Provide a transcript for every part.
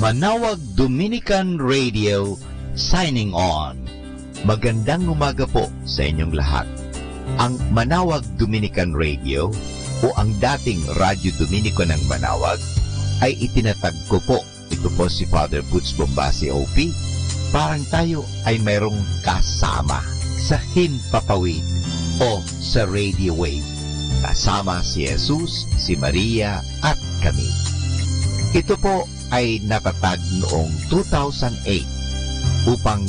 Manawag Dominican Radio signing on. Magandang umaga po sa inyong lahat. Ang Manawag Dominican Radio o ang dating Radyo Dominico ng Manawag ay itinatag ko po. Ito po si Father Butch Bombasi OP. Parang tayo ay mayroong kasama sa Himpapawid o sa Radio Wave. Kasama si Jesus, si Maria at kami. Ito po ay natatag noong 2008 upang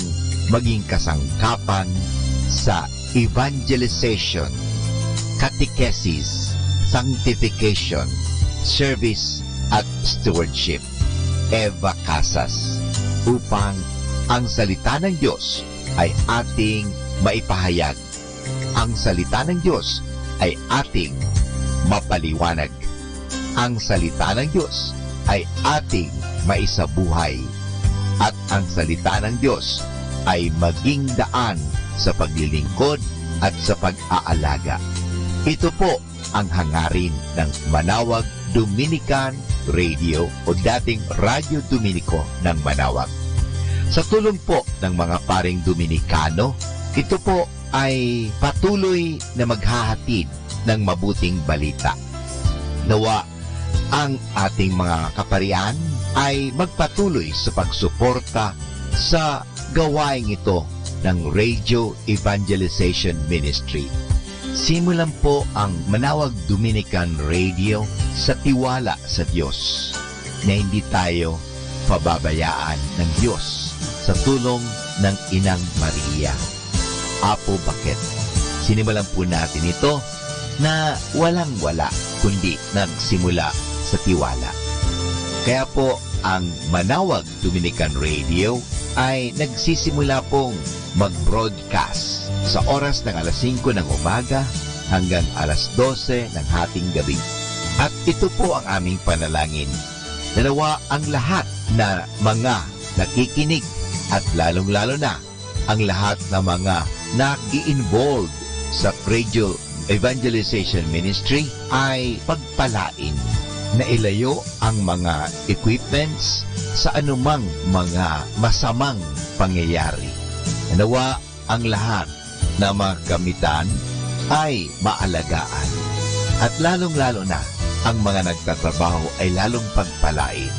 maging kasangkapan sa evangelization, catechesis, sanctification, service at stewardship, Eva Casas, upang ang salita ng Diyos ay ating maipahayag. Ang salita ng Diyos ay ating mapaliwanag. Ang salita ng Diyos ay ating maisabuhay. At ang salita ng Diyos ay maging daan sa paglilingkod at sa pag-aalaga. Ito po ang hangarin ng Manawag Dominican Radio o dating Radyo Dominico ng Manawag. Sa tulong po ng mga paring Dominikano, ito po ay patuloy na maghahatid ng mabuting balita. Nawa ang ating mga kaparian ay magpatuloy sa pagsuporta sa gawain ito ng Radio Evangelization Ministry. Simulan po ang Manawag Dominican Radio sa tiwala sa Diyos na hindi tayo pababayaan ng Diyos sa tulong ng Inang Maria. Apo bakit? Sinimulan po natin ito na walang-wala kundi nagsimula sa tiwala. Kaya po ang Manawag Dominican Radio ay nagsisimula pong mag-broadcast sa oras ng alas 5 ng umaga hanggang alas 12 ng hating gabi. At ito po ang aming panalangin. Nawa ang lahat na mga nakikinig at lalong-lalo na ang lahat na mga nag-i-involved sa Radio Evangelization Ministry ay pagpalain na ilayo ang mga equipments sa anumang mga masamang pangyayari. Nawa ang lahat na mga gamitan ay maalagaan. At lalong-lalo na ang mga nagtatrabaho ay lalong pagpalain.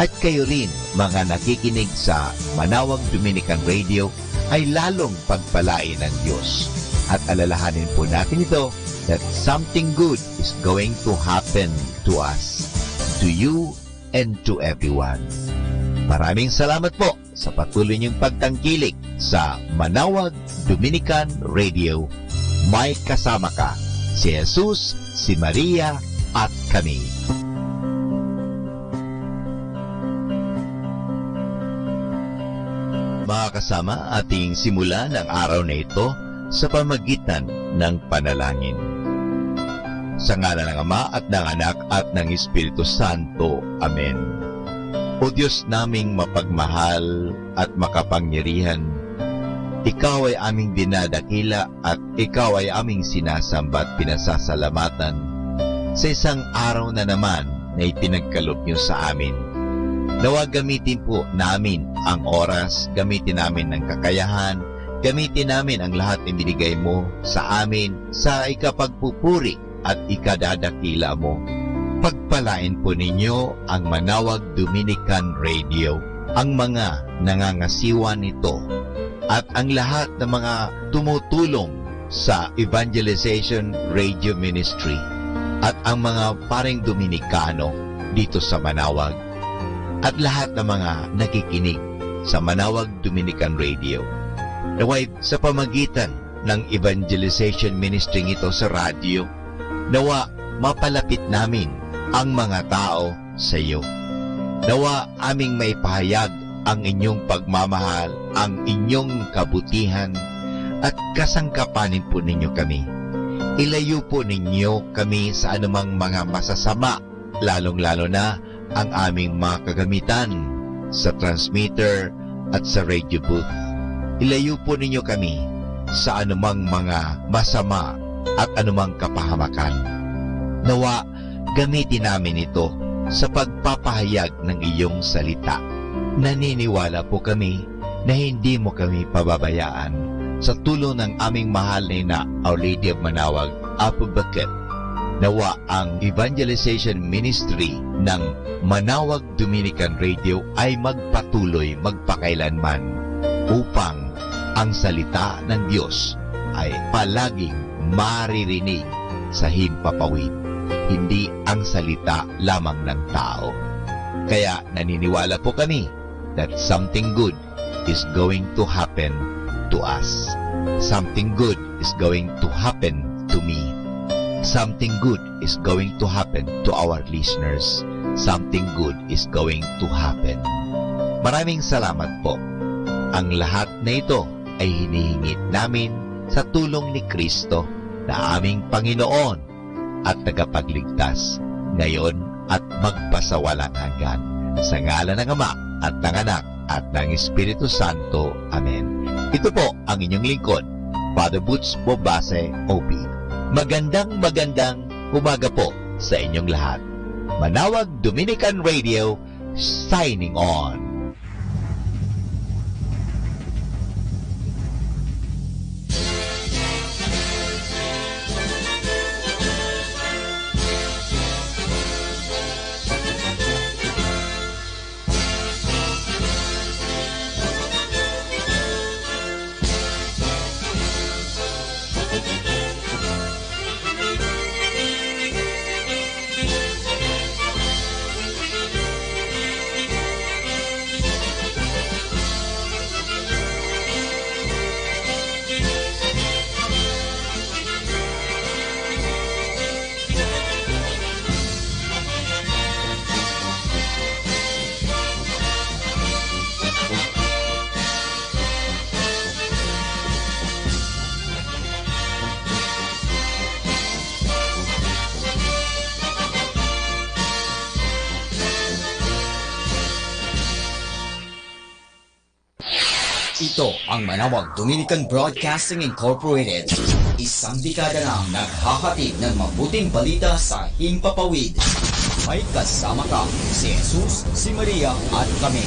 At kayo rin, mga nakikinig sa Manawag Dominican Radio, ay lalong pagpalain ng Diyos. At alalahanin po natin ito that something good is going to happen to us, to you, and to everyone. Maraming salamat po sa patuloy niyong pagtangkilik sa Manawag Dominican Radio. May kasama ka, si Jesus, si Maria, at kami. Mga kasama, ating simula ng araw na ito sa pamagitan ng panalangin. Sa ngalan ng Ama at ng Anak at ng Espiritu Santo. Amen. O Diyos naming mapagmahal at makapangyarihan, Ikaw ay aming dinadakila at Ikaw ay aming sinasamba at pinasasalamatan sa isang araw na naman na ipinagkaloob niyo sa amin. Nawa gamitin po namin ang oras, gamitin namin ang kakayahan, gamitin namin ang lahat ng binigay mo sa amin sa ikapagpupuri at ikadadakila mo. Pagpalain po ninyo ang Manawag Dominican Radio, ang mga nangangasiwa nito, at ang lahat ng mga tumutulong sa Evangelization Radio Ministry, at ang mga paring Dominikano dito sa Manawag, at lahat ng mga nakikinig sa Manawag Dominican Radio. Naway sa pamagitan ng Evangelization Ministry ito sa radyo, nawa mapalapit namin ang mga tao sa iyo. Nawa aming maipahayag ang inyong pagmamahal, ang inyong kabutihan, at kasangkapanin po ninyo kami. Ilayo po ninyo kami sa anumang mga masasama, lalong-lalo na ang aming mga kagamitan sa transmitter at sa radio booth. Ilayo po ninyo kami sa anumang mga masama at anumang kapahamakan. Nawa, gamitin namin ito sa pagpapahayag ng iyong salita. Naniniwala po kami na hindi mo kami pababayaan sa tulong ng aming mahal na ina, Our Lady of Manawag, Apo Bakit. Nawa ang evangelization ministry ng Manawag Dominican Radio ay magpatuloy magpakailanman upang ang salita ng Diyos ay palaging maririnig sa himpapawid, hindi ang salita lamang ng tao. Kaya naniniwala po kami that something good is going to happen to us. Something good is going to happen to me. Something good is going to happen to our listeners. Something good is going to happen. Maraming salamat po. Ang lahat na ito ay hinihingit namin sa tulong ni Kristo na aming Panginoon at tagapagligtas ngayon at magpasawalang hanggan. Sa ngalan ng Ama at ng Anak at ng Espiritu Santo. Amen. Ito po ang inyong lingkod, Father Butch Bobase, OB. Magandang umaga po sa inyong lahat. Manawag Dominican Radio, signing on. Ito ang Manawag Dominican Broadcasting Incorporated. Isang dekada nang naghahatid ng mabuting balita sa himpapawid. May kasama ka, si Jesus, si Maria at kami.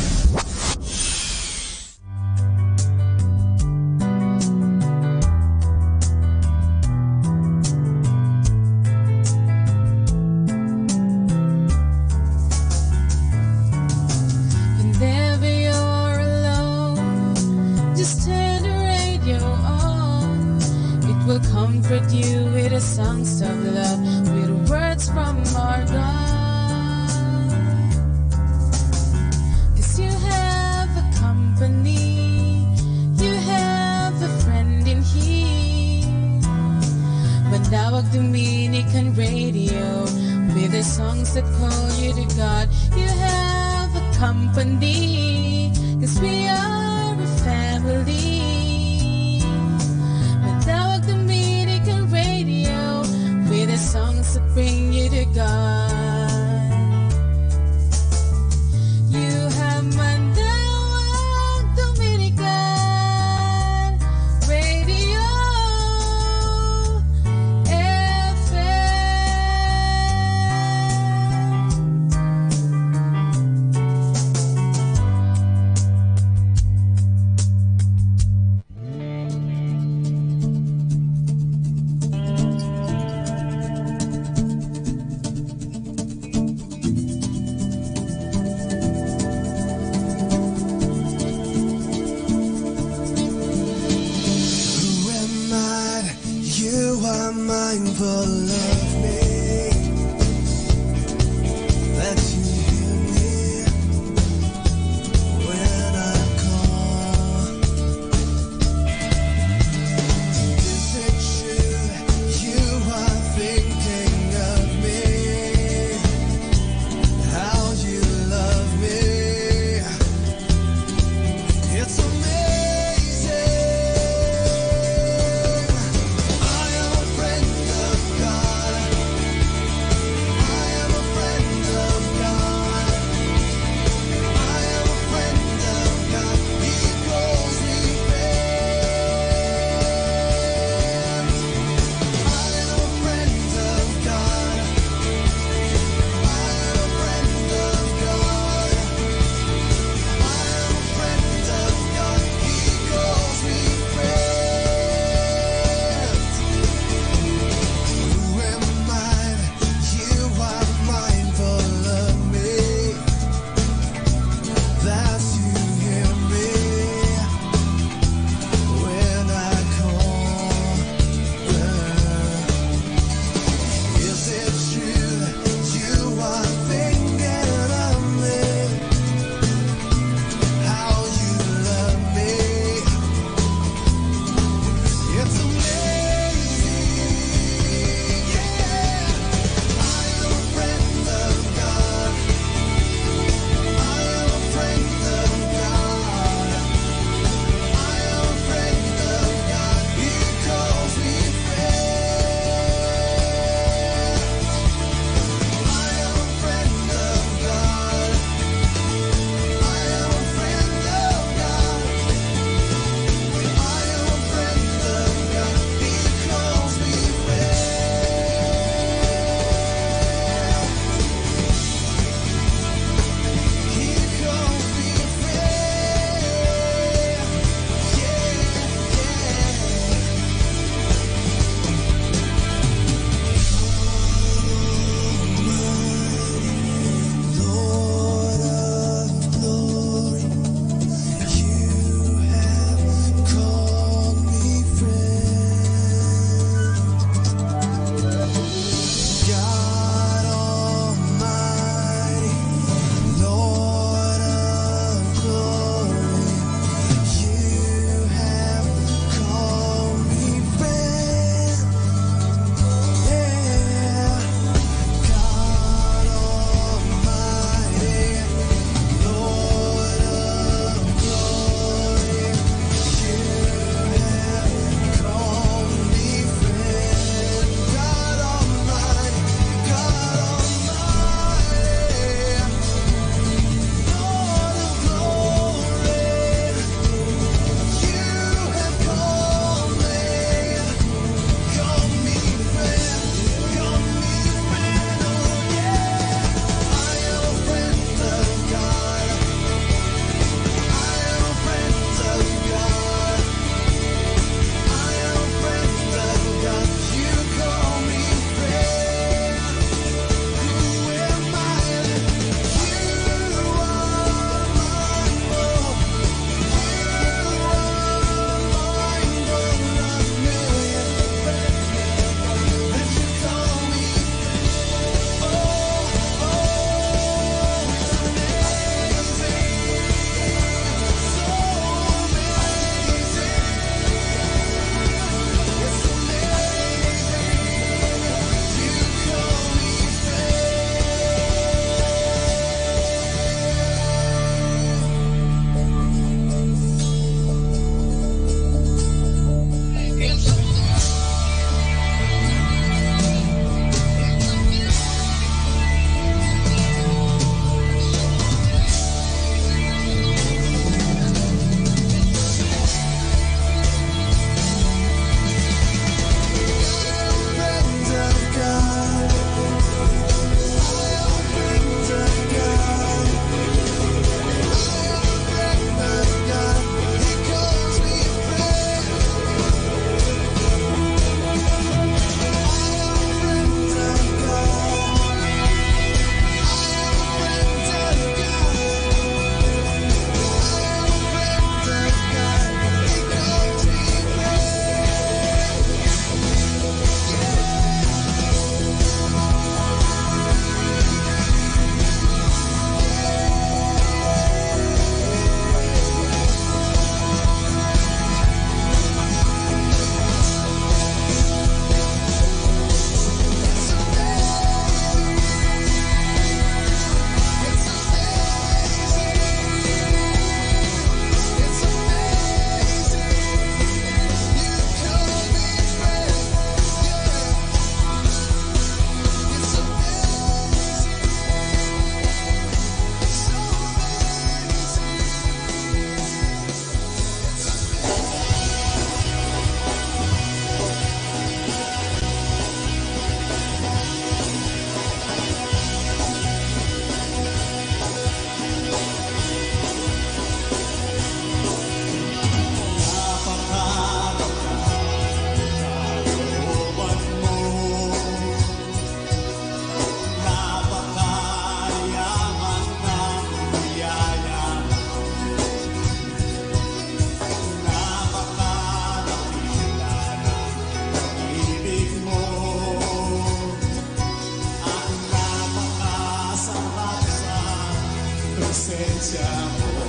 presensya mo.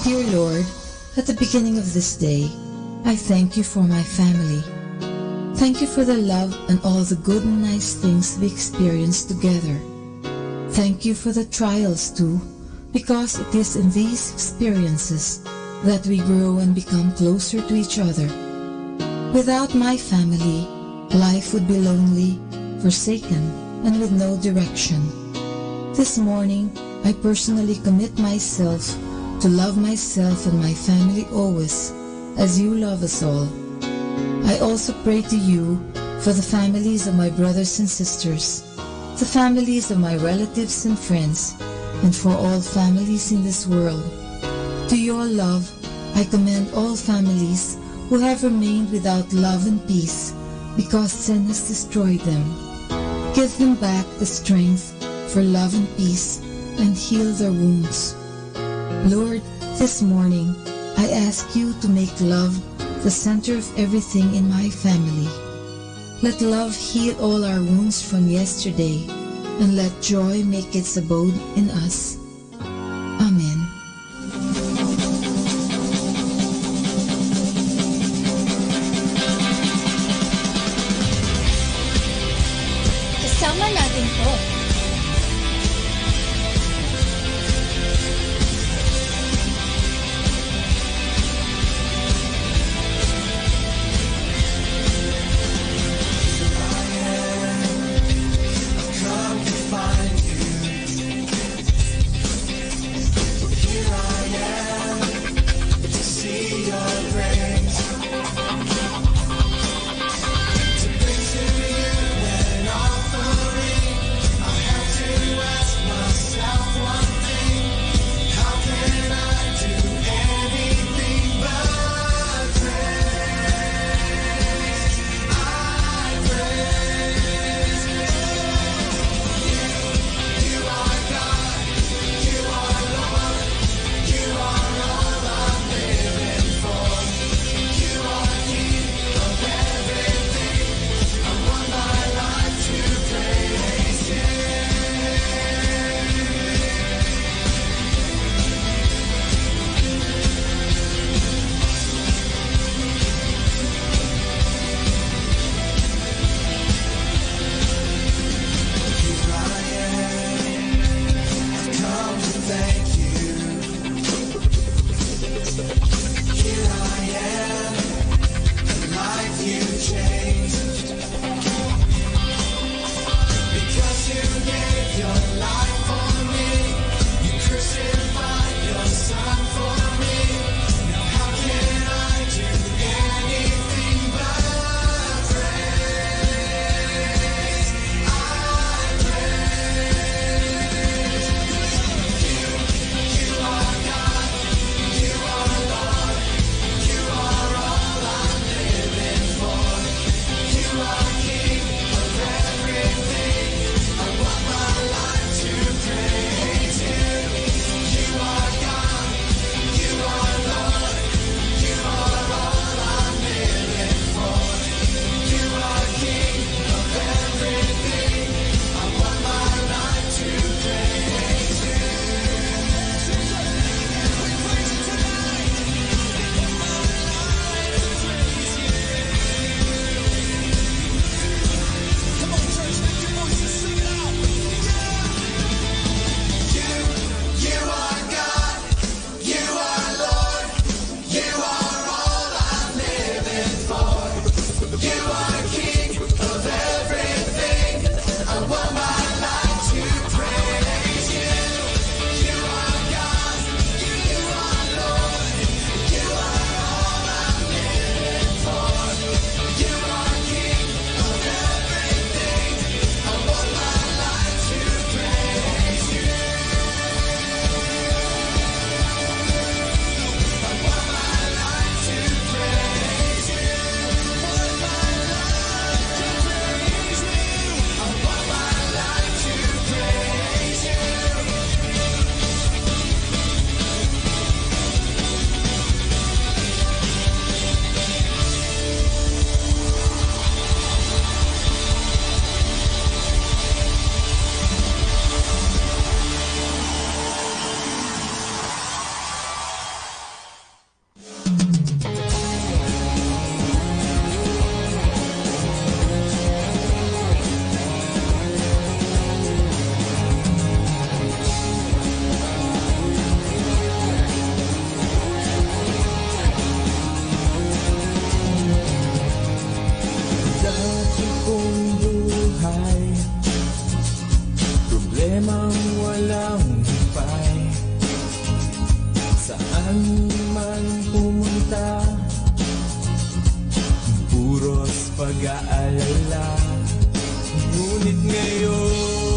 Dear Lord, at the beginning of this day, I thank you for my family. Thank you for the love and all the good and nice things we experienced together. Thank you for the trials too, because it is in these experiences that we grow and become closer to each other. Without my family, life would be lonely, forsaken, and with no direction. This morning, I personally commit myself to love myself and my family always, as you love us all. I also pray to you for the families of my brothers and sisters. the families of my relatives and friends, and for all families in this world. To your love, I commend all families who have remained without love and peace because sin has destroyed them. Give them back the strength for love and peace and heal their wounds. Lord, this morning, I ask you to make love the center of everything in my family. Let love heal all our wounds from yesterday, and let joy make its abode in us. Amen. Kasama natin to. pag-aalala. Ngunit ngayon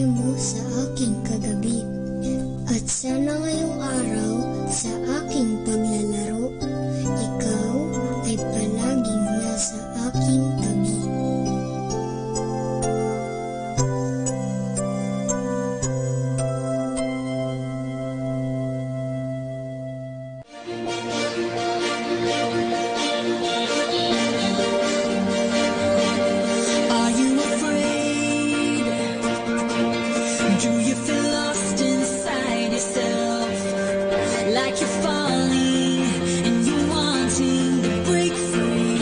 kasabay mo sa aking kagabi. At sana ngayong araw sa aking paglalaro, ikaw ay palaging nasa aking tabi. Are you afraid? Do you feel lost inside yourself? Like you're falling and you're wanting to break free?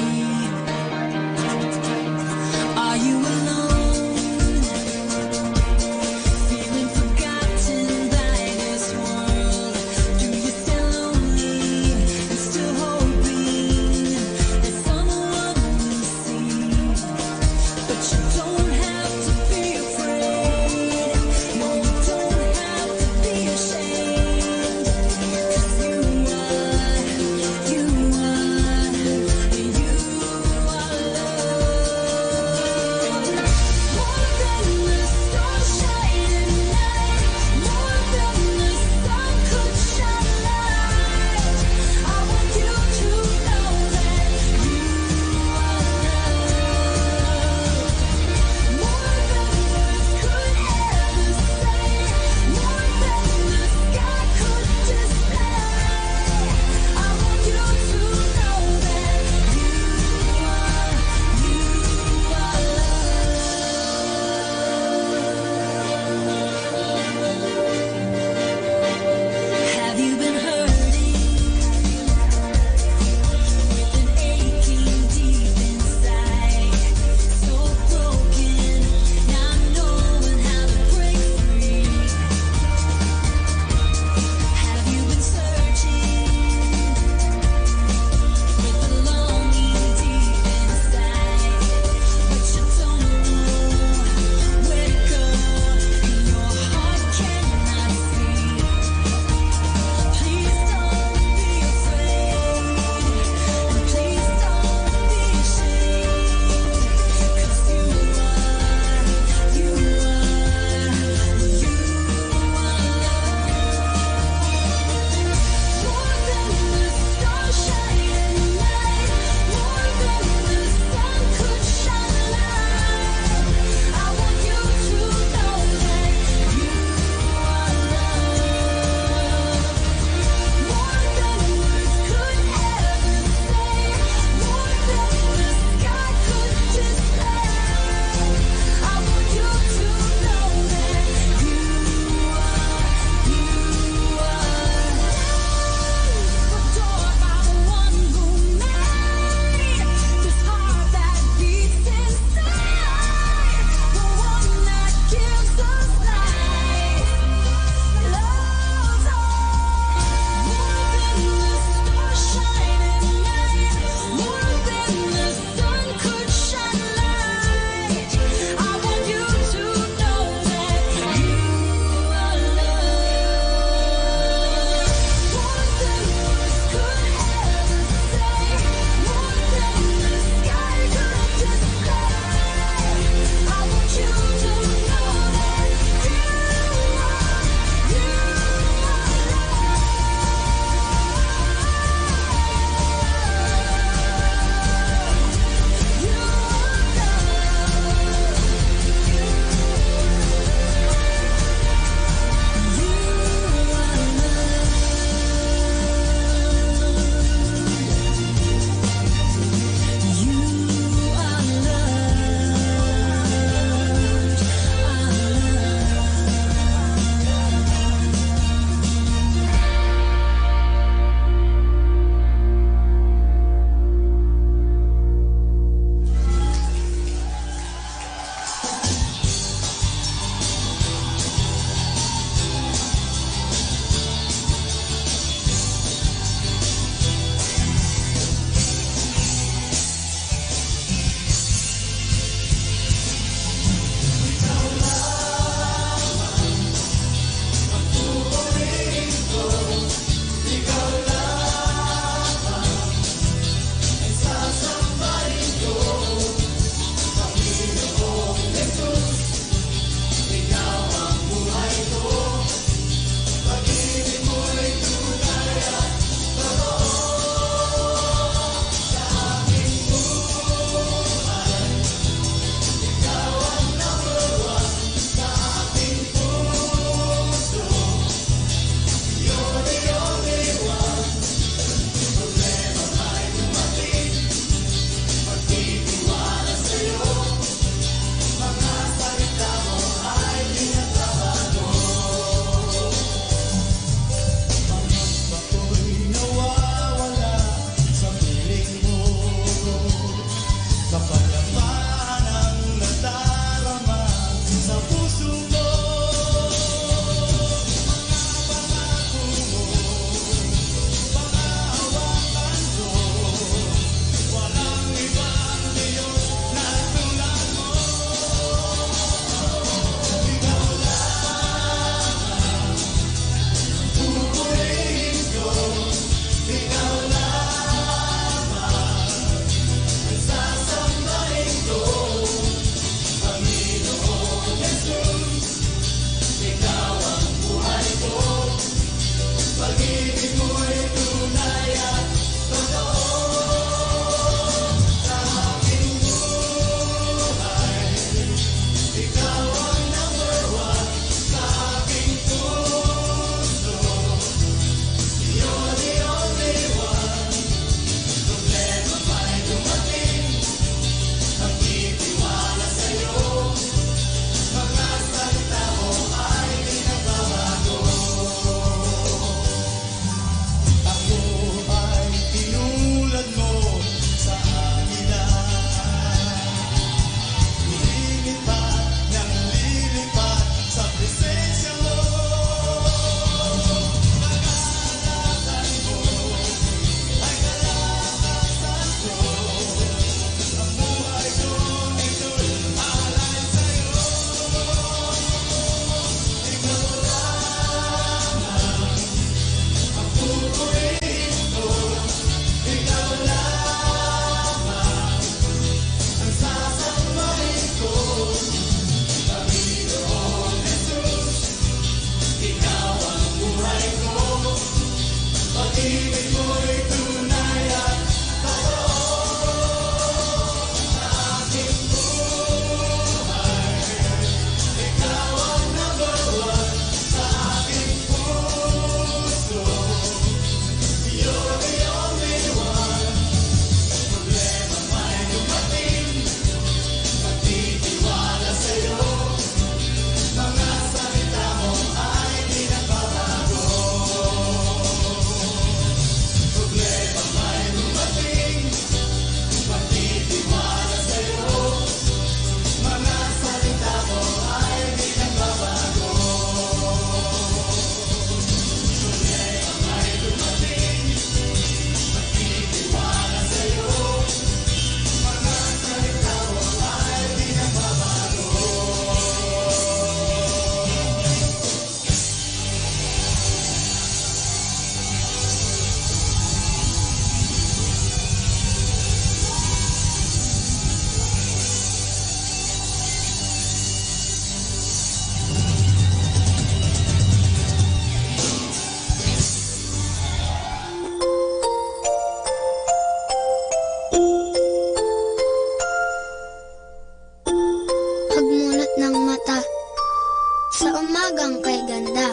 umagang kay ganda,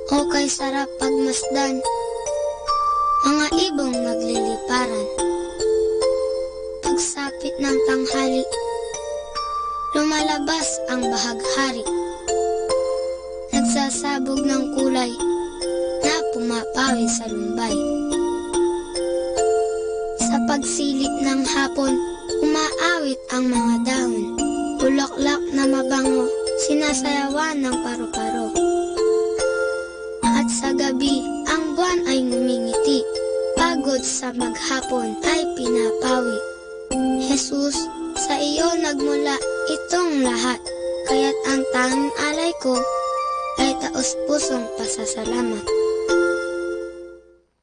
o kay sarap pagmasdan, mga ibong nagliliparan. Pagsapit ng tanghali, lumalabas ang bahaghari, nagsasabog ng kulay na pumapawi sa lumbay. Sa pagsilip ng hapon, umaawit ang mga dahon, bulaklak na mabango, sinasayawan ng paru-paro. At sa gabi, ang buwan ay ngumingiti, pagod sa maghapon ay pinapawi. Jesus, sa iyo nagmula itong lahat, kaya't ang tanging alay ko ay taos-pusong pasasalamat.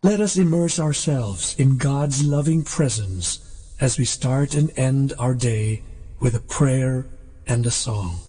Let us immerse ourselves in God's loving presence as we start and end our day with a prayer and a song.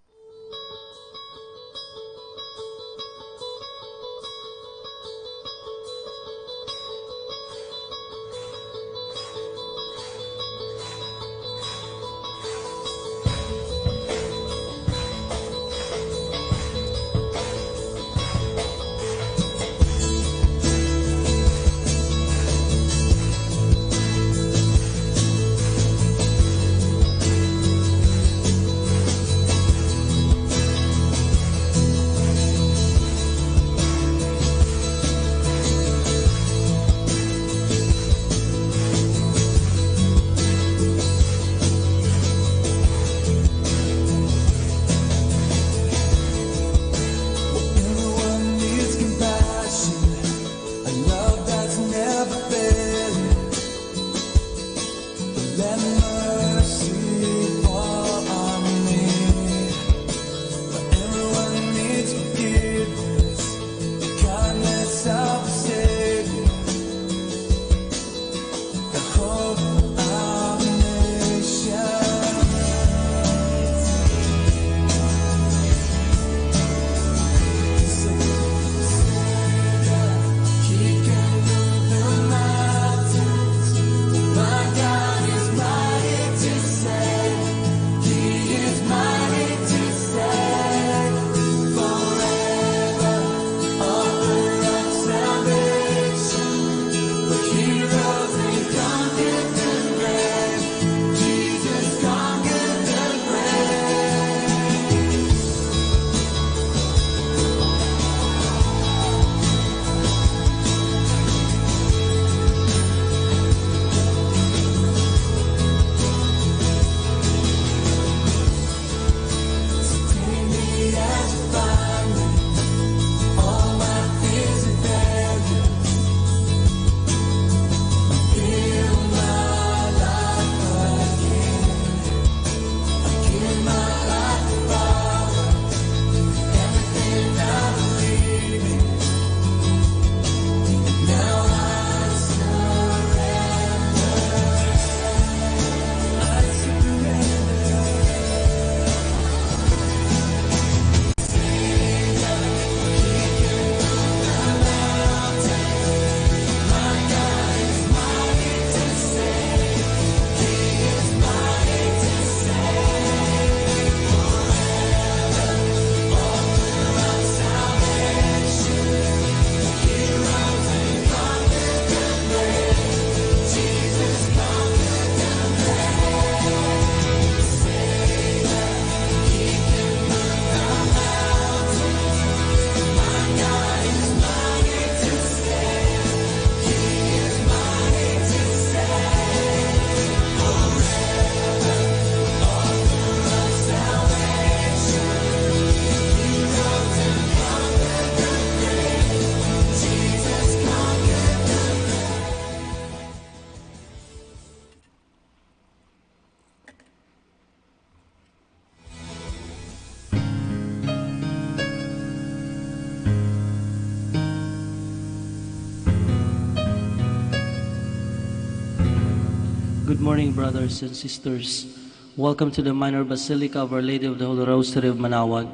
Good morning, brothers and sisters. Welcome to the Minor Basilica of Our Lady of the Holy Rosary of Manaoag.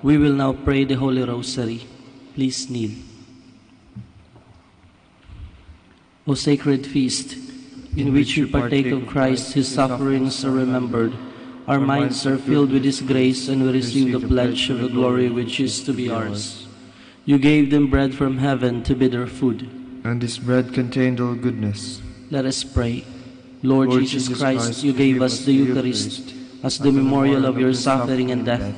We will now pray the Holy Rosary. Please kneel. O sacred feast, in which you partake of Christ, his sufferings are remembered, Our minds are filled with His grace, and we receive the pledge of the glory which is to be ours. You gave them bread from heaven to be their food. And this bread contained all goodness. Let us pray. Lord Jesus Christ, you gave us the Eucharist as the memorial of your suffering and death.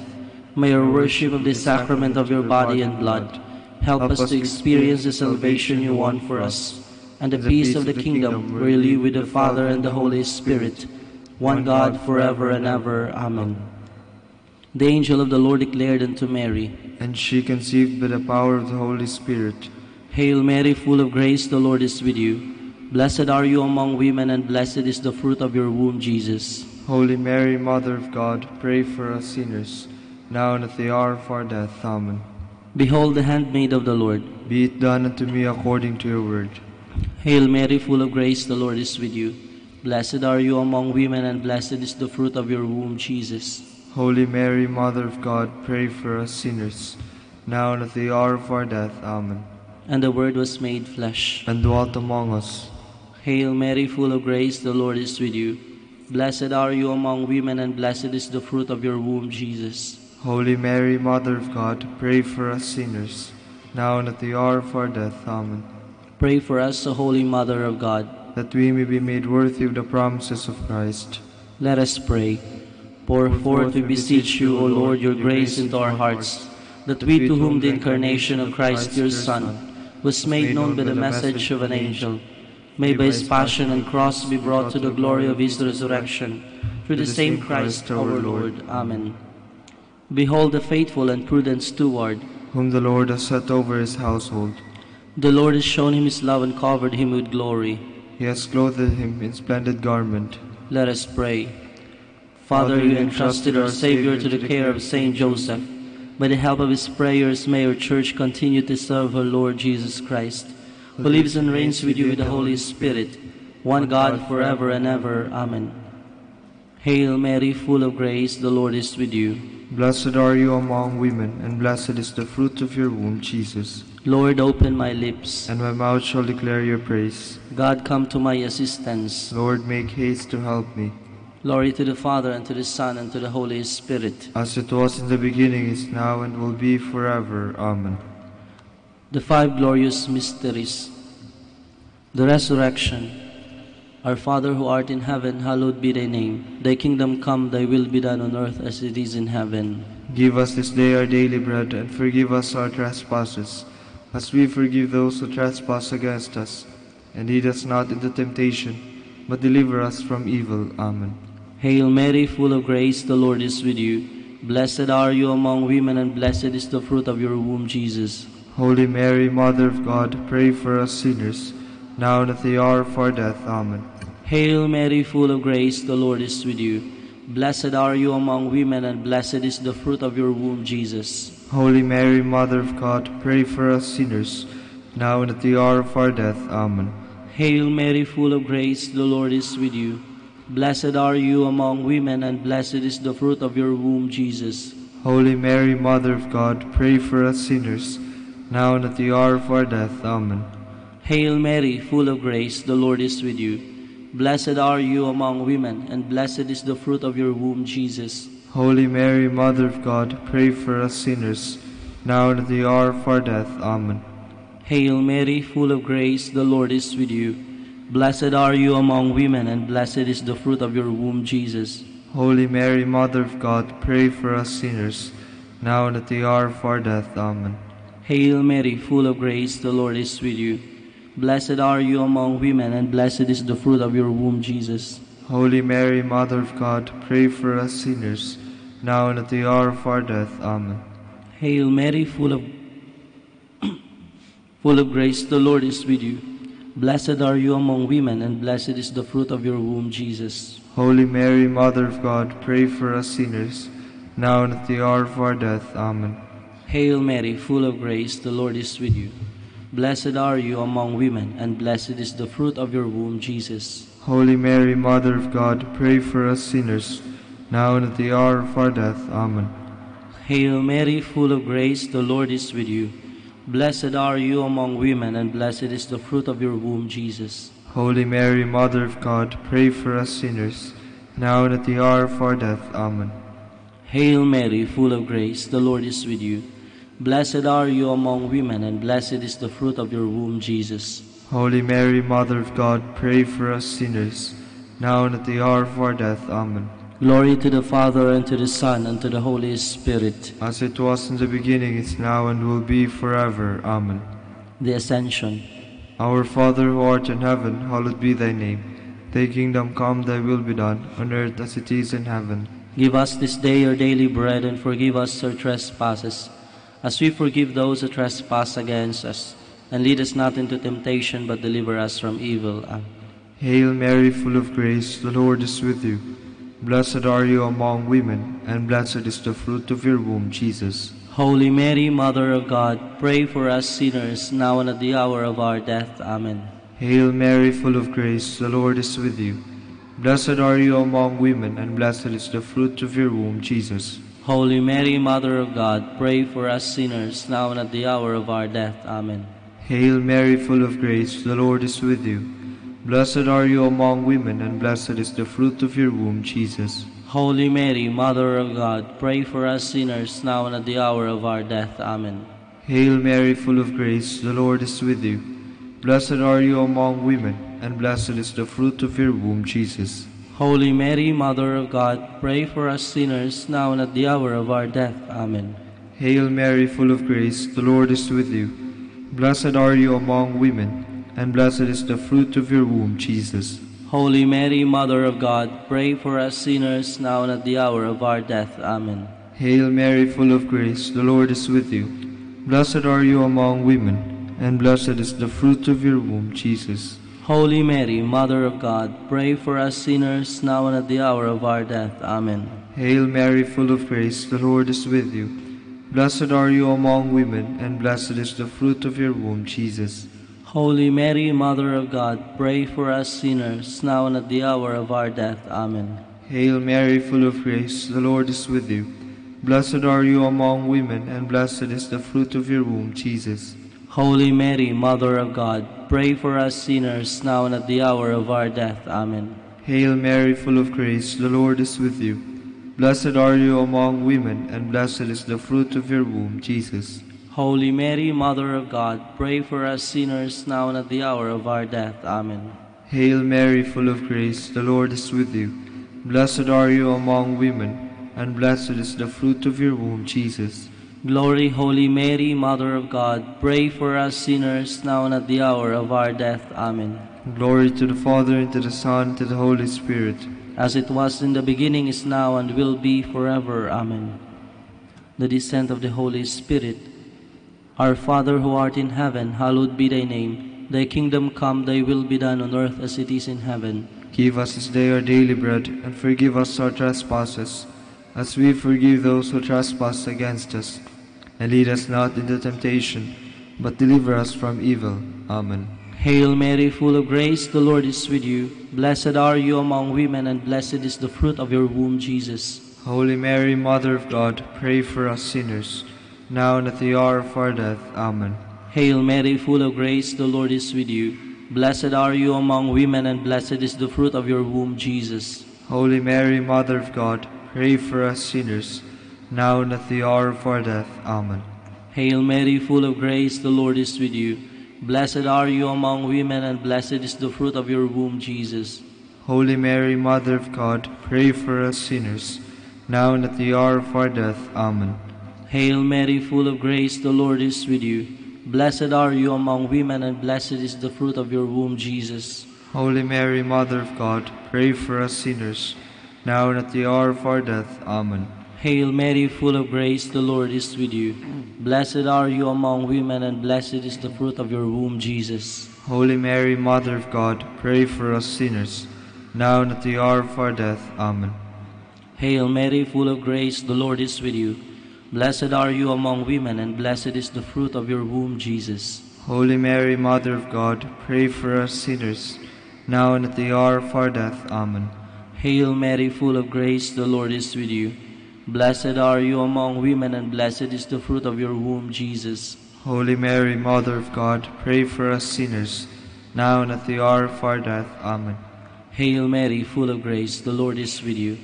May our worship of the sacrament of your body and blood help us to experience the salvation you won for us, and the peace of the kingdom where you live with the Father and the Holy Spirit, one God forever and ever. Amen. The angel of the Lord declared unto Mary, And she conceived by the power of the Holy Spirit. Hail Mary, full of grace, the Lord is with you. Blessed are you among women, and blessed is the fruit of your womb, Jesus. Holy Mary, Mother of God, pray for us sinners, now and at the hour of our death. Amen. Behold the handmaid of the Lord. Be it done unto me according to your word. Hail Mary, full of grace, the Lord is with you. Blessed are you among women, and blessed is the fruit of your womb, Jesus. Holy Mary, Mother of God, pray for us sinners, now and at the hour of our death. Amen. And the Word was made flesh, and dwelt among us. Hail Mary, full of grace, the Lord is with you. Blessed are you among women, and blessed is the fruit of your womb, Jesus. Holy Mary, Mother of God, pray for us sinners, now and at the hour of our death. Amen. Pray for us, O Holy Mother of God, that we may be made worthy of the promises of Christ. Let us pray. Pour forth, we beseech you, O Lord, your grace into our hearts, that we, to whom the incarnation of Christ your Son was made known by the message of an angel, may by his passion and cross be brought to the glory of his resurrection, through the same Christ our Lord. Amen. Behold the faithful and prudent steward, whom the Lord has set over his household. The Lord has shown him his love and covered him with glory. He has clothed him in splendid garment. Let us pray. Father, you entrusted our Savior to the care of Saint Joseph. By the help of his prayers, may our Church continue to serve her Lord Jesus Christ, who lives and reigns with you with the Holy Spirit, one God forever and ever. Amen. Hail Mary, full of grace, the Lord is with you. Blessed are you among women, and blessed is the fruit of your womb, Jesus. Lord, open my lips, and my mouth shall declare your praise. God, come to my assistance. Lord, make haste to help me. Glory to the Father, and to the Son, and to the Holy Spirit. As it was in the beginning, is now, and will be forever. Amen. The five glorious mysteries. The resurrection. Our Father who art in heaven, hallowed be thy name. Thy kingdom come, thy will be done on earth as it is in heaven. Give us this day our daily bread, and forgive us our trespasses, as we forgive those who trespass against us. And lead us not into temptation, but deliver us from evil. Amen. Hail Mary, full of grace, the Lord is with you. Blessed are you among women, and blessed is the fruit of your womb, Jesus. Holy Mary, Mother of God, pray for us sinners, now and at the hour of our death. Amen. Hail Mary, full of grace, the Lord is with you. Blessed are you among women, and blessed is the fruit of your womb, Jesus. Holy Mary, Mother of God, pray for us sinners, now and at the hour of our death. Amen. Hail Mary, full of grace, the Lord is with you. Blessed are you among women, and blessed is the fruit of your womb, Jesus. Holy Mary, Mother of God, pray for us sinners, now and at the hour of our death. Amen. Hail Mary, full of grace, the Lord is with you. Blessed are you among women, and blessed is the fruit of your womb, Jesus. Holy Mary, Mother of God, pray for us sinners, now and at the hour of our death. Amen. Hail Mary, full of grace, the Lord is with you. Blessed are you among women, and blessed is the fruit of your womb, Jesus. Holy Mary, Mother of God, pray for us sinners, now and at the hour of our death. Amen. Hail Mary, full of grace, the Lord is with you. Blessed are you among women, and blessed is the fruit of your womb, Jesus. Holy Mary, Mother of God, pray for us sinners, now and at the hour of our death. Amen. Hail Mary, full of grace, the Lord is with you. Blessed are you among women, and blessed is the fruit of your womb, Jesus. Holy Mary, Mother of God, pray for us sinners, now and at the hour of our death. Amen. Hail Mary, full of grace, the Lord is with you. Blessed are you among women, and blessed is the fruit of your womb, Jesus. Holy Mary, Mother of God, pray for us sinners, now and at the hour of our death. Amen. Hail Mary, full of grace, the Lord is with you. Blessed are you among women, and blessed is the fruit of your womb, Jesus. Holy Mary, Mother of God, pray for us sinners, now and at the hour of our death. Amen. Hail Mary, full of grace, the Lord is with you. Blessed are you among women, and blessed is the fruit of your womb, Jesus. Holy Mary, Mother of God, pray for us sinners, now and at the hour of our death. Amen. Glory to the Father, and to the Son, and to the Holy Spirit. As it was in the beginning, is now, and will be forever. Amen. The Ascension. Our Father who art in heaven, hallowed be thy name. Thy kingdom come, thy will be done, on earth as it is in heaven. Give us this day our daily bread, and forgive us our trespasses, as we forgive those who trespass against us. And lead us not into temptation, but deliver us from evil. Amen. Hail Mary, full of grace, the Lord is with you. Blessed are you among women, and blessed is the fruit of your womb, Jesus. Holy Mary, Mother of God, pray for us sinners, now and at the hour of our death. Amen. Hail Mary, full of grace, the Lord is with you. Blessed are you among women, and blessed is the fruit of your womb, Jesus. Holy Mary, Mother of God, pray for us sinners, now and at the hour of our death. Amen. Hail Mary, full of grace, the Lord is with you. Blessed are you among women, and blessed is the fruit of your womb, Jesus. Holy Mary, Mother of God, pray for us sinners, now and at the hour of our death. Amen. Hail Mary, full of grace, the Lord is with you. Blessed are you among women, and blessed is the fruit of your womb, Jesus. Holy Mary, Mother of God, pray for us sinners, now and at the hour of our death. Amen. Hail Mary, full of grace, the Lord is with you. Blessed are you among women, and blessed is the fruit of your womb, Jesus. Holy Mary, Mother of God, pray for us sinners, now and at the hour of our death. Amen. Hail Mary, full of grace, the Lord is with you. Blessed are you among women, and blessed is the fruit of your womb, Jesus. Holy Mary, Mother of God, pray for us sinners, now and at the hour of our death. Amen. Hail Mary, full of grace, the Lord is with you. Blessed are you among women, and blessed is the fruit of your womb, Jesus. Holy Mary, Mother of God, pray for us sinners, now and at the hour of our death. Amen. Hail Mary, full of grace, the Lord is with you. Blessed are you among women, and blessed is the fruit of your womb, Jesus. Holy Mary, Mother of God, pray for us sinners, now and at the hour of our death. Amen. Hail Mary, full of grace, the Lord is with you. Blessed are you among women, and blessed is the fruit of your womb, Jesus. Holy Mary, Mother of God, pray for us sinners, now and at the hour of our death. Amen. Hail Mary, full of grace, the Lord is with you. Blessed are you among women, and blessed is the fruit of your womb, Jesus. Glory, Holy Mary, Mother of God, pray for us sinners, now and at the hour of our death. Amen. Glory to the Father, and to the Son, and to the Holy Spirit. As it was in the beginning, is now, and will be forever. Amen. The descent of the Holy Spirit. Our Father who art in heaven, hallowed be thy name. Thy kingdom come, thy will be done on earth as it is in heaven. Give us this day our daily bread, and forgive us our trespasses, as we forgive those who trespass against us. And lead us not into temptation, but deliver us from evil. Amen. Hail Mary, full of grace, the Lord is with you. Blessed are you among women, and blessed is the fruit of your womb, Jesus. Holy Mary, Mother of God, pray for us sinners, now and at the hour of our death. Amen. Hail Mary, full of grace, the Lord is with you. Blessed are you among women, and blessed is the fruit of your womb, Jesus. Holy Mary, Mother of God, pray for us sinners, now and at the hour of our death. Amen. Hail Mary, full of grace, the Lord is with you. Blessed are you among women, and blessed is the fruit of your womb, Jesus. Holy Mary, Mother of God, pray for us sinners, now and at the hour of our death. Amen. Hail Mary, full of grace, the Lord is with you. Blessed are you among women, and blessed is the fruit of your womb, Jesus. Holy Mary, Mother of God, pray for us sinners, now and at the hour of our death. Amen. Hail Mary, full of grace, the Lord is with you. Blessed are you among women, and blessed is the fruit of your womb, Jesus. Holy Mary, Mother of God, pray for us sinners, now and at the hour of our death. Amen. Hail Mary, full of grace, the Lord is with you. Blessed are you among women, and blessed is the fruit of your womb, Jesus. Holy Mary, Mother of God, pray for us sinners, now and at the hour of our death. Amen. Hail Mary, full of grace, the Lord is with you. Blessed are you among women, and blessed is the fruit of your womb, Jesus. Holy Mary, Mother of God, pray for us sinners, now and at the hour of our death. Amen. Hail Mary, full of grace, the Lord is with you.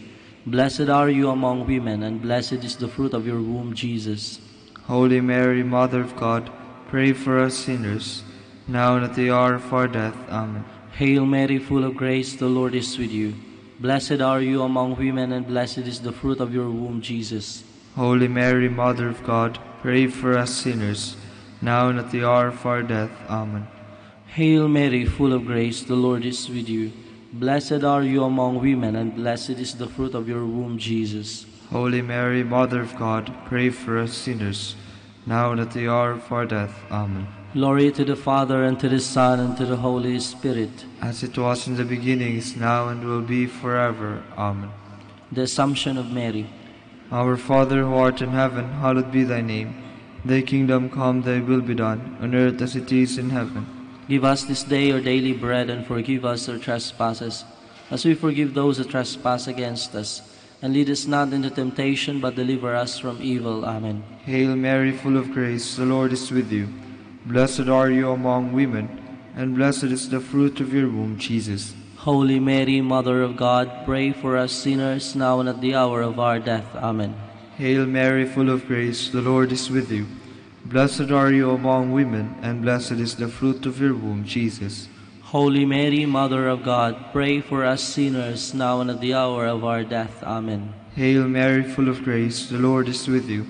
Blessed are you among women, and blessed is the fruit of your womb, Jesus. Holy Mary, Mother of God, pray for us sinners, now and at the hour of our death. Amen. Hail Mary, full of grace, the Lord is with you. Blessed are you among women, and blessed is the fruit of your womb, Jesus. Holy Mary, Mother of God, pray for us sinners, now and at the hour of our death. Amen. Hail Mary, full of grace, the Lord is with you. Blessed are you among women, and blessed is the fruit of your womb, Jesus. Holy Mary, Mother of God, pray for us sinners, now and at the hour of our death. Amen. Glory to the Father, and to the Son, and to the Holy Spirit. As it was in the beginning, is now, and will be forever. Amen. The Assumption of Mary. Our Father who art in heaven, hallowed be thy name. Thy kingdom come, thy will be done, on earth as it is in heaven. Give us this day our daily bread, and forgive us our trespasses, as we forgive those who trespass against us. And lead us not into temptation, but deliver us from evil. Amen. Hail Mary, full of grace, the Lord is with you. Blessed are you among women, and blessed is the fruit of your womb, Jesus. Holy Mary, Mother of God, pray for us sinners, now and at the hour of our death. Amen. Hail Mary, full of grace, the Lord is with you. Blessed are you among women, and blessed is the fruit of your womb, Jesus. Holy Mary, Mother of God, pray for us sinners, now and at the hour of our death. Amen. Hail Mary, full of grace, the Lord is with you.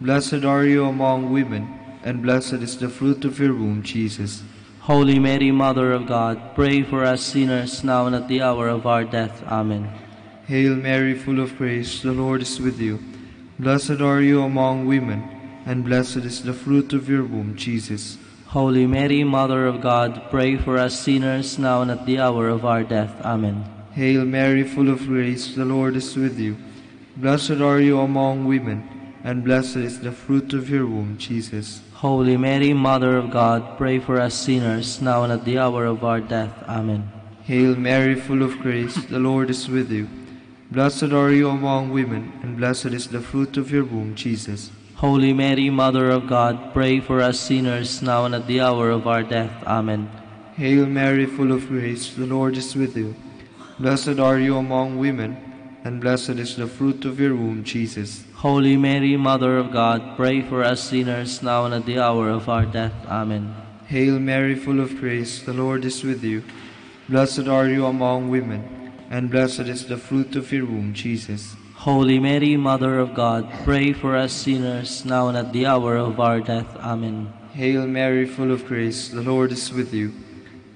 Blessed are you among women, and blessed is the fruit of your womb, Jesus. Holy Mary, Mother of God, pray for us sinners, now and at the hour of our death. Amen. Hail Mary, full of grace, the Lord is with you. Blessed are you among women, and blessed is the fruit of your womb, Jesus. Holy Mary, Mother of God, pray for us sinners, now and at the hour of our death. Amen. Hail Mary, full of grace, the Lord is with you. Blessed are you among women, and blessed is the fruit of your womb, Jesus. Holy Mary, Mother of God, pray for us sinners, now and at the hour of our death. Amen. Hail Mary, full of grace, the Lord is with you. Blessed are you among women, and blessed is the fruit of your womb, Jesus. Holy Mary, Mother of God, pray for us sinners, now and at the hour of our death. Amen. Hail Mary, full of grace, the Lord is with you. Blessed are you among women, and blessed is the fruit of your womb, Jesus. Holy Mary, Mother of God, pray for us sinners, now and at the hour of our death. Amen. Hail Mary, full of grace, the Lord is with you. Blessed are you among women, and blessed is the fruit of your womb, Jesus. Holy Mary, Mother of God, pray for us sinners, now and at the hour of our death. Amen. Hail Mary, full of grace, the Lord is with you.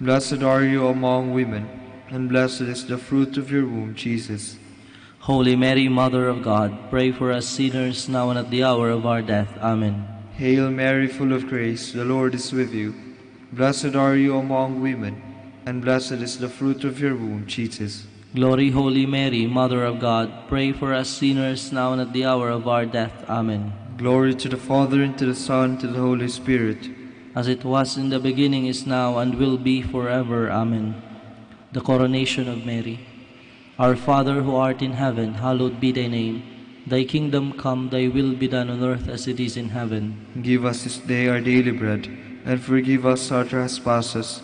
Blessed are you among women, and blessed is the fruit of your womb, Jesus. Holy Mary, Mother of God, pray for us sinners, now and at the hour of our death. Amen. Hail Mary, full of grace, the Lord is with you. Blessed are you among women, and blessed is the fruit of your womb, Jesus. Glory, Holy Mary, Mother of God, pray for us sinners, now and at the hour of our death. Amen. Glory to the Father, and to the Son, and to the Holy Spirit. As it was in the beginning, is now, and will be forever. Amen. The Coronation of Mary. Our Father who art in heaven, hallowed be thy name. Thy kingdom come, thy will be done on earth as it is in heaven. Give us this day our daily bread, and forgive us our trespasses,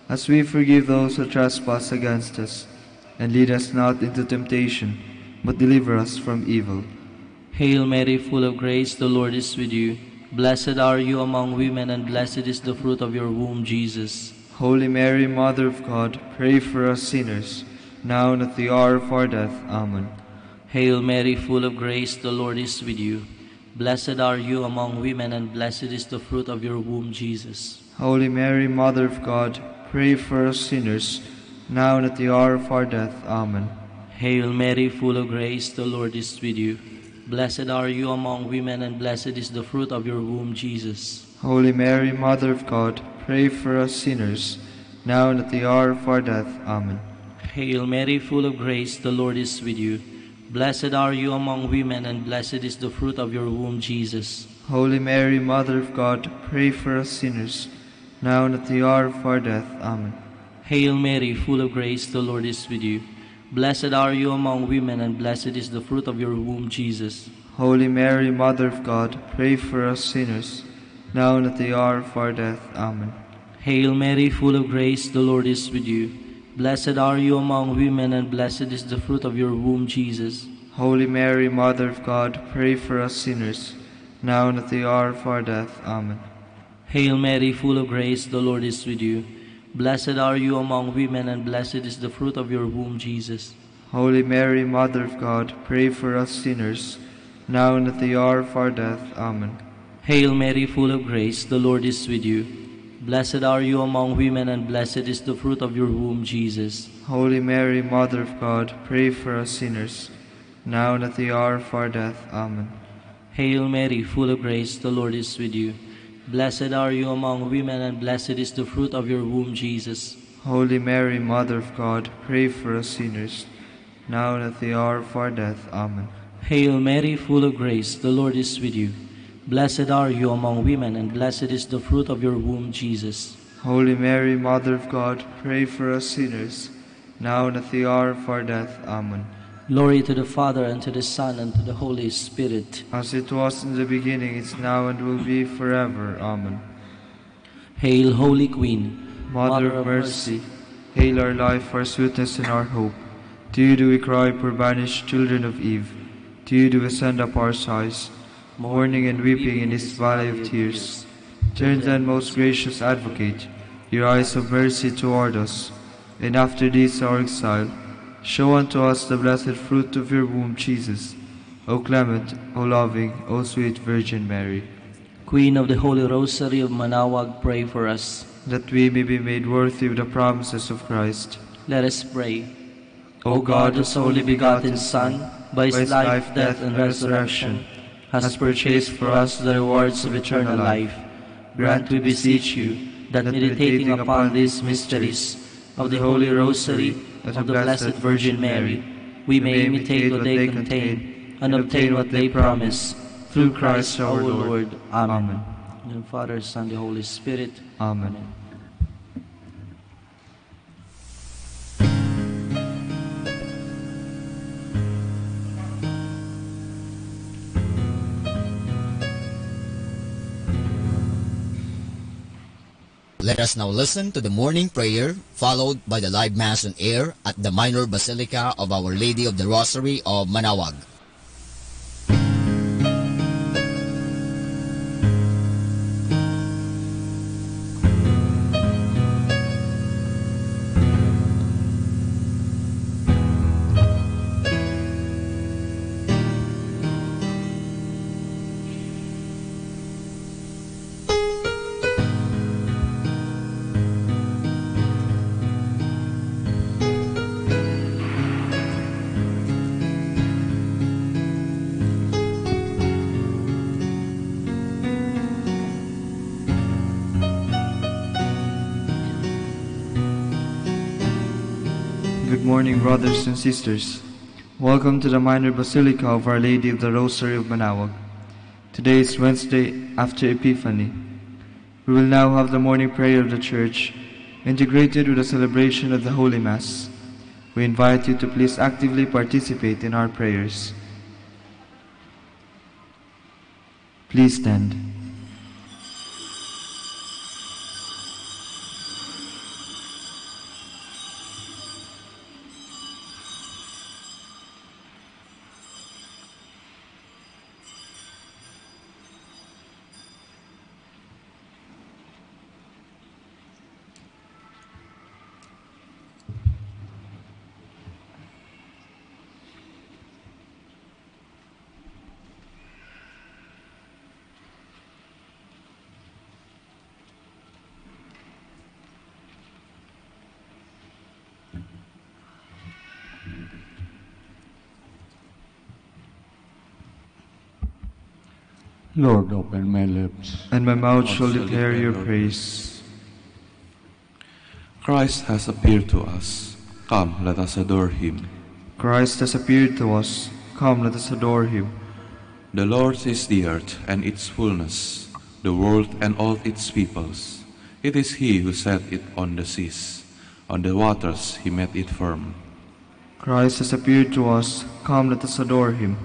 as we forgive those who trespass against us. And lead us not into temptation, but deliver us from evil. Hail Mary, full of grace, the Lord is with you. Blessed are you among women, and blessed is the fruit of your womb, Jesus. Holy Mary, Mother of God, pray for us sinners, now and at the hour of our death. Amen. Hail Mary, full of grace, the Lord is with you. Blessed are you among women, and blessed is the fruit of your womb, Jesus. Holy Mary, Mother of God, pray for us sinners, now and at the hour of our death. Amen. Hail Mary, full of grace, the Lord is with you. Blessed are you among women, and blessed is the fruit of your womb, Jesus. Holy Mary, Mother of God, pray for us sinners, now and at the hour of our death. Amen. Hail Mary, full of grace, the Lord is with you. Blessed are you among women, and blessed is the fruit of your womb, Jesus. Holy Mary, Mother of God, pray for us sinners, now and at the hour of our death. Amen. Hail Mary, full of grace, the Lord is with you. Blessed are you among women, and blessed is the fruit of your womb, Jesus. Holy Mary, Mother of God, pray for us sinners, now and at the hour of our death. Amen. Hail Mary, full of grace, the Lord is with you. Blessed are you among women, and blessed is the fruit of your womb, Jesus. Holy Mary, Mother of God, pray for us sinners, now and at the hour of our death. Amen. Hail Mary, full of grace, the Lord is with you. Blessed are you among women, and blessed is the fruit of your womb, Jesus. Holy Mary, Mother of God, pray for us sinners, now and at the hour of our death. Amen. Hail Mary, full of grace, the Lord is with you. Blessed are you among women, and blessed is the fruit of your womb, Jesus. Holy Mary, Mother of God, pray for us sinners, now and at the hour of our death. Amen. Hail Mary, full of grace, the Lord is with you. Blessed are you among women, and blessed is the fruit of your womb, Jesus. Holy Mary, Mother of God, pray for us sinners, now and at the hour of our death. Amen. Hail Mary, full of grace, the Lord is with you. Blessed are you among women, and blessed is the fruit of your womb, Jesus. Holy Mary, Mother of God, pray for us sinners, now and at the hour of our death. Amen. Glory to the Father, and to the Son, and to the Holy Spirit. As it was in the beginning, is now, and will be forever. Amen. Hail, Holy Queen, Mother of mercy, hail our life, our sweetness, and our hope. To you do we cry, poor banished children of Eve. To you do we send up our sighs, mourning and weeping in this valley of tears. Turn then, most gracious Advocate, your eyes of mercy toward us, and after this our exile, show unto us the blessed fruit of your womb, Jesus. O clement, O loving, O sweet Virgin Mary. Queen of the Holy Rosary of Manaoag, pray for us. That we may be made worthy of the promises of Christ. Let us pray. O God, whose only begotten Son, by his life, death, and resurrection, has purchased for us the rewards of eternal life, grant, we beseech you, that meditating upon these mysteries of the Holy Rosary of the Blessed Virgin Mary, we may imitate what they contain and obtain what they promise, through Christ our Lord. Amen. In the Father, Son, and the Holy Spirit. Amen. Let us now listen to the morning prayer, followed by the live Mass on air at the Minor Basilica of Our Lady of the Rosary of Manaoag. Good morning, brothers and sisters. Welcome to the Minor Basilica of Our Lady of the Rosary of Manaoag. Today is Wednesday after Epiphany. We will now have the morning prayer of the Church, integrated with the celebration of the Holy Mass. We invite you to please actively participate in our prayers. Please stand. Lord, open my lips, and my mouth shall declare your praise. Christ has appeared to us. Come, let us adore him. Christ has appeared to us. Come, let us adore him. The Lord is the earth and its fullness, the world and all its peoples. It is he who set it on the seas. On the waters he made it firm. Christ has appeared to us. Come, let us adore him.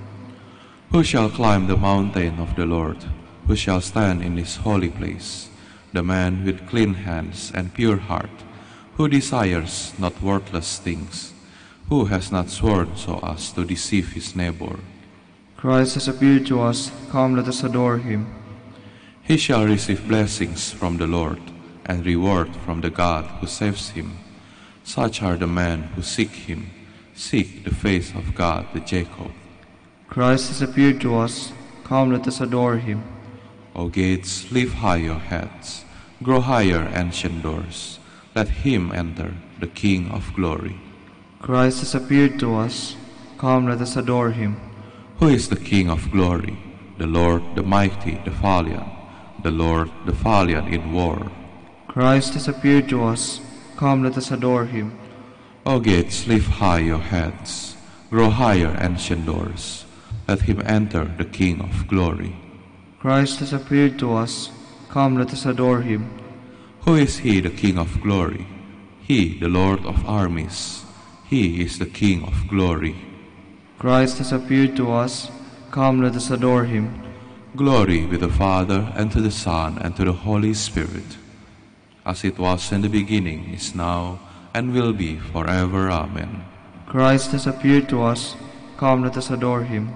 Who shall climb the mountain of the Lord? Who shall stand in his holy place? The man with clean hands and pure heart, who desires not worthless things, who has not sworn so as to deceive his neighbor. Christ has appeared to us, come let us adore him. He shall receive blessings from the Lord, and reward from the God who saves him. Such are the men who seek him, seek the face of God, the Jacob. Christ has appeared to us, come let us adore him. O gates, lift high your heads, grow higher, ancient doors. Let him enter, the King of glory. Christ has appeared to us, come let us adore him. Who is the King of glory? The Lord, the mighty, the valiant, the Lord, the valiant in war. Christ has appeared to us, come let us adore him. O gates, lift high your heads, grow higher, ancient doors. Let him enter, the King of glory. Christ has appeared to us, come let us adore him. Who is he, the King of glory? He, the Lord of armies. He is the King of glory. Christ has appeared to us, come let us adore him. Glory be to the Father, and to the Son, and to the Holy Spirit, as it was in the beginning, is now, and will be forever. Amen. Christ has appeared to us, come let us adore him.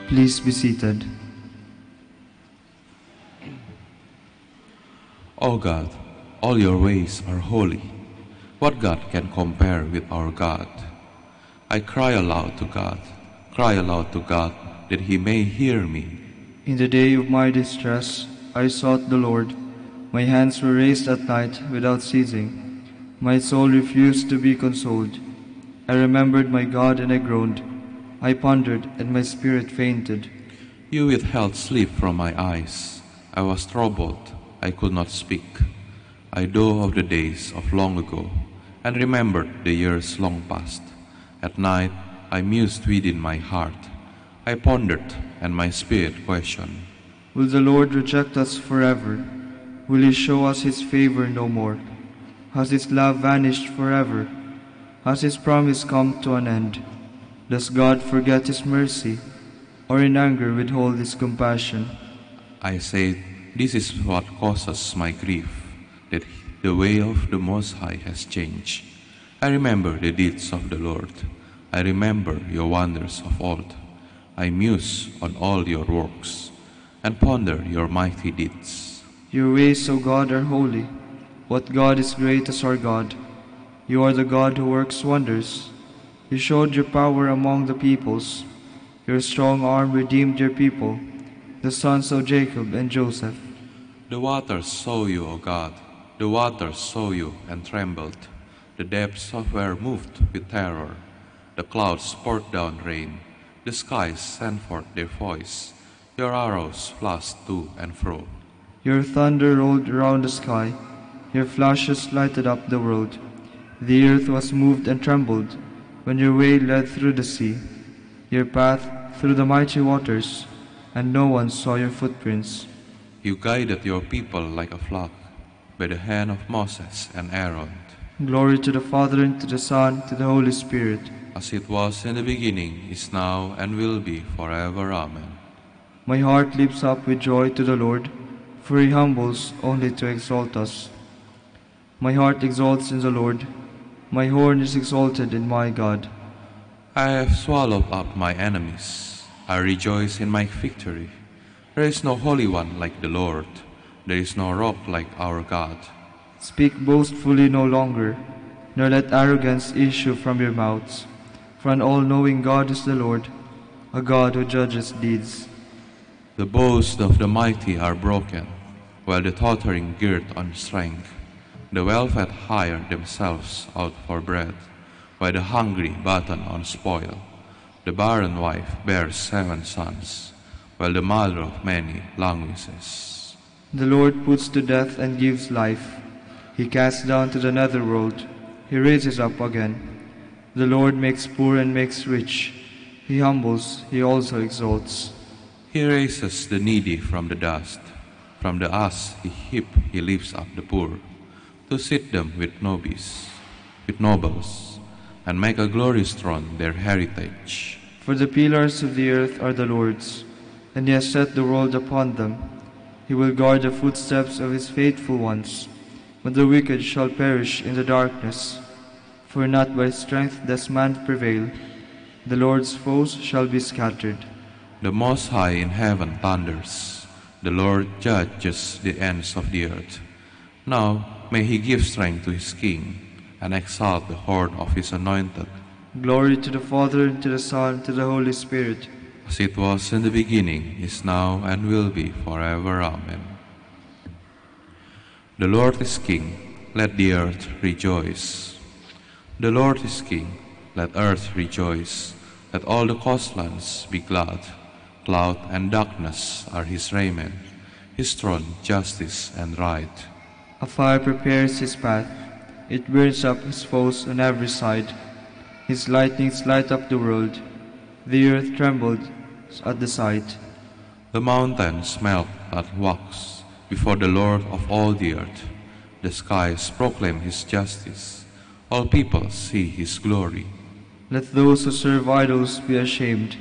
Please be seated. O God, all your ways are holy. What God can compare with our God? I cry aloud to God, that he may hear me. In the day of my distress, I sought the Lord. My hands were raised at night without ceasing. My soul refused to be consoled. I remembered my God and I groaned. I pondered and my spirit fainted. You withheld sleep from my eyes. I was troubled, I could not speak. I thought of the days of long ago, and remembered the years long past. At night I mused within my heart. I pondered, and my spirit questioned. Will the Lord reject us forever? Will he show us his favor no more? Has his love vanished forever? Has his promise come to an end? Does God forget his mercy, or in anger withhold his compassion? I said, this is what causes my grief, that the way of the Most High has changed. I remember the deeds of the Lord. I remember your wonders of old. I muse on all your works, and ponder your mighty deeds. Your ways, O God, are holy. What God is great as our God? You are the God who works wonders. You showed your power among the peoples. Your strong arm redeemed your people, the sons of Jacob and Joseph. The waters saw you, O God. The waters saw you and trembled. The depths were moved with terror. The clouds poured down rain. The skies sent forth their voice. Your arrows flashed to and fro. Your thunder rolled around the sky. Your flashes lighted up the world. The earth was moved and trembled when your way led through the sea. your path through the mighty waters, and no one saw your footprints. You guided your people like a flock by the hand of Moses and Aaron, Glory to the Father, and to the Son, to the Holy Spirit. as it was in the beginning, is now, and will be forever. Amen. My heart leaps up with joy to the Lord, for he humbles only to exalt us. My heart exalts in the Lord, my horn is exalted in my God. I have swallowed up my enemies. I rejoice in my victory. There is no Holy One like the Lord. There is no rock like our God. Speak boastfully no longer, nor let arrogance issue from your mouths. For an all-knowing God is the Lord, a God who judges deeds. The boasts of the mighty are broken, while the tottering gird on strength. The well-fed hire themselves out for bread, while the hungry batten on spoil. The barren wife bears 7 sons, while the mother of many languishes. The Lord puts to death and gives life. He casts down to the netherworld. He raises up again. The Lord makes poor and makes rich. He humbles, he also exalts. He raises the needy from the dust. From the ass he lifts up the poor, to sit them with nobles, and make a glorious throne their heritage. For the pillars of the earth are the Lord's, and he has set the world upon them. He will guard the footsteps of his faithful ones, but the wicked shall perish in the darkness. For not by strength does man prevail. The Lord's foes shall be scattered. The Most High in heaven thunders. The Lord judges the ends of the earth. Now may he give strength to his king, and exalt the horn of his anointed. Glory to the Father, and to the Son, and to the Holy Spirit. As it was in the beginning, is now, and will be forever. Amen. The Lord is King, let the earth rejoice. The Lord is King, let earth rejoice. Let all the coastlands be glad. Cloud and darkness are his raiment, his throne justice and right. A fire prepares his path. It burns up his foes on every side. His lightnings light up the world. The earth trembled at the sight. The mountains melt at wax before the Lord of all the earth. The skies proclaim his justice. All people see his glory. Let those who serve idols be ashamed,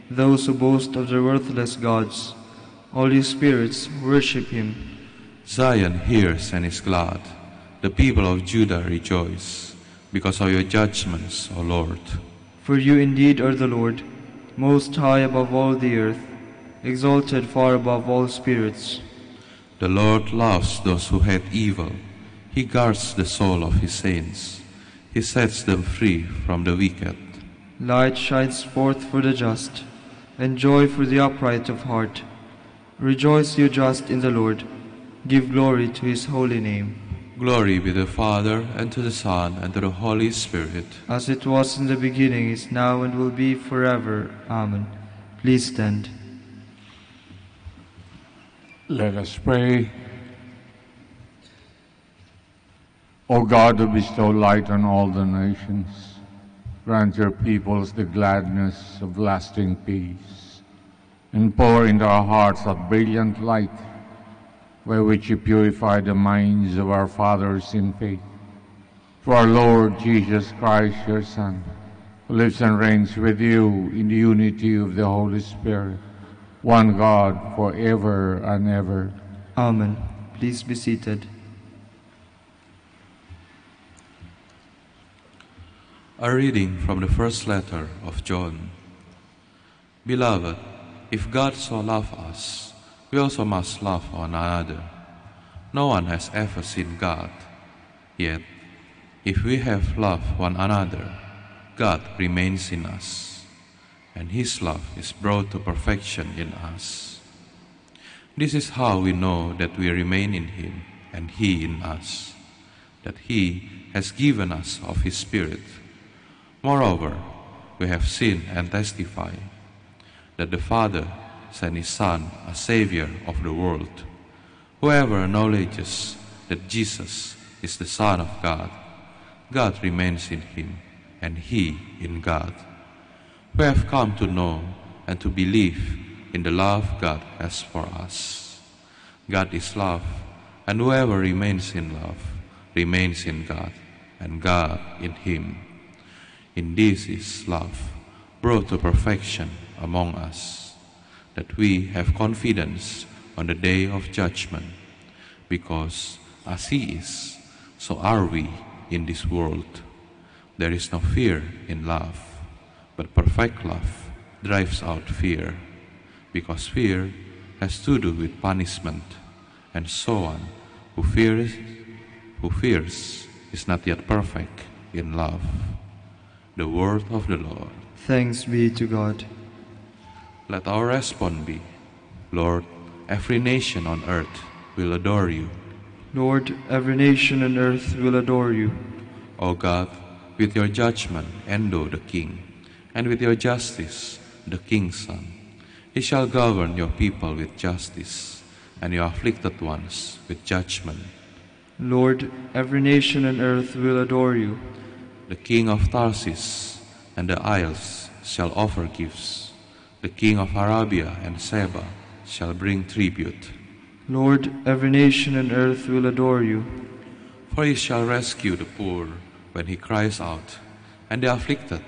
those who boast of their worthless gods. All you spirits, worship him. Zion hears and is glad. The people of Judah rejoice because of your judgments, O Lord. For you indeed are the Lord, most high above all the earth, exalted far above all spirits. The Lord loves those who hate evil. He guards the soul of his saints. He sets them free from the wicked. Light shines forth for the just, and joy for the upright of heart. Rejoice, you just, in the Lord. Give glory to his holy name. Glory be to the Father, and to the Son, and to the Holy Spirit. As it was in the beginning, is now, and will be forever. Amen. Please stand. Let us pray. O God, who bestow light on all the nations, grant your peoples the gladness of lasting peace, and pour into our hearts that brilliant light by which you purify the minds of our fathers in faith. Through our Lord Jesus Christ, your Son, who lives and reigns with you in the unity of the Holy Spirit, one God, forever and ever. Amen. Please be seated. A reading from the first letter of John. Beloved, if God so loved us, we also must love one another. No one has ever seen God. Yet, if we have loved one another, God remains in us, and his love is brought to perfection in us. This is how we know that we remain in him, and he in us, that he has given us of his Spirit. Moreover, we have seen and testify that the Father sent his Son as Savior of the world. Whoever acknowledges that Jesus is the Son of God, God remains in him, and he in God. We have come to know and to believe in the love God has for us. God is love, and whoever remains in love remains in God, and God in him. In this is love, brought to perfection among us, that we have confidence on the day of judgment, because as he is, so are we in this world. There is no fear in love, but perfect love drives out fear, because fear has to do with punishment, and so one who fears is not yet perfect in love. The word of the Lord. Thanks be to God. Let our response be, Lord, every nation on earth will adore you. Lord, every nation on earth will adore you. O God, with your judgment endow the king, and with your justice the king's son. He shall govern your people with justice, and your afflicted ones with judgment. Lord, every nation on earth will adore you. The king of Tarsus and the isles shall offer gifts. The king of Arabia and Seba shall bring tribute. Lord, every nation on earth will adore you. For he shall rescue the poor when he cries out, and the afflicted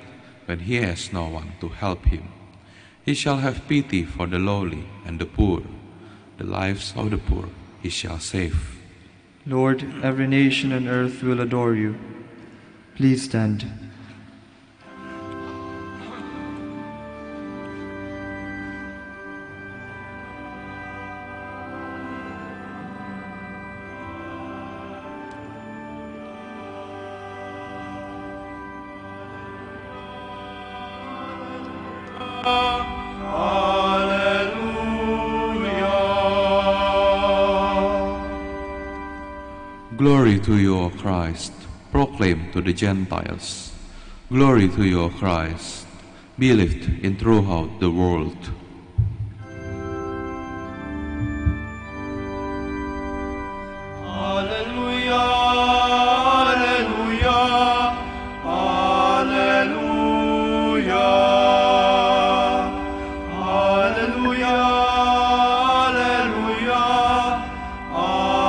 when he has no one to help him. He shall have pity for the lowly and the poor. The lives of the poor he shall save. Lord, every nation on earth will adore you. Please stand. Glory to you, O Christ, proclaim to the Gentiles. Glory to you, O Christ, believed in throughout the world. Alleluia, Alleluia, Alleluia, Alleluia, Alleluia, Alleluia.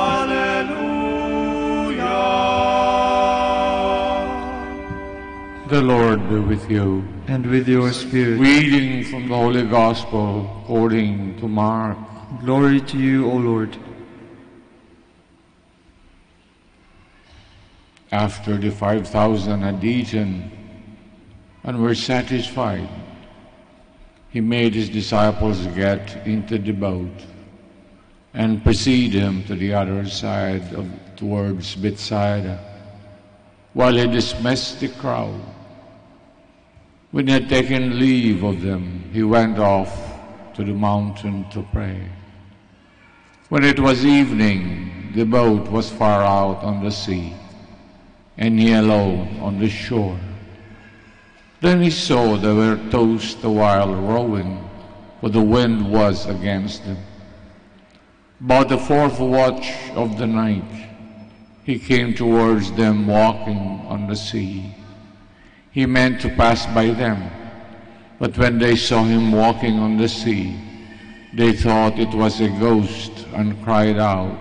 The Lord be with you. And with your spirit. Reading from the Holy Gospel according to Mark. Glory to you, O Lord. After the 5,000 had eaten and were satisfied, he made his disciples get into the boat and precede him to the other side towards Bethsaida, while he dismissed the crowd. When he had taken leave of them, he went off to the mountain to pray. When it was evening, the boat was far out on the sea, and he alone on the shore. Then he saw they were tossed a while rowing, for the wind was against them. About the fourth watch of the night, he came towards them walking on the sea. He meant to pass by them, but when they saw him walking on the sea, they thought it was a ghost and cried out.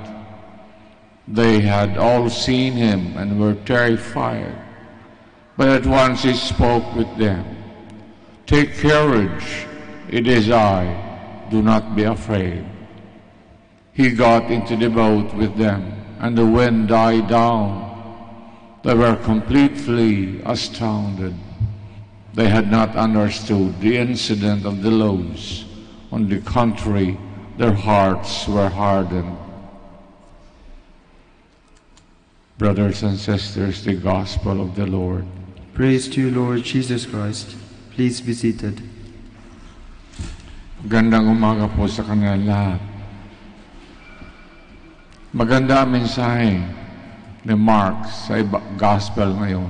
They had all seen him and were terrified. But at once he spoke with them. Take courage, it is I, do not be afraid. He got into the boat with them, and the wind died down. They were completely astounded. They had not understood the incident of the loaves. On the contrary, their hearts were hardened. Brothers and sisters, the Gospel of the Lord. Praise to you, Lord Jesus Christ. Please be seated. Gandang umaga po sa kanilang lahat. Maganda ang mensahe ni Mark sa Gospel ngayon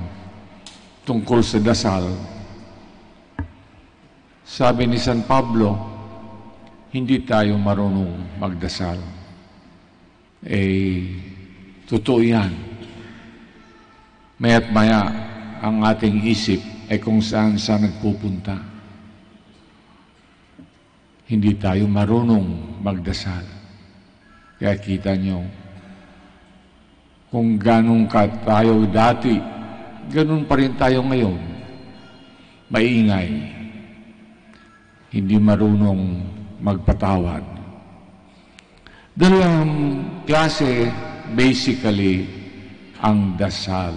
tungkol sa dasal. Sabi ni San Pablo, hindi tayo marunong magdasal. Totoo yan. Maya't maya, ang ating isip ay kung saan nagpupunta. Hindi tayo marunong magdasal. Kaya kita nyo, kung ganun ka tayo dati, ganun pa rin tayo ngayon. Maingay. Hindi marunong magpatawad. Dalawang klase, basically, ang dasal.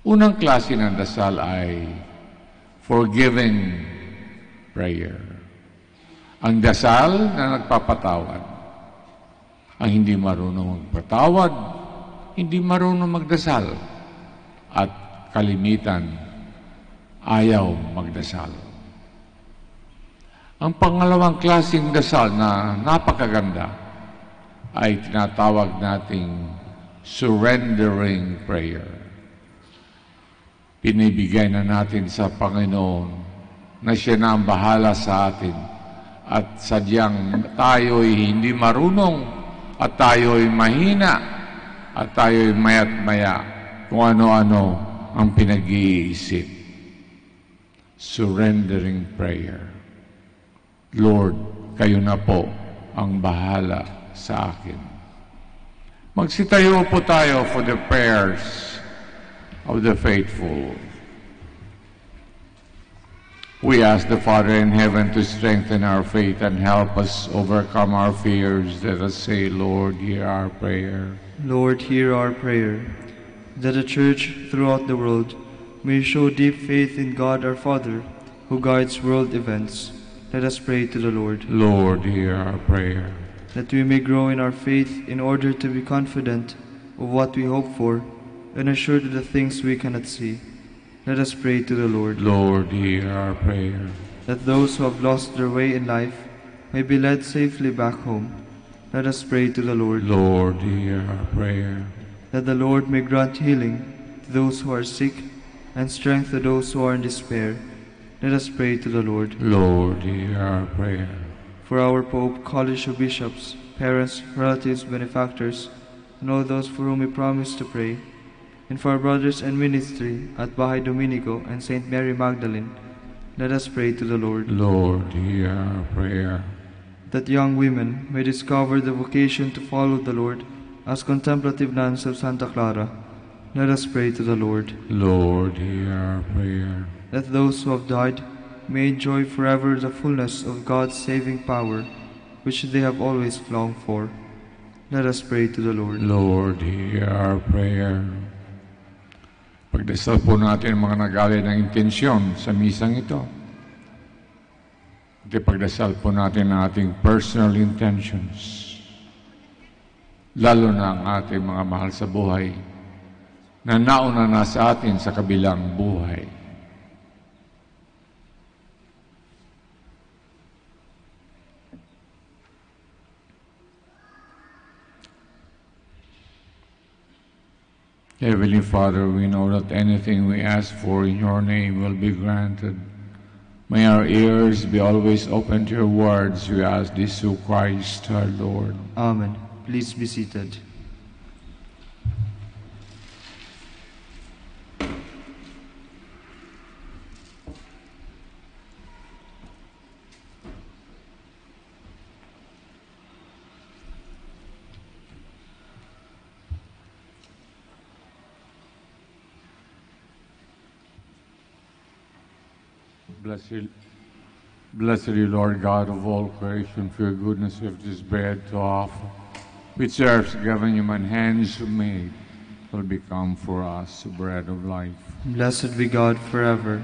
Unang klase ng dasal ay forgiving prayer. Ang dasal na nagpapatawad. Ang hindi marunong magpatawad, hindi marunong magdasal. At kalimitan, ayaw magdasal. Ang pangalawang klaseng dasal na napakaganda ay tinatawag nating surrendering prayer. Pinibigay na natin sa Panginoon na siya na ang bahala sa atin at sadyang tayo'y hindi marunong at tayo'y mahina at tayo'y maya't maya kung ano-ano ang pinag-iisip. Surrendering prayer. Lord, kayo na po ang bahala sa akin. Magsitayo po tayo for the prayers of the faithful. We ask the Father in heaven to strengthen our faith and help us overcome our fears. Let us say, Lord, hear our prayer. Lord, hear our prayer, that the Church throughout the world may show deep faith in God our Father, who guides world events. Let us pray to the Lord. Lord, hear our prayer. That we may grow in our faith in order to be confident of what we hope for and assured of the things we cannot see. Let us pray to the Lord. Lord, hear our prayer. That those who have lost their way in life may be led safely back home. Let us pray to the Lord. Lord, hear our prayer. That the Lord may grant healing to those who are sick and strength to those who are in despair. Let us pray to the Lord. Lord, hear our prayer. For our Pope, College of Bishops, parents, relatives, benefactors, and all those for whom we promise to pray, and for our brothers in ministry at Bahay Dominico and St. Mary Magdalene, let us pray to the Lord. Lord, hear our prayer. That young women may discover the vocation to follow the Lord as contemplative nuns of Santa Clara, let us pray to the Lord. Lord, hear our prayer. That those who have died may enjoy forever the fullness of God's saving power, which they have always longed for. Let us pray to the Lord. Lord, hear our prayer. Pagdasal po natin mga nag-alay ng intensyon sa misang ito. At pagdasal po natin ang ating personal intentions. Lalo na ang ating mga mahal sa buhay na nauna na sa atin sa kabilang buhay. Heavenly Father, we know that anything we ask for in your name will be granted. May our ears be always open to your words. We ask this through Christ our Lord. Amen. Please be seated. Blessed are you, Lord God of all creation, for your goodness we have this bread to offer, which serves given human hands made, will become for us the bread of life. Blessed be God forever.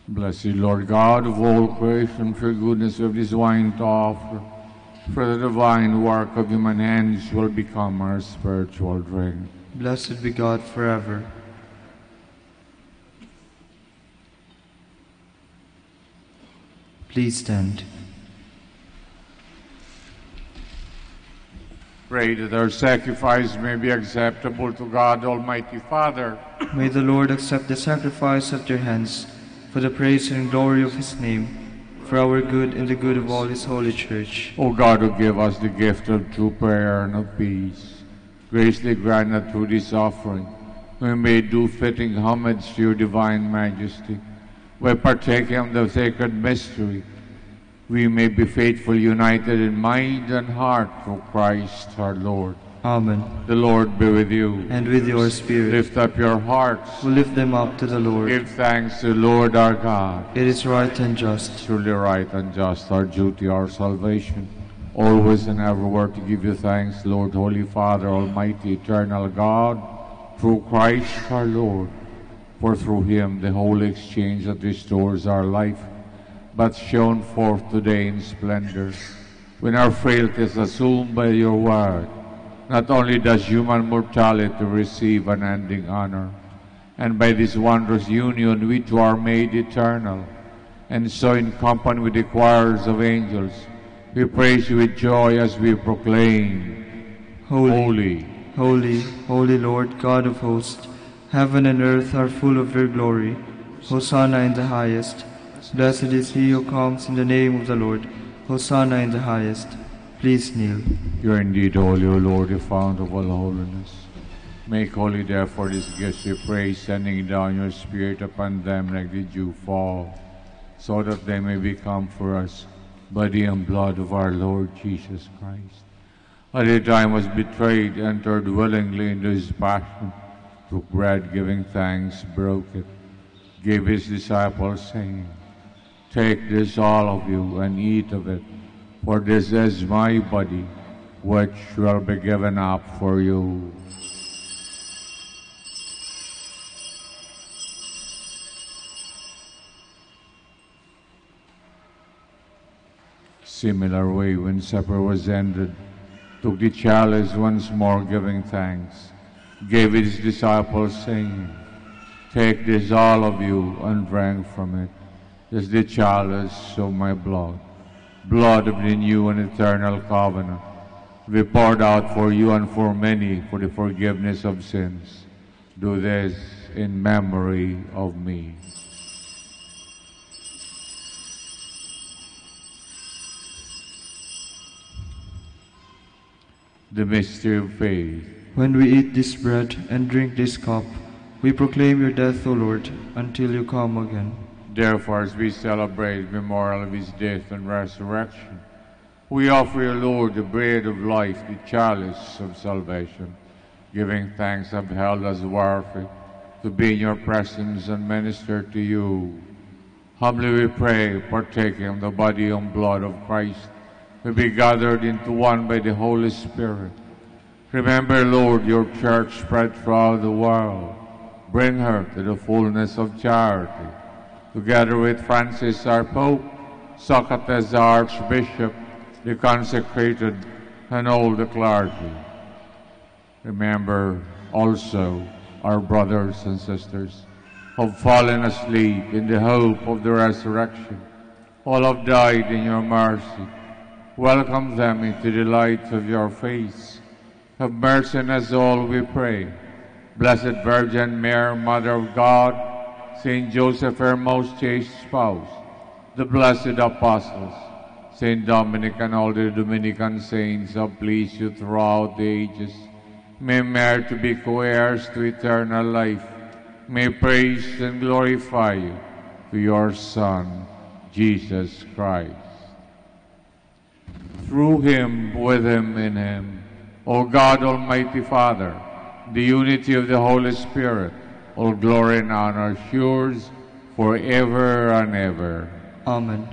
Blessed Lord God of all creation, for goodness of this wine to offer, for the divine work of human hands will become our spiritual drink. Blessed be God forever. Please stand. Pray that our sacrifice may be acceptable to God Almighty Father. May the Lord accept the sacrifice at your hands, for the praise and glory of his name, for our good and the good of all His holy church. O God, who give us the gift of true prayer and of peace, graciously grant that through this offering we may do fitting homage to your divine majesty. By partaking of the sacred mystery, we may be faithfully united in mind and heart through Christ our Lord. Amen. The Lord be with you. And with your spirit. Lift up your hearts. We lift them up to the Lord. Give thanks to the Lord our God. It is right and just. Truly right and just, our duty, our salvation. Always and everywhere to give you thanks, Lord, Holy Father, Almighty, eternal God, through Christ our Lord. For through him the holy exchange that restores our life, but shone forth today in splendor, when our frailty is assumed by your word. Not only does human mortality receive unending honor, and by this wondrous union we too are made eternal, and so in company with the choirs of angels, we praise you with joy as we proclaim, Holy, holy, holy Lord, God of hosts, heaven and earth are full of your glory. Hosanna in the highest. Blessed is he who comes in the name of the Lord. Hosanna in the highest. Please kneel. You are indeed holy, O Lord, the fount of all holiness. Make holy, therefore, these gifts, we pray, sending down your Spirit upon them like the dew fall, so that they may become for us body and blood of our Lord Jesus Christ. At the time was betrayed, entered willingly into his passion, took bread, giving thanks, broke it, gave his disciples, saying, Take this, all of you, and eat of it, for this is my body, which will be given up for you. Similar way, when supper was ended, took the chalice once more, giving thanks, gave his disciples, saying, Take this, all of you, and drink from it. This is the chalice of my blood, blood of the new and eternal covenant, to be poured out for you and for many for the forgiveness of sins. Do this in memory of me. The mystery of faith. When we eat this bread and drink this cup, we proclaim your death, O Lord, until you come again. Therefore, as we celebrate the memorial of his death and resurrection, we offer you, Lord, the bread of life, the chalice of salvation, giving thanks have held us worthy to be in your presence and minister to you. Humbly we pray, partaking of the body and blood of Christ, we be gathered into one by the Holy Spirit. Remember, Lord, your church spread throughout the world. Bring her to the fullness of charity. Together with Francis, our Pope, Socrates, our Archbishop, the consecrated, and all the clergy. Remember also our brothers and sisters who have fallen asleep in the hope of the resurrection. All have died in your mercy. Welcome them into the light of your face. Have mercy on us all, we pray. Blessed Virgin Mary, Mother of God, Saint Joseph, her most chaste spouse, the blessed apostles, Saint Dominic and all the Dominican saints have pleased you throughout the ages. May merit to be co-heirs to eternal life. May praise and glorify you through your Son, Jesus Christ. Through him, with him, in him, O God, Almighty Father, the unity of the Holy Spirit, all glory and honor is yours forever and ever. Amen.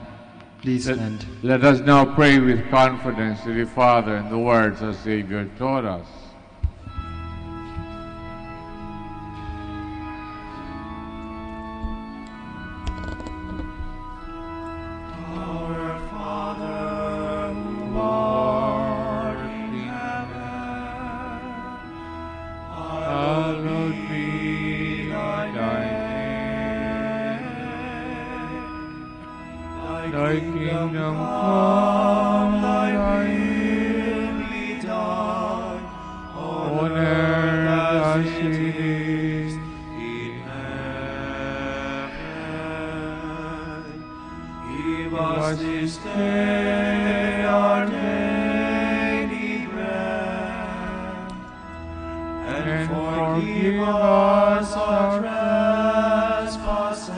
Please stand. Let us now pray with confidence to the Father in the words our Savior taught us. Our Father, who art in heaven, hallowed be thy name. Thy kingdom come, thy will be done, on earth as it is in heaven. Give us us this day our daily bread, and forgive us our trespasses,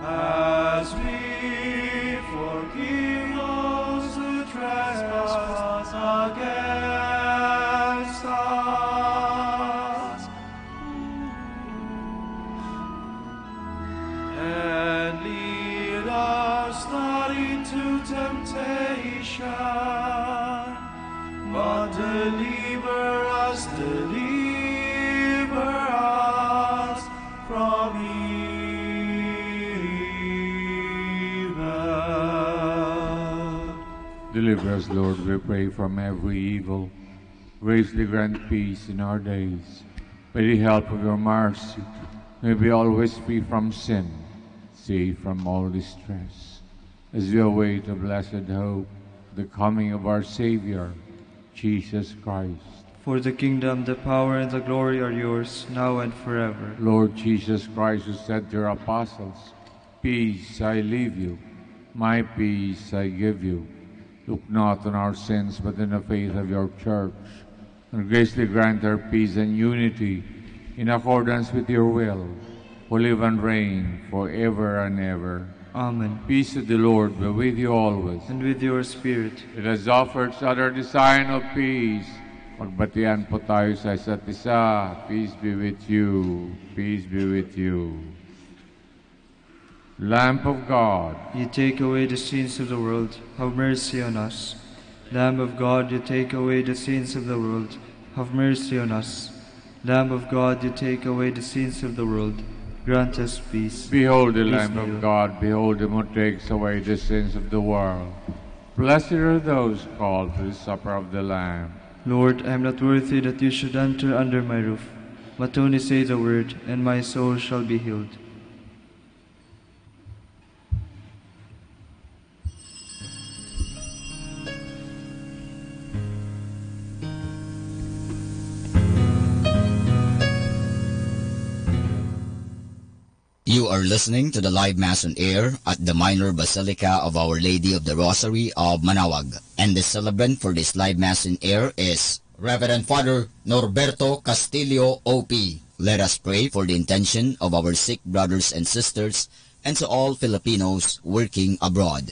as we forgive those who trespass against us. And lead us not into temptation, but deliver us from evil. Deliver us, Lord, we pray, from every evil. Graciously grant peace in our days. By the help of your mercy, may we always be from sin, safe from all distress, as we await the blessed hope, the coming of our Savior, Jesus Christ. For the kingdom, the power, and the glory are yours, now and forever. Lord Jesus Christ, who said to your apostles, "Peace I leave you, my peace I give you," look not on our sins, but in the faith of your church, and graciously grant her peace and unity in accordance with your will, who live and reign forever and ever. Amen. Peace of the Lord be with you always. And with your spirit. Let us offer each other the sign of peace. Magbatian po tayo sa isa't isa. Peace be with you. Peace be with you. Lamb of God, you take away the sins of the world, have mercy on us. Lamb of God, you take away the sins of the world, have mercy on us. Lamb of God, you take away the sins of the world, grant us peace. Behold the Peace Lamb to you. of God, behold him who takes away the sins of the world. Blessed are those called to the supper of the Lamb. Lord, I am not worthy that you should enter under my roof, but only say the word, and my soul shall be healed. You are listening to the live Mass on air at the Minor Basilica of Our Lady of the Rosary of Manaoag. And the celebrant for this live Mass in air is Reverend Father Norberto Castillo, O.P. Let us pray for the intention of our sick brothers and sisters and to all Filipinos working abroad.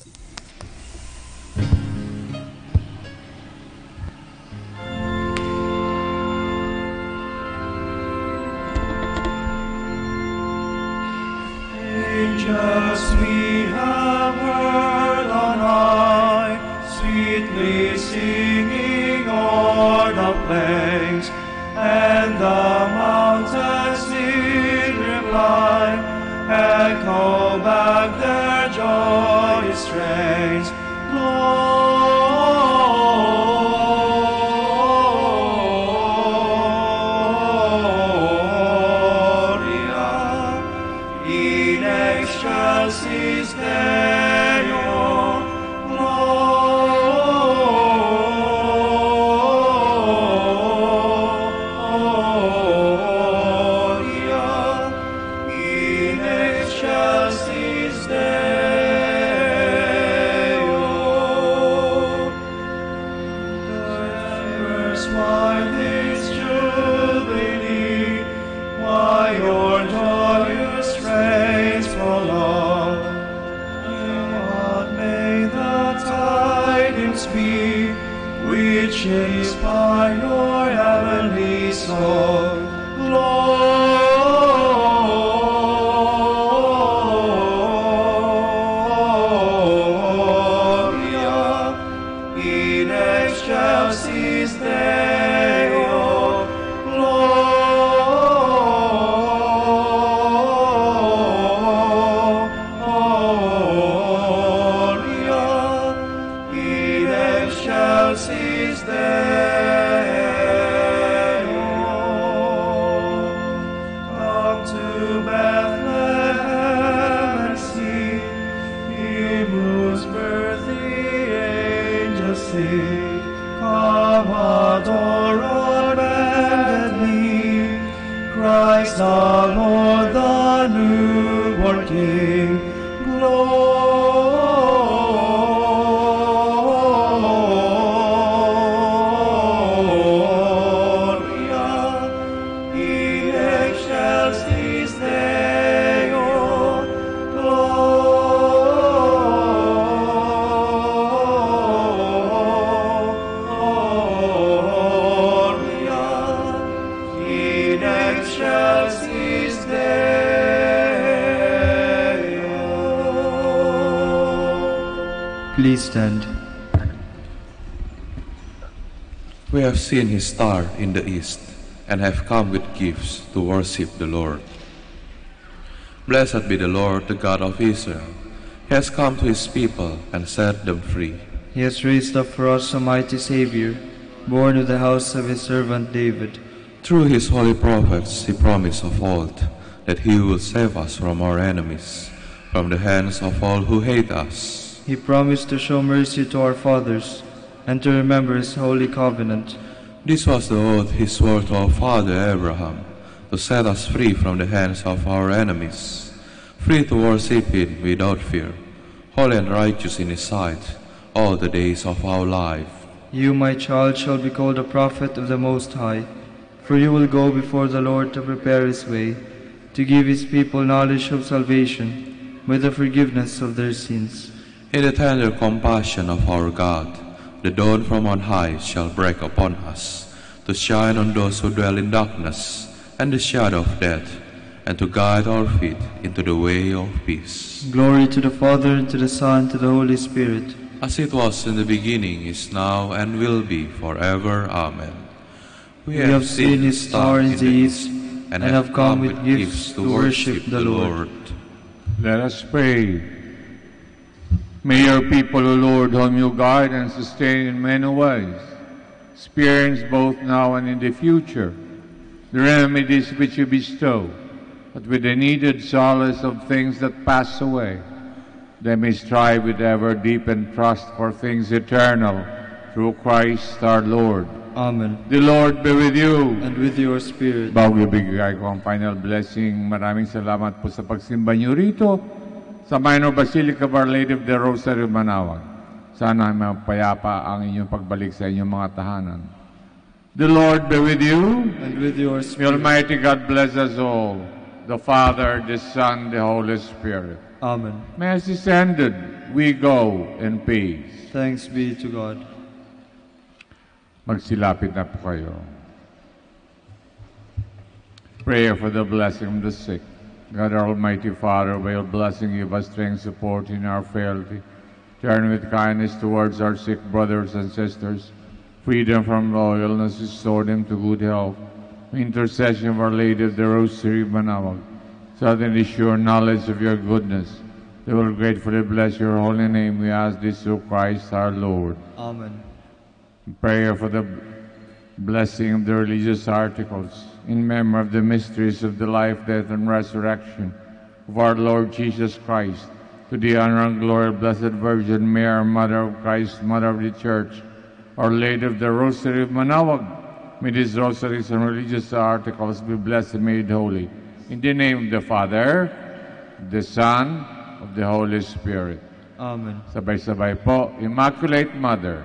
Angels we have heard on high, sweetly singing o'er the plains, and the mountains did reply, echo back their joyous strains. Excelsis Deo, Gloria, in excelsis Deo. First, why this jubilee? Why your joyous strains prolong? What may the tidings be which inspire your heavenly song? Gloria in excelsis Deo. Excelsis Deo. Come to Bethlehem and see him whose birth the angels sing. Come adore on bended knee, Christ the Lord, the newborn King. Glory next shall cease Deo. Please stand. We have seen his star in the east, and have come with gifts to worship the Lord. Blessed be the Lord, the God of Israel. He has come to his people and set them free. He has raised up for us a mighty Savior, born of the house of his servant David. Through his holy prophets he promised of old that he will save us from our enemies, from the hands of all who hate us. He promised to show mercy to our fathers, and to remember his holy covenant. This was the oath he swore to our father Abraham, to set us free from the hands of our enemies, free to worship him without fear, holy and righteous in his sight, all the days of our life. You, my child, shall be called a prophet of the Most High, for you will go before the Lord to prepare his way, to give his people knowledge of salvation, by the forgiveness of their sins. In the tender compassion of our God, the dawn from on high shall break upon us, to shine on those who dwell in darkness and the shadow of death, and to guide our feet into the way of peace. Glory to the Father, and to the Son, and to the Holy Spirit. As it was in the beginning, is now, and will be forever. Amen. We have seen his star in the east, and have come with gifts to worship the Lord. Let us pray. May your people, O Lord, whom you guide and sustain in many ways, experience both now and in the future the remedies which you bestow, but with the needed solace of things that pass away, they may strive with ever deepened trust for things eternal, through Christ our Lord. Amen. The Lord be with you. And with your spirit. Bago ibigay ko ang final blessing, maraming salamat po sa pagsimba niyo rito sa Minor Basilica of Our Lady of the Rosary, Manaoag. Sana mapayapa ang inyong pagbalik sa inyong mga tahanan. The Lord be with you. And with your May spirit. Almighty God bless us all, the Father, the Son, the Holy Spirit. Amen. Mass is ended. We go in peace. Thanks be to God. Magsilapit na po kayo. Prayer for the blessing of the sick. God, our Almighty Father, by your blessing, give us strength, support in our frailty. Turn with kindness towards our sick brothers and sisters. Freedom from all illness, restore them to good health. Intercession of Our Lady of the Rosary, Manaoag, so that in the sure knowledge of your goodness, they will gratefully bless your holy name. We ask this through Christ our Lord. Amen. Prayer for the blessing of the religious articles in memory of the mysteries of the life, death, and resurrection of our Lord Jesus Christ. To the honor and glory of Blessed Virgin Mary, Mother of Christ, Mother of the Church, Our Lady of the Rosary of Manaoag, may these rosaries and religious articles be blessed and made holy. In the name of the Father, the Son, of the Holy Spirit. Amen. Sabay-sabay po, Immaculate Mother,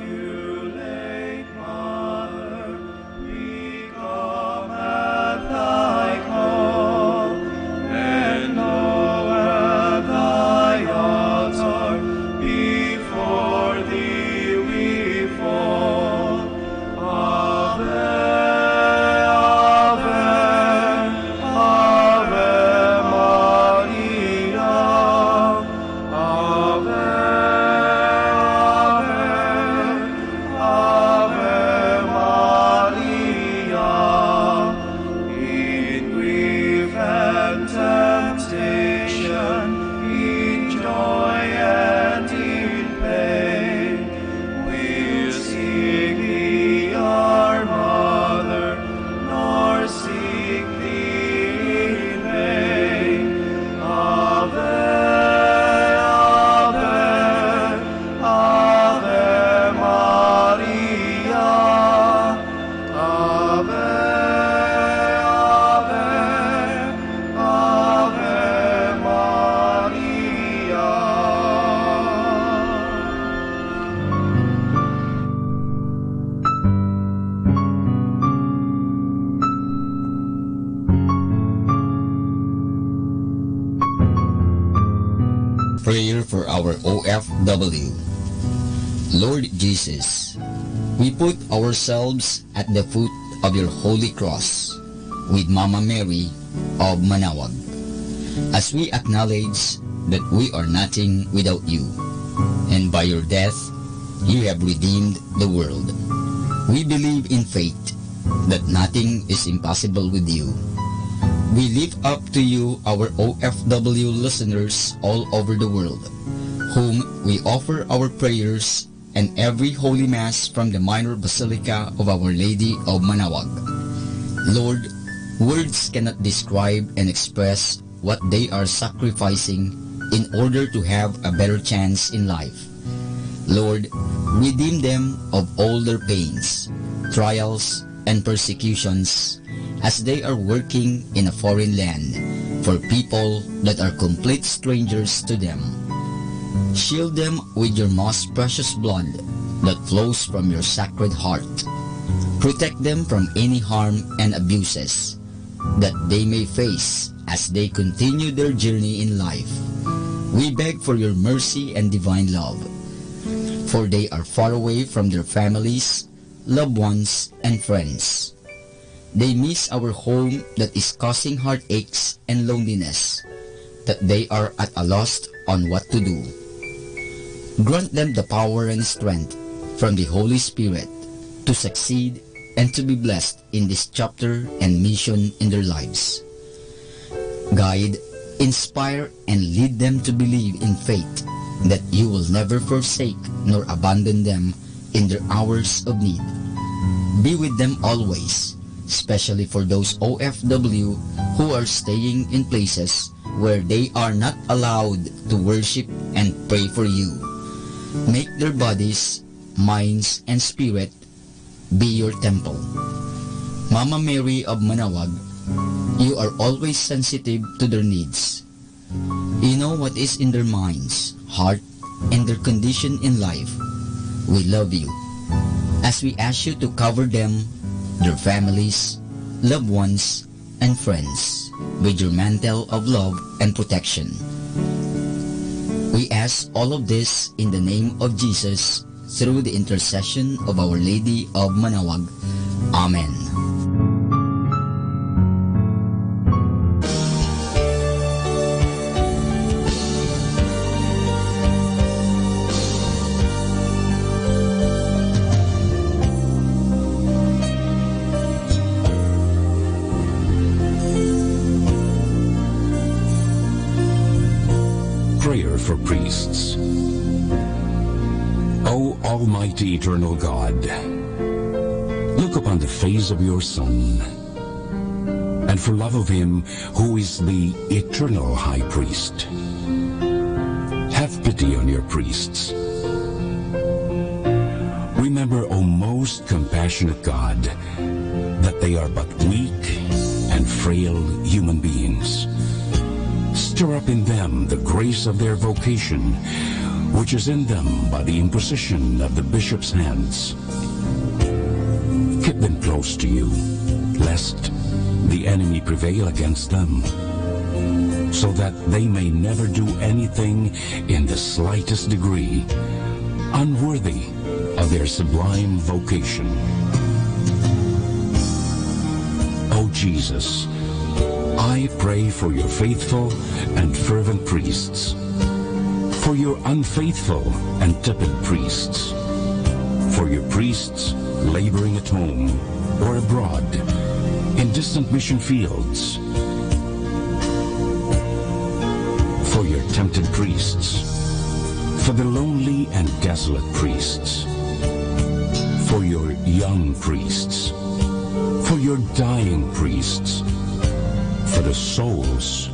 Immaculate Mother, we come at thy call, and know at thy altar, before thee we fall. Ave Prayer for our OFW. Lord Jesus, we put ourselves at the foot of your holy cross with Mama Mary of Manaoag, as we acknowledge that we are nothing without you, and by your death, you have redeemed the world. We believe in faith that nothing is impossible with you. We lift up to you our OFW listeners all over the world, whom we offer our prayers and every Holy Mass from the Minor Basilica of Our Lady of Manaoag. Lord, words cannot describe and express what they are sacrificing in order to have a better chance in life. Lord, redeem them of all their pains, trials, and persecutions as they are working in a foreign land for people that are complete strangers to them. Shield them with your most precious blood that flows from your sacred heart. Protect them from any harm and abuses that they may face as they continue their journey in life. We beg for your mercy and divine love, for they are far away from their families, loved ones, and friends. They miss our home that is causing heartaches and loneliness, that they are at a loss on what to do. Grant them the power and strength from the Holy Spirit to succeed and to be blessed in this chapter and mission in their lives. Guide, inspire, and lead them to believe in faith that you will never forsake nor abandon them in their hours of need. Be with them always, especially for those OFW who are staying in places where they are not allowed to worship and pray for you. Make their bodies, minds, and spirit be your temple. Mama Mary of Manaoag, you are always sensitive to their needs. You know what is in their minds, heart, and their condition in life. We love you, as we ask you to cover them, their families, loved ones, and friends with your mantle of love and protection. We ask all of this in the name of Jesus, through the intercession of Our Lady of Manaoag. Amen. Prayer for priests. O Almighty Eternal God, look upon the face of your Son, and for love of him who is the eternal High Priest, have pity on your priests. Remember, O most compassionate God, that they are but weak and frail human beings. Stir up in them the grace of their vocation, which is in them by the imposition of the bishop's hands. Keep them close to you, lest the enemy prevail against them, so that they may never do anything in the slightest degree unworthy of their sublime vocation. O Jesus, I pray for your faithful and fervent priests, for your unfaithful and tepid priests, for your priests laboring at home or abroad in distant mission fields, for your tempted priests, for the lonely and desolate priests, for your young priests, for your dying priests, for the souls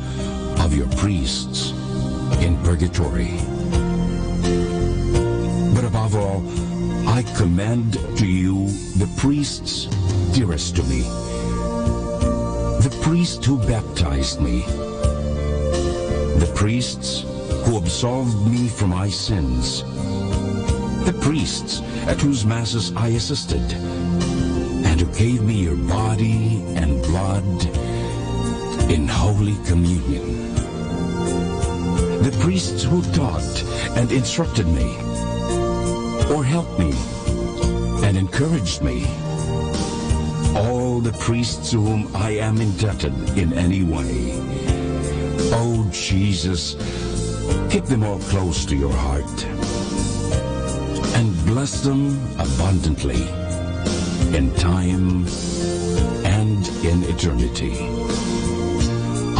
of your priests in purgatory. But above all, I commend to you the priests dearest to me, the priest who baptized me, the priests who absolved me from my sins, the priests at whose masses I assisted, and who gave me your body and blood in Holy Communion, the priests who taught and instructed me, or helped me and encouraged me, all the priests to whom I am indebted in any way. Oh, Jesus, keep them all close to your heart and bless them abundantly in time and in eternity.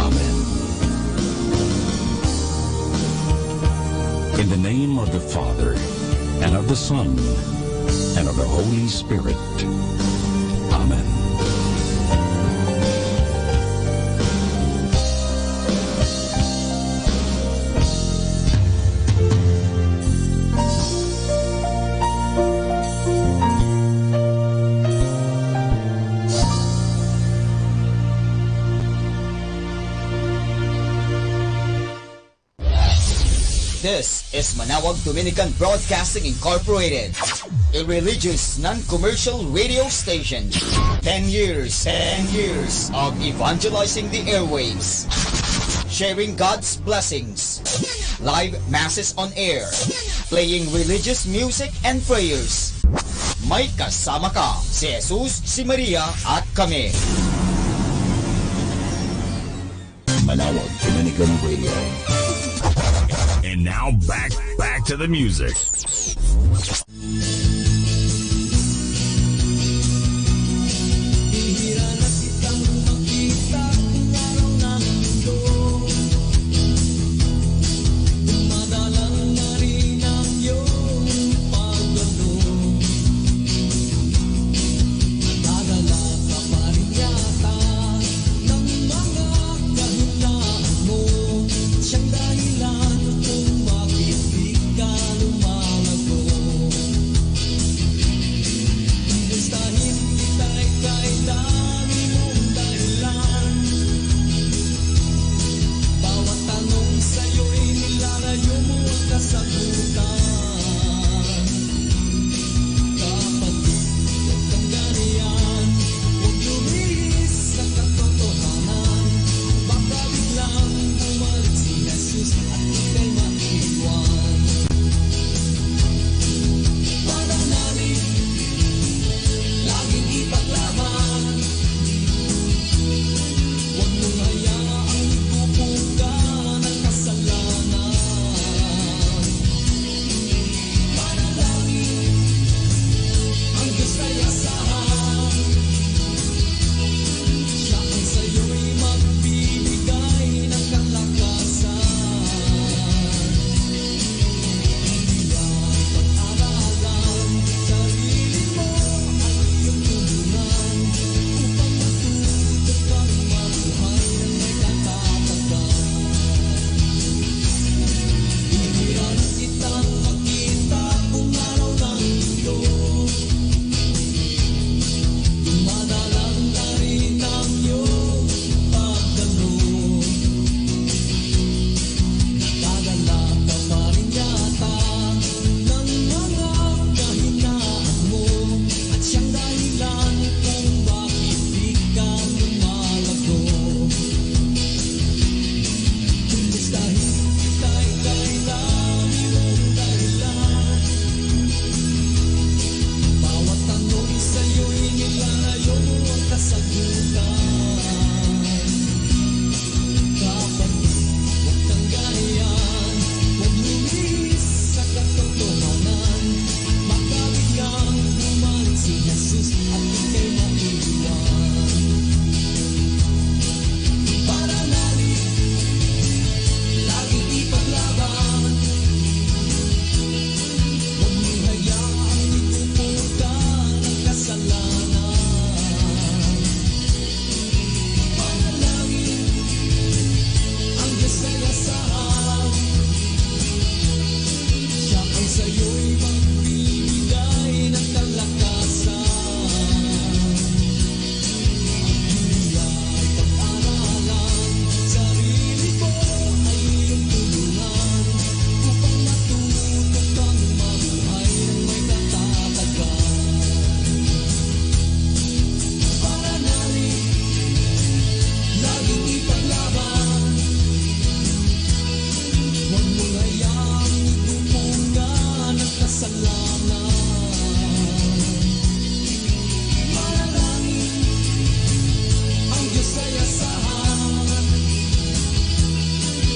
Amen. In the name of the Father, and of the Son, and of the Holy Spirit. Amen. This is Manawag Dominican Broadcasting Incorporated, a religious, non-commercial radio station. 10 years of evangelizing the airwaves, sharing God's blessings, live masses on air, playing religious music and prayers. May kasama ka, si Jesus, si Maria, at kami. Manawag Dominican Radio. And now back to the music. Siyang dahilan kung bakit di ka lumalago. Huwag mong hayaang itupungan ang kasalanan. Manalangin, ang Diyos ay asahan.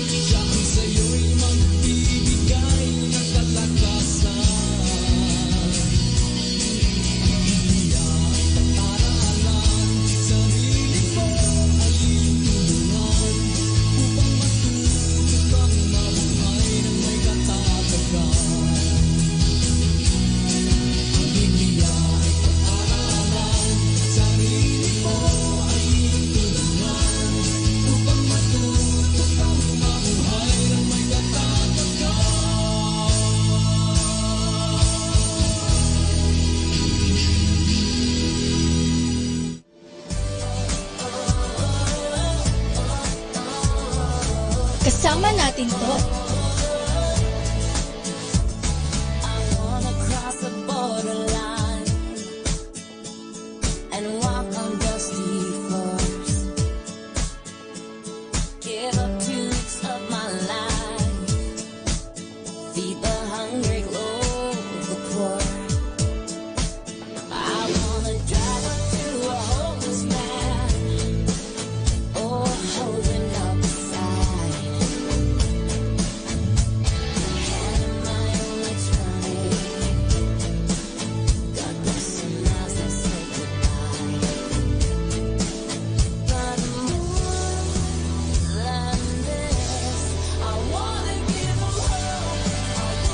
Siya ang sa'yo'y magbibigay ng kalakasan. Biblia ay pag-aralan, sarili mo ay iyong tulungan, upang matuto kang mabuhay ng may katatagan. Ang Biblia ay pag-aralan, sarili mo ay iyong tulungan, upang matuto kang mabuhay ng may katatagan. Kasama natin to. I wanna cross the borderline and walk on dusty floors. Give up 2 weeks of my life, feed the hungry, clothe the poor. I wanna drive up to a homeless man, or holding up a sign. Hand in my own legs running. God bless them as I say goodbye. But more than this, I wanna give them hope. I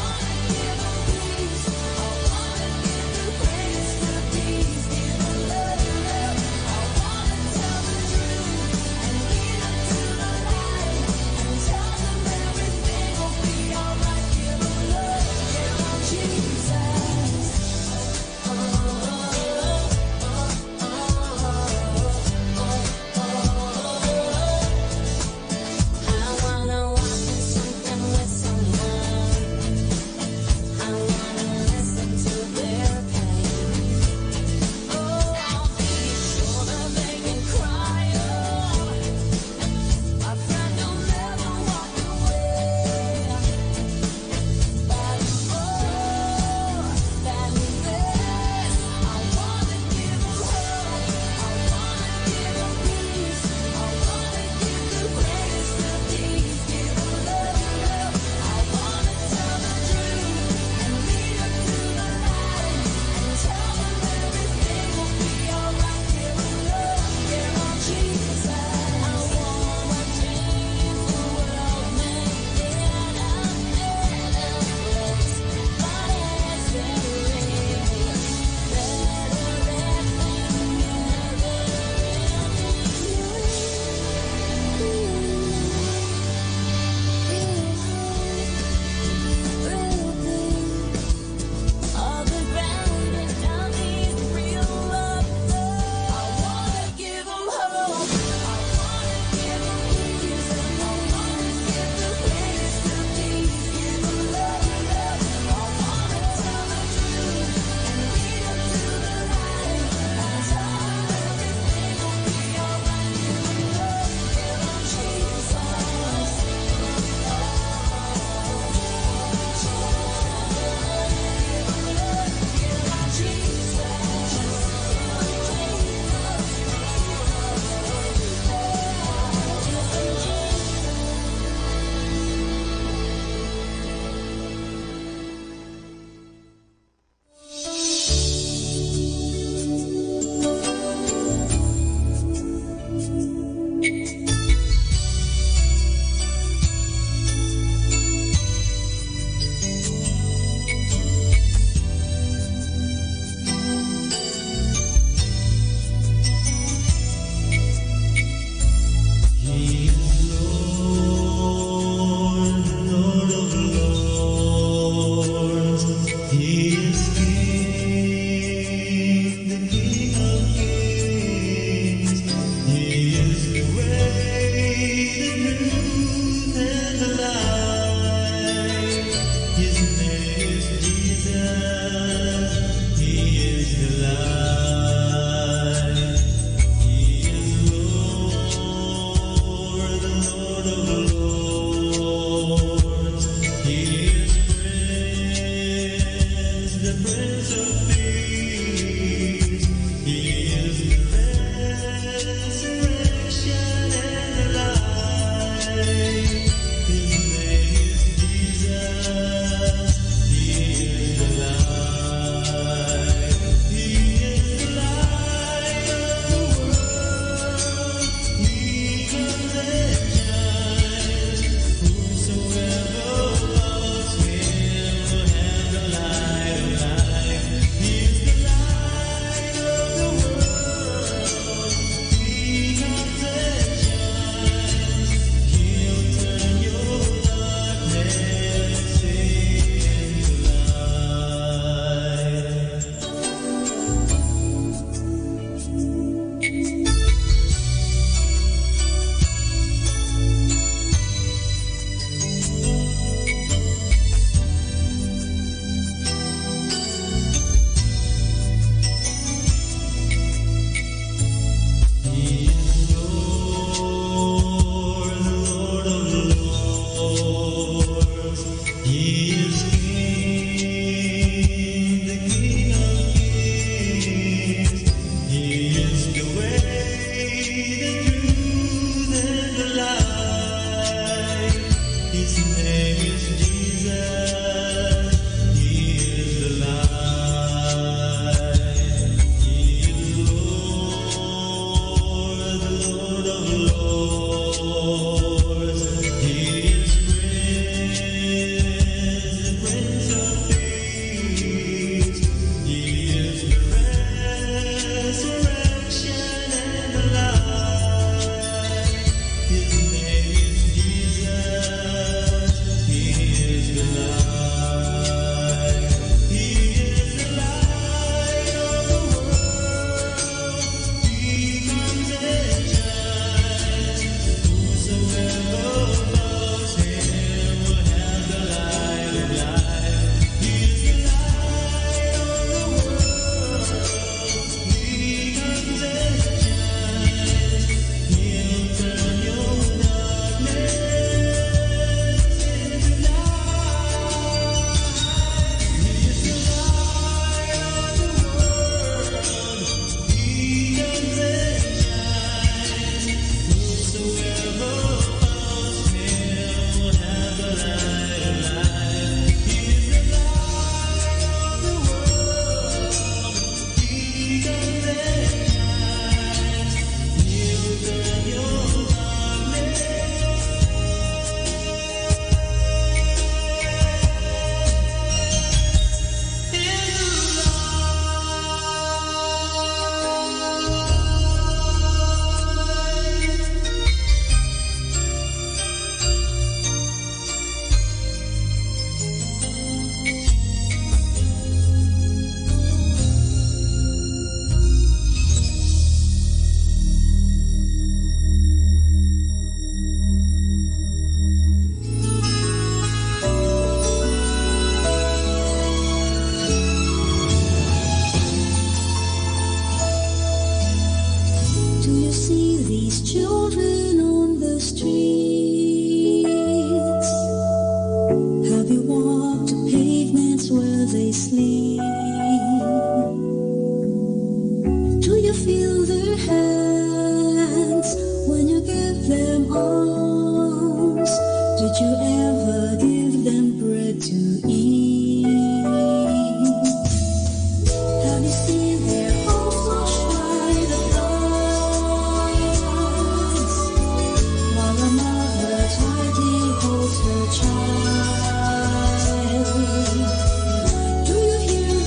Do you hear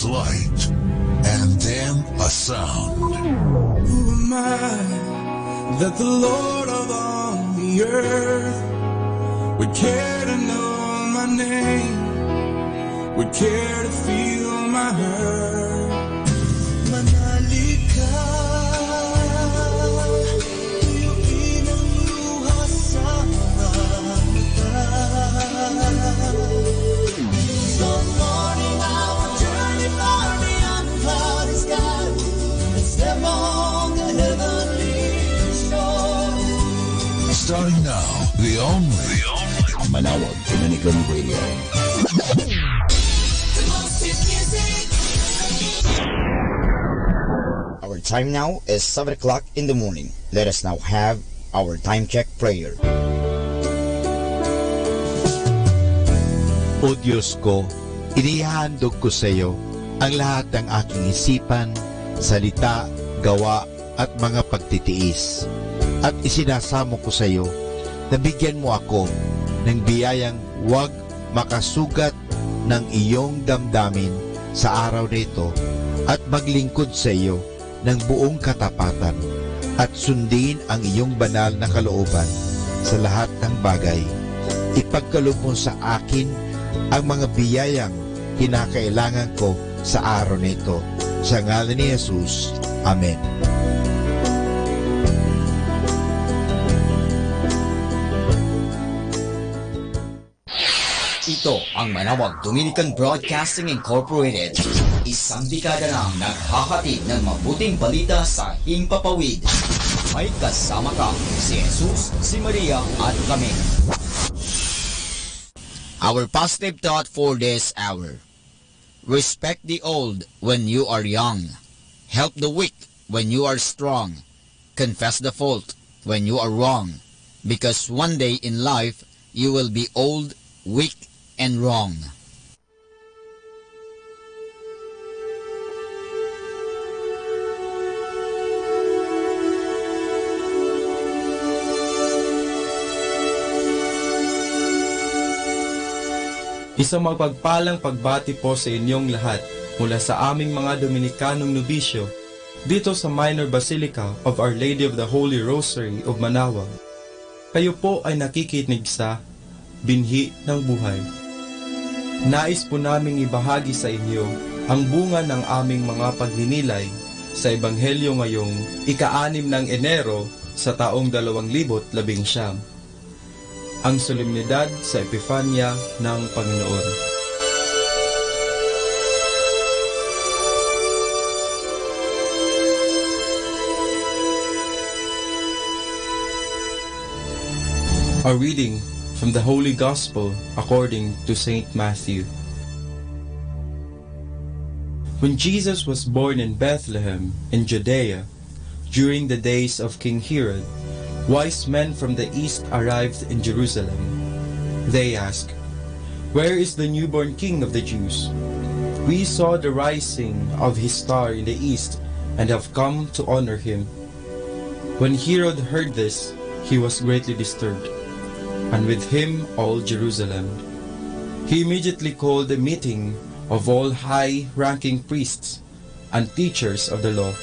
was light, and then a sound. Who am I that the Lord of all the earth would care to know my name, would care to feel my hurt? Manali ka, tuyuin ang luha sa mga mata. Some morning I will journey far beyond the cloudy sky and step on the heavenly shore. Starting now, the only Manawag Dominican Radio. The most hit music. Our time now is 7 o'clock in the morning. Let us now have our time check prayer. O Diyos ko, inihandog ko sa iyo ang lahat ng aking isipan, salita, gawa at mga pagtitiis. At isinasamo ko sa iyo na bigyan mo ako ng biyayang huwag makasugat ng iyong damdamin sa araw nito at maglingkod sa iyo ng buong katapatan at sundin ang iyong banal na kalooban sa lahat ng bagay. Ipagkaloob mo sa akin ang mga biyayang kinakailangan ko sa araw nito. Sa ngalan ni Jesus. Amen. Ito ang Manawag Dominican Broadcasting Incorporated. Isang dekada nang naghahatid ng mabuting balita sa Himpapawid. May kasama ka si Jesus, si Maria at kami. Our positive thought for this hour. Respect the old when you are young. Help the weak when you are strong. Confess the fault when you are wrong. Because one day in life, you will be old, weak, and wrong. Isang magpagpalang pagbati po sa inyong lahat mula sa aming mga Dominikanong nobisyo dito sa Minor Basilica of Our Lady of the Holy Rosary of Manawag. Kayo po ay nakikinig sa Binhi ng Buhay. Nais po naming ibahagi sa inyo ang bunga ng aming mga pagninilay sa Ebanghelyo ngayong ika-6 ng Enero sa taong 2019, ang solemnidad sa Epifanya ng Panginoon. A reading from the Holy Gospel according to Saint Matthew. When Jesus was born in Bethlehem in Judea, during the days of King Herod, wise men from the east arrived in Jerusalem. They asked, "Where is the newborn King of the Jews? We saw the rising of his star in the east and have come to honor him." When Herod heard this, he was greatly disturbed, and with him all Jerusalem. He immediately called a meeting of all high-ranking priests and teachers of the law,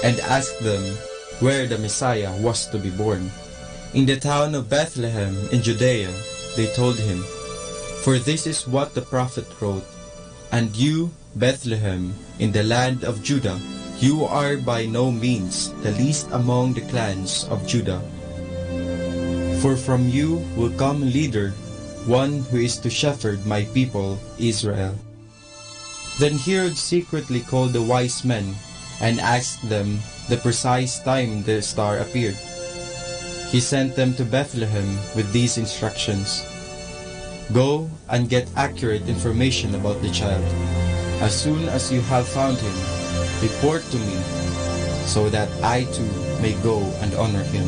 and asked them where the Messiah was to be born. In the town of Bethlehem in Judea, they told him, "For this is what the prophet wrote, and you, Bethlehem, in the land of Judah, you are by no means the least among the clans of Judah. For from you will come a leader, one who is to shepherd my people Israel." Then Herod secretly called the wise men and asked them the precise time the star appeared. He sent them to Bethlehem with these instructions: "Go and get accurate information about the child. As soon as you have found him, report to me, so that I too may go and honor him."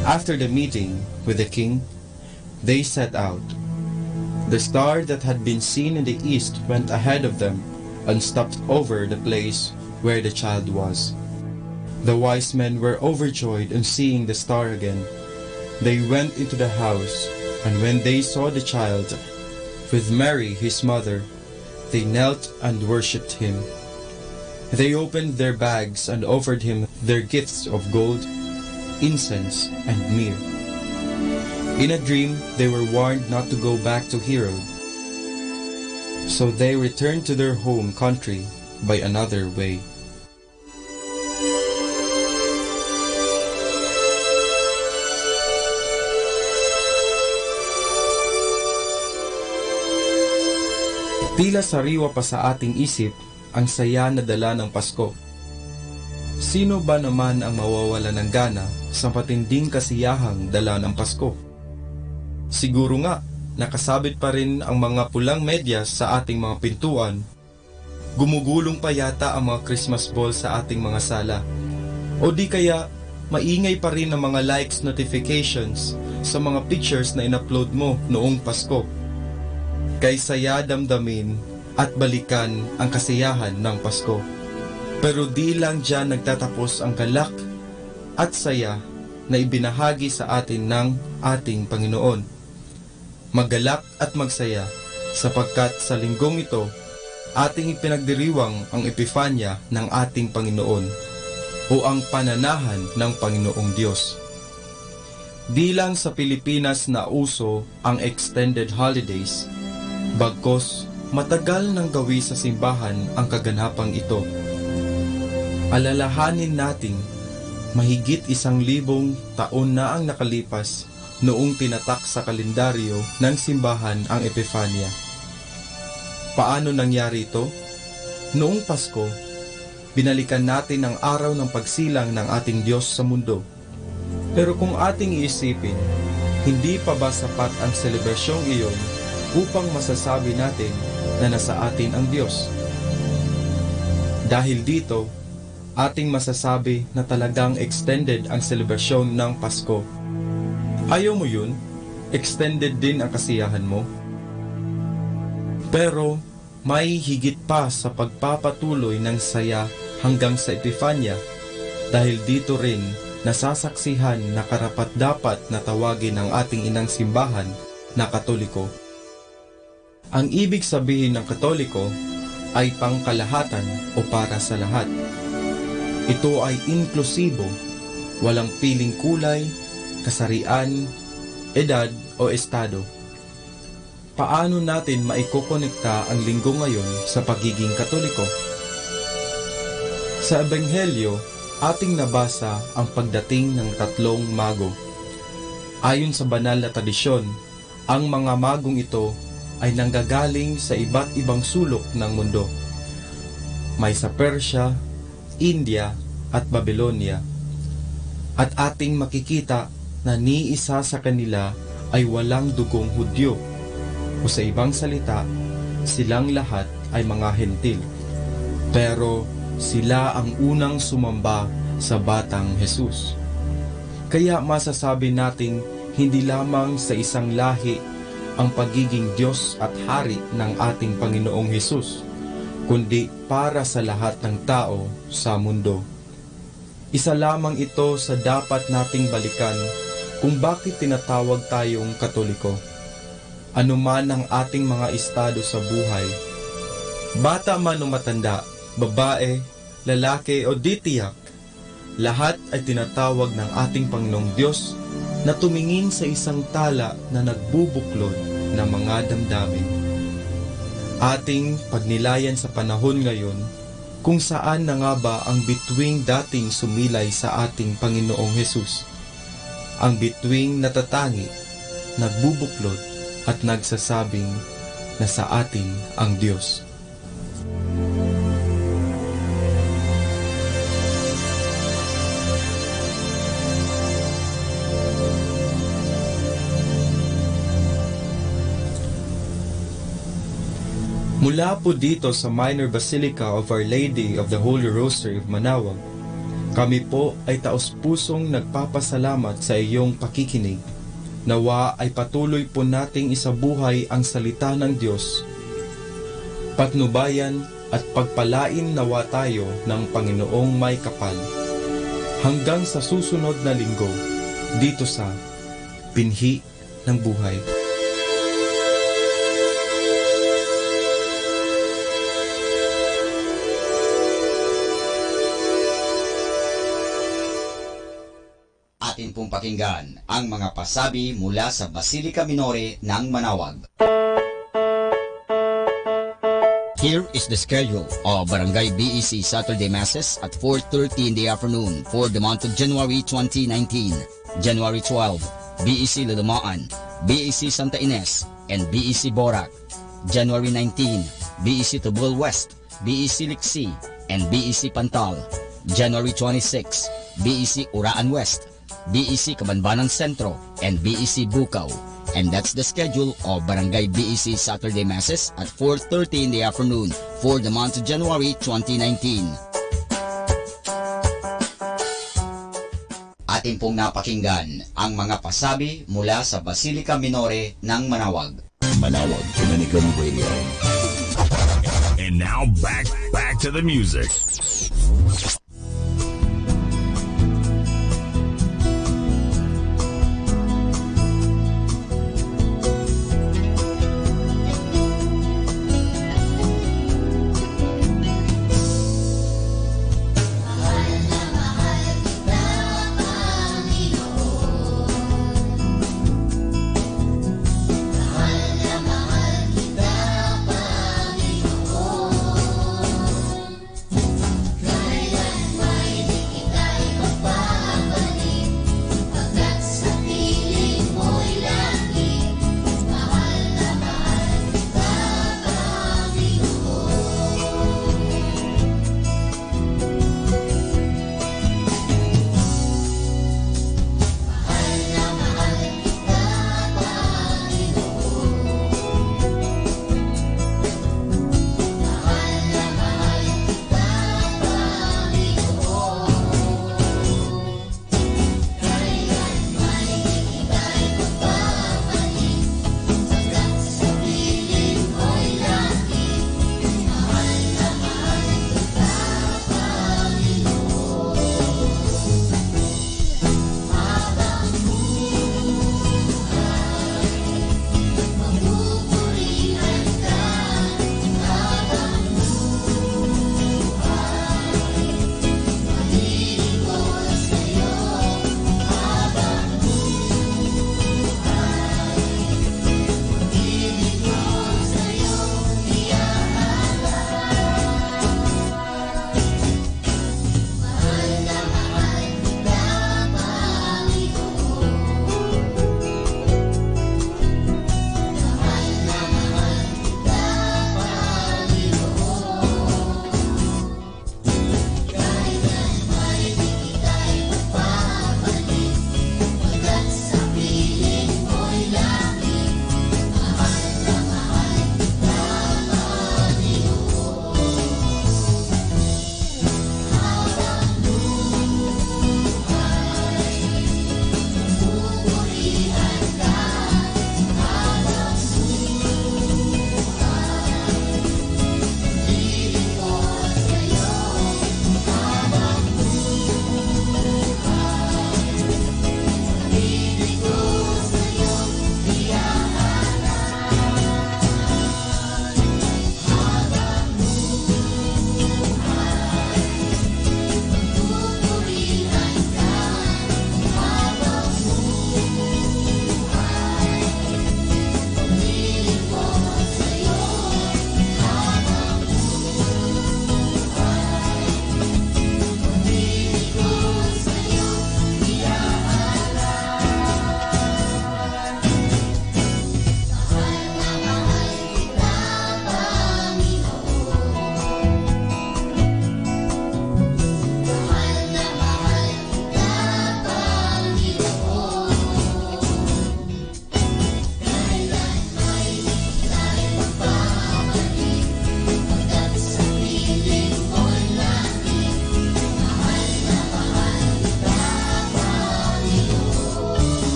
After the meeting with the king, they set out. The star that had been seen in the east went ahead of them and stopped over the place where the child was. The wise men were overjoyed on seeing the star again. They went into the house, and when they saw the child with Mary his mother, They knelt and worshipped him. They opened their bags and offered him their gifts of gold, incense, and myrrh. In a dream, they were warned not to go back to Herod. So they returned to their home country by another way. Tila sariwa pa sa ating isip ang saya na dala ng Pasko. Sino ba naman ang mawawala ng gana sa patinding kasiyahang dala ng Pasko? Siguro nga, nakasabit pa rin ang mga pulang medyas sa ating mga pintuan. Gumugulong pa yata ang mga Christmas ball sa ating mga sala. O di kaya, maingay pa rin ang mga likes notifications sa mga pictures na in-upload mo noong Pasko. Kay saya damdamin at balikan ang kasiyahan ng Pasko. Pero di lang dyan nagtatapos ang galak at saya na ibinahagi sa atin ng ating Panginoon. Magalak at magsaya sapagkat sa linggong ito, ating ipinagdiriwang ang Epifanya ng ating Panginoon o ang pananahan ng Panginoong Diyos. Di lang sa Pilipinas na uso ang extended holidays, bagkos matagal nang gawi sa simbahan ang kaganapang ito. Alalahanin nating mahigit 1,000 taon na ang nakalipas noong tinatak sa kalendaryo ng simbahan ang Epifanya. Paano nangyari ito? Noong Pasko, binalikan natin ang araw ng pagsilang ng ating Diyos sa mundo. Pero kung ating iisipin, hindi pa ba sapat ang selebrasyong iyon upang masasabi natin na nasa atin ang Diyos? Dahil dito, ating masasabi na talagang extended ang selebrasyon ng Pasko. Ayaw mo yun? Extended din ang kasiyahan mo? Pero may higit pa sa pagpapatuloy ng saya hanggang sa Epifanya, dahil dito rin nasasaksihan na karapat-dapat na tawagin ang ating inang simbahan na Katoliko. Ang ibig sabihin ng Katoliko ay pangkalahatan o para sa lahat. Ito ay inklusibo, walang piling kulay, kasarian, edad o estado. Paano natin maikokonekta ang linggo ngayon sa pagiging Katoliko? Sa Ebanghelyo, ating nabasa ang pagdating ng 3 mago. Ayon sa banal na tradisyon, ang mga magong ito ay nanggagaling sa iba't ibang sulok ng mundo. May sa Persia, India at Babylonia. At ating makikita na ni isa sa kanila ay walang dugong Hudyo, o sa ibang salita, silang lahat ay mga hentil. Pero sila ang unang sumamba sa batang Jesus. Kaya masasabi nating hindi lamang sa isang lahi ang pagiging Diyos at Hari ng ating Panginoong Jesus, kundi para sa lahat ng tao sa mundo. Isa lamang ito sa dapat nating balikan kung bakit tinatawag tayong Katoliko. Ano man ang ating mga estado sa buhay, bata man o matanda, babae, lalaki o di tiyak, lahat ay tinatawag ng ating Panginoong Diyos na tumingin sa isang tala na nagbubuklod ng mga damdamin. Ating pagnilayan sa panahon ngayon kung saan na nga ba ang bituing dating sumilay sa ating Panginoong Hesus. Ang bituing natatangi, nagbubuklod at nagsasabing na sa atin ang Diyos. Mula po dito sa Minor Basilica of Our Lady of the Holy Rosary of Manaoag, kami po ay taos-pusong nagpapasalamat sa iyong pakikinig. Nawa ay patuloy po nating isabuhay ang salita ng Diyos. Patnubayan at pagpalain nawa tayo ng Panginoong may kapal. Hanggang sa susunod na linggo, dito sa Binhi ng Buhay. Atin pong pakinggan ang mga pasabi mula sa Basilica Minore ng Manawag. Here is the schedule of Barangay BEC Saturday Masses at 4:30 in the afternoon for the month of January 2019. January 12, BEC Lalumaan, BEC Santa Ines, and BEC Borac. January 19, BEC Tubul West, BEC Liksi, and BEC Pantal. January 26, BEC Uraan West, BEC Kabanbanan Sentro, and BEC Bukaw. And that's the schedule of Barangay BEC Saturday Masses at 4:30 in the afternoon for the month of January 2019. Atin pong napakinggan ang mga pasabi mula sa Basilica Minore ng Manawag. Manawag Dominican Radio. And now back to the music. Kaya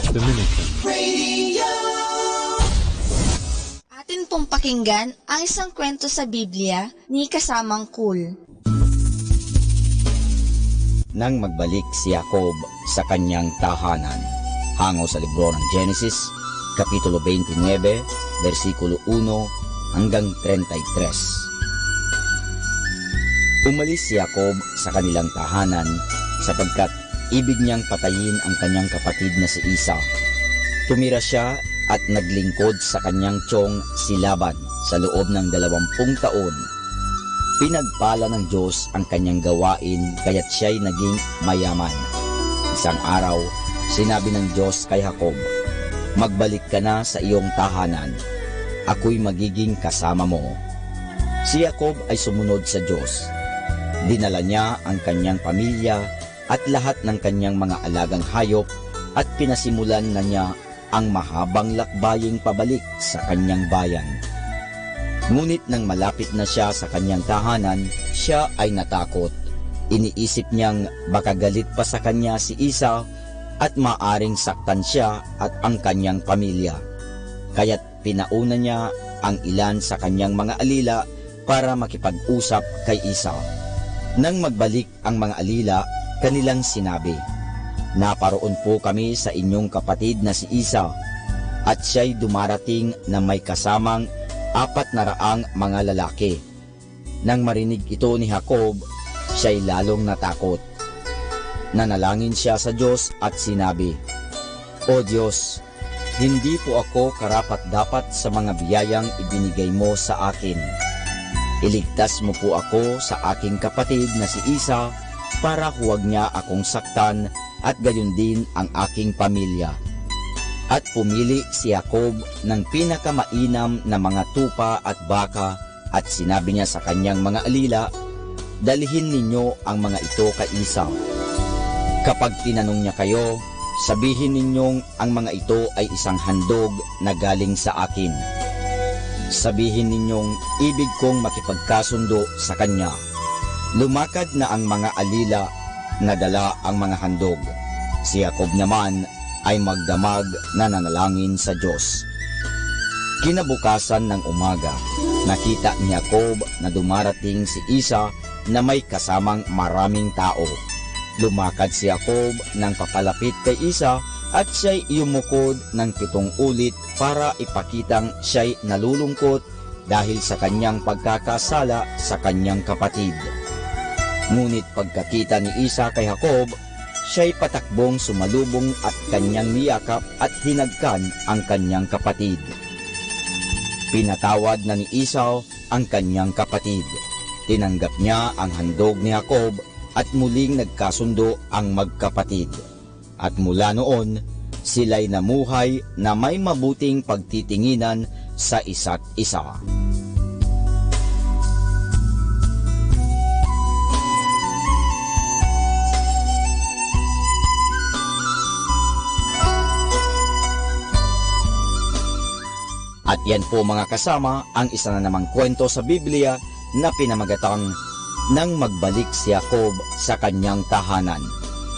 Dominican. Atin pong pakinggan ang isang kwento sa Biblia ni Kasamang Cool. Nang magbalik si Jacob sa kanyang tahanan, hango sa libro ng Genesis, Kapitulo 29, versikulo 1 hanggang 33. Umalis si Jacob sa kanilang tahanan sapagkat ibig niyang patayin ang kanyang kapatid na si Isa. Tumira siya at naglingkod sa kanyang tiyong si Laban sa loob ng 20 taon. Pinagpala ng Diyos ang kanyang gawain kaya't siya'y naging mayaman. Isang araw, sinabi ng Diyos kay Jacob, "Magbalik ka na sa iyong tahanan. Ako'y magiging kasama mo." Si Jacob ay sumunod sa Diyos. Dinala niya ang kanyang pamilya at lahat ng kanyang mga alagang hayop at pinasimulan na niya ang mahabang lakbaying pabalik sa kanyang bayan. Ngunit nang malapit na siya sa kanyang tahanan, siya ay natakot. Iniisip niyang baka galit pa sa kanya si Isa at maaring saktan siya at ang kanyang pamilya. Kaya't pinauna niya ang ilan sa kanyang mga alila para makipag-usap kay Isa. Nang magbalik ang mga alila, kanilang sinabi, "Naparoon po kami sa inyong kapatid na si Isa at siya'y dumarating na may kasamang 400 mga lalaki." Nang marinig ito ni Jacob, siya'y lalong natakot. Nanalangin siya sa Diyos at sinabi, "O Diyos, hindi po ako karapat-dapat sa mga biyayang ibinigay mo sa akin. Iligtas mo po ako sa aking kapatid na si Isa para huwag niya akong saktan at gayon din ang aking pamilya." At pumili si Jacob ng pinakamainam na mga tupa at baka at sinabi niya sa kanyang mga alila, "Dalhin ninyo ang mga ito kay Isa. Kapag tinanong niya kayo, sabihin ninyong ang mga ito ay isang handog na galing sa akin. Sabihin ninyong ibig kong makipagkasundo sa kanya." Lumakad na ang mga alila, nadala ang mga handog. Si Jacob naman ay magdamag na nanalangin sa Diyos. Kinabukasan ng umaga, nakita ni Jacob na dumarating si Isa na may kasamang maraming tao. Lumakad si Jacob nang papalapit kay Isa at siya'y yumukod ng 7 ulit para ipakitang siya'y nalulungkot dahil sa kanyang pagkakasala sa kanyang kapatid. Ngunit pagkakita ni Isa kay Jacob, siya'y patakbong sumalubong at kanyang niyakap at hinagkan ang kanyang kapatid. Pinatawad na ni Esau ang kanyang kapatid. Tinanggap niya ang handog ni Jacob at muling nagkasundo ang magkapatid. At mula noon, sila'y namuhay na may mabuting pagtitinginan sa isa't isa. At yan po mga kasama ang isa na namang kwento sa Biblia na pinamagatang Nang magbalik si Jacob sa kanyang tahanan,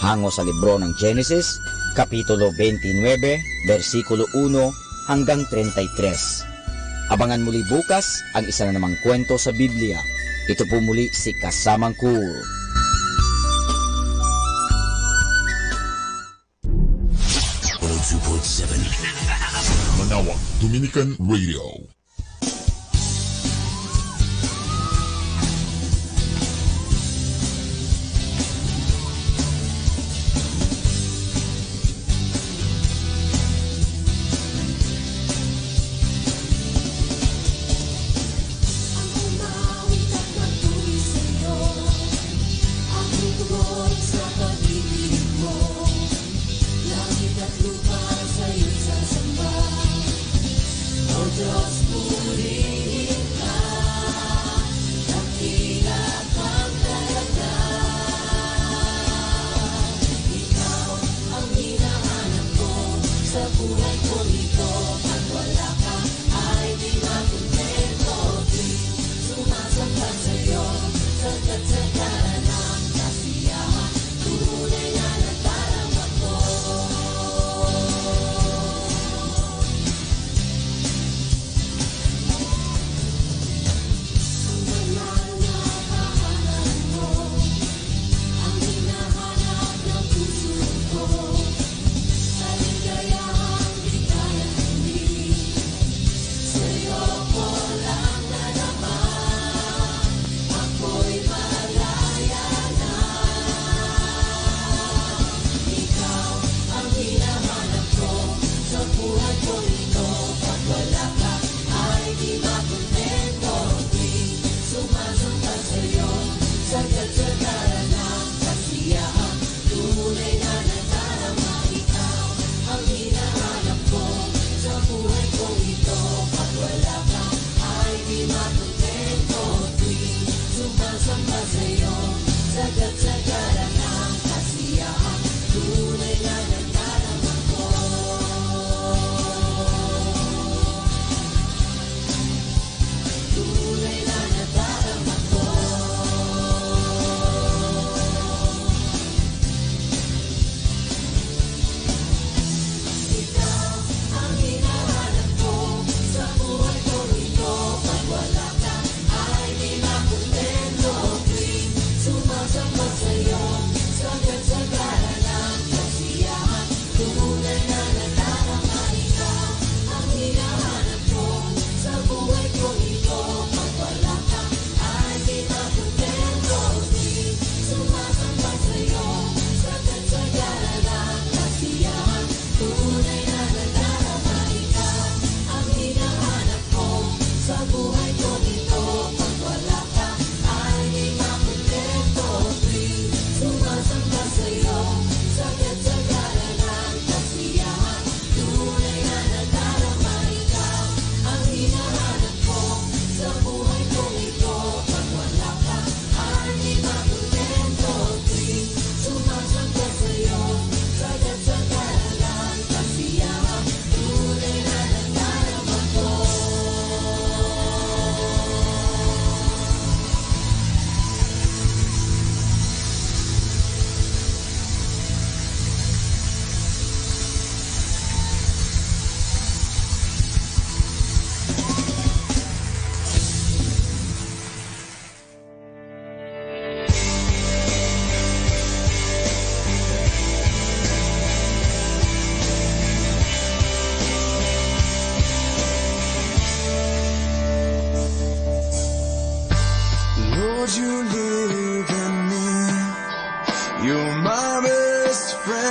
hango sa libro ng Genesis, Kapitulo 29, versikulo 1 hanggang 33. Abangan muli bukas ang isa na namang kwento sa Biblia. Ito po muli si Kasamang Cool. Manawag Dominican Radio.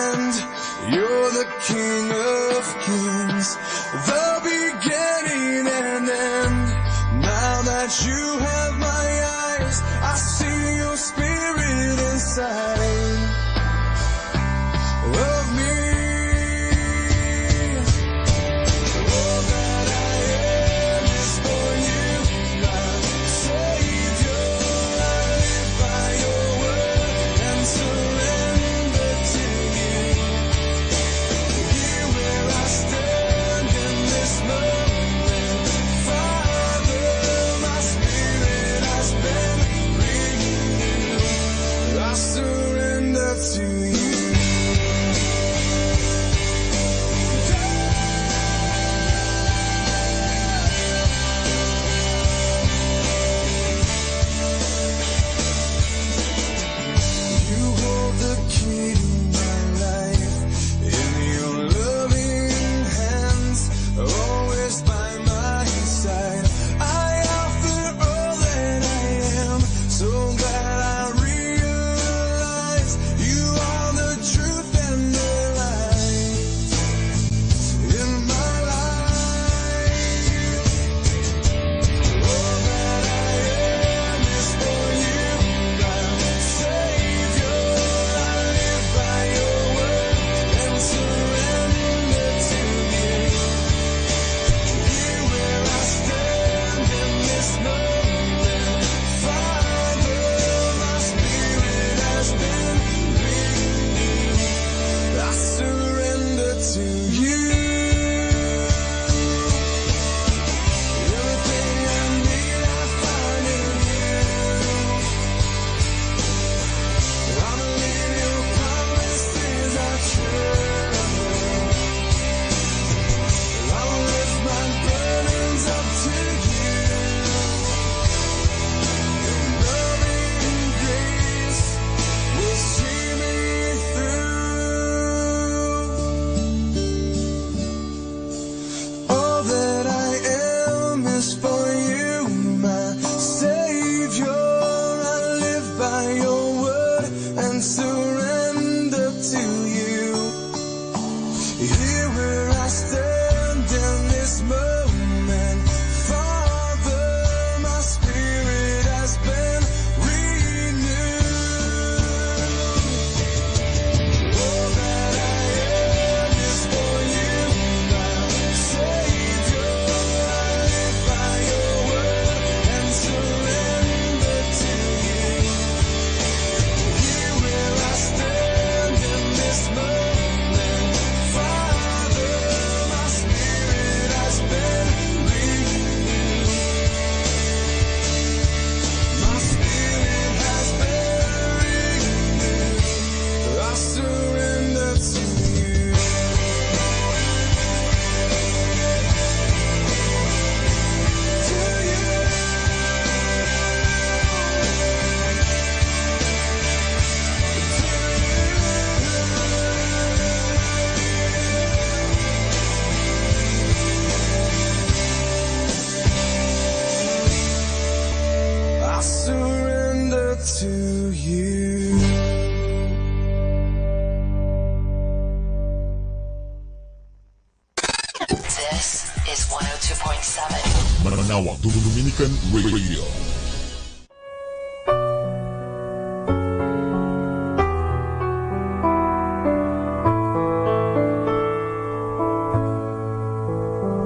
end. You're the King of Kings, the beginning and end. Now that you have my eyes, I see your spirit inside of me. All that I am is for you, my Savior. I live by your word and surrender to you. Here where I stand in this moment, Father, my spirit has been renewed. I surrender to you. You hold the key to my life in your loving hands, always by my side. I offer all that I am, so glad I realize you are the truth and the light in my life. All that I am is for you, my Savior. I live by your word and surrender to you. Here where I stand in this moment, Father, my spirit has been renewed. I surrender to you. Everything I need, I find in you. I believe your promises are true. I will lift my burdens up to you. Your loving grace will see me through. All that I am is for you, my Savior. I live by your word and surrender to you. Here where I stand in this moment, Father, my spirit has been renewed. All that I am is for you, my Savior. I live by your word and surrender to you. Here where I stand in this moment, Father, my spirit has been renewed. My spirit has been renewed. I surrender to you. To you. I surrender to you. This is 102.7. Manawag Dominican Radio.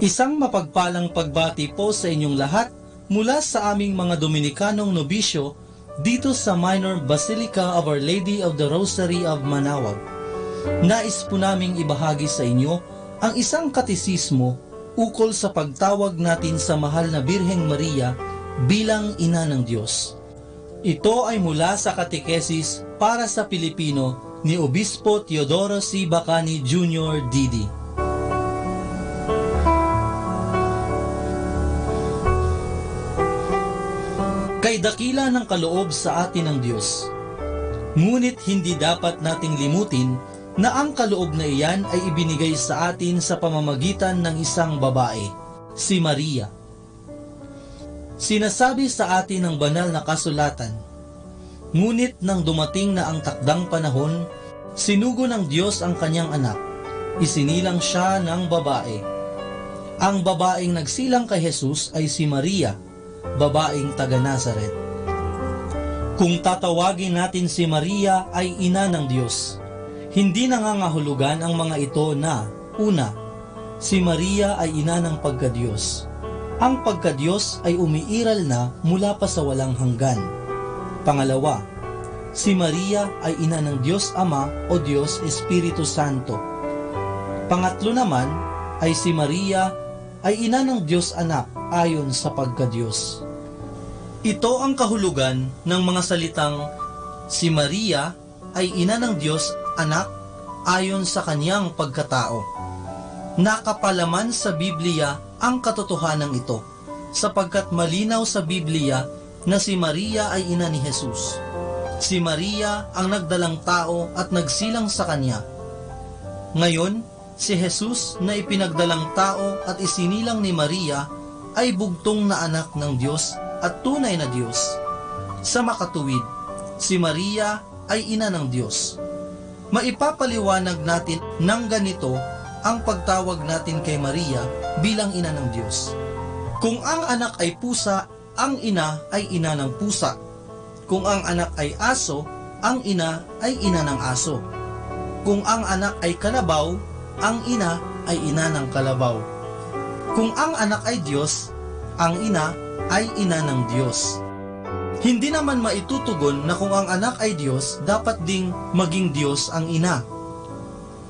Isang mapagpalang pagbati po sa inyong lahat mula sa aming mga Dominikanong nobisyo dito sa Minor Basilica of Our Lady of the Rosary of Manaoag. Nais po naming ibahagi sa inyo ang isang katisismo ukol sa pagtawag natin sa mahal na Birheng Maria bilang Ina ng Diyos. Ito ay mula sa Katekesis para sa Pilipino ni Obispo Teodoro C. Bacani Jr. D.D. Kay dakila ng kaloob sa atin ng Diyos. Ngunit hindi dapat nating limutin na ang kaloob na iyan ay ibinigay sa atin sa pamamagitan ng isang babae, si Maria. Sinasabi sa atin ng banal na kasulatan, ngunit nang dumating na ang takdang panahon, Sinugo ng Diyos ang kanyang anak. Isinilang siya ng babae. Ang babaeng nagsilang kay Jesus ay si Maria, babaeng taga Nazaret. Kung tatawagin natin si Maria ay ina ng Diyos, hindi nangangahulugan ang mga ito na, una, si Maria ay ina ng pagkadiyos. Ang pagkadiyos ay umiiral na mula pa sa walang hanggan. Pangalawa, si Maria ay ina ng Diyos Ama o Diyos Espiritu Santo. Pangatlo naman ay si Maria ay ina ng Diyos Anak ayon sa pagkadiyos. Ito ang kahulugan ng mga salitang si Maria ay ina ng Diyos Anak ayon sa kanyang pagkatao. Nakapalaman sa Biblia ang katotohanan ito, sapagkat malinaw sa Biblia na si Maria ay ina ni Jesus. Si Maria ang nagdalang tao at nagsilang sa kanya. Ngayon, si Jesus na ipinagdalang tao at isinilang ni Maria ay bugtong na anak ng Diyos at tunay na Diyos. Sa makatuwid, si Maria ay ina ng Diyos. Maipapaliwanag natin ng ganito ang pagtawag natin kay Maria bilang ina ng Diyos. Kung ang anak ay pusa, ang ina ay ina ng pusa. Kung ang anak ay aso, ang ina ay ina ng aso. Kung ang anak ay kalabaw, ang ina ay ina ng kalabaw. Kung ang anak ay Diyos, ang ina ay ina ng Diyos. Hindi naman maitutugon na kung ang anak ay Diyos, dapat ding maging Diyos ang ina.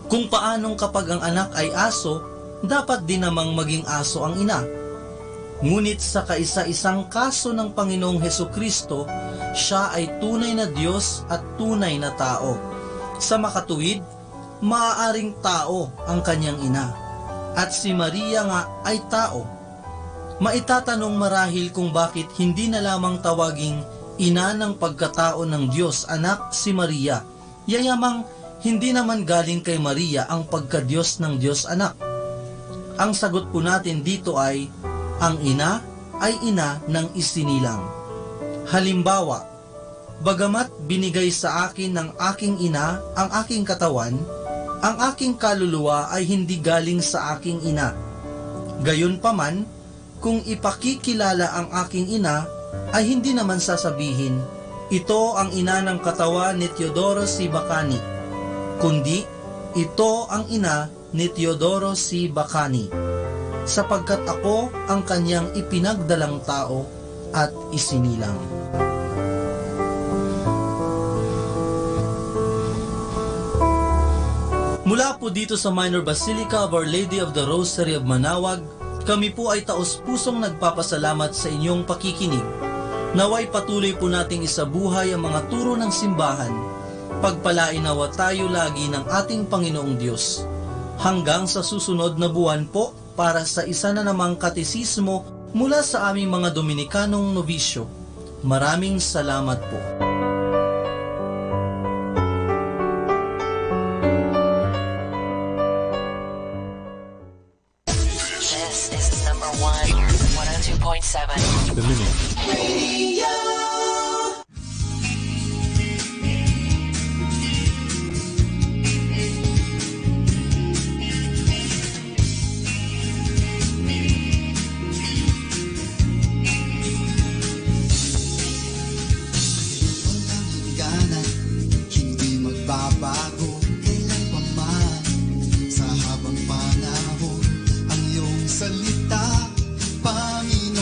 Kung paanong kapag ang anak ay aso, dapat din namang maging aso ang ina. Ngunit sa kaisa-isang kaso ng Panginoong Hesukristo, siya ay tunay na Diyos at tunay na tao. Sa makatuwid, maaaring tao ang kanyang ina, at si Maria nga ay tao. Maitatanong marahil kung bakit hindi na lamang tawaging ina ng pagkatao ng Diyos anak si Maria, yayamang hindi naman galing kay Maria ang pagkadiyos ng Diyos anak. Ang sagot po natin dito ay, ang ina ay ina ng isinilang. Halimbawa, bagamat binigay sa akin ng aking ina ang aking katawan, ang aking kaluluwa ay hindi galing sa aking ina. Gayunpaman, kung ipakikilala ang aking ina, ay hindi naman sasabihin, ito ang ina ng katawan ni Teodoro C. Bacani, kundi ito ang ina ni Teodoro C. Bacani, sapagkat ako ang kanyang ipinagdalang tao at isinilang. Mula po dito sa Minor Basilica of Our Lady of the Rosary of Manaoag, kami po ay taos-pusong nagpapasalamat sa inyong pakikinig. Naway patuloy po nating isabuhay ang mga turo ng simbahan. Pagpalain nawa tayo lagi ng ating Panginoong Diyos. Hanggang sa susunod na buwan po para sa isa na namang katesismo mula sa aming mga Dominikanong nobisyo. Maraming salamat po. This is number 102.7. The Minute. Radio. Hindi magbabago kailanpaman sa habang panahon ang iyong salita, Panginoon.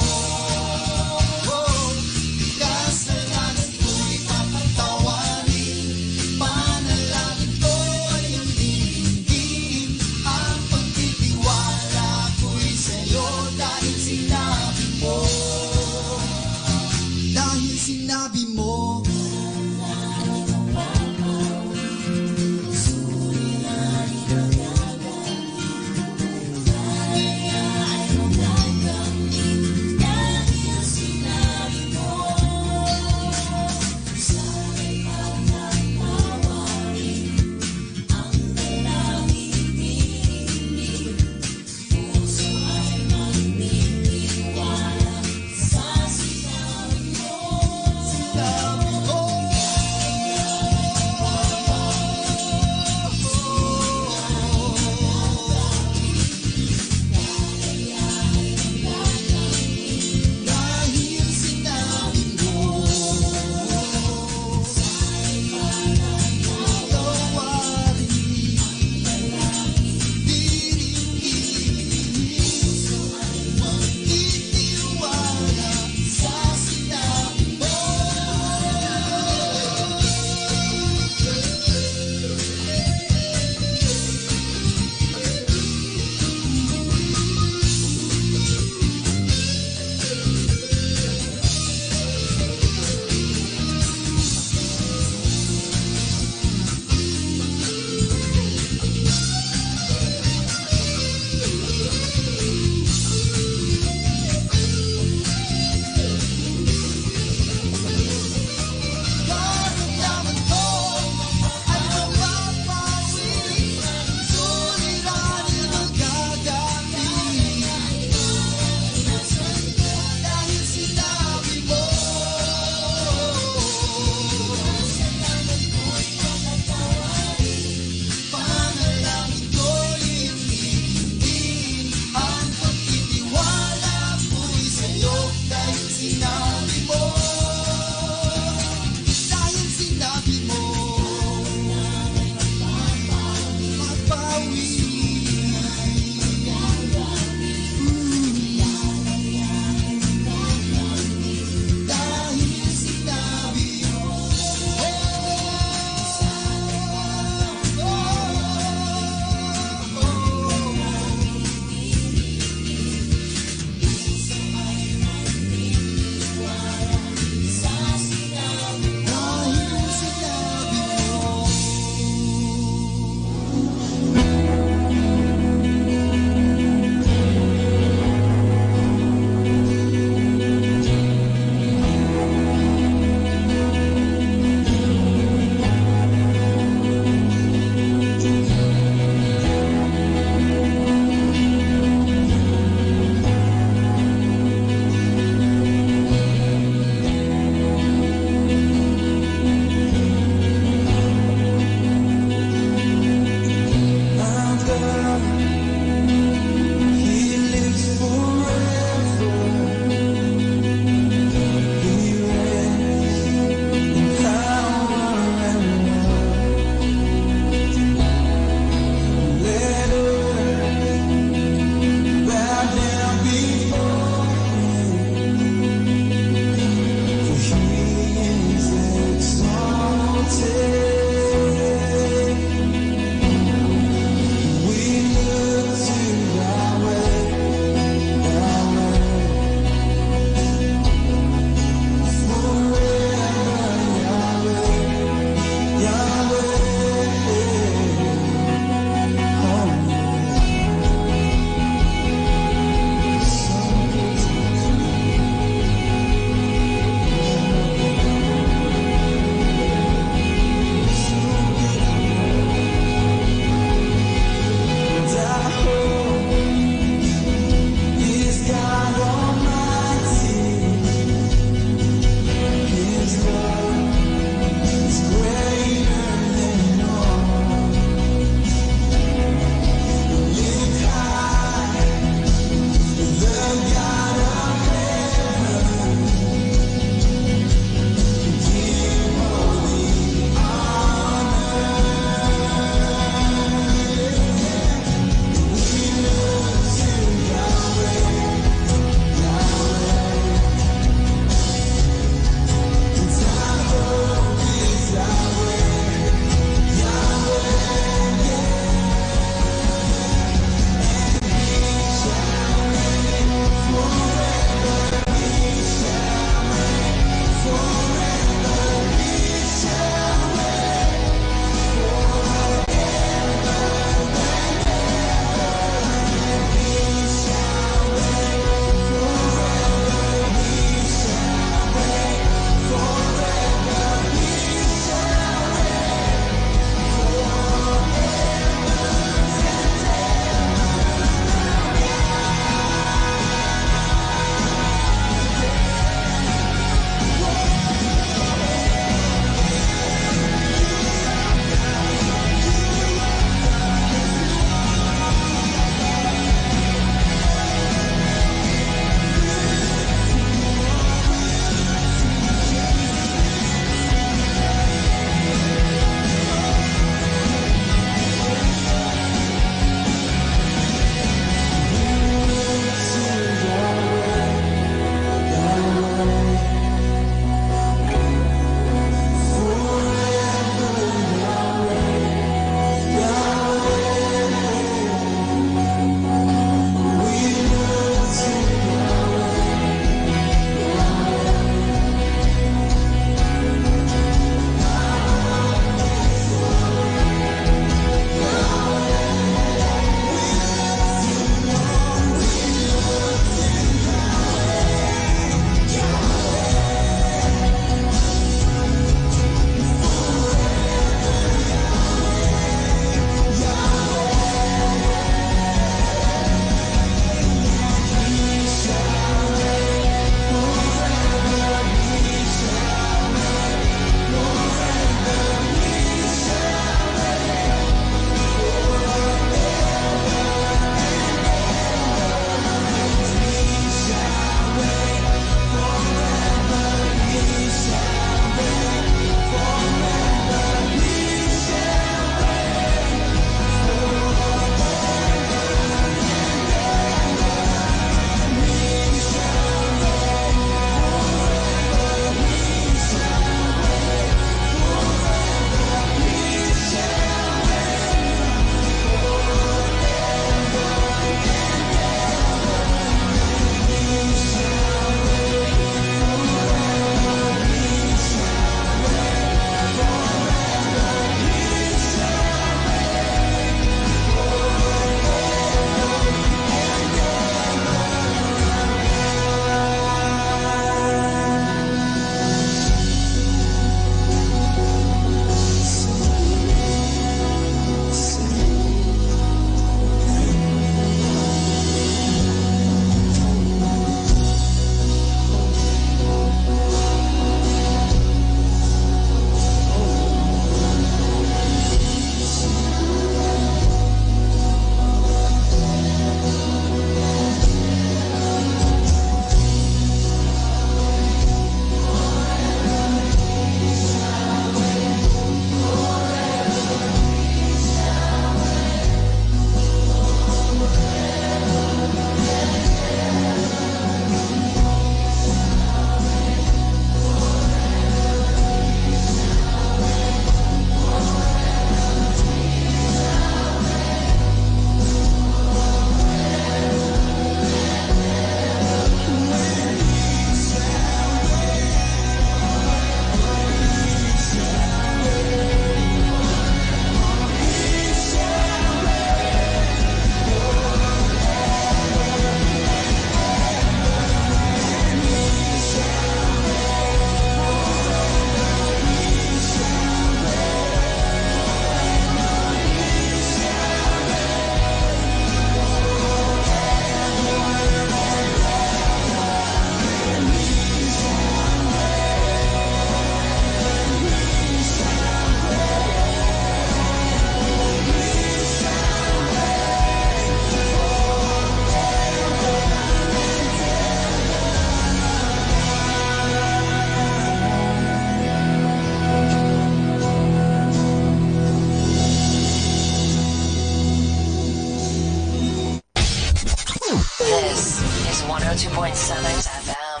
102.7 FM.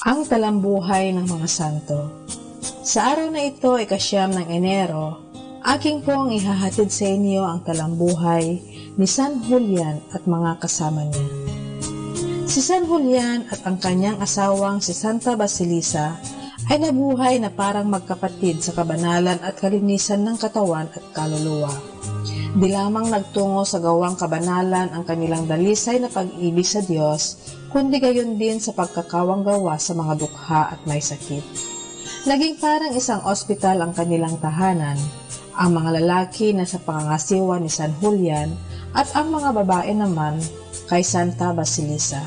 Ang talambuhay ng mga santo. Sa araw na ito, ika-9 ng Enero, aking pong ihahatid sa inyo ang talambuhay ni San Julian at mga kasama niya. Si San Julian at ang kanyang asawang si Santa Basilisa ay nabuhay na parang magkapatid sa kabanalan at kalinisan ng katawan at kaluluwa. Di lamang nagtungo sa gawang kabanalan ang kanilang dalisay na pag-ibig sa Diyos, kundi gayon din sa pagkakawang gawa sa mga dukha at may sakit. Naging parang isang ospital ang kanilang tahanan, ang mga lalaki na sa pangangasiwa ni San Julian at ang mga babae naman kay Santa Basilisa.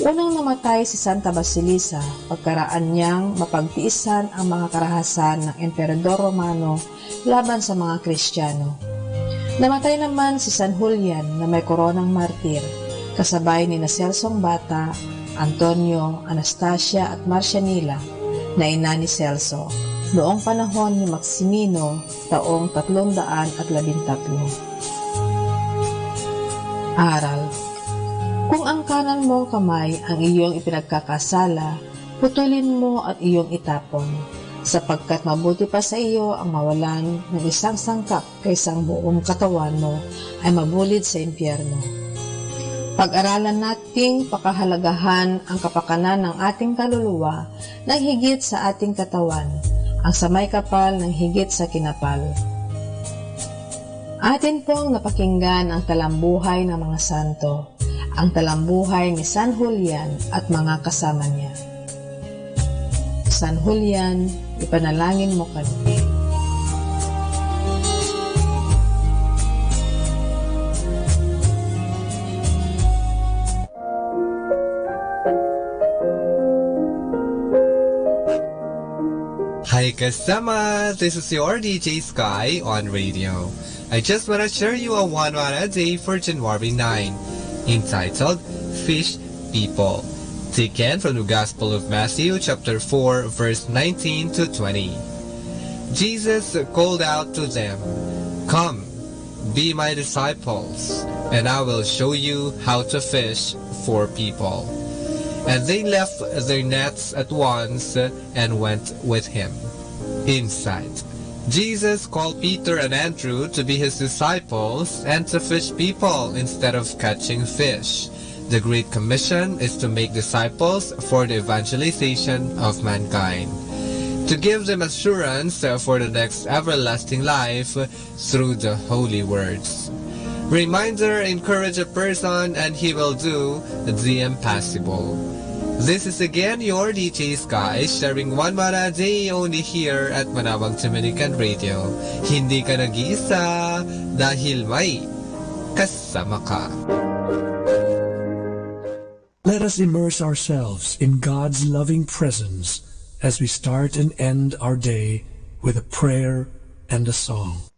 Unang namatay si Santa Basilisa pagkaraan niyang mapagtiisan ang mga karahasan ng Emperador Romano laban sa mga Kristiyano. Namatay naman si San Julian na may koronang martir, kasabay ni Celsong Bata, Antonio, Anastasia at Marcianila na ina ni Celso, noong panahon ni Maximino taong 313. Aral. Kung ang kanan mong kamay ang iyong ipinagkakasala, putulin mo at iyong itapon, sapagkat mabuti pa sa iyo ang mawalan ng isang sangkap kaysa ang buong katawan mo ay mabulid sa impyerno. Pag-aralan nating pakahalagahan ang kapakanan ng ating kaluluwa ng higit sa ating katawan, ang samay kapal ng higit sa kinapal. Atin pong napakinggan ang talambuhay ng mga santo, ang talambuhay ni San Julian at mga kasama niya. San Julian, ipanalangin mo kami. Hi kasama! This is your DJ Sky on radio. I just want to share you a one a day for January 9, entitled Fish People, taken from the Gospel of Matthew chapter 4 verse 19 to 20. Jesus called out to them, "Come, be my disciples, and I will show you how to fish for people." And they left their nets at once and went with him. Insight. Jesus called Peter and Andrew to be his disciples and to fish people instead of catching fish. The Great Commission is to make disciples for the evangelization of mankind, to give them assurance for the next everlasting life through the holy words. Reminder, encourage a person and he will do the impossible. This is again your DJ Sky, sharing one a day only here at Manawag Dominican Radio. Hindi ka nag-iisa dahil may kasama ka. Let us immerse ourselves in God's loving presence as we start and end our day with a prayer and a song.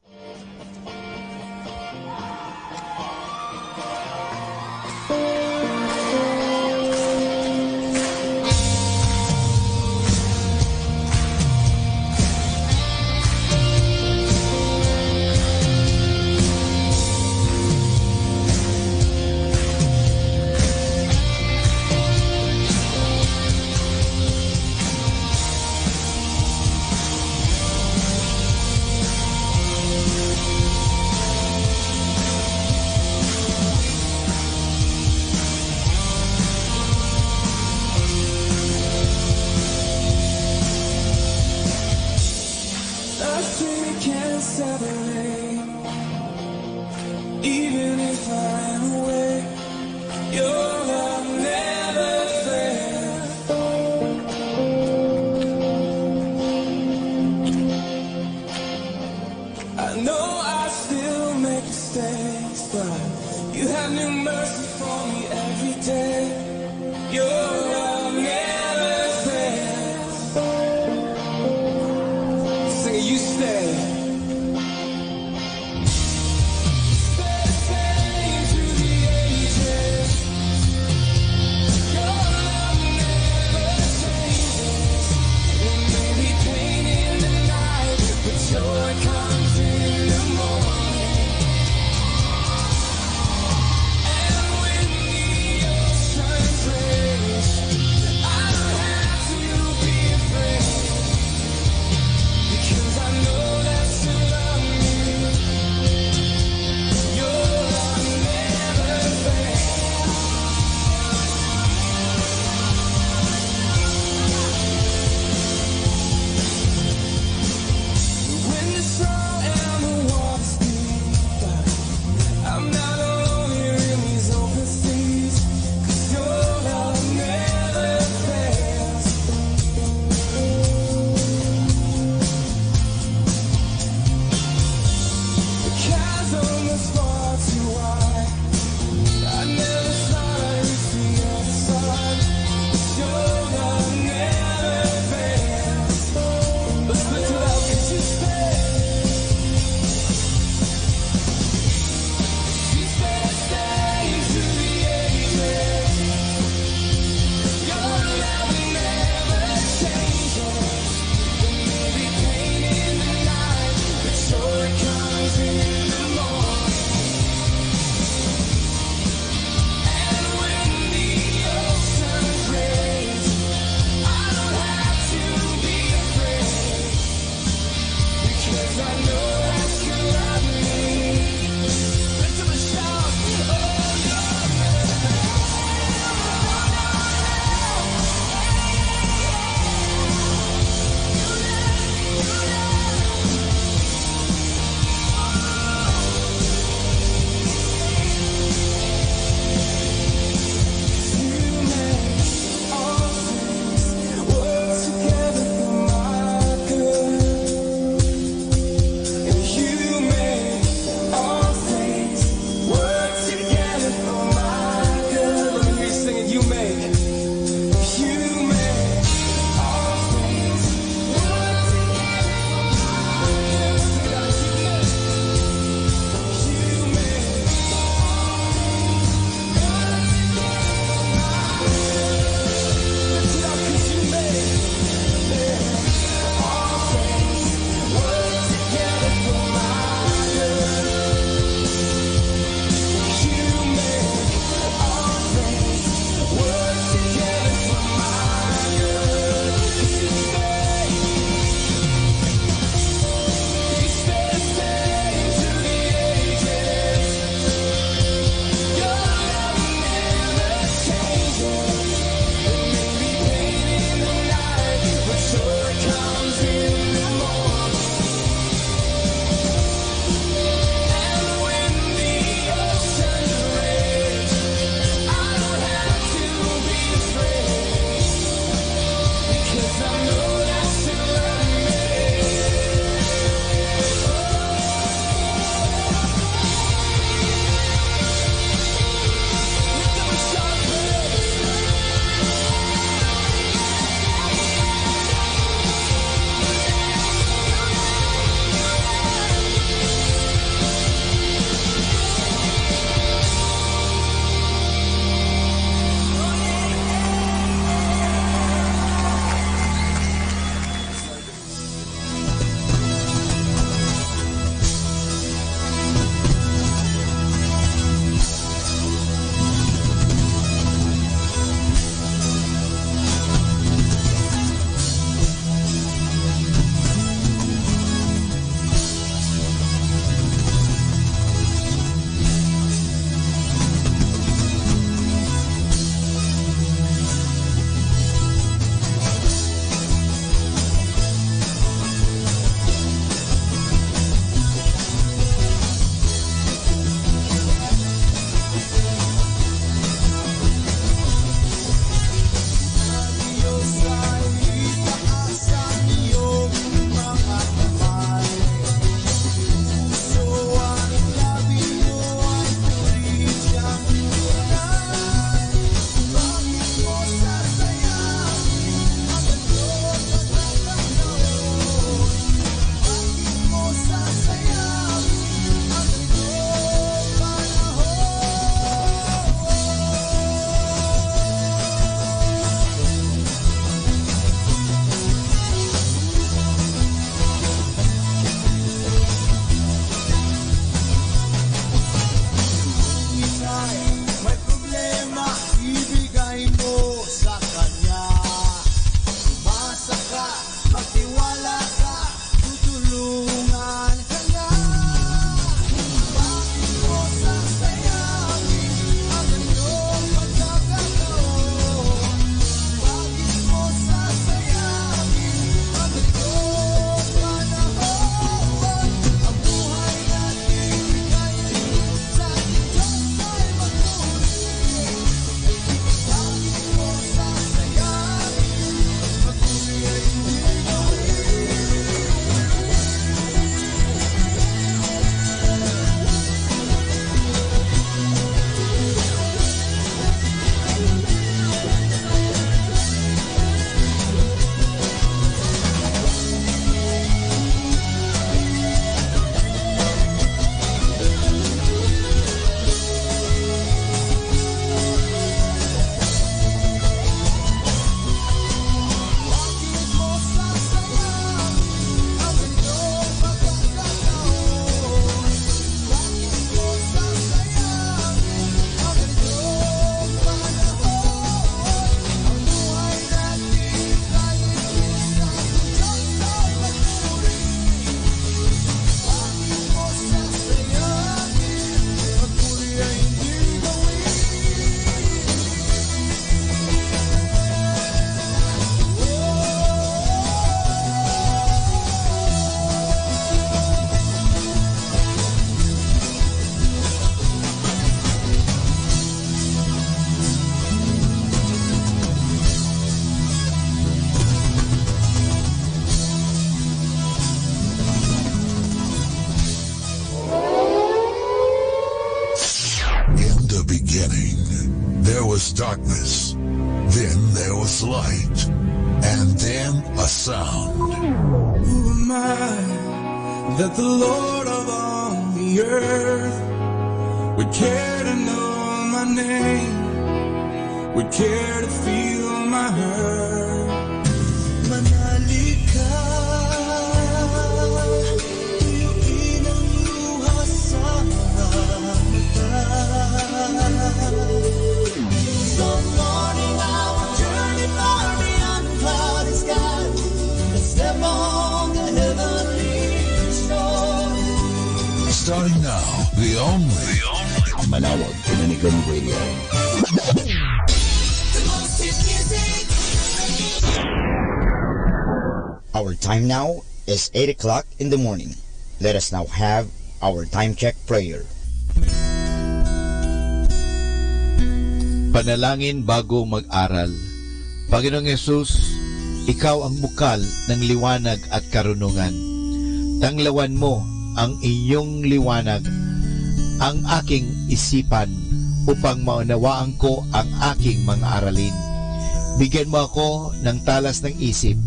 was darkness, then there was light, and then a sound. Who am I that the Lord of all the earth would care to know my name, would care to feel my hurt? Manali ka, tuyuin ang luha sa mata. So morning I will journey far beyond the cloudy sky and step on the heavenly shore. Starting now, the only Manawag Dominican Radio. Our time now is 8 o'clock in the morning. Let us now have our time check prayer. Panalangin bago mag-aral. Panginoong Yesus, Ikaw ang bukal ng liwanag at karunungan. Tanglawan mo ang iyong liwanag, ang aking isipan, upang maunawaan ko ang aking mga aralin. Bigyan mo ako ng talas ng isip,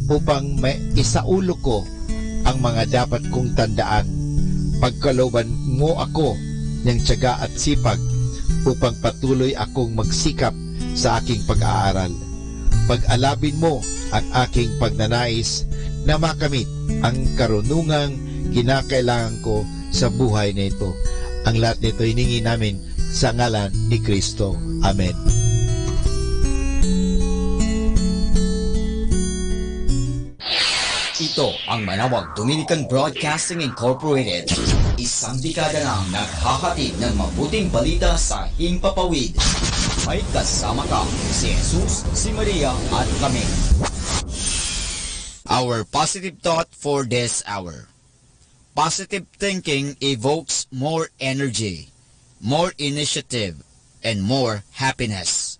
upang maisaulo ko ang mga dapat kong tandaan. Pagkalooban mo ako ng tiyaga at sipag upang patuloy akong magsikap sa aking pag-aaral. Pag-alabin mo ang aking pagnanais na makamit ang karunungang kinakailangan ko sa buhay na ito. Ang lahat nito hiningi namin sa ngalan ni Kristo. Amen. Ito ang Manawag Dominican Broadcasting Incorporated. Isang dekada nang naghahatid ng mabuting balita sa Himpapawid. May kasama ka si Jesus, si Maria at kami. Our positive thought for this hour. Positive thinking evokes more energy, more initiative, and more happiness.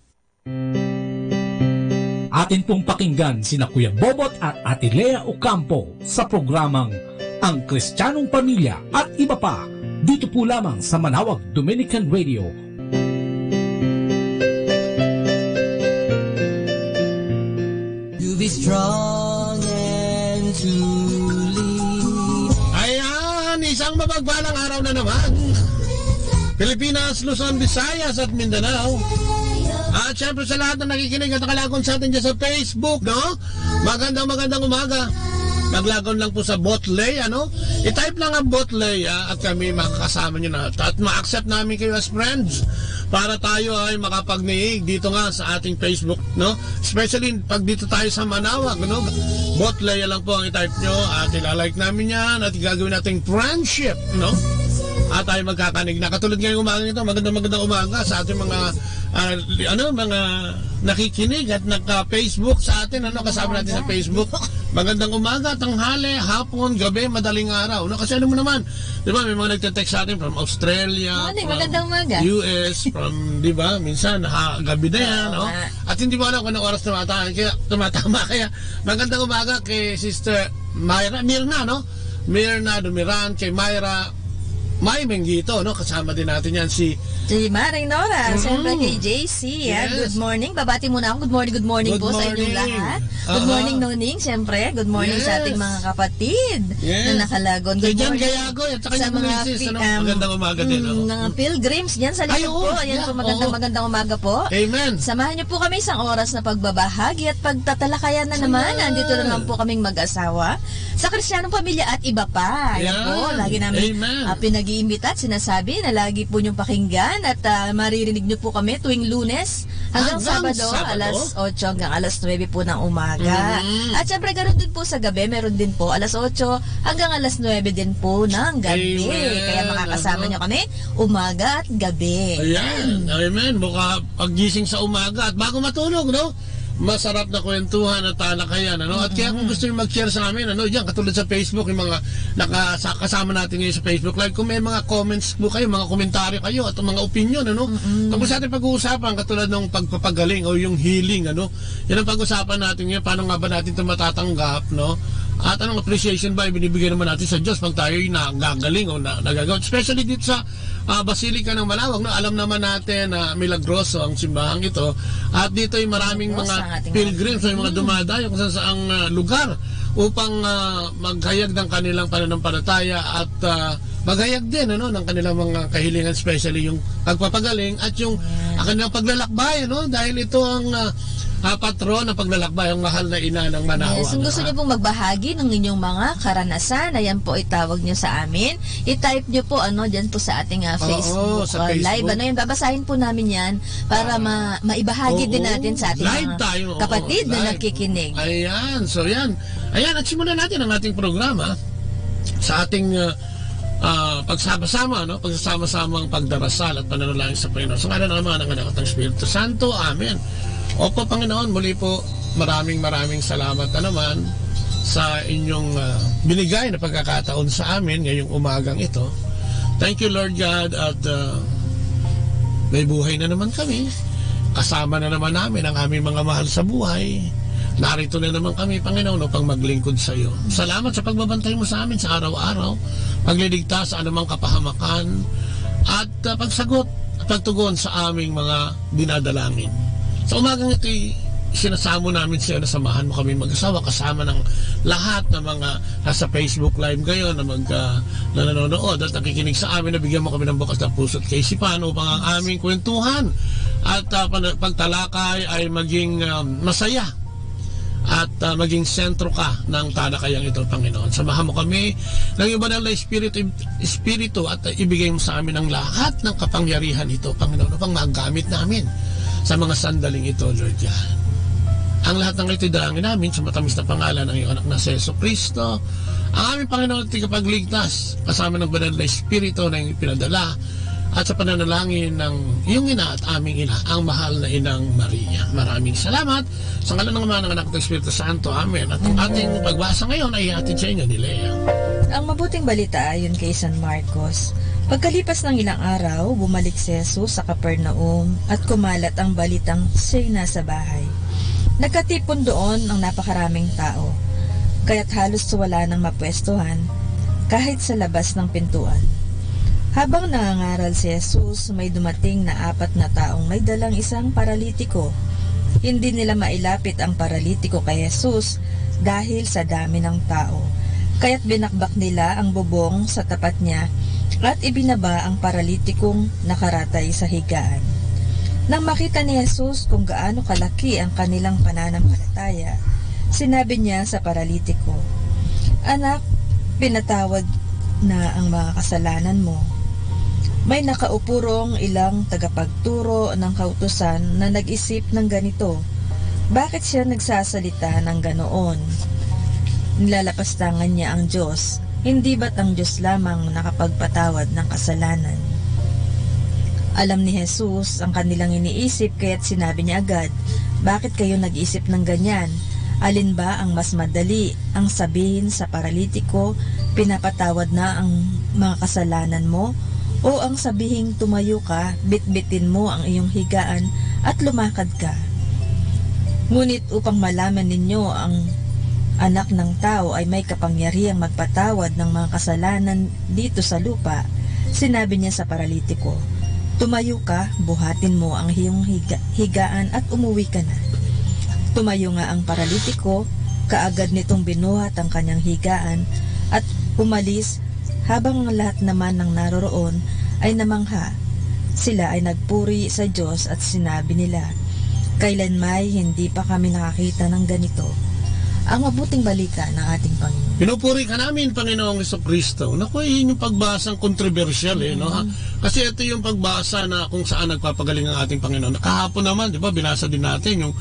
Atin pong pakinggan sina Kuya Bobot at Ate Lea Ocampo sa programang Ang Kristiyanong Pamilya at Iba Pa, dito po lamang sa Manawag Dominican Radio. You be strong and to lead. Ayan, isang mapagpalang araw na naman. Pilipinas, Luzon, Visayas at Mindanao. At syempre sa lahat na nakikinig at nakalagon sa atin dyan sa Facebook, no? Magandang umaga. Naglagon lang po sa Botley, ano? I-type lang ang Botley, at kami makakasama nyo na. At ma-accept namin kayo as friends para tayo ay makapagniig dito nga sa ating Facebook, no? Especially pag dito tayo sa Manawag, no? Botley lang po ang i-type nyo at ilalike namin yan at gagawin nating friendship, no? At tayo magkakanig na. Katulad ngayong umaga nito, magandang umaga sa ating mga mga nakikinig at naka-Facebook sa atin, kasama natin sa Facebook. Magandang umaga, tanghali, hapon, gabi, madaling araw. Kasi mo naman, di ba, may mga nagte-text sa atin from Australia, magandang umaga. US, from, di ba, minsan, gabi na yan, no? At hindi mo alam kung anong oras tumatama, kaya magandang umaga kay Sister Mirna, no? Mirna Dumiran, kay Myra May Menggito, no? Kasama din natin yan si Maring Nora, siyempre kay JC. Yes. Good morning. Babati muna ako. Good morning po sa inyong lahat. Good morning, Noning. Siyempre, good morning sa ating mga kapatid na nakalagon. Good morning sa mga magandang umaga din. Mga pilgrims dyan sa likod po. Ayan po, magandang umaga po. Amen. Samahan niyo po kami isang oras na pagbabahagi at pagtatalakayan na naman. Nandito naman po kaming mag-asawa sa Kristiyanong Pamilya at Iba Pa. Ayan po, lagi namin pinag-iimbita at sinasabi na lagi po niyong pakinggan at maririnig niyo po kami tuwing Lunes hanggang Sabado, alas 8 hanggang alas 9 po ng umaga. At syempre ganoon din po sa gabi, meron din po alas 8 hanggang alas 9 din po ng gabi. Kaya makakasama niyo kami umaga at gabi. Ayan, amen. Mukha paggising sa umaga at bago matulog, no? Masarap na kwentuhan at talakayan, ano? At kaya kung gusto niyo mag-share sa amin, ano, diyan katulad sa Facebook, yung mga nakasama natin ngayon sa Facebook Live, kung may mga comments po kayo, mga komentaryo kayo at mga opinion, ano? Tapos natin pag-uusapan katulad ng pagpapagaling o yung healing, ano? Yan ang pag-uusapan natin ngayon, paano nga ba natin ito matatanggap, no? At anong appreciation ba ibinibigay naman natin sa Diyos pag tayo'y nagagaling o nagagawa. Especially dito sa Basilica ng Malawag, no? Alam naman natin na milagroso ang simbahang ito. At dito ay maraming mga pilgrims, may mga dumadayo kung saan lugar upang maghayag ng kanilang pananampalataya at maghayag din ng kanilang mga kahilingan, especially yung pagpapagaling at yung kanilang paglalakbay, dahil ito ang patron ng paglalakbay, ang mahal na ina ng Manawag. Yes, kung gusto niyo pong magbahagi ng inyong mga karanasan, ayan po, itawag niyo sa amin. I-type niyo po dyan po sa ating Facebook, sa Facebook live. Yan, babasahin po namin yan para maibahagi din natin sa ating live mga kapatid na nakikinig. Ayan, so yan. Ayan, at simulan natin ang ating programa sa ating pagsama-samang pagdarasal at pananalangin sa Panginoon. Sa ngalan naman ng Anak at ng Espiritu Santo. Amen. Opo, Panginoon, muli po maraming salamat na naman sa inyong binigay na pagkakataon sa amin ngayong umagang ito. Thank you, Lord God, at may buhay na naman kami. Kasama na naman namin ang aming mga mahal sa buhay. Narito na naman kami, Panginoon, upang maglingkod sa iyo. Salamat sa pagbabantay mo sa amin sa araw-araw, pagliligtas sa anumang kapahamakan, at pagsagot at pagtugon sa aming mga dinadalangin. Sa umagang ito, sinasamo namin siya na samahan mo kami mag-asawa kasama ng lahat ng mga nasa Facebook Live ngayon na nanonood at nakikinig sa amin, na bigyan mo kami ng bukas na puso at kaisipan upang ang aming kwentuhan at pagtalakay ay maging masaya at maging sentro ka ng talakayang ito, Panginoon. Samahan mo kami ng iyong banal na Espiritu at ibigay mo sa amin ang lahat ng kapangyarihan ito, Panginoon, upang magamit namin sa mga sandaling ito, Lord God. Ang lahat ng ito dalangin namin sa matamis na pangalan ng iyong anak na si Jesucristo, ang aming Panginoon at tagapagligtas, kasama ng banal na Espiritu na iyong pinadala, at sa pananalangin ng iyong ina at aming ina, ang mahal na inang Maria. Maraming salamat. Sa ngalan ng Ama, ng Anak at ng Espiritu Santo. Amen. At ang ating pagbasa ngayon ay hatid sa inyo ni Lea. Ang mabuting balita ayon kay San Marcos. Pagkalipas ng ilang araw, bumalik si Jesus sa Capernaum at kumalat ang balitang siya'y nasa bahay. Nagkatipon doon ang napakaraming tao, kaya't halos wala nang mapwestuhan kahit sa labas ng pintuan. Habang nangangaral si Jesus, may dumating na 4 na taong may dalang isang paralitiko. Hindi nila mailapit ang paralitiko kay Jesus dahil sa dami ng tao, kaya't binakbak nila ang bubong sa tapat niya at ibinaba ang paralitikong nakaratay sa higaan. Nang makita ni Jesus kung gaano kalaki ang kanilang pananampalataya, sinabi niya sa paralitiko, "Anak, pinatawad na ang mga kasalanan mo." May nakaupurong ilang tagapagturo ng kautusan na nag-isip ng ganito, bakit siya nagsasalita ng ganoon? Nilalapastangan niya ang Diyos. Hindi ba't ang Diyos lamang nakapagpatawad ng kasalanan? Alam ni Jesus ang kanilang iniisip, kaya't sinabi niya agad, bakit kayo nag-isip ng ganyan? Alin ba ang mas madali, ang sabihin sa paralitiko, pinapatawad na ang mga kasalanan mo? O ang sabihing tumayo ka, bitbitin mo ang iyong higaan at lumakad ka? Ngunit upang malaman ninyo ang Anak ng Tao ay may kapangyarihang magpatawad ng mga kasalanan dito sa lupa, sinabi niya sa paralitiko, tumayo ka, buhatin mo ang iyong higaan at umuwi ka na. Tumayo nga ang paralitiko, kaagad nitong binuhat ang kanyang higaan at umalis, habang ang lahat naman ng naroroon ay namangha. Sila ay nagpuri sa Diyos at sinabi nila, kailanmay hindi pa kami nakakita ng ganito. Ang mabuting balita ng ating Panginoon. Pinupuri ka namin, Panginoong Jesucristo. Naku, yun yung pagbasang kontrobersyal no? Kasi ito yung pagbasa na kung saan nagpapagaling ang ating Panginoon. Kahapon naman, di ba, binasa din natin yung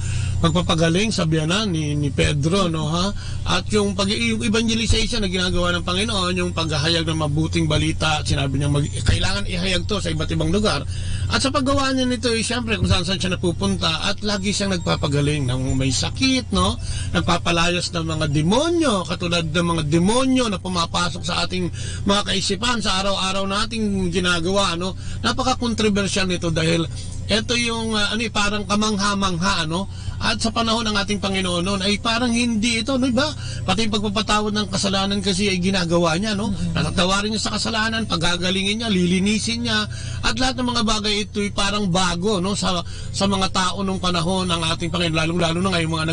pagpapagaling sa biyanan ni Pedro, no, ha? At yung evangelization na ginagawa ng Panginoon, yung paghahayag ng mabuting balita, at sinabi niya kailangan ihayag to sa iba't ibang lugar. At sa paggawa niya nito, siyempre kung saan siya napupunta, at lagi siyang nagpapagaling ng may sakit, no? Nagpapalayas ng mga demonyo, katulad ng mga demonyo na pumapasok sa ating mga kaisipan sa araw-araw nating ginagawa, no? Napaka-controversial nito dahil ito yung parang kamangha-mangha, ano? At sa panahon ng ating Panginoon noon ay parang hindi ito, no ba? Pati yung pagpapatawad ng kasalanan kasi ay ginagawa niya, no? Natatawarin niya sa kasalanan, pagagalingin niya, lilinisin niya, at lahat ng mga bagay ito ay parang bago, no? Sa mga tao nung panahon ng ating Panginoon, lalong-lalo na ngayon mga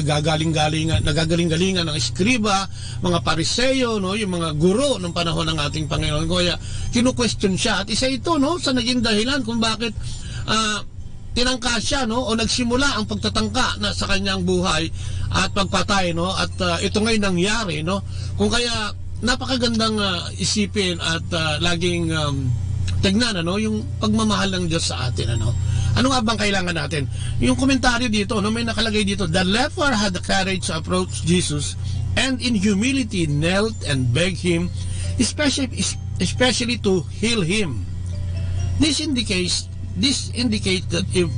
nagagaling-galingan ng eskriba, mga pariseyo, no? Yung mga guro ng panahon ng ating Panginoon. Kaya kinu-question siya, at isa ito, no? Sa naging dahilan kung bakit tinangka siya, no, o nagsimula ang pagtatangka na sa kanyang buhay at pagpatay, no, at ito ngayon nangyari, no. Kung kaya napakagandang isipin at laging tignan, ano, yung pagmamahal ng Diyos sa atin, ano. Ano nga bang kailangan natin? Yung komentaryo dito, no, may nakalagay dito, the leper had the courage to approach Jesus and in humility knelt and begged him, especially to heal him. This indicates that if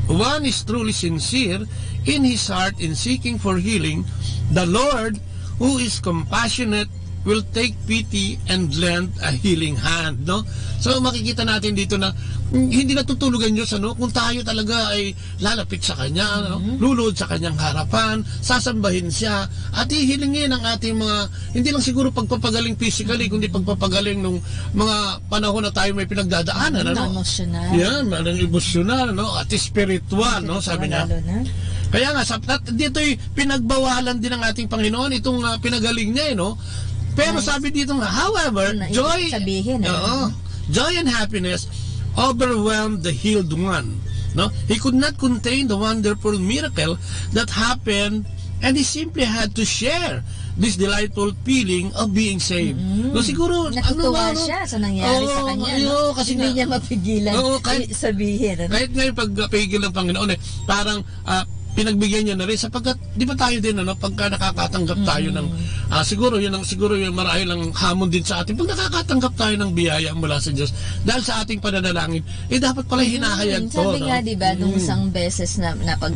one is truly sincere in his heart in seeking for healing, the Lord, who is compassionate, will take pity and lend a healing hand, no? So makikita natin dito na hindi natutulugan Diyos, ano, kung tayo talaga ay lalapit sa Kanya, ano, lulod sa Kanyang harapan, sasambahin Siya, at hihilingin ang ating mga, hindi lang siguro pagpapagaling physically, kundi pagpapagaling nung mga panahon na tayo may pinagdadaanan, ano? Emosyonal. Yan, emosyonal, no? At spiritual, no? Sabi niya. Kaya nga, dito'y pinagbawalan din ng ating Panginoon, itong pinagaling niya, no? Pero sabi dito nga, however, joy and happiness overwhelmed the healed one. No, he could not contain the wonderful miracle that happened, and he simply had to share this delightful feeling of being saved. No, siguro natutuwa siya sa nangyari sa kanya, no? Kasi hindi niya mapigilan sabihin. Kahit ngayon pagpigil ng Panginoon, parang pinagbigyan niya na rin sapagkat di ba tayo din, ano, pagka nakakatanggap tayo ng siguro yung marahil ang hamon din sa atin, pag nakakatanggap tayo ng biyaya mula sa Diyos dahil sa ating pananalangin, dapat pala hinahayag to, sabi nga, di ba, nung isang beses na pag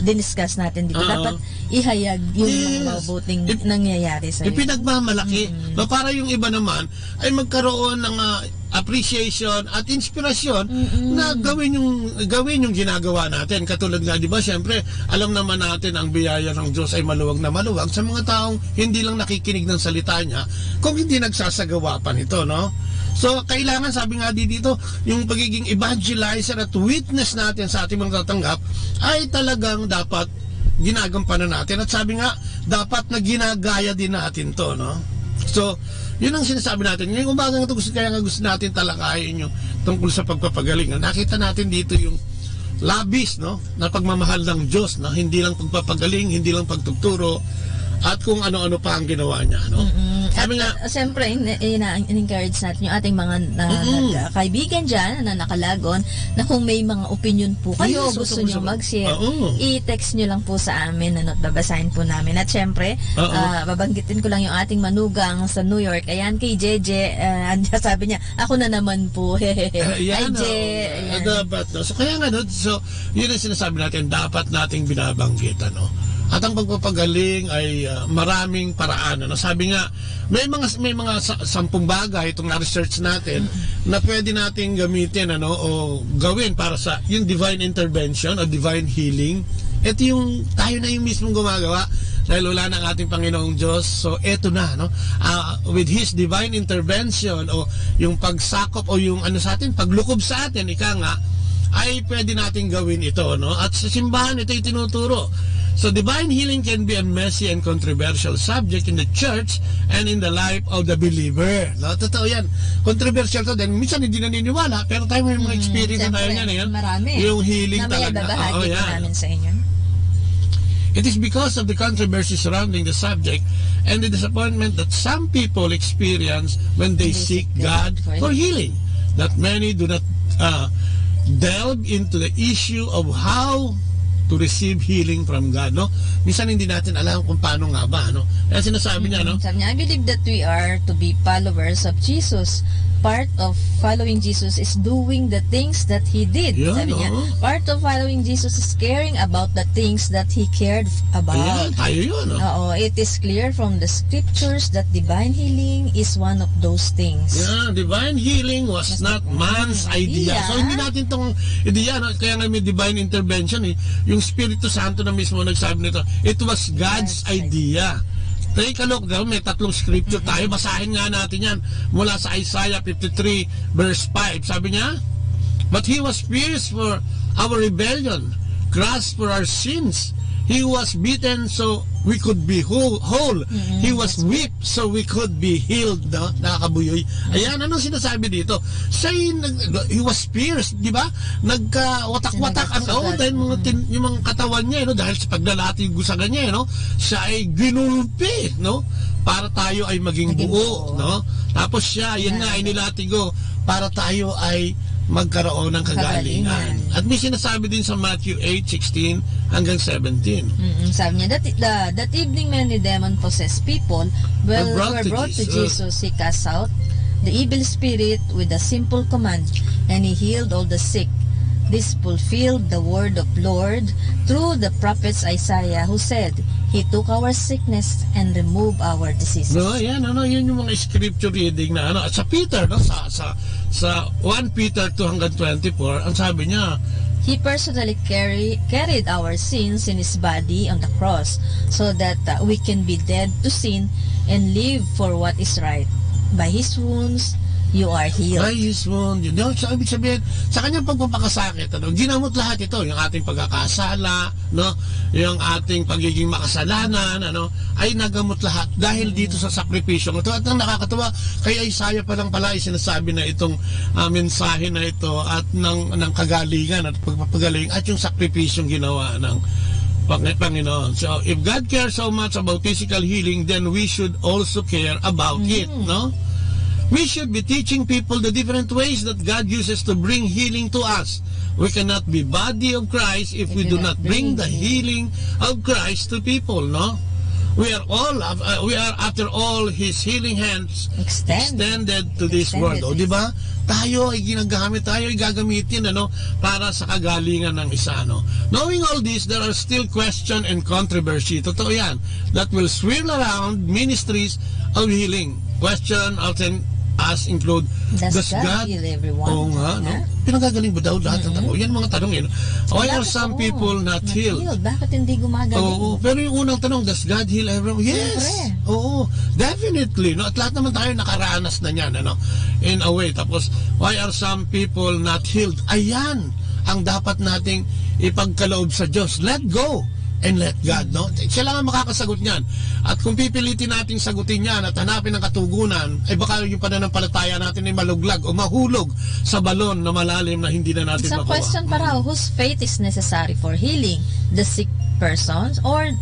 diniscuss natin dito, dapat ihayag yung mga mabuting nangyayari sa iyo. Ipinagmamalaki. No, para yung iba naman ay magkaroon ng appreciation at inspirasyon na gawin yung ginagawa natin. Katulad nga, di ba, siyempre, alam naman natin ang biyaya ng Diyos ay maluwag na maluwag sa mga taong hindi lang nakikinig ng salita niya, kung hindi nagsasagawa pa nito, no? So, kailangan, sabi nga dito, yung pagiging evangelizer at witness natin sa ating mga tatanggap ay talagang dapat ginagampanan natin. At sabi nga, dapat na ginagaya din natin to, no? So, yun ang sinasabi natin. Ngayong umaga nga ito, kaya nga gusto natin talakayin yung tungkol sa pagpapagaling. Nakita natin dito yung labis, no, na pagmamahal ng Diyos, na hindi lang pagpapagaling, hindi lang pagtuturo, at kung ano-ano pa ang ginawa niya, no? Sabi nga, siyempre, in-encourage natin yung ating mga kaibigan dyan na nakalagon, na kung may mga opinion po kayo, gusto nyo mag-share, i-text nyo lang po sa amin, babasahin po namin. At siyempre, babanggitin ko lang yung ating manugang sa New York. Ayan, kay JJ, sabi niya, ako na naman po. Ayan, dapat, no? So, kaya nga, no? So, yun ang sinasabi natin, dapat nating binabanggit, ano? At ang pagpapagaling ay maraming paraan. Ano? Sabi nga, may mga 10 bagay itong na-research natin na pwede nating gamitin, ano, o gawin para sa yung divine intervention o divine healing. Ito yung tayo na yung mismong gumagawa dahil wala ng ating Panginoong Diyos. So eto na, no? With His divine intervention o yung pagsakop o yung ano sa atin, paglukob sa atin, ika nga, ay pwede nating gawin ito, no? At sa simbahan ito itinuturo. So divine healing can be a messy and controversial subject in the church and in the life of the believer. No, totoo yan. Controversial to din. Minsan hindi naniniwala, pero tayo may mga experience na tayo yan. Marami. Yung healing talaga. Babahagi ko namin sa inyo. It is because of the controversy surrounding the subject and the disappointment that some people experience when they seek God for healing that many do not delve into the issue of how to receive healing from God, no? Minsan hindi natin alam kung paano nga ba, no? Kaya sinasabi niya, no? Sabi niya, I believe that we are to be followers of Jesus. part of following Jesus is doing the things that He did. Yan, Sabi niya, part of following Jesus is caring about the things that He cared about. Ayan, tayo yun. It is clear from the scriptures that divine healing is one of those things. Yeah, divine healing was not man's idea. So hindi natin tong idea, no? Kaya nga may divine intervention yung Espiritu Santo na mismo nagsabi nito. It was God's idea. Take a look, may 3 scripture tayo. Basahin nga natin yan mula sa Isaiah 53 verse 5. Sabi niya, but He was pierced for our rebellion, crushed for our sins. He was beaten so we could be whole. He was whipped so we could be healed. No? Nakakabuyoy. Ayan, anong sinasabi dito? He was pierced, di ba? Nagka-watak-watak dahil yung mga katawan niya, dahil sa paglalati yung gusagan niya, siya ay ginulpi, para tayo ay maging buo. No? Tapos siya, yan nga, ay nilatigo para tayo ay magkaroon ng kagalingan. At may sinasabi din sa Matthew 8:16 hanggang 17. Sabi niya, that evening many demon-possessed people were brought to Jesus. He cast out the evil spirit with a simple command, and He healed all the sick. This fulfilled the word of Lord through the prophets Isaiah, who said, He took our sickness and removed our diseases. Yan yung mga scripture reading na sa Peter, sa 1 Peter 2 hanggang 24, ang sabi niya, He personally carried our sins in His body on the cross so that we can be dead to sin and live for what is right. By His wounds, you are healed. By His wounds. So, ibig sabihin, sa kanyang pagpapakasakit, ginamot lahat ito, yung ating pagkakasala, yung ating pagiging makasalanan, ay nagamot lahat dahil dito sa sakripisyo. At ang nakakatawa, kay Isaiah pa lang pala ay sinasabi na itong mensahe na ito at ng kagalingan at pagpapagaling at yung sakripisyong ginawa ng Panginoon. So, if God cares so much about physical healing, then we should also care about it, We should be teaching people the different ways that God uses to bring healing to us. We cannot be body of Christ if we do not bring the healing of Christ to people, We are after all His healing hands extended to this world. Di ba? Tayo ay ginagamit, tayo ay gagamitin para sa kagalingan ng isa. Knowing all this, there are still question and controversy. Totoo yan. That will swirl around ministries of healing. Question often include, does God heal everyone? Oo nga, pinagagaling ba daw lahat ng tao? Yan mga tanong yun. Why are some people not healed? Bakit hindi gumagaling? Oo, pero yung unang tanong, does God heal everyone? Yes! Oo, definitely. At lahat naman tayo nakaranas na niyan, in a way. Tapos, why are some people not healed? Ayan ang dapat nating ipagkaloob sa Diyos. Let go and let God, Siya lang ang makakasagot niyan. At kung pipilitin nating sagutin yan at hanapin ang katugunan, ay baka yung pananampalataya natin ay maluglag o mahulog sa balon na malalim na hindi na natin makuha. Question pa raw, whose faith is necessary for healing? The sick persons or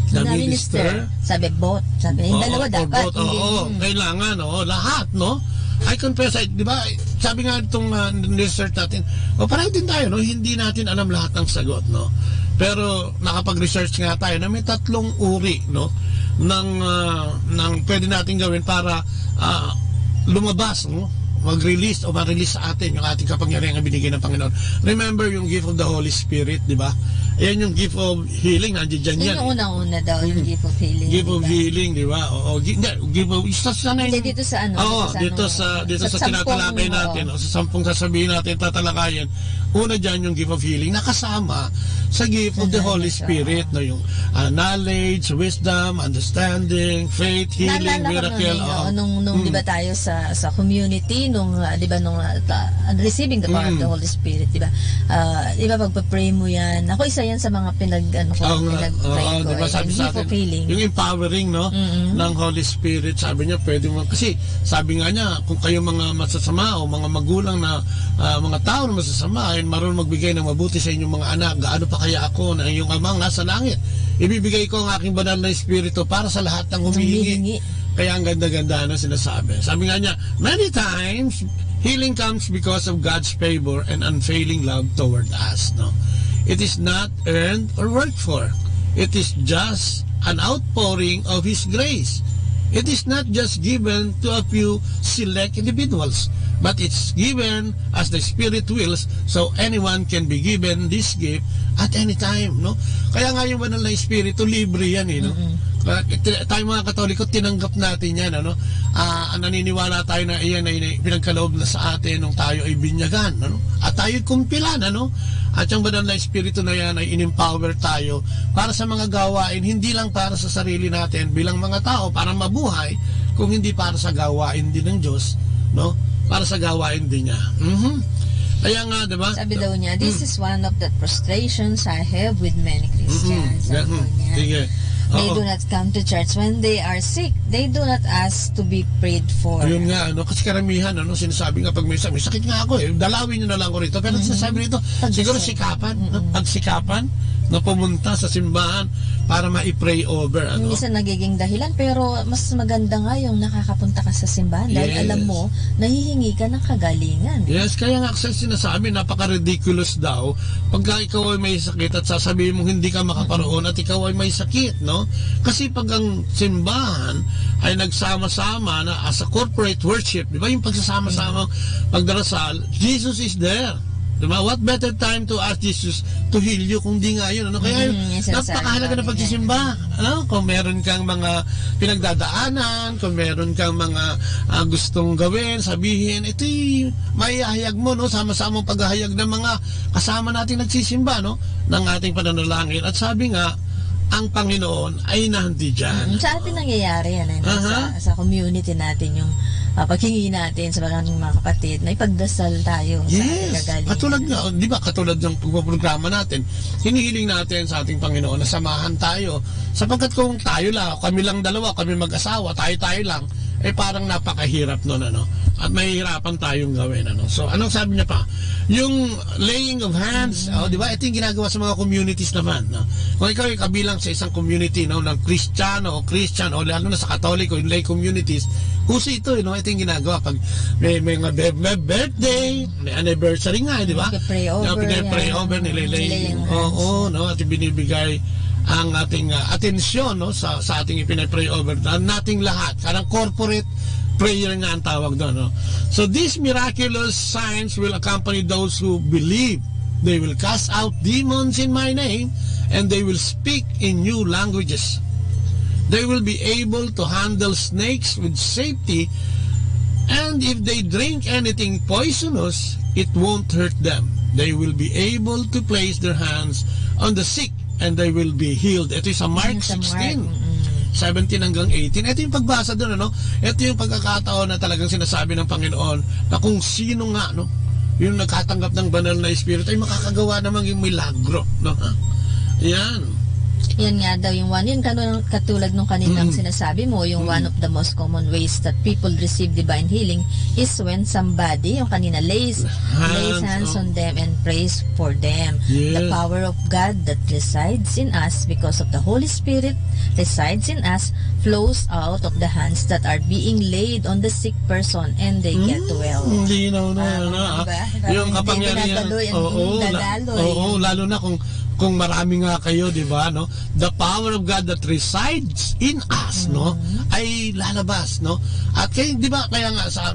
the minister? Sabi, both. Sabi, yung dalawa dapat. Kailangan, lahat, I confess, di ba, sabi nga itong research natin, parang din tayo, hindi natin alam lahat ng sagot, Pero nakapag-research nga tayo na may 3 uri ng pwede natin gawin para lumabas, mag-release o ma-release sa atin yung ating kapangyarihan na binigay ng Panginoon. Remember yung gift of the Holy Spirit, di ba? Ayan yung gift of healing, nandiyan yan. Yung unang-una daw, yung gift of healing. Gift of healing, di ba? Gift of... Dito sa ano? Dito sa tinatalakay natin, sa 10 sasabihin natin, tatalakayin. Una dyan yung gift of healing, nakasama sa gift of the Holy Spirit, yung knowledge, wisdom, understanding, faith, healing, miracle. Nung di ba tayo sa community, di ba nung receiving the power of the Holy Spirit, di ba? Di ba pagpa-pray mo yan? Ako isa yan sa mga pinag-pray ko. Diba sabi sa atin, yung empowering ng Holy Spirit, sabi niya pwede mo, kasi sabi nga niya, kung kayo mga masasama o mga magulang na mga tao na masasama ay marunong magbigay ng mabuti sa inyong mga anak, gaano pa kaya ako na iyong amang nasa langit, ibibigay ko ang aking banal na espiritu para sa lahat ng humihingi. Kaya ang ganda-ganda na sinasabi. Sabi nga niya, many times healing comes because of God's favor and unfailing love toward us. It is not earned or worked for. It is just an outpouring of His grace. it is not just given to a few select individuals, but it's given as the Spirit wills, so anyone can be given this gift at any time, no? Kaya nga yung banal na Espiritu, libre yan, no? Tayo mga Katoliko, tinanggap natin yan, ano? Naniniwala tayo na iyan ay pinagkaloob na sa atin nung tayo ay binyagan, ano? At tayo kumpilan, ano? At yung banal na Espiritu na yan ay in-empower tayo para sa mga gawain, hindi lang para sa sarili natin bilang mga tao para mabuhay, kung hindi para sa gawain din ng Diyos, no? Para sa gawain din niya. Kaya nga, diba? Sabi daw niya, this is one of the frustrations I have with many Christians. Sabi niya. Sige. They do not come to church when they are sick. They do not ask to be prayed for. Ayun nga, ano, kasi karamihan, ano, sinasabi nga pag may sakit nga ako, dalawin nyo na lang ko rito. Pero sinasabi rito, siguro sikapan, pagsikapan, na pumunta sa simbahan para ma-pray over. Ano? Minsan nagiging dahilan, pero mas maganda nga yung nakakapunta ka sa simbahan dahil alam mo, nahihingi ka ng kagalingan. Yes, kaya nga kasi sinasabi, napaka-ridiculous daw, pagka ikaw ay may sakit at sasabihin mong hindi ka makaparoon at ikaw ay may sakit, no? Kasi pag ang simbahan ay nagsama-sama na as a corporate worship, di ba yung pagsasama-sama pagdarasal, Jesus is there. Diba? What better time to ask Jesus to heal you kung di nga yun, ano? Kaya napakahalaga na pagsisimba, ano? Kung meron kang mga pinagdadaanan, kung meron kang mga gustong gawin, sabihin, ito'y maihahayag mo, no? Sama-samang paghahayag ng mga kasama nating nagsisimba, no? Ng ating pananalangin. At sabi nga, ang Panginoon ay nandi dyan. Sa atin nangyayari yan, sa community natin, yung paghingi natin sa mga kapatid na ipagdasal tayo sa ating kagalingan. Katulad nga, di ba, katulad ng programa natin, hinihiling natin sa ating Panginoon na samahan tayo. Sapagkat kung tayo lang, kami lang dalawa, kami mag-asawa, tayo lang, eh parang napakahirap nun, ano? At mahihirapan tayong gawin, ano? So, anong sabi niya pa? Yung laying of hands, di ba? Ito yung ginagawa sa mga communities naman, no? Kung ikaw ay kabilang sa isang community, no, ng Christian, o lalo na sa Katoliko, yung lay communities, uso ito, no? Ito yung ginagawa pag may birthday, may anniversary nga, di ba? Pray over, nililay. Oo, no? At binibigay ang ating atensyon, no, sa ating ipinay-pray over nating lahat. Karang corporate prayer nga ang tawag doon, no? So these miraculous signs will accompany those who believe. They will cast out demons in my name, and they will speak in new languages. They will be able to handle snakes with safety, and if they drink anything poisonous, it won't hurt them. They will be able to place their hands on the sick, and they will be healed. Ito sa Mark 16. 17 hanggang 18. Ito yung pagbasa doon, ano? Ito yung pagkakataon na talagang sinasabi ng Panginoon na kung sino nga, no, yung nagkatanggap ng banal na Espiritu ay makakagawa namang yung milagro, no? Yan. Yan nga daw yung one. Yun katulad nung kaninang sinasabi mo, yung one of the most common ways that people receive divine healing is when somebody, yung kanina, lays hands on them and prays for them. The power of God that resides in us because of the Holy Spirit resides in us flows out of the hands that are being laid on the sick person and they get well. Hindi na. Yung kapangyarihan. Oo, lalo na kung marami nga kayo, di ba, no? The power of God that resides in us, no, ay lalabas, no? At kaya, di ba, kaya nga sa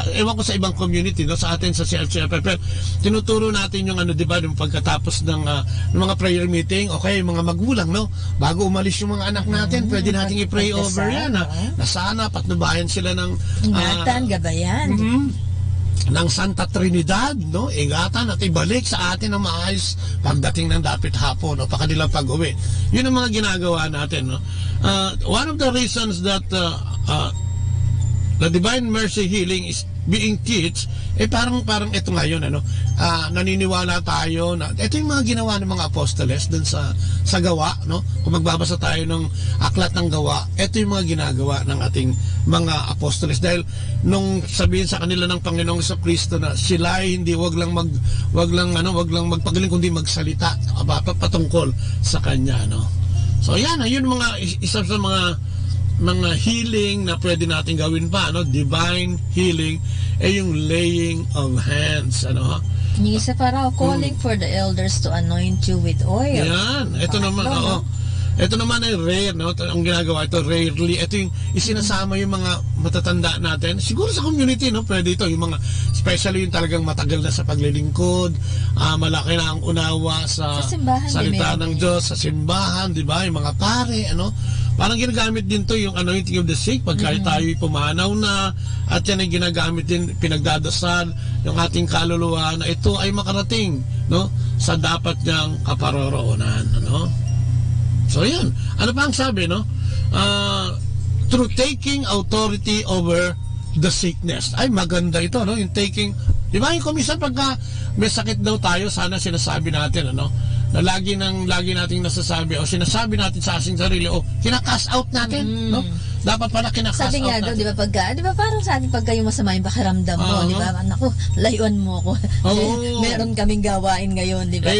ewan ko sa ibang community, no, sa atin sa CFCFF, tinuturo natin yung di ba, yung pagkatapos ng mga prayer meeting, okay, mga magulang, no, bago umalis yung mga anak natin, pwede nating i-pray over yan, na sana patnubayan sila ng ingatan, gabayan. Ng Santa Trinidad, no? Ingatan at ibalik sa atin ang maayos pagdating ng dapit hapon o pakanilang pag-uwi. Yun ang mga ginagawa natin, no? One of the reasons that the Divine Mercy Healing is being teach, parang ito ngayon, ano, naniniwala tayo na ito yung mga ginawa ng mga apostoles dun sa gawa, no? Kung magbabasa tayo ng aklat ng gawa, ito yung mga ginagawa ng ating mga apostoles, dahil nung sabihin sa kanila ng Panginoong Kristo na sila ay hindi wag lang magpagaling kundi magsalita patungkol sa kanya, no? So yan, yun mga isa sa mga healing na pwede natin gawin pa, no? Divine healing yung laying of hands, ano? Yung isa pa raw, calling for the elders to anoint you with oil. Yan, ito naman, oo. Ito naman ay rare, no? Ang ginagawa ito, rarely. Ito yung isinasama yung mga matatanda natin. Siguro sa community, no? Pwede ito. Yung mga, especially yung talagang matagal na sa paglilingkod, malaki na ang unawa sa simbahan, salita ng Diyos, sa simbahan, di ba? Yung mga pare, ano? Parang ginagamit din to yung anointing of the sick pagka tayo'y pumanaw na, at yan ay ginagamit din, pinagdadasal yung ating kaluluwa na ito ay makarating, no? Sa dapat niyang kaparoroonan, ano? So yan, ano pa ang sabi, no? Through taking authority over the sickness. Ay, maganda ito, no? Yung taking, di ba yung kumisan pagka may sakit daw tayo, sana sinasabi natin, ano? Na lagi nating nasasabi o sinasabi natin sa ating sarili o kina-cast out natin, no? Dapat pala kina-cast out natin. Sabi nga daw, di ba parang sa atin pagka yung masama yung pakiramdam mo, di ba? Naku, layuan mo ako. Meron kaming gawain ngayon, di ba?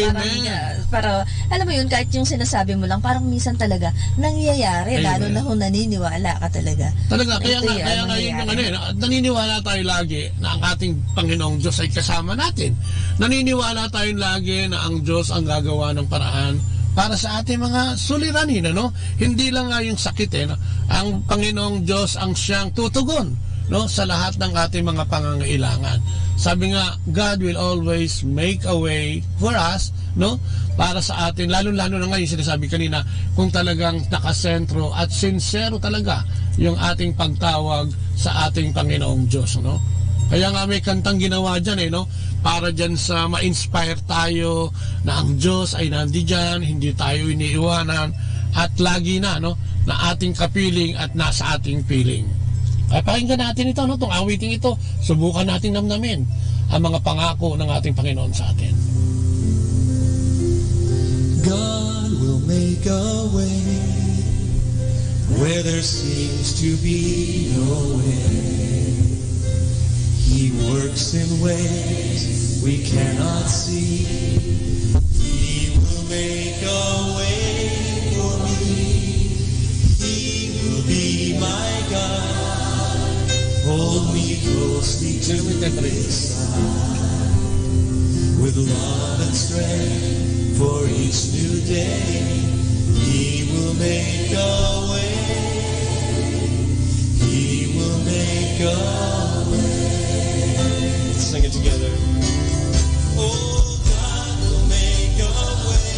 Parang, alam mo yun, kahit yung sinasabi mo lang, parang minsan talaga nangyayari, lalo na kung naniniwala ka talaga. Talaga, kaya nga yun yung naniniwala tayo lagi na ang ating Panginoong Diyos ay kasama natin. Naniniwala tayo lagi na ang Diyos ang gagawa ng paraan para sa ating mga suliranin, ano? Hindi lang nga yung sakit, no? Ang Panginoong Diyos ang siyang tutugon, no? Sa lahat ng ating mga pangangailangan. Sabi nga, God will always make a way for us, no? Para sa atin, lalo-lalo na ngayon sinasabi kanina, kung talagang nakasentro at sincero talaga yung ating pagtawag sa ating Panginoong Diyos, no? Kaya nga may kantang ginawa dyan, no? Para dyan sa ma-inspire tayo na ang Diyos ay nandiyan, hindi tayo iniiwanan, at lagi na, no? Na ating kapiling at nasa ating piling. Ay, pakinggan natin ito, no? Itong awiting ito, subukan natin namnamin ang mga pangako ng ating Panginoon sa atin. God will make a way where there seems to be no way. He works in ways we cannot see. He will make a way for me. He will be my God. Hold me closely to his side. With love and strength for each new day. He will make a way. He will make a way. Sing it together. Oh, God will make a way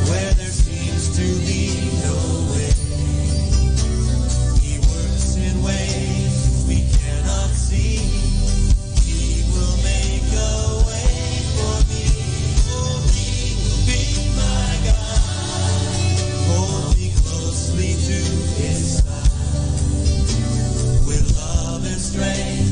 where there seems to be no way. He works in ways we cannot see. He will make a way for me. Oh, He will be my God. Hold me closely to His side with love and strength.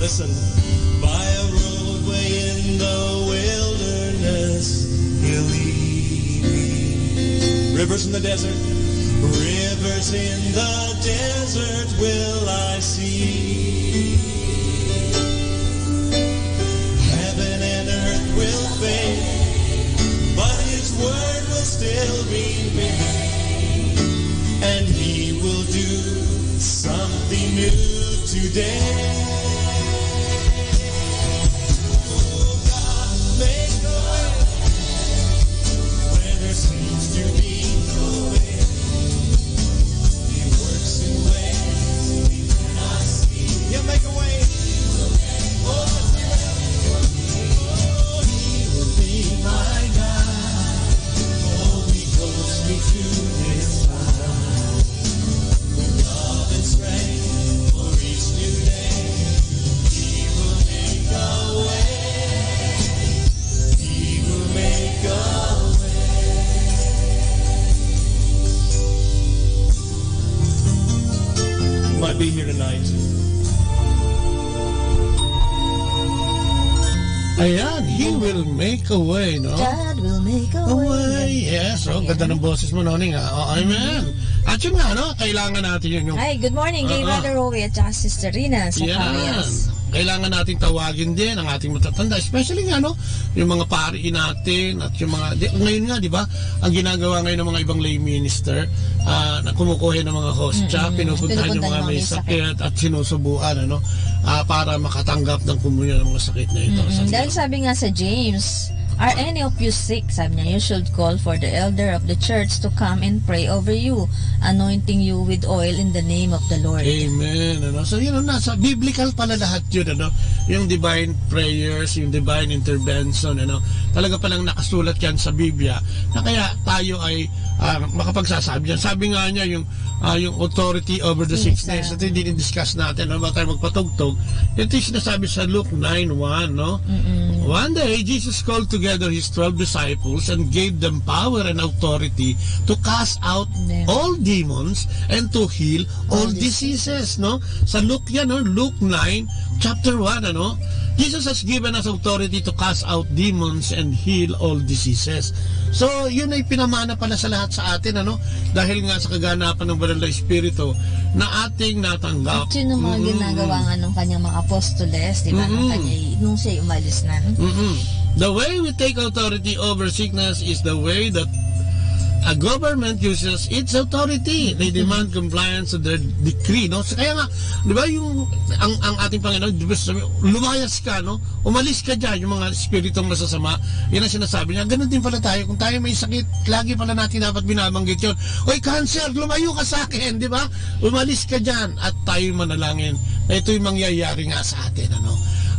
Listen, by a roadway in the wilderness, He'll lead me. Rivers in the desert, rivers in the desert will I see. Heaven and earth will fade, but His word will still remain, and He will do something new today. Be here tonight. Ayan, He will make a way, no? God will make a way. Yes, ganda ng boses mo, Noning. Amen. At yun nga, no? Kailangan natin yun yung... Hi, good morning, kay Brother Rowie at saka Sister Rina sa Parias. kailangan nating tawagin din ang ating matatanda, especially nga, no, yung mga pari natin at yung mga, ngayon nga, di ba, ang ginagawa ngayon ng mga ibang lay minister, na kumukuha ng mga hostya, pinupuntahan yung mga may sakit at sinusubuan, ano, para makatanggap ng komunyon ng mga sakit na ito. Dahil sabi nga sa James, are any of you sick? Sabi niya, you should call for the elder of the church to come and pray over you, anointing you with oil in the name of the Lord. Amen. Ano? So yun, nasa biblical pala lahat yun, ano? Yung divine prayers, yung divine intervention, ano? Talaga palang nakasulat yan sa Biblia, na kaya tayo ay makapagsasabi yan. Sabi nga niya, yung authority over the sickness, ito hindi discuss natin, ano ba tayo magpatugtog, ito yung sinasabi sa Luke 9:1, no? One day, Jesus called together his 12 disciples and gave them power and authority to cast out all demons and to heal all diseases, no? Sa Luke yan, no? Luke 9, chapter 1, ano? Jesus has given us authority to cast out demons and heal all diseases. So, yun ay pinamana pala sa lahat sa atin, ano? Dahil nga sa kaganapan ng Banal na Espiritu na ating natanggap. At yun ang mga ginagawa nga ng kanyang mga apostoles, di ba? Nung siya umalis na. The way we take authority over sickness is the way that a government uses its authority. They demand compliance to their decree, no? So, kaya nga, di ba, yung ang ating Panginoon, di ba, lumayas ka, no? Umalis ka dyan, yung mga espiritong masasama. Yan ang sinasabi niya. Ganun din pala tayo. Kung tayo may sakit, lagi pala natin dapat binabanggit yun. Oy, cancer, lumayo ka sa akin, di ba? Umalis ka dyan at tayo manalangin na ito'y mangyayari nga sa atin, ano?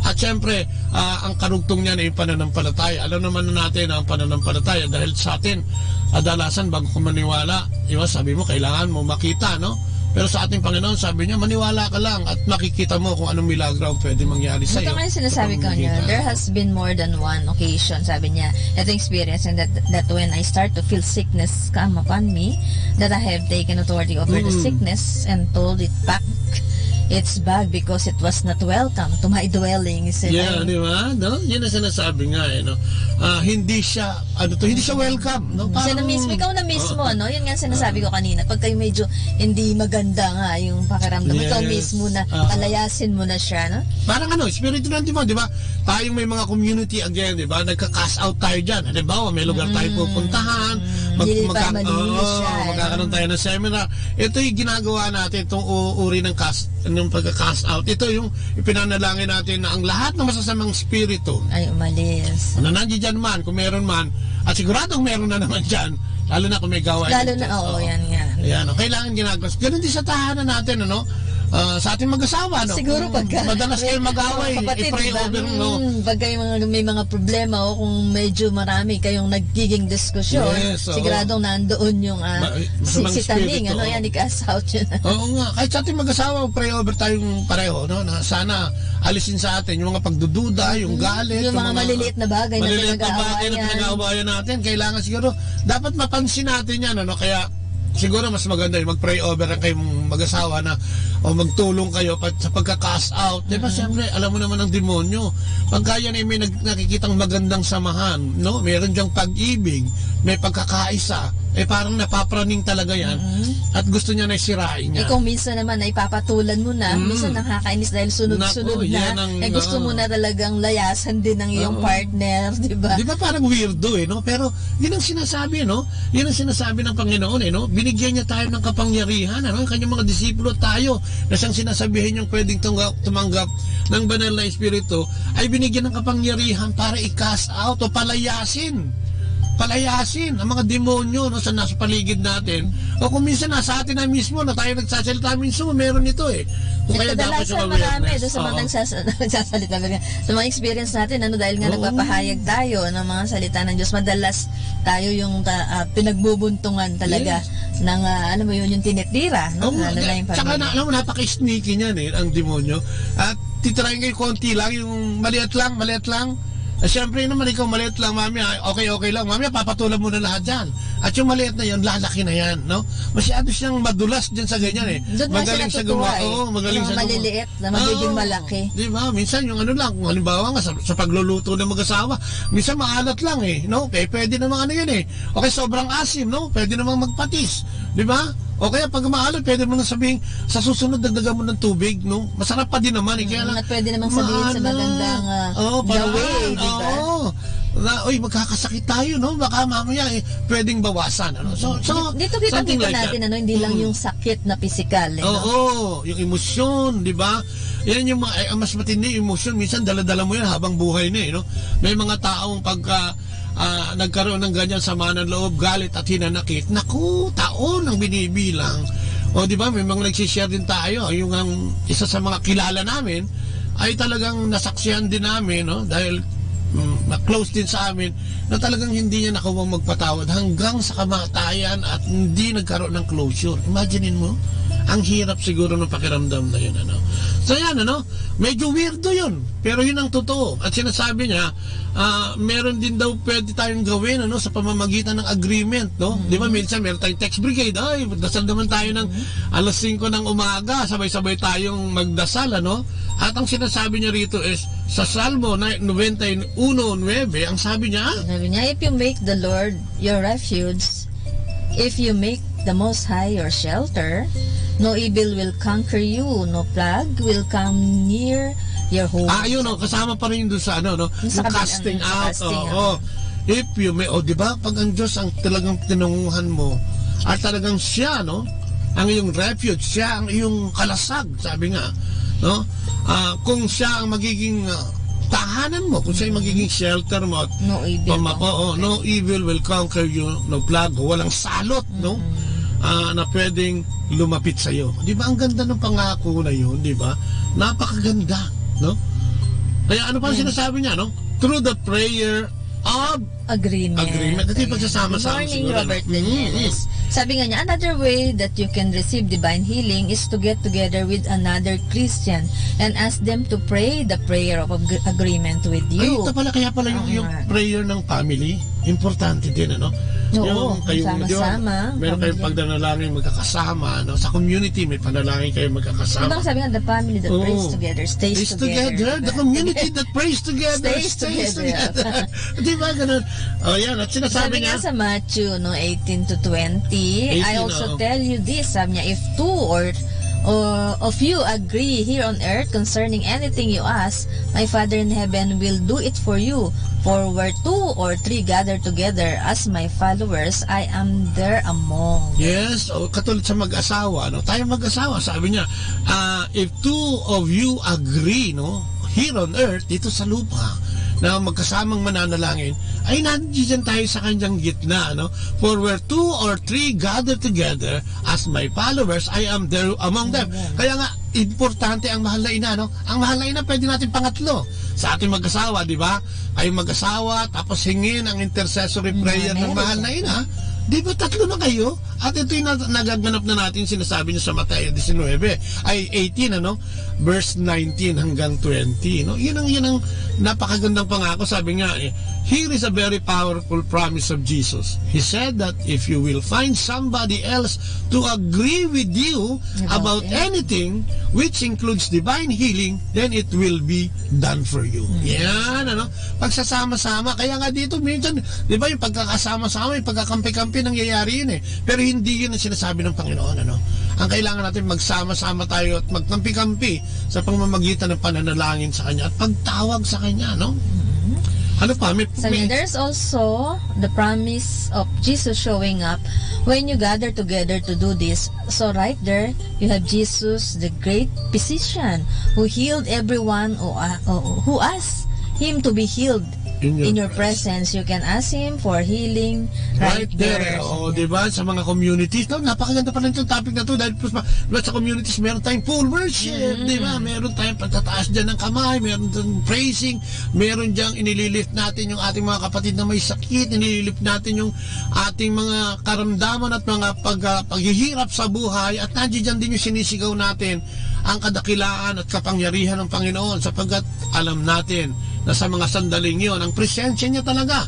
At syempre, ang karugtong niyan ay pananampalataya. Alam naman natin ang pananampalataya dahil sa atin, adalasan bago ko maniwala, diba, sabi mo, kailangan mo makita, no? Pero sa ating Panginoon, sabi niya, maniwala ka lang at makikita mo kung anong milagro ang pwede mangyari sa'yo. Ito nga yung sinasabi ko niya, there has been more than one occasion, sabi niya, ito experience, and that when I start to feel sickness come upon me, that I have taken authority over the sickness and told it back it's bad because it was not welcome to my dwellings. Yeah, di ba? No? Yun ang sinasabi nga, eh, no? Hindi siya welcome, no? Siya na mismo, ikaw na mismo, no? Yun nga sinasabi ko kanina, pag kayo medyo hindi maganda nga yung pakiramdam, ikaw mismo na palayasin mo na siya, no? Parang espiritu ng Timon, di ba? Tayong may mga community again, di ba? Nagka-cast out tayo dyan. Halimbawa, may lugar tayo pupuntahan, magkakaroon tayo ng seminar. Ito yung ginagawa natin, itong uri ng pagka-cast out. Ito yung ipinanalangin natin na ang lahat ng masasamang spirito ay umalis. Ano nandiyan dyan man, kung meron man, at siguradong meron na naman dyan, lalo na kung may gawain. Lalo na, yan nga. Ayan, kailangan ginagawa. Ganun din sa tahanan natin, ano? Sa ating mag-asawa, no? Siguro pagka madalas kayo mag-away, i-pray over, no? Pag kayo may mga problema o kung medyo marami kayong nagiging diskusyon, siguradong nandoon yung si Taning, ano yan, i-cast out yun. Oo nga, kahit sa ating mag-asawa, pray over tayong pareho, no? Na sana alisin sa atin yung mga pagdududa, yung galit, yung mga maliliit na bagay na pinag-aawayan natin. Kailangan siguro, dapat mapansin natin yan, ano? Kaya siguro mas maganda yung mag-pray over ang kayong mag-asawa na o magtulong kayo sa pagka-cast out. Diba, siyempre, alam mo naman ang demonyo. Pagka yan ay may nakikitang magandang samahan, no? Meron diyang pag-ibig, may pagkakaisa, parang napapraning talaga yan at gusto niya na sirain niya. Kung minsan naman ay papatulan mo na, minsan nakakainis dahil sunod-sunod na, gusto mo na talagang layasan din ng iyong partner, di ba? Di ba parang weirdo, no? Pero yun ang sinasabi, no? Yun ang sinasabi ng Panginoon, no? Binigyan niya tayo ng kapangyarihan, ano? Yung kanyang mga disipulo tayo na siyang sinasabihin yung pwedeng tumanggap ng banal na espiritu ay binigyan ng kapangyarihan para i-cast out o palayasin ang mga demonyo, no, sa nasa paligid natin. O kung minsan nasa atin na mismo na tayo nagsasalita, minsan meron ito kung kaya dapat yung awareness. Doon sa mga nagsasalita, sa mga experience natin, dahil nga nagpapahayag tayo ng mga salita ng Diyos, madalas tayo yung pinagbubuntungan talaga ng, alam mo yun, yung tinitira, no? Tsaka alam mo, napaka-sneaky niyan, ang demonyo. At titirahin kayo konti lang, yung maliit lang. Siyempre naman, ikaw maliit lang, mami, okay lang, mami, papatulan mo na lahat dyan. At yung maliit na yan, lalaki na yan, no? Masyado siyang madulas dyan sa ganyan, magaling siya gumawa. Magaling siya maliliit na magiging malaki. Di ba? Minsan yung lang, kung halimbawa nga sa pagluluto ng mag-asawa, minsan maalat lang, no? Okay, pwede namang yan, Okay, sobrang asim, no? Pwede namang magpatis, di ba? O kaya pag maalon, pwede mo na sabihin, sa susunod dagdagan mo ng tubig, no? Masarap pa din naman. Kaya lang, At pwede namang sabihin sa magandang way, di ba? Oy, magkakasakit tayo, no? Baka mamaya pwedeng bawasan, ano? So dito something kita like natin, that. ano, hindi lang yung sakit na pisikal, Oo, yung emosyon, di ba? Yan yung mas matindi yung emosyon. Minsan dala-dala mo yan habang buhay na, no? May mga taong pagka nagkaroon ng ganyan sama ng loob, galit at hinanakit, naku, taon ang binibilang. O di ba, may mga nagsishare din tayo. Yung isa sa mga kilala namin ay talagang nasaksihan din namin, no? Dahil close din sa amin, na talagang hindi niya nakawang magpatawad hanggang sa kamatayan at hindi nagkaroon ng closure. Imaginein mo, ang hirap siguro ng pakiramdam na yun, ano? So yan, ano? Medyo weirdo yun, pero yun ang totoo. At sinasabi niya, meron din daw pwede tayong gawin, ano, sa pamamagitan ng agreement, no? Di ba, minsan meron tayong text brigade, ay, dasal naman tayo ng alas 5 ng umaga, sabay-sabay tayong magdasal, ano? At ang sinasabi niya rito is, sa Salmo 91:9, ang sabi niya, if you make the Lord your refuge, if you make the Most High your shelter, no evil will conquer you, no plague will come near your home. Yun, no, kasama pa rin doon sa ano, no? Yung casting out. If you may, di ba, pag ang Diyos ang talagang tinanguhan mo, at talagang siya, no? Ang iyong refuge, siya ang iyong kalasag, sabi nga, no? Kung siya ang magiging tahanan mo, kung siya ang magiging shelter mo, no evil, no evil will conquer you, no plague, walang salot, no? Na pwedeng lumapit sa iyo. Di ba ang ganda ng pangako na yun, di ba? Napakaganda, no? Kaya ano pa sinasabi niya, no? Through the prayer of agreement. Ito yung pagsasama-sama. Good morning, Robert Daniels. Sabi nga niya, another way that you can receive divine healing is to get together with another Christian and ask them to pray the prayer of agreement with you. Ay, ito pala, kaya pala yung prayer ng family, importante din, ano? Oo, sama-sama. Meron kayong pagdanalangin magkakasama, no? Sa community, may panalangin kayong magkakasama. Diba sabi nga, the family that prays together stays together. The community that prays together stays together. Di ba ganun? Yan, at sinasabi niya, sa Matthew 18-20, I also tell you this, sabi niya, if two or of you agree here on earth concerning anything you ask, my Father in heaven will do it for you. For where 2 or 3 gather together as my followers, I am there among. Yes, katulad sa mag-asawa, no? Tayo mag-asawa, sabi niya, if 2 of you agree, no, here on earth, dito sa lupa, na magkasamang mananalangin, ay nandiyan tayo sa kanyang gitna, no? For where 2 or 3 gather together as my followers, I am there among them. Kaya nga, importante ang mahal na ina, no? Ang mahal na ina, pwede natin pangatlo sa ating mag-asawa, di ba? Ay mag-asawa, tapos hingin ang intercessory prayer ng mahal na ina. Di ba tatlo na kayo? At ito yung nagaganap na natin, sinasabi niya sa Mateo 19, ay 18, ano? Verse 19 hanggang 20, no? Yun ang napakagandang pangako. Sabi nga, here is a very powerful promise of Jesus. He said that if you will find somebody else to agree with you about anything, which includes divine healing, then it will be done for you. Yan, ano? Pagsasama-sama. Kaya nga dito, minsan, di ba yung pagkakasama-sama, yung pagkakampi-kampi, nangyayari yun eh. Pero hindi yun ang sinasabi ng Panginoon, ano? Ang kailangan natin magsama-sama tayo at magkampi-kampi sa pamamagitan ng pananalangin sa Kanya at pagtawag sa Kanya, no? Ano pa? There's also the promise of Jesus showing up when you gather together to do this. So right there, you have Jesus, the great physician, who healed everyone who asked Him to be healed. In your presence, you can ask Him for healing right there. O, diba? Sa mga communities, no, napakaganda pa rin itong topic na to dahil sa communities, meron tayong full worship, diba? Meron tayong pagtataas dyan ng kamay, meron tayong praising, meron dyan inililift natin yung ating mga kapatid na may sakit, inililift natin yung ating mga karamdaman at mga paghihirap sa buhay, at nandiyan din yung sinisigaw natin ang kadakilaan at kapangyarihan ng Panginoon, sapagkat alam natin na sa mga sandaling yun, ang presensya niya talaga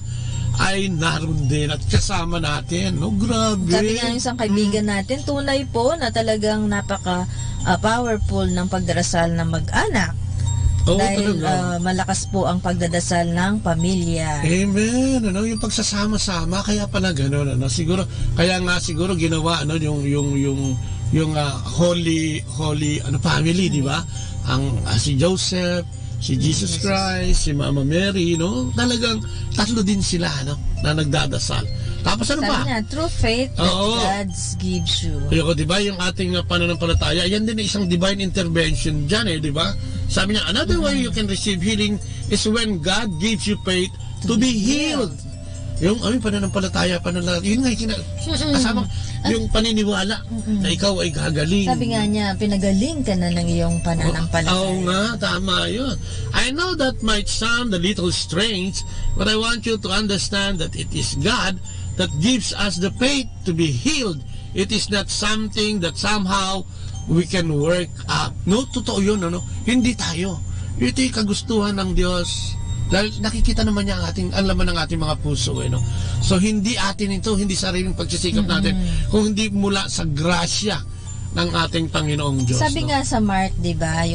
ay naroon din at kasama natin. No, grabe. Sabi nga yung isang kaibigan natin, tunay po na talagang napaka-powerful ng pagdarasal ng mag-anak. Dahil talaga. malakas po ang pagdadasal ng pamilya. Amen. Yung pagsasama-sama, kaya pala gano'n, siguro, kaya nga siguro ginawa, yung holy family, di ba? Si Joseph, si Jesus Christ, si Mama Mary, talagang tatlo din sila, na nagdadasal. Tapos ano pa? Sabi na, true faith that God gives you. Di ba, yung ating pananampalataya, yan din isang divine intervention dyan, di ba? Sabi niya, another way you can receive healing is when God gives you faith to be healed. Yung pananampalataya, yun nga, kasama yung paniniwala na ikaw ay gagaling. Sabi nga niya, pinagaling ka na ng iyong pananampalataya. Oo nga, tama yun. I know that might sound a little strange, but I want you to understand that it is God that gives us the faith to be healed. It is not something that somehow we can work up. Totoo yun, Hindi tayo. Ito yung kagustuhan ng Diyos. Dahil nakikita naman niya ang laman ng ating mga puso, So, hindi atin ito, hindi sariling pagsisikap natin, kung hindi mula sa grasya ng ating Panginoong Diyos. Sabi nga sa Mark, di ba,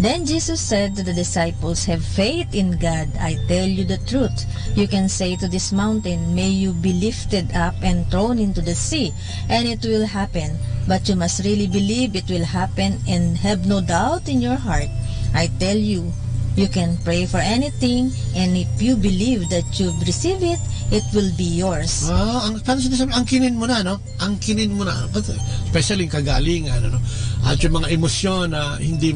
Then Jesus said to the disciples, have faith in God. I tell you the truth. You can say to this mountain, may you be lifted up and thrown into the sea, and it will happen. But you must really believe it will happen and have no doubt in your heart. I tell you, you can pray for anything, and if you believe that you've received it, it will be yours. Paano sinasabi? Angkinin mo na, Angkinin mo na. Especially yung kagalingan, At yung mga emosyon na hindi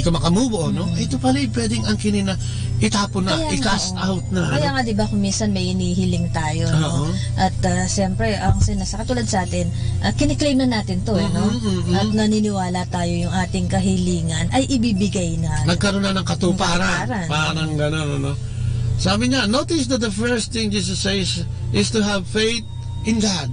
ka makamove on, Ito pala pwedeng angkinin na itapon na, i-cast out na. Kaya nga, di ba, kung minsan may inihiling tayo, At siyempre, katulad sa atin, kiniklaim na natin to, At naniniwala tayo yung ating kahilingan ay ibibigay na. Nagkaroon na ng katuparan. Parang gano'n, Sabi niya, notice that the first thing Jesus says is to have faith in God,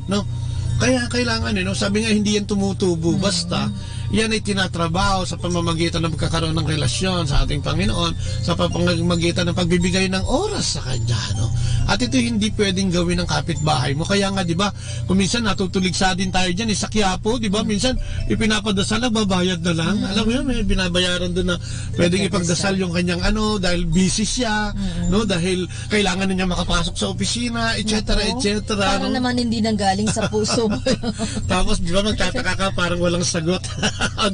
Kaya kailangan, sabi nga, hindi yan tumutubo basta. Yan ay tinatrabaho sa pamamagitan ng pagkakaroon ng relasyon sa ating Panginoon, sa pamamagitan ng pagbibigay ng oras sa Kanya, At ito hindi pwedeng gawin ng kapitbahay mo. Kaya nga, di ba, kung minsan natutuligsa din tayo dyan, sa Quiapo, di ba, minsan ipinapadasal, nagbabayad na lang. Alam mo yun, may binabayaran doon na pwedeng ipagdasal yung kanyang dahil busy siya, dahil kailangan niya makapasok sa opisina, etc., etc. Para naman hindi nanggaling sa puso mo. Tapos, di ba, magtataka ka, parang walang sagot.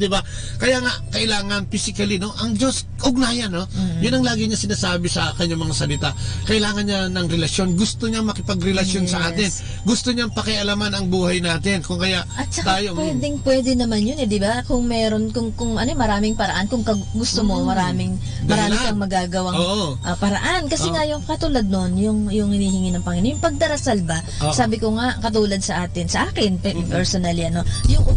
Di ba? Kaya nga, kailangan physically, ang Diyos, ugnayan, Yun ang lagi niya sinasabi sa kanyang mga salita. Kailangan niya ng relasyon. Gusto niya makipagrelasyon sa atin. Gusto niyang pakialaman ang buhay natin. Kung kaya at saka tayo... pwede naman yun, di ba? Kung meron, maraming paraan. Kung gusto mo, marami kang magagawang paraan. Kasi nga, yung katulad nun, yung hinihingi ng Panginoon, yung pagdarasal ba, sabi ko nga, katulad sa akin, personally, yung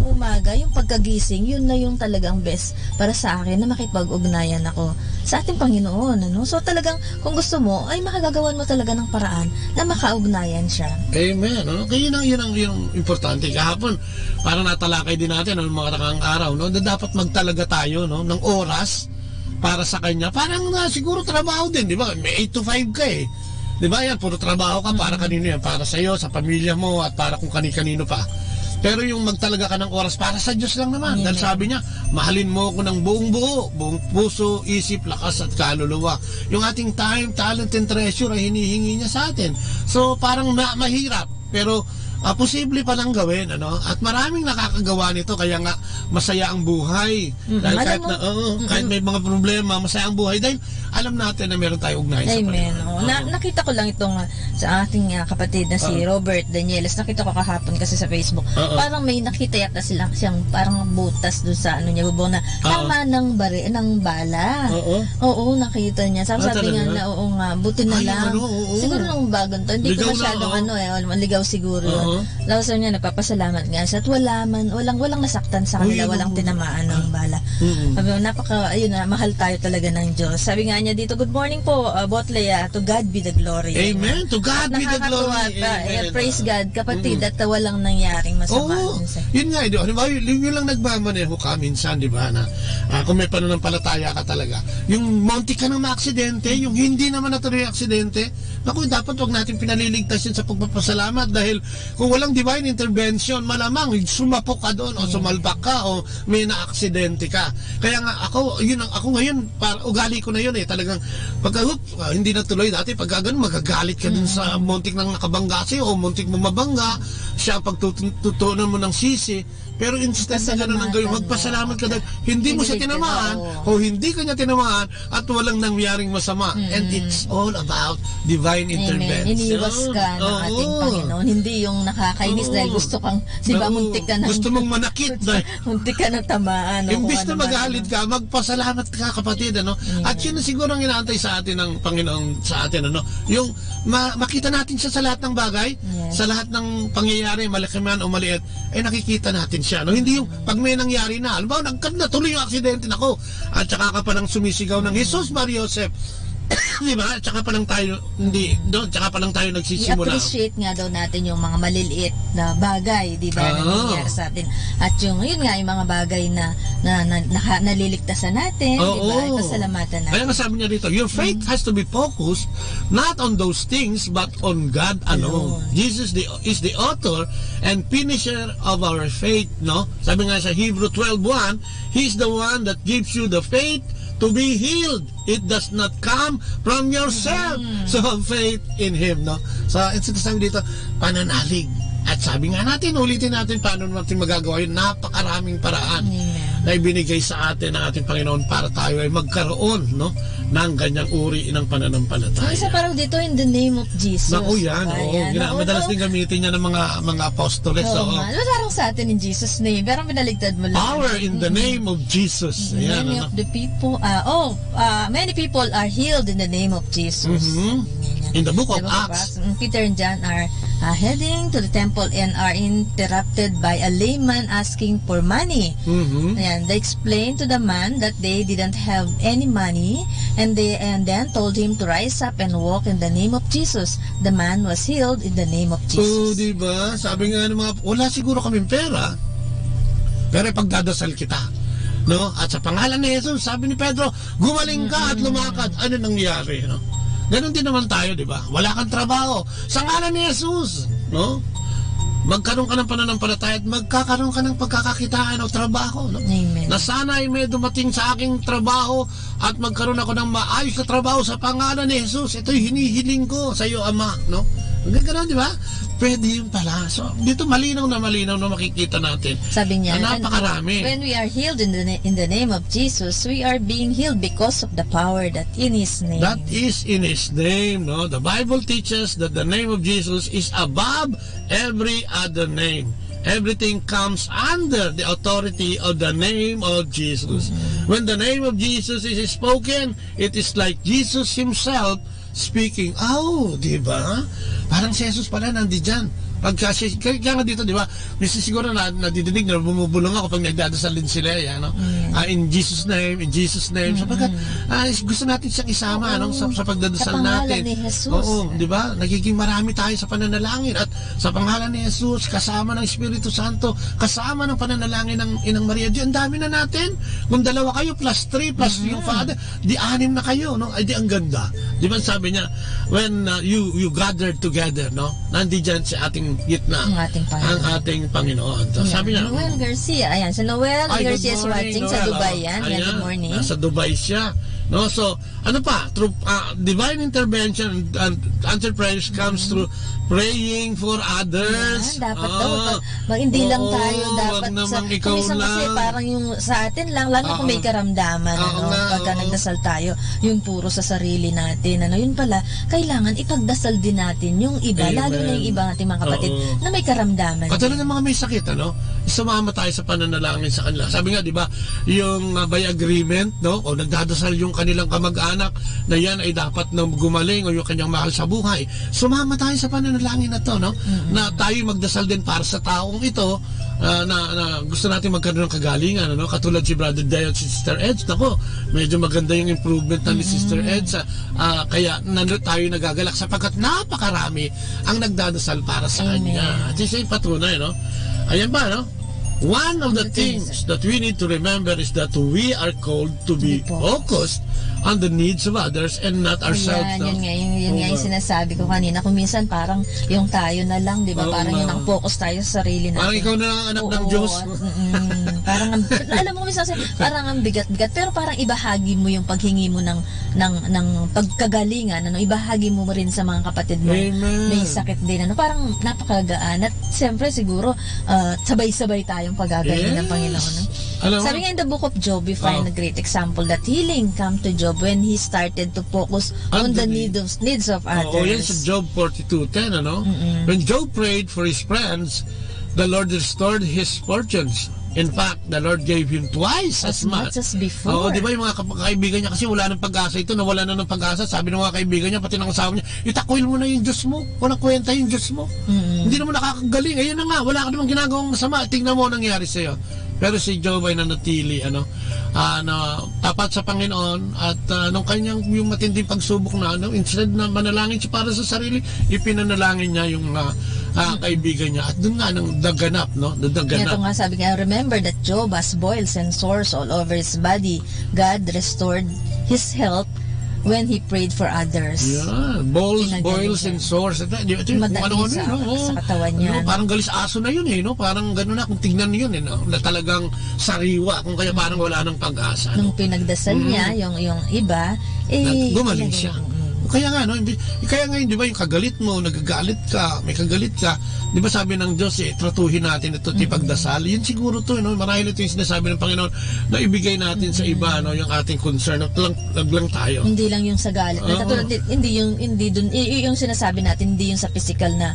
umaga, yung pagkagising, yun na yung talagang best para sa akin na makipag-ugnayan ako sa ating Panginoon. So talagang kung gusto mo, ay makagagawan mo talaga ng paraan na makaugnayan siya. Amen. Kaya yun ang importante. Kahapon, parang natalakay din natin mga nakang araw, na dapat magtalaga tayo ng oras para sa Kanya. Parang siguro trabaho din, di ba? May 8 to 5 ka Di ba yan? Puro trabaho ka para kanino yan? Para sa iyo, sa pamilya mo, at para kung kanino pa. Pero yung magtalaga ka ng oras para sa Diyos lang naman. Dahil sabi niya, mahalin mo ako ng buong buo, buong puso, isip, lakas at kaluluwa. Yung ating time, talent, and treasure ay hinihingi niya sa atin. So parang mahirap. Pero posible pa lang gawin, At maraming nakakagawa nito, kaya nga masaya ang buhay. Dahil kahit may mga problema, masaya ang buhay dahil alam natin na meron tayong ugnayan sa Panginoon. Nakita ko lang itong sa ating kapatid na si Robert Danieles. Nakita ko kahapon kasi sa Facebook. Parang may nakita yata siyang parang butas doon sa bubong na tama ng bala. Oo, nakita niya. Sabi nga na, buti na lang. Siguro nung bagong to, hindi ko masyadong ligaw siguro yun. Lawas niya, nagpapasalamat nga siya at walang nasaktan sa kanila, walang tinamaan ng bala. Mahal tayo talaga ng Diyos. Sabi nga niya dito, good morning po, Botlea, to God be the glory. Amen, to God be the glory. Praise God, kapatid, at walang nangyaring masama. Yun nga, yun lang nagmamaneho ka minsan, di ba, na kung may pananampalataya ka talaga. Yung munti ka ng maaksidente, yung hindi naman natuloy yung aksidente, dapat wag natin pinaliligtas yun sa pagpapasalamat dahil kung walang divine intervention, malamang sumapok ka doon o sumalbak ka o may naaksidente ka. ka. Kaya nga ako ngayon, ugali ko na yun eh. Talagang pagka hindi natuloy dati, pagka ganun, magagalit ka dun sa muntik nang nakabangga sa'yo o muntik mo mabangga, siya pagtutunan mo ng sisi. Pero instead na gano'n ang gawin, magpasalamat ka dahil hindi mo siya tinamaan o hindi ka niya tinamaan at walang nangyaring masama. And it's all about divine intervention. Iniwas ka ng ating Panginoon. Hindi yung nakakainis dahil gusto kang, muntik ka ng... Gusto mong manakit dahil... muntik ka ng tamaan. Imbis na magalit ka, magpasalamat ka, kapatid, ano? At yun na siguro ang inaantay sa atin ng Panginoon sa atin, ano? Yung makita natin siya sa lahat ng bagay, sa lahat ng pangyayari, malaki man o maliit, ay nakikita natin siya, no? Hindi yung pag may nangyari na, alam ba, natuloy yung aksidente nako, at saka ka pa nang sumisigaw ng Jesus, Maria Joseph, di ba? Tsaka pa lang tayo nagsisimula. I-appreciate nga daw natin yung mga maliliit na bagay, di ba, na nangyayari sa atin. At yun nga, yung mga bagay na naliligtasan natin, di ba? Pasalamatan natin. Kaya nga sabi niya dito, your faith has to be focused not on those things, but on God alone. Jesus is the author and finisher of our faith, no? Sabi nga sa Hebrew 12:1, He's the one that gives you the faith to be healed. It does not come from yourself. So have faith in Him, no? So sabi dito, pananalig. At sabi nga natin, ulitin natin paano natin magagawa yun. Napakaraming paraan na ibinigay sa atin ng ating Panginoon para tayo ay magkaroon, no, ng ganyang uri ng pananampalataya. Isa parang dito, in the name of Jesus. Naku yan, madalas din gamitin niya ng mga apostoles. Parang sa atin in Jesus' name, pero pinaligtad mo lang. Power in the name of Jesus. Many of the people, many people are healed in the name of Jesus. In the book of Acts, Peter and John are heading to the temple and are interrupted by a layman asking for money. And they explained to the man that they didn't have any money, and then told him to rise up and walk in the name of Jesus. The man was healed in the name of Jesus. Diba? Sabi nga ng mga, wala siguro kaming pera, pero pagdadasal kita, no? At sa pangalan ni Jesus, sabi ni Pedro, gumaling ka at lumakad. Ano nangyari, no? Ganon din naman tayo, di ba? Wala kang trabaho. Sa ngalan ni Jesus, no? Magkaroon ka ng pananampalataya at magkakaroon ka ng pagkakakitaan o trabaho, no? Amen. Na sana ay may dumating sa aking trabaho at magkaroon ako ng maayos na trabaho sa pangalan ni Jesus. Ito'y hinihiling ko sa iyo, Ama, no? Hanggang ganon, di ba? Pwede yun pala. So, dito malinaw na makikita natin. Sabi niya, napakarami. When we are healed in the name of Jesus, we are being healed because of the power that in His name. That is in His name, no? The Bible teaches that the name of Jesus is above every other name. Everything comes under the authority of the name of Jesus. When the name of Jesus is spoken, it is like Jesus Himself speaking. Di ba? Parang si Jesus pala nandiyan. Kaya nga dito, di ba, minsan siguro nadidinig na bumubulong ako pag nagdadasal din sila, no? In Jesus' name, sapagkat gusto natin siyang isama, no? Sa pagdadasal natin. Sa pangalan ni Jesus. Oo, di ba? Nagiging marami tayo sa pananalangin at sa pangalan ni Jesus, kasama ng Espiritu Santo, kasama ng pananalangin ng Inang Maria. Di ang dami na natin. Kung dalawa kayo, plus 3, plus yung Father, di 6 na kayo, no? Ay di ang ganda. Di ba sabi niya, when you gathered together, no? Nandiyan si ating gitna ang ating Panginoon. So, sabi niya, Noel Garcia, ayan, si Noel Garcia is watching sa Dubai yan. Good morning. Nasa Dubai siya. No, so ano pa, through divine intervention and answered prayers comes through praying for others. Dapat daw, hindi lang tayo dapat sa minsan kasi parang yung sa atin lang, lalo kung may karamdaman, pagka nagdasal tayo, yung puro sa sarili natin, yun pala, kailangan ipagdasal din natin yung iba, lalo na yung iba nating mga kapatid na may karamdaman. Katulad ng mga may sakit, sumama tayo sa pananalangin sa kanila. Sabi nga, di ba, yung by agreement, no, o nagdadasal yung kanilang kamag-anak na yan ay dapat na gumaling o yung kanyang mahal sa buhay. Sumama tayo sa pananalangin na to, no? Na tayo magdasal din para sa taong ito na gusto natin magkaroon ng kagalingan, no? Katulad si Brother Day at si Sister Edge. Nako, medyo maganda yung improvement na ni Sister Edge. Kaya tayo nagagalak sapagkat napakarami ang nagdadasal para sa kanya. At isa yung patunay, no? Ayan ba, no? One of the things that we need to remember is that we are called to be focused on the needs of others and not ourselves. Yun nga yung sinasabi ko kanina. Kung minsan parang yung tayo na lang, di ba? Parang yung nang-focus tayo sa sarili natin. Parang ikaw na ang anak ng Diyos. Parang, alam mo, minsan parang ang bigat-bigat, pero parang ibahagi mo yung paghingi mo ng pagkagalingan, ibahagi mo rin sa mga kapatid mo. May sakit din, parang napakagaan. At siyempre, siguro, sabay-sabay tayong pagagaling ng Panginoon. Sabi nga in the book of Job, we find a great example that healing come to Job when he started to focus on the needs of others. Yan sa Job 42:10, When Job prayed for his friends, the Lord restored his fortunes. In fact, the Lord gave him twice as much as before. Di ba yung mga kaibigan niya, kasi wala ng pag-asa ito, nawala na ng pag-asa, sabi ng mga kaibigan niya, pati ng asawa niya, itakwil mo na yung Diyos mo, walang kwenta yung Diyos mo. Hindi naman nakakagaling, ayun na nga, wala ka namang ginagawang masama, tingnan mo ang nangyari sa'yo. Pero si Job ay nanatili, tapat sa Panginoon, at nung kanyang yung matinding pagsubok na, instead na manalangin siya para sa sarili, ipinanalangin niya yung kaibigan niya. At doon nga nang daganap, Ito nga, sabi nga, remember that Job has boils and sores all over his body. God restored his health when he prayed for others. Yeah, boils and sores. Madali sa katawan niya. Parang galis aso na yun, parang gano'n na, kung tignan yun, na talagang sariwa, kung kaya parang wala ng pag-asa. Nung pinagdasal niya, yung iba, gumaling siya. Kaya nga, di ba yung kagalit mo, nagagalit ka, may kagalit ka, di ba sabi ng Diyos, tratuhin natin ito, tipagdasal. Yun siguro to, marahil ito yung sinasabi ng Panginoon na ibigay natin sa iba, yung ating concern, at lang tayo. Hindi lang yung sa galit. Hindi dun, yung sinasabi natin, hindi yung sa physical na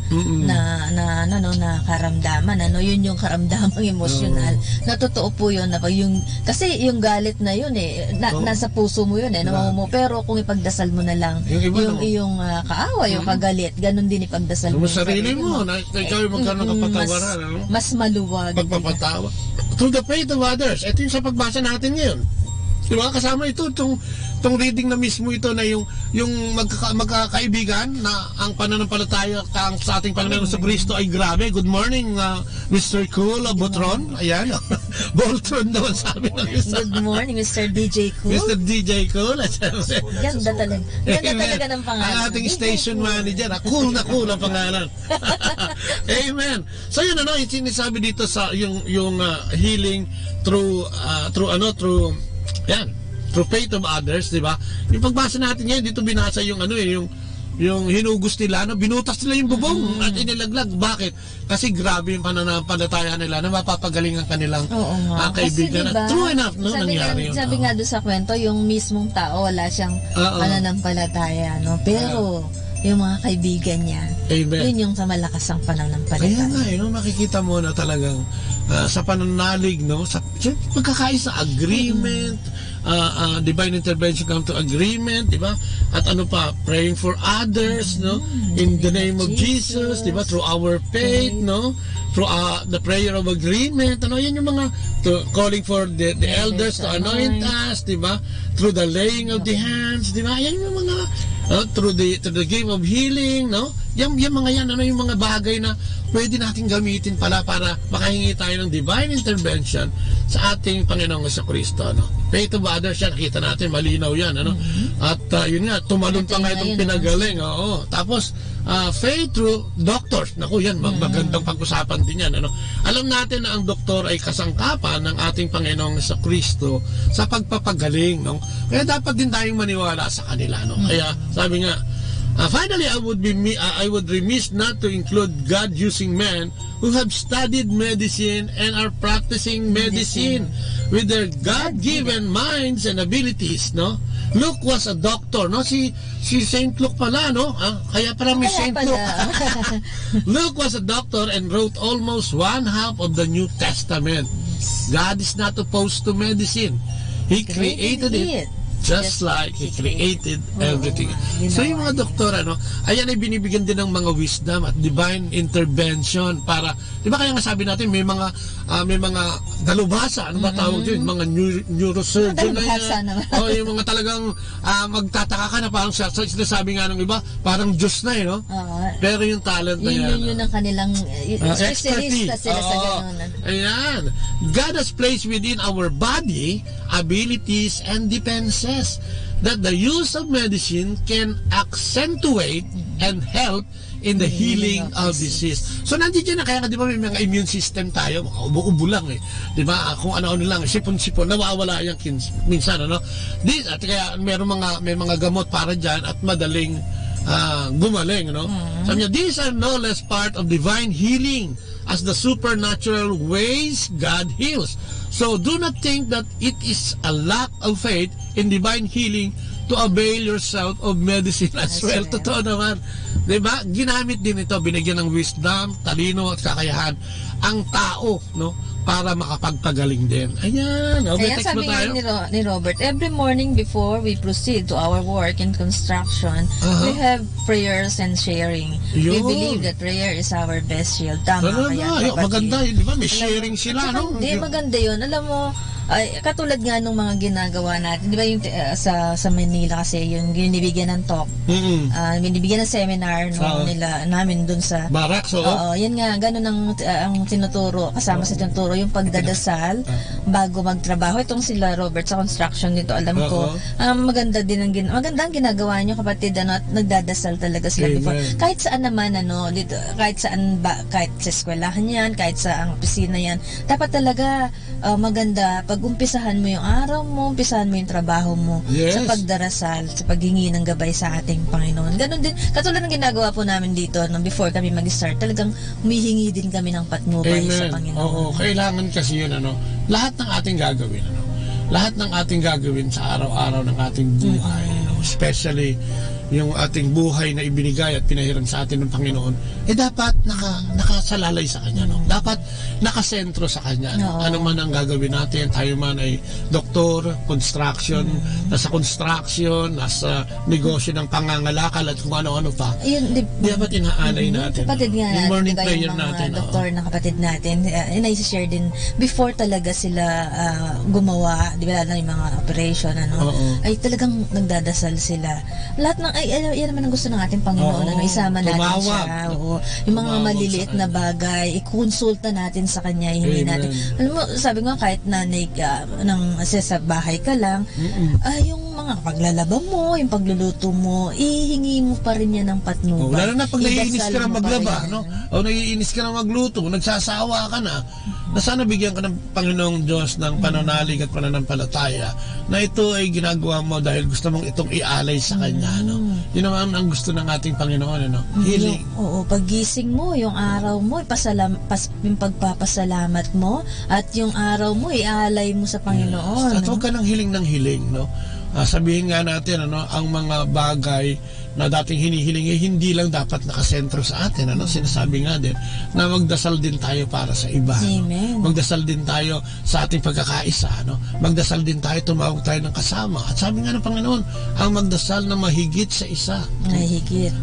karamdaman, yun yung karamdamang emosyonal. Na totoo po yun, kasi yung galit na yun, nasa puso mo yun, pero kung ipagdasal mo na lang, yung iyong kaawa, yung kagalit, ganun din ipagdasal mo. Sarili mo, na ikaw yung magkaroon ng kapatawaran. Mas maluwag. Pagpapatawa. Through the faith of others. Ito yung sa pagbasa natin ngayon. Diba? Kasama ito, itong reading na mismo ito na yung magkakaibigan na ang pananampalataya sa ating Panginoon sa Kristo ay grabe. Good morning, Mr. Cool Botron. Ayan. Boltron daw sabi ng isa. Good morning, Mr. DJ Cool. Mr. DJ Cool. Ganda talaga. Ganda talaga ng pangalan. Ang ating station manager. Cool na cool ang pangalan. Amen. So yun, yung sinasabi dito sa yung healing through faith of others, di ba? Yung pagbasa natin ngayon, dito binasa yung yung hinugos nila, binutas nila yung bubong at inilaglag. Bakit? Kasi grabe yung pananampalataya nila na mapapagaling ang kanilang kaibigan. Diba, true enough, nangyari yun. Sabi nga doon sa kwento, yung mismong tao, wala siyang pananampalataya, Pero, yung mga kaibigan niya, yun yung sa malakas ang pananampalataya. Kaya nga, makikita mo na talagang sa pananalig, sa pagkakaisa, agreement, divine intervention come to agreement, di ba? At praying for others, in the name of Jesus, di ba? Through our faith, through the prayer of agreement, yan yung mga calling for the elders to anoint us, di ba? Through the laying of the hands, di ba? Yan yung mga through the game of healing, yung mga yan, yung mga bagay na pwede natin gamitin pala para makahingi tayo ng divine intervention sa ating Panginoong Kristo, Faith of others, yan, nakita natin, malinaw yan, At yun nga, tumalon pa nga itong pinagaling, Tapos, faith through doctors, yan, magandang pag-usapan din yan, Alam natin na ang doktor ay kasangkapan ng ating Panginoong Kristo sa pagpapagaling, Kaya dapat din tayong maniwala sa kanila, Kaya, sabi nga, finally, I would remiss not to include God using men who have studied medicine and are practicing medicine with their God-given minds and abilities, Luke was a doctor, Si Saint Luke pala, Kaya pala may Saint Luke. Luke was a doctor and wrote almost one half of the New Testament. God is not opposed to medicine. He created it. Just like He created everything. So yung mga doktor, ayan ay binibigyan din ng mga wisdom at divine intervention para, di ba kaya nga sabi natin, may mga dalubhasa, ba tawag yun? Mga neurosurgeon na yan. Yung mga talagang magtataka ka na parang sinasabi nga ng iba, parang Diyos na, Pero yung talent na yun ang kanilang specialista sila sa ganun. Ayan. God has placed within our body abilities and defenses that the use of medicine can accentuate and help in the healing of disease. So nandiyan na, kaya nga di ba may mga immune system tayo, ubo-ubo lang di ba? Kung ano-ano lang, sipon-sipon, nawawala yung minsan, ano? At kaya may mga gamot para dyan at madaling gumaling, no? Sabi niya, these are no less part of divine healing as the supernatural ways God heals. So do not think that it is a lack of faith in divine healing to avail yourself of medicine as well. Totoo naman. Diba? Ginamit din ito, binigyan ng wisdom, talino at kakayahan ang tao, no? Para makapagpagaling din. Ayan. Kaya sabi nga ni Robert, every morning before we proceed to our work in construction, we have prayers and sharing. We believe that prayer is our best shield. Tama kaya. Maganda yun, di ba? May sharing sila, no? Hindi, maganda yun. Alam mo, katulad nga nung mga ginagawa natin, di ba yung sa Manila kasi yung binibigyan ng talk, binibigyan ng seminar namin dun sa Barracks, yan nga, ganun ang tinuturo, kasama sa tinuturo yung pagdadasal bago magtrabaho. Itong sila Robert sa construction dito, alam ko, maganda din magandang ginagawa niyo, kapatid, at nagdadasal talaga sila before. Kahit saan naman, dito, kahit saan ba, kahit sa eskwelahan yan, kahit sa ang opisina yan, dapat talaga maganda pag umpisahan mo yung araw mo, umpisahan mo yung trabaho mo sa pagdarasal, sa paghingi ng gabay sa ating Panginoon. Ganon din, katulad ng ginagawa po namin dito before kami mag-start, talagang humihingi din kami ng patnubay sa Panginoon. Oo, kailangan kasi yun, lahat ng ating gagawin, lahat ng ating gagawin sa araw-araw ng ating buhay, especially yung ating buhay na ibinigay at pinahiram sa atin ng Panginoon, dapat nakasalalay sa Kanya, dapat nakasentro sa Kanya. Ano man ang gagawin natin, tayo man ay doktor, construction, nasa construction, nasa negosyo ng pangangalakal at kung ano-ano pa, dapat inaalay natin. Kapatid nga yung morning natin, prayer yung mga natin. doktor na kapatid natin, na-share din, before talaga sila gumawa, di ba, yung mga operation, ay talagang nagdadasal sila. Lahat ng yan naman ang gusto ng ating Panginoon, isama natin siya. Yung mga maliliit na bagay, ikonsulta natin sa Kanya, hindi natin. Alam mo, sabi nga, kahit nanay ka, sa bahay ka lang, yung mga paglalaba mo, yung pagluluto mo, ihingi mo pa rin yan ng patnubay. Lalo na pag naiinis ka na maglaba, o naiinis ka na magluto, nagsasawa ka na sana bigyan ka ng Panginoong Diyos ng pananalig at pananampalataya na ito ay ginagawa mo dahil gusto mong itong ialay sa Kanya. Yun naman ang gusto ng ating Panginoon. Healing. Paggising mo, yung araw mo, yung pagpapasalamat mo, at yung araw mo, ialay mo sa Panginoon. At huwag ka ng hiling, sabihin nga natin, ang mga bagay na dating hinihiling hindi lang dapat nakasentro sa atin. Sinasabi nga din na magdasal din tayo para sa iba. Amen. Magdasal din tayo sa ating pagkakaisa. Magdasal din tayo, tumawag tayo ng kasama. At sabi nga ng Panginoon, ang magdasal na mahigit sa isa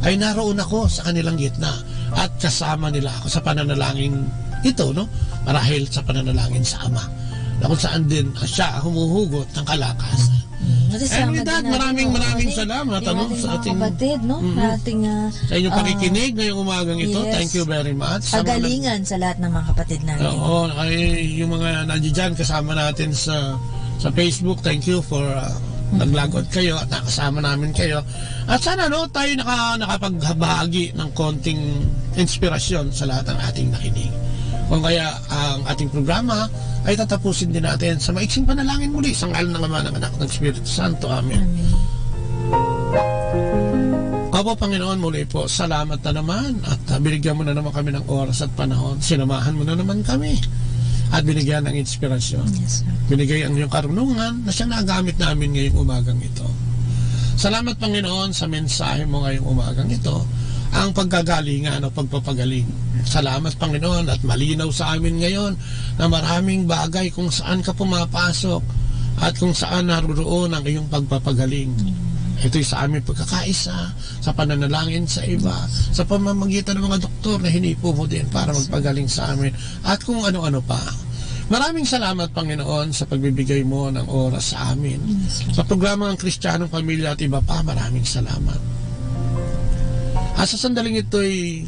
ay naroon ako sa kanilang gitna at kasama nila ako sa pananalangin ito, marahil sa pananalangin sa Ama, na kung saan din siya humuhugot ng kalakasan. And with that, maraming salamat sa ating kapatid, sa inyong pakikinig ngayong umagang ito. Thank you very much. Pagalingan sa lahat ng mga kapatid natin. Yung mga nandiyan kasama natin sa Facebook, thank you for naglagot kayo at nakasama namin kayo. At sana tayo nakapagbahagi ng konting inspirasyon sa lahat ng ating nakinig. Kung kaya ang ating programa ay tatapusin din natin sa maiksing panalangin muli sa ngalan ng Ama, ng Anak, ng Espiritu Santo. Amen. Opo, Panginoon, muli po, salamat na naman at binigyan mo na naman kami ng oras at panahon. Sinamahan mo na naman kami at binigyan ng inspirasyon. Binigay ang iyong karunungan na siyang nagamit namin ngayong umagang ito. Salamat, Panginoon, sa mensahe mo ngayong umagang ito, ang pagkagalingan o pagpapagaling. Salamat, Panginoon, at malinaw sa amin ngayon na maraming bagay kung saan ka pumapasok at kung saan naroon ang iyong pagpapagaling. Ito'y sa aming pagkakaisa, sa pananalangin sa iba, sa pamamagitan ng mga doktor na hinipo mo din para magpagaling sa amin, at kung ano-ano pa. Maraming salamat, Panginoon, sa pagbibigay mo ng oras sa amin. Sa programa ng Kristiyanong Pamilya at iba pa, maraming salamat. Sa sandaling ito'y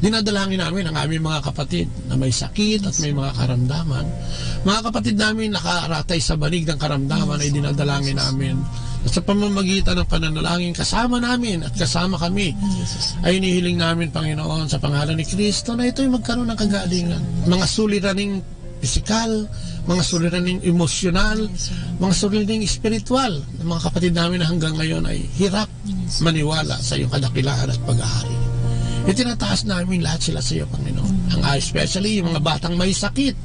dinadalangin namin ang aming mga kapatid na may sakit at may mga karamdaman. Mga kapatid namin nakaratay sa banig ng karamdaman ay dinadalangin namin. At sa pamamagitan ng pananalangin kasama namin at kasama kami ay inihiling namin, Panginoon, sa pangalan ni Kristo na ito'y magkaroon ng kagalingan. Mga suliraning pisikal, mga suliraning emosyonal, mga suliraning espiritual ng mga kapatid namin na hanggang ngayon ay hirap maniwala sa iyong kadakilaan at pag-aari. Itinataas namin lahat sila sa iyo, Panginoon. Especially yung mga batang may sakit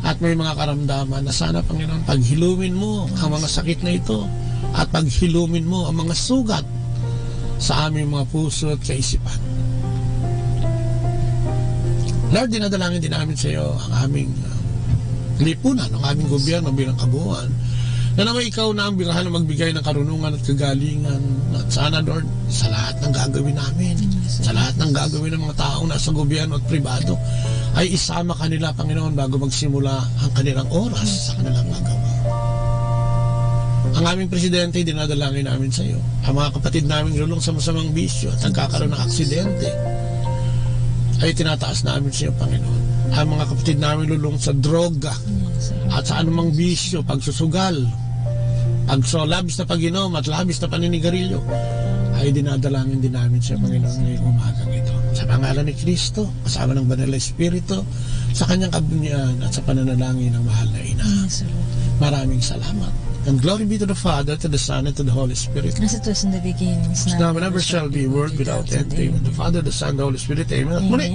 at may mga karamdaman na sana, Panginoon, paghilumin mo ang mga sakit na ito at paghilumin mo ang mga sugat sa aming mga puso at kaisipan. Lord, dinadalangin din namin sa iyo ang aming lipunan, ang aming gobyerno bilang kabuuan, na naman ikaw na ang birahan na magbigay ng karunungan at kagalingan. At sana, Lord, sa lahat ng gagawin namin, sa lahat ng gagawin ng mga taong nasa gobyerno at pribado, ay isama kanila, Panginoon, bago magsimula ang kanilang oras sa kanilang gagawa. Ang aming presidente, dinadalangin namin sa iyo. Ang mga kapatid namin lulong sa masamang bisyo at nagkakaroon ng aksidente, ay tinataas namin sa iyo, Panginoon. Ang mga kapatid namin lulong sa droga at sa anumang bisyo, pagsusugal, labis na pag-inom at labis na paninigarilyo, ay dinadalangin din namin sa Panginoon ngayong umagang ito. Sa pangalan ni Kristo, kasama ng Banal na Espiritu, sa kanyang kabunyan at sa pananalangin ng mahal na ina. Maraming salamat. And glory be to the Father, to the Son, and to the Holy Spirit. As it was in the beginning, is now, and never shall be, word without end. Amen. The Father, the Son, the Holy Spirit. Amen. At muli,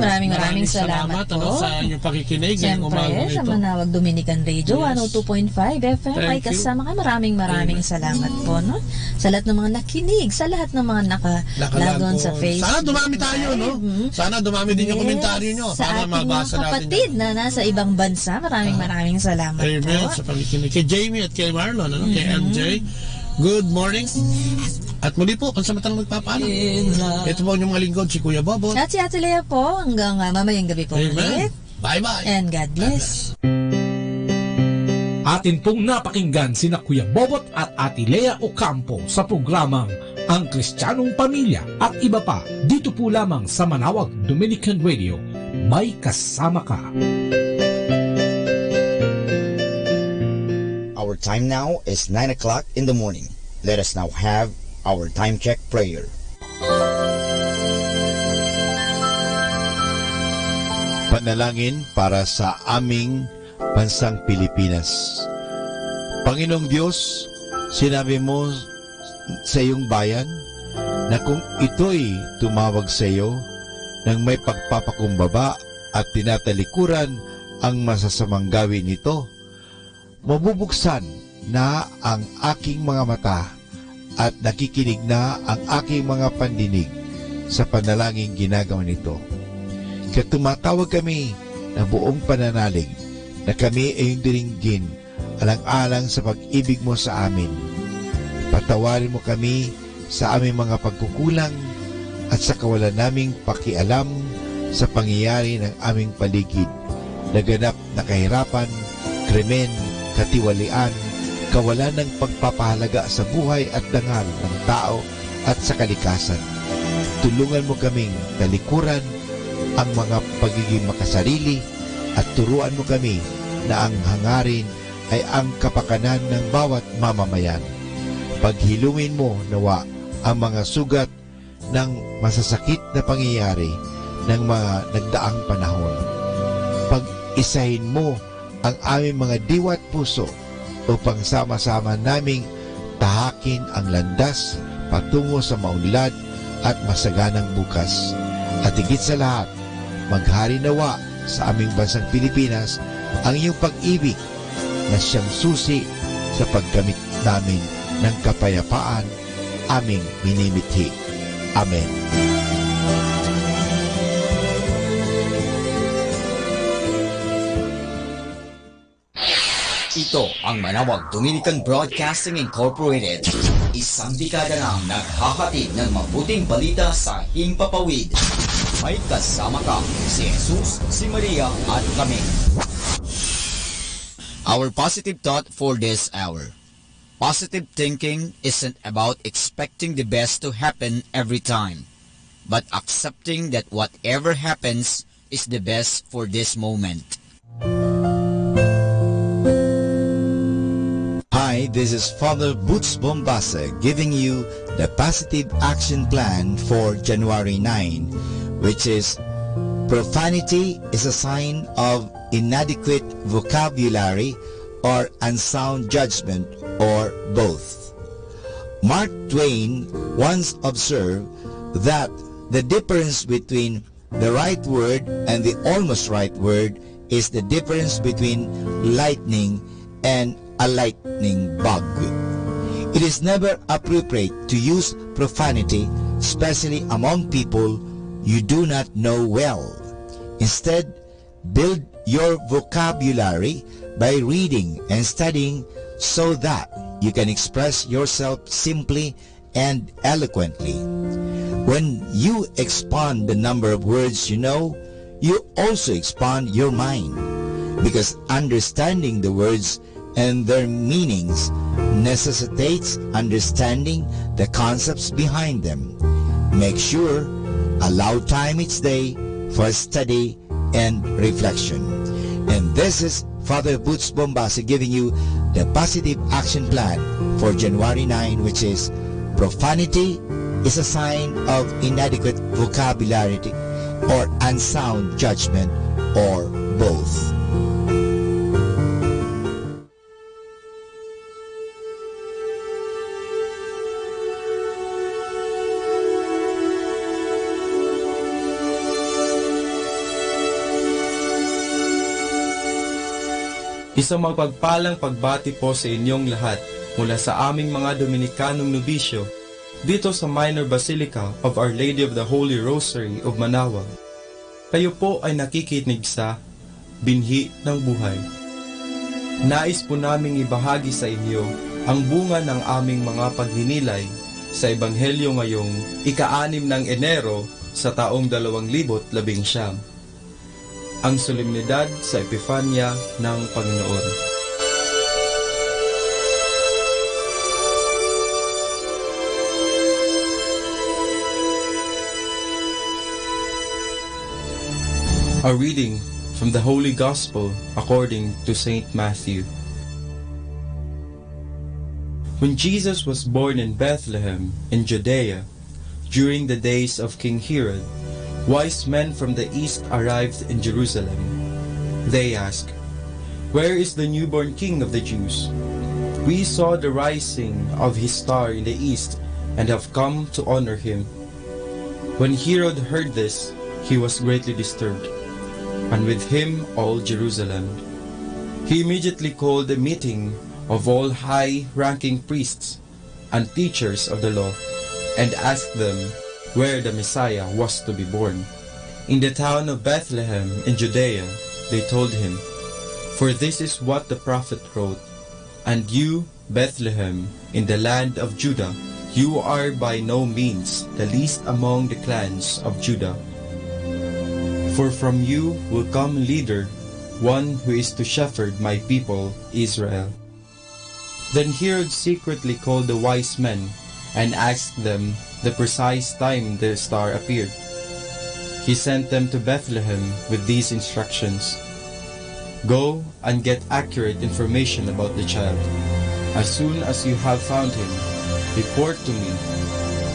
maraming salamat po. Sa inyong pakikinig. Siyempre, sa Manawag Dominican Radio, 102.5 FM, ay kasama ka. Maraming salamat po. No? Sa lahat ng mga nakinig, sa lahat ng mga nakalagon sa Facebook. Sana dumami tayo, no? Sana dumami din yung komentaryo nyo. Sa ating mga kapatid na nasa ibang bansa, maraming salamat po. Amen. Sa pakikinig. Kay Jamie at kay Marlon, kay MJ, good morning. At muli po, pansamantalang magpapaalam. Ito po yung mga lingkod, si Kuya Bobot. At si Ate Lea po, hanggang mamayang gabi po. Amen. Bye-bye. And God bless. Atin pong napakinggan sina Kuya Bobot at Ate Lea Ocampo sa programang Ang Kristiyanong Pamilya at iba pa, dito po lamang sa Manawag Dominican Radio. May kasama ka. Our time now is 9 o'clock in the morning. Let us now have our time check prayer. Panalangin para sa aming bansang Pilipinas. Panginoong Diyos, sinabi mo sa iyong bayan na kung ito'y tumawag sa iyo nang may pagpapakumbaba at tinatalikuran ang masasamang gawin nito, mabubuksan na ang aking mga mata at nakikinig na ang aking mga pandinig sa panalangin ginagawa nito. Kaya tumatawag kami na buong pananalig na kami ay diringgin alang-alang sa pag-ibig mo sa amin. Patawarin mo kami sa aming mga pagkukulang at sa kawalan naming pakialam sa pangyayari ng aming paligid, naganap na kahirapan, krimen, katiwalian, kawalan ng pagpapahalaga sa buhay at dangal ng tao at sa kalikasan. Tulungan mo kaming talikuran ang mga pagiging makasarili at turuan mo kami na ang hangarin ay ang kapakanan ng bawat mamamayan. Paghilungin mo nawa ang mga sugat ng masasakit na pangyayari ng mga nagdaang panahon. Pag-isahin mo ang aming mga diwa at puso upang sama-sama naming tahakin ang landas patungo sa maunlad at masaganang bukas. At higit sa lahat, maghari nawa sa aming bansang Pilipinas ang iyong pag-ibig na siyang susi sa paggamit namin ng kapayapaan aming minimithi. Amen. Ito ang Manawag Dominican Broadcasting Incorporated. Isang dekada nang naghahatid ng mabuting balita sa Himpapawid. May kasama ka, si Jesus, si Maria at kami. Our positive thought for this hour. Positive thinking isn't about expecting the best to happen every time. but accepting that whatever happens is the best for this moment. Hi, this is Father Boots Bombasa giving you the Positive Action Plan for January 9, which is profanity is a sign of inadequate vocabulary or unsound judgment or both. Mark Twain once observed that the difference between the right word and the almost right word is the difference between lightning and a lightning bug. It is never appropriate to use profanity, especially among people you do not know well. Instead, build your vocabulary by reading and studying so that you can express yourself simply and eloquently. When you expand the number of words you know, you also expand your mind, because understanding the words and their meanings necessitates understanding the concepts behind them. Make sure allow time each day for study and reflection. And this is Father Boots Bombasi giving you the Positive Action Plan for January 9, which is profanity is a sign of inadequate vocabulary or unsound judgment or both. Isang mapagpalang pagbati po sa inyong lahat mula sa aming mga Dominikanong nobisyo dito sa Minor Basilica of Our Lady of the Holy Rosary of Manaoag. Kayo po ay nakikinig sa Binhi ng Buhay. Nais po naming ibahagi sa inyo ang bunga ng aming mga pagninilay sa Ebanghelyo ngayong ika-6 ng Enero sa taong 2019. Ang solemnidad sa Epifanya ng Panginoon. A reading from the Holy Gospel according to Saint Matthew. When Jesus was born in Bethlehem in Judea, during the days of King Herod, wise men from the east arrived in Jerusalem. They asked, "Where is the newborn King of the Jews? We saw the rising of his star in the east and have come to honor him." When Herod heard this, he was greatly disturbed, and with him all Jerusalem. He immediately called a meeting of all high-ranking priests and teachers of the law and asked them where the Messiah was to be born. In the town of Bethlehem in Judea, they told him, "For this is what the prophet wrote, and you, Bethlehem, in the land of Judah, you are by no means the least among the clans of Judah. For from you will come a leader, one who is to shepherd my people Israel." Then Herod secretly called the wise men and asked them the precise time the star appeared. He sent them to Bethlehem with these instructions: "Go and get accurate information about the child. As soon as you have found him, report to me,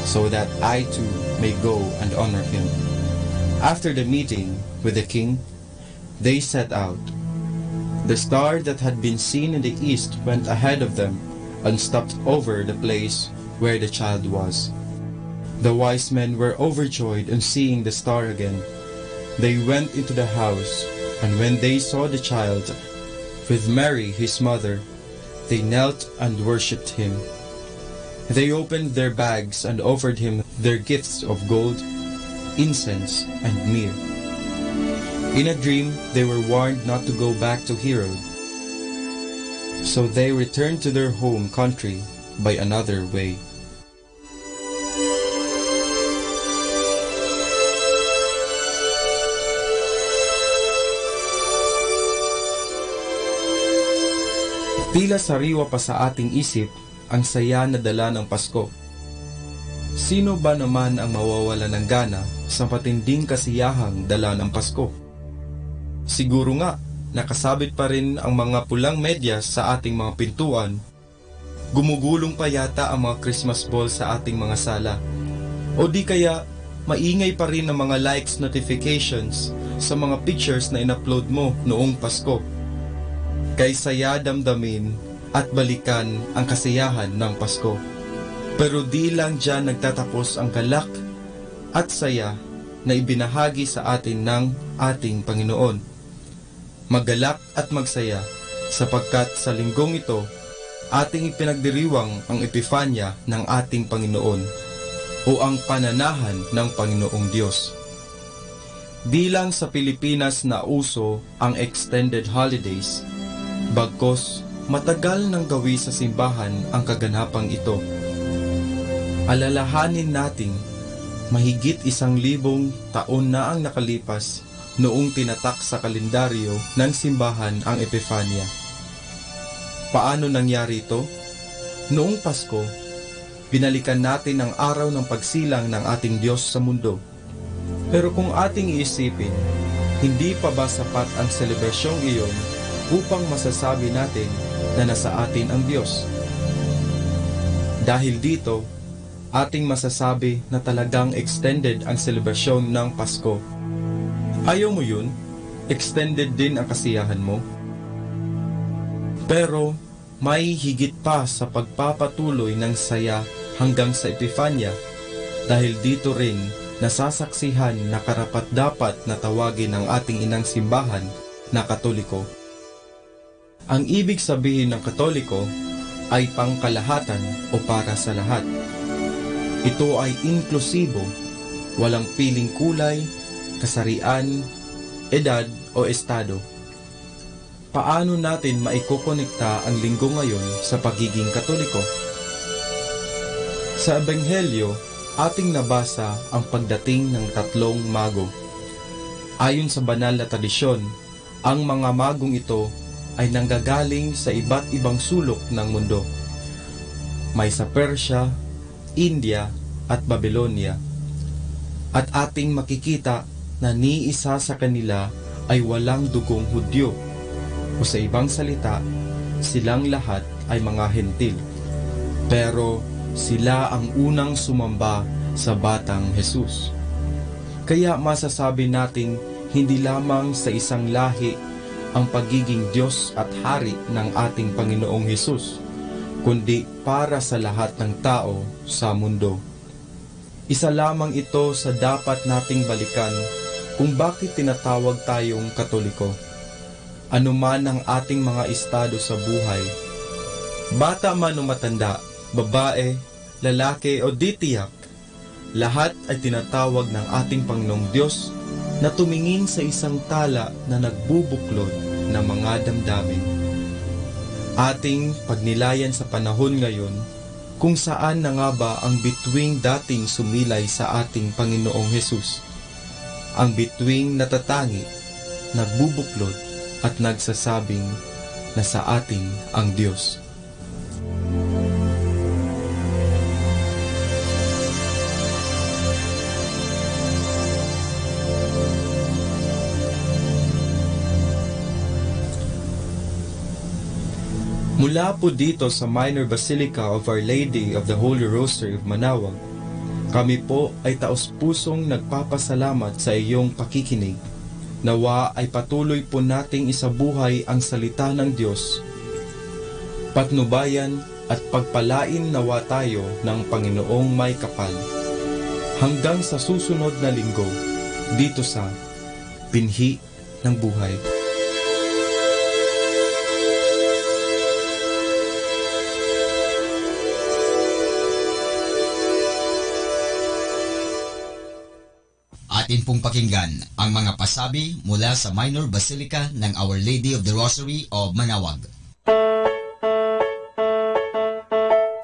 so that I too may go and honor him." After the meeting with the king, they set out. The star that had been seen in the east went ahead of them and stopped over the place where the child was. The wise men were overjoyed on seeing the star again. They went into the house, and when they saw the child, with Mary his mother, they knelt and worshipped him. They opened their bags and offered him their gifts of gold, incense, and myrrh. In a dream, they were warned not to go back to Herod. So they returned to their home country by another way. Tila sariwa pa sa ating isip ang saya na dala ng Pasko. Sino ba naman ang mawawala ng gana sa matinding kasiyahang dala ng Pasko? Siguro nga, nakasabit pa rin ang mga pulang medyas sa ating mga pintuan. Gumugulong pa yata ang mga Christmas ball sa ating mga sala. O di kaya, maingay pa rin ang mga likes notifications sa mga pictures na in-upload mo noong Pasko. Kaysaya damdamin at balikan ang kasiyahan ng Pasko. Pero di lang dyan nagtatapos ang galak at saya na ibinahagi sa atin ng ating Panginoon. Magalak at magsaya sapagkat sa linggong ito, ating ipinagdiriwang ang Epifanya ng ating Panginoon o ang pananahan ng Panginoong Diyos. Di lang sa Pilipinas na uso ang extended holidays, bagkos matagal nang gawi sa simbahan ang kaganapang ito. Alalahanin nating mahigit 1,000 taon na ang nakalipas noong tinatak sa kalendaryo ng simbahan ang Epifanya. Paano nangyari ito? Noong Pasko, binalikan natin ang araw ng pagsilang ng ating Diyos sa mundo. Pero kung ating iisipin, hindi pa ba sapat ang selebrasyong iyon upang masasabi natin na nasa atin ang Diyos? Dahil dito, ating masasabi na talagang extended ang selebrasyon ng Pasko. Ayaw mo yun? Extended din ang kasiyahan mo? Pero may higit pa sa pagpapatuloy ng saya hanggang sa Epifanya dahil dito rin nasasaksihan na karapat-dapat na tawagin ang ating inang simbahan na Katoliko. Ang ibig sabihin ng Katoliko ay pangkalahatan o para sa lahat. Ito ay inklusibo, walang piling kulay, kasarian, edad o estado. Paano natin maikokonekta ang linggo ngayon sa pagiging Katoliko? Sa Ebanghelyo, ating nabasa ang pagdating ng 3 mago. Ayon sa banal na tradisyon, ang mga magong ito ay nanggagaling sa iba't ibang sulok ng mundo. May sa Persia, India at Babylonia. At ating makikita na ni isa sa kanila ay walang dugong Hudyo. O sa ibang salita, silang lahat ay mga hentil. Pero sila ang unang sumamba sa batang Jesus. Kaya masasabi nating hindi lamang sa isang lahi ang pagiging Diyos at Hari ng ating Panginoong Jesus, kundi para sa lahat ng tao sa mundo. Isa lamang ito sa dapat nating balikan kung bakit tinatawag tayong Katoliko. Ano man ang ating mga estado sa buhay, bata man o matanda, babae, lalaki o di tiyak, lahat ay tinatawag ng ating Panginoong Diyos na tumingin sa isang tala na nagbubuklod ng mga damdamin. Ating pagnilayan sa panahon ngayon kung saan na nga ba ang bituing dating sumilay sa ating Panginoong Hesus. Ang bituing natatangi, nagbubuklod at nagsasabing na sa atin ang Diyos. Mula po dito sa Minor Basilica of Our Lady of the Holy Rosary of Manaoag, kami po ay taos-pusong nagpapasalamat sa iyong pakikinig. Nawa ay patuloy po nating isabuhay ang salita ng Diyos. Patnubayan at pagpalain nawa tayo ng Panginoong may kapal. Hanggang sa susunod na linggo, dito sa Binhi ng Buhay. Atin pong pakinggan ang mga pasabi mula sa Minor Basilica ng Our Lady of the Rosary of Manaoag.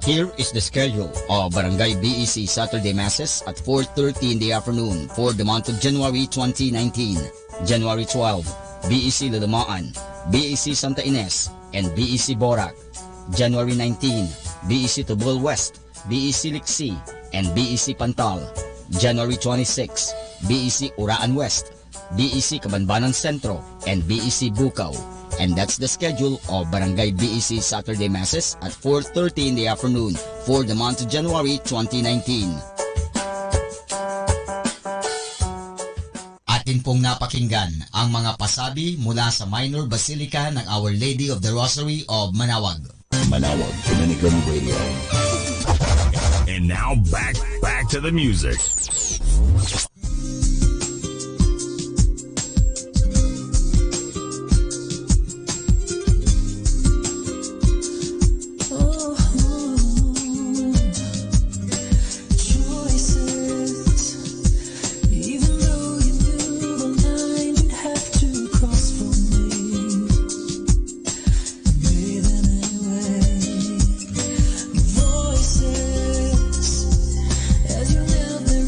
Here is the schedule of Barangay BEC Saturday Masses at 4:30 in the afternoon for the month of January 2019. January 12, BEC Lalamaan, BEC Santa Ines, and BEC Borac. January 19, BEC Tubol West, BEC Liksi, and BEC Pantal. January 26, BEC Uraan West, BEC Cabanbanan Centro, and BEC Bukaw. And that's the schedule of Barangay BEC Saturday Masses at 4:30 in the afternoon for the month of January 2019. Atin pong napakinggan ang mga pasabi mula sa Minor Basilica ng Our Lady of the Rosary of Manaoag. Manaoag Dominican Radio. And now back to the music. As you knelt there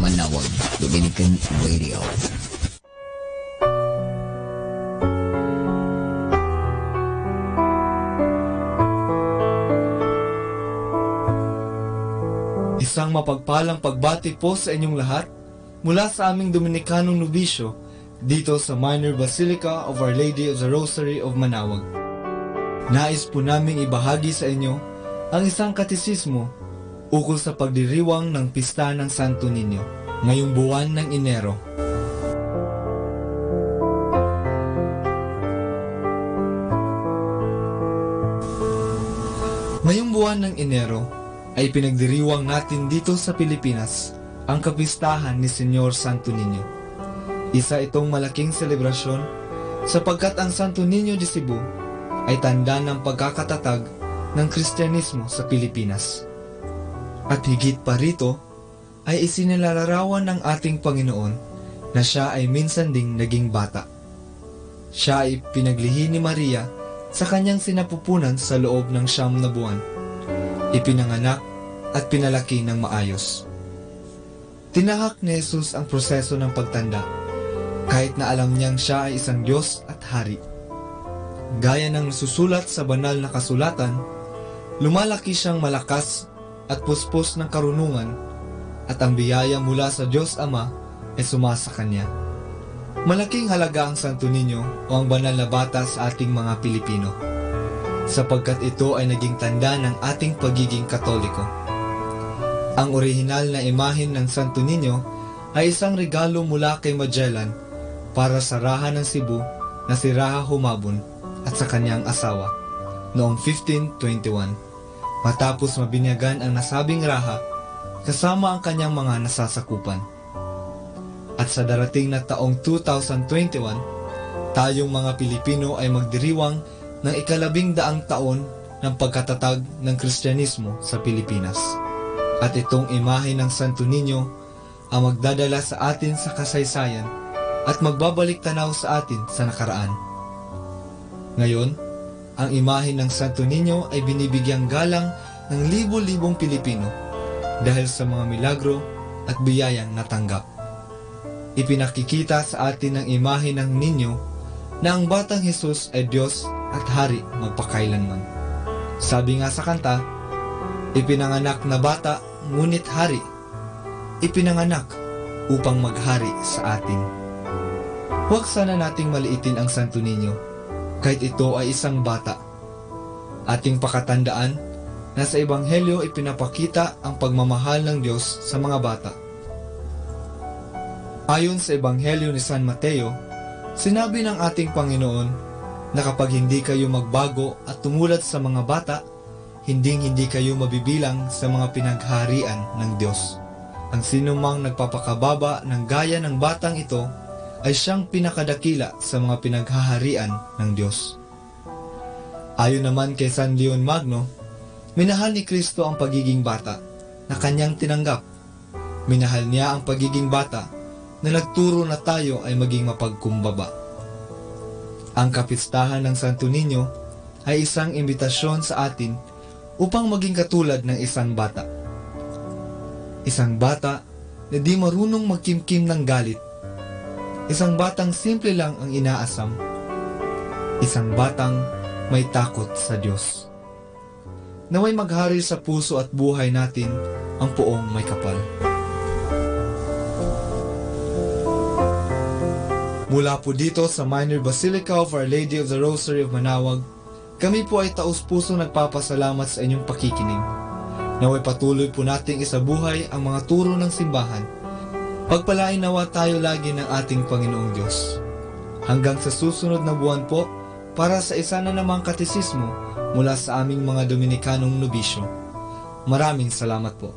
Manawag Dominican Radio. Isang mapagpalang pagbati po sa inyong lahat mula sa aming Dominikanong nobisyo dito sa Minor Basilica of Our Lady of the Rosary of Manawag. Nais po naming ibahagi sa inyo ang isang katesismo ukol sa pagdiriwang ng Pista ng Santo Niño ngayong buwan ng Enero. Ngayong buwan ng Enero ay pinagdiriwang natin dito sa Pilipinas ang kapistahan ni Señor Santo Niño. Isa itong malaking selebrasyon sapagkat ang Santo Niño de Cebu ay tanda ng pagkakatatag ng Kristyanismo sa Pilipinas. At higit pa rito ay isinilalarawan ng ating Panginoon na siya ay minsan ding naging bata. Siya ay pinaglihi ni Maria sa kanyang sinapupunan sa loob ng 9 na buwan. Ipinanganak at pinalaki ng maayos. Tinahak ni Jesus ang proseso ng pagtanda, kahit na alam niyang siya ay isang Diyos at Hari. Gaya ng nasusulat sa banal na kasulatan, lumalaki siyang malakas at puspos ng karunungan, at ang biyaya mula sa Diyos Ama ay sumasa kanya. Malaking halaga ang Santo Niño o ang banal na bata sa ating mga Pilipino, sapagkat ito ay naging tanda ng ating pagiging Katoliko. Ang orihinal na imahen ng Santo Niño ay isang regalo mula kay Magellan para sa Raha ng Cebu na si Raha Humabon at sa kanyang asawa noong 1521, matapos mabinyagan ang nasabing Raha kasama ang kanyang mga nasasakupan. At sa darating na taong 2021, tayong mga Pilipino ay magdiriwang ng 100 taon ng pagkatatag ng Kristyanismo sa Pilipinas. At itong imahe ng Santo Niño ang magdadala sa atin sa kasaysayan at magbabalik tanaw sa atin sa nakaraan. Ngayon, ang imahe ng Santo Niño ay binibigyang galang ng libo-libong Pilipino dahil sa mga milagro at biyayang natanggap. Ipinakikita sa atin ng imahe ng Niño na ang batang Jesus ay Diyos at Hari magpakailanman. Sabi nga sa kanta, ipinanganak na bata, ngunit Hari. Ipinanganak upang maghari sa atin. Huwag sana nating maliitin ang Santo Niño, kahit ito ay isang bata. Ating pakatandaan na sa Ebanghelyo ipinapakita ang pagmamahal ng Diyos sa mga bata. Ayon sa Ebanghelyo ni San Mateo, sinabi ng ating Panginoon na kapag hindi kayo magbago at tumulad sa mga bata, hindi kayo mabibilang sa mga pinagharian ng Diyos. Ang sinumang nagpapakababa ng gaya ng batang ito ay siyang pinakadakila sa mga pinaghaharian ng Diyos. Ayon naman kay San Leon Magno, minahal ni Kristo ang pagiging bata na kanyang tinanggap. Minahal niya ang pagiging bata na nagturo na tayo ay maging mapagkumbaba. Ang kapistahan ng Santo Niño ay isang imbitasyon sa atin upang maging katulad ng isang bata. Isang bata na di marunong magkimkim ng galit. Isang batang simple lang ang inaasam. Isang batang may takot sa Diyos. Naway maghari sa puso at buhay natin ang poong may kapal. Mula po dito sa Minor Basilica of Our Lady of the Rosary of Manawag, kami po ay taus-puso nagpapasalamat sa inyong pakikinig. Naway patuloy po nating isabuhay ang mga turo ng simbahan. Pagpalain nawa tayo lagi ng ating Panginoong Diyos. Hanggang sa susunod na buwan po, para sa isa na namang katesismo mula sa aming mga Dominikanong nobisyo. Maraming salamat po.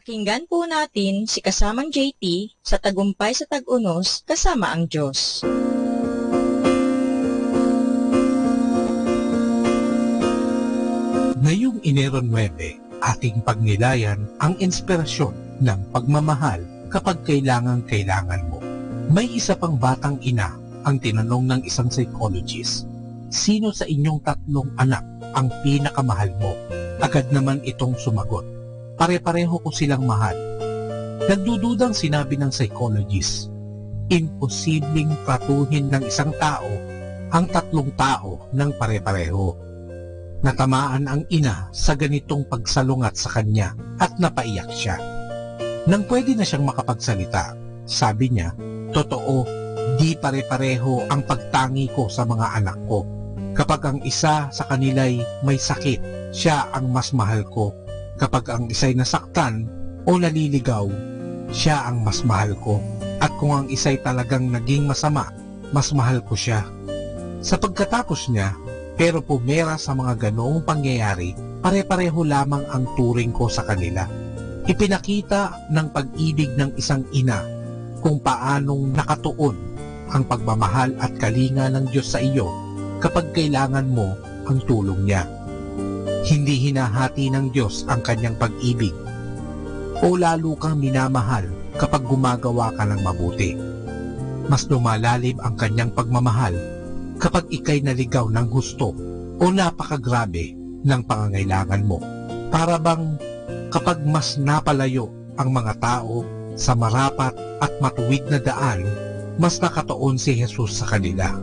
Pakinggan po natin si kasamang JT sa Tagumpay sa Tag-Unos kasama ang Diyos. Ngayong Enero 9, ating pagnilayan ang inspirasyon ng pagmamahal kapag kailangan mo. May isa pang batang ina ang tinanong ng isang psychologist, sino sa inyong 3 anak ang pinakamahal mo? Agad naman itong sumagot, pare-pareho ko silang mahal. Nagdududang sinabi ng psychologist, imposibleng tratuhin ng isang tao ang 3 tao ng pare-pareho. Natamaan ang ina sa ganitong pagsalungat sa kanya at napaiyak siya. Nang pwede na siyang makapagsalita, sabi niya, totoo, di pare-pareho ang pagtangi ko sa mga anak ko. Kapag ang isa sa kanila'y may sakit, siya ang mas mahal ko. Kapag ang isa'y nasaktan o naliligaw, siya ang mas mahal ko. At kung ang isa'y talagang naging masama, mas mahal ko siya. Sa pagkatapos niya, pero pumera sa mga ganoong pangyayari, pare-pareho lamang ang turing ko sa kanila. Ipinakita ng pag-ibig ng isang ina kung paanong nakatuon ang pagmamahal at kalinga ng Diyos sa iyo kapag kailangan mo ang tulong niya. Hindi hinahati ng Diyos ang kanyang pag-ibig o lalo kang minamahal kapag gumagawa ka ng mabuti. Mas lumalalim ang kanyang pagmamahal kapag ikay naligaw ng gusto o napakagrabe ng pangangailangan mo. Para bang kapag mas napalayo ang mga tao sa marapat at matuwid na daan, mas nakatuon si Jesus sa kanila.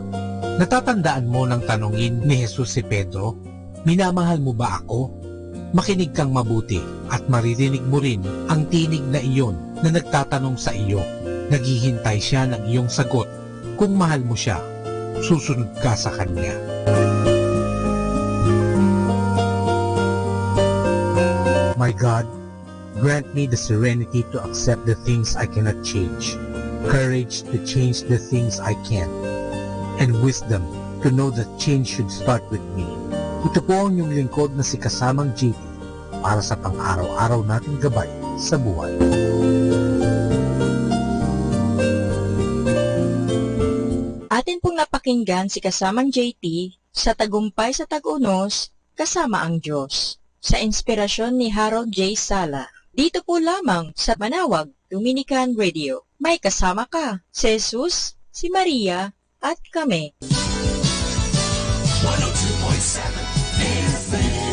Natatandaan mo nang tanungin ni Jesus si Pedro, minamahal mo ba ako? Makinig kang mabuti at maririnig mo rin ang tinig na iyon na nagtatanong sa iyo. Naghihintay siya ng iyong sagot. Kung mahal mo siya, susunod ka sa kanya. My God, grant me the serenity to accept the things I cannot change, courage to change the things I can, and wisdom to know that change should start with me. Ito po ang inyong lingkod na si Kasamang JT para sa pang-araw-araw nating gabay sa buhay. Atin pong napakinggan si kasamang JT sa Tagumpay sa Tag-Unos kasama ang Diyos sa inspirasyon ni Harold J. Sala. Dito po lamang sa Manawag Dominican Radio. May kasama ka, si Jesus, si Maria, at kami. 102.7 FM.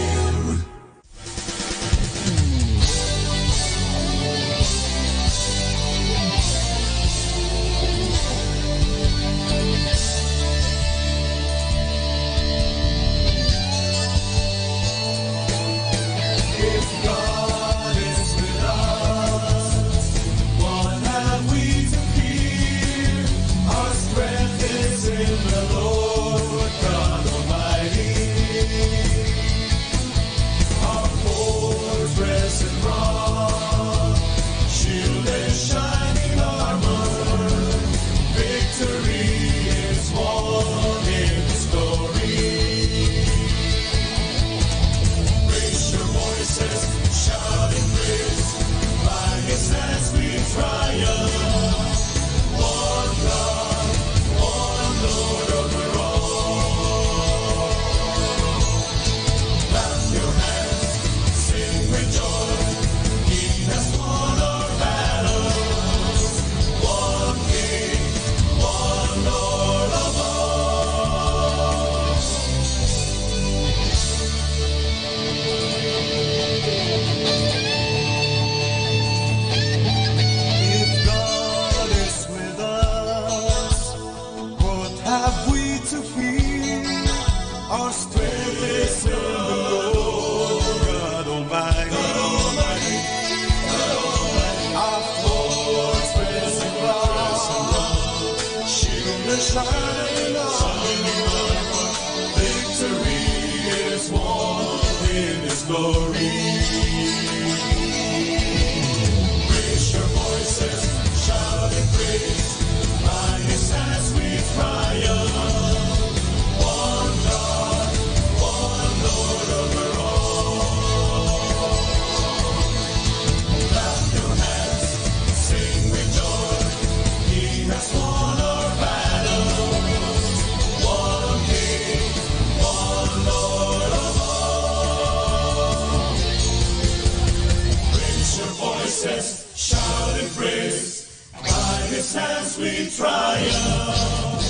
as we triumph.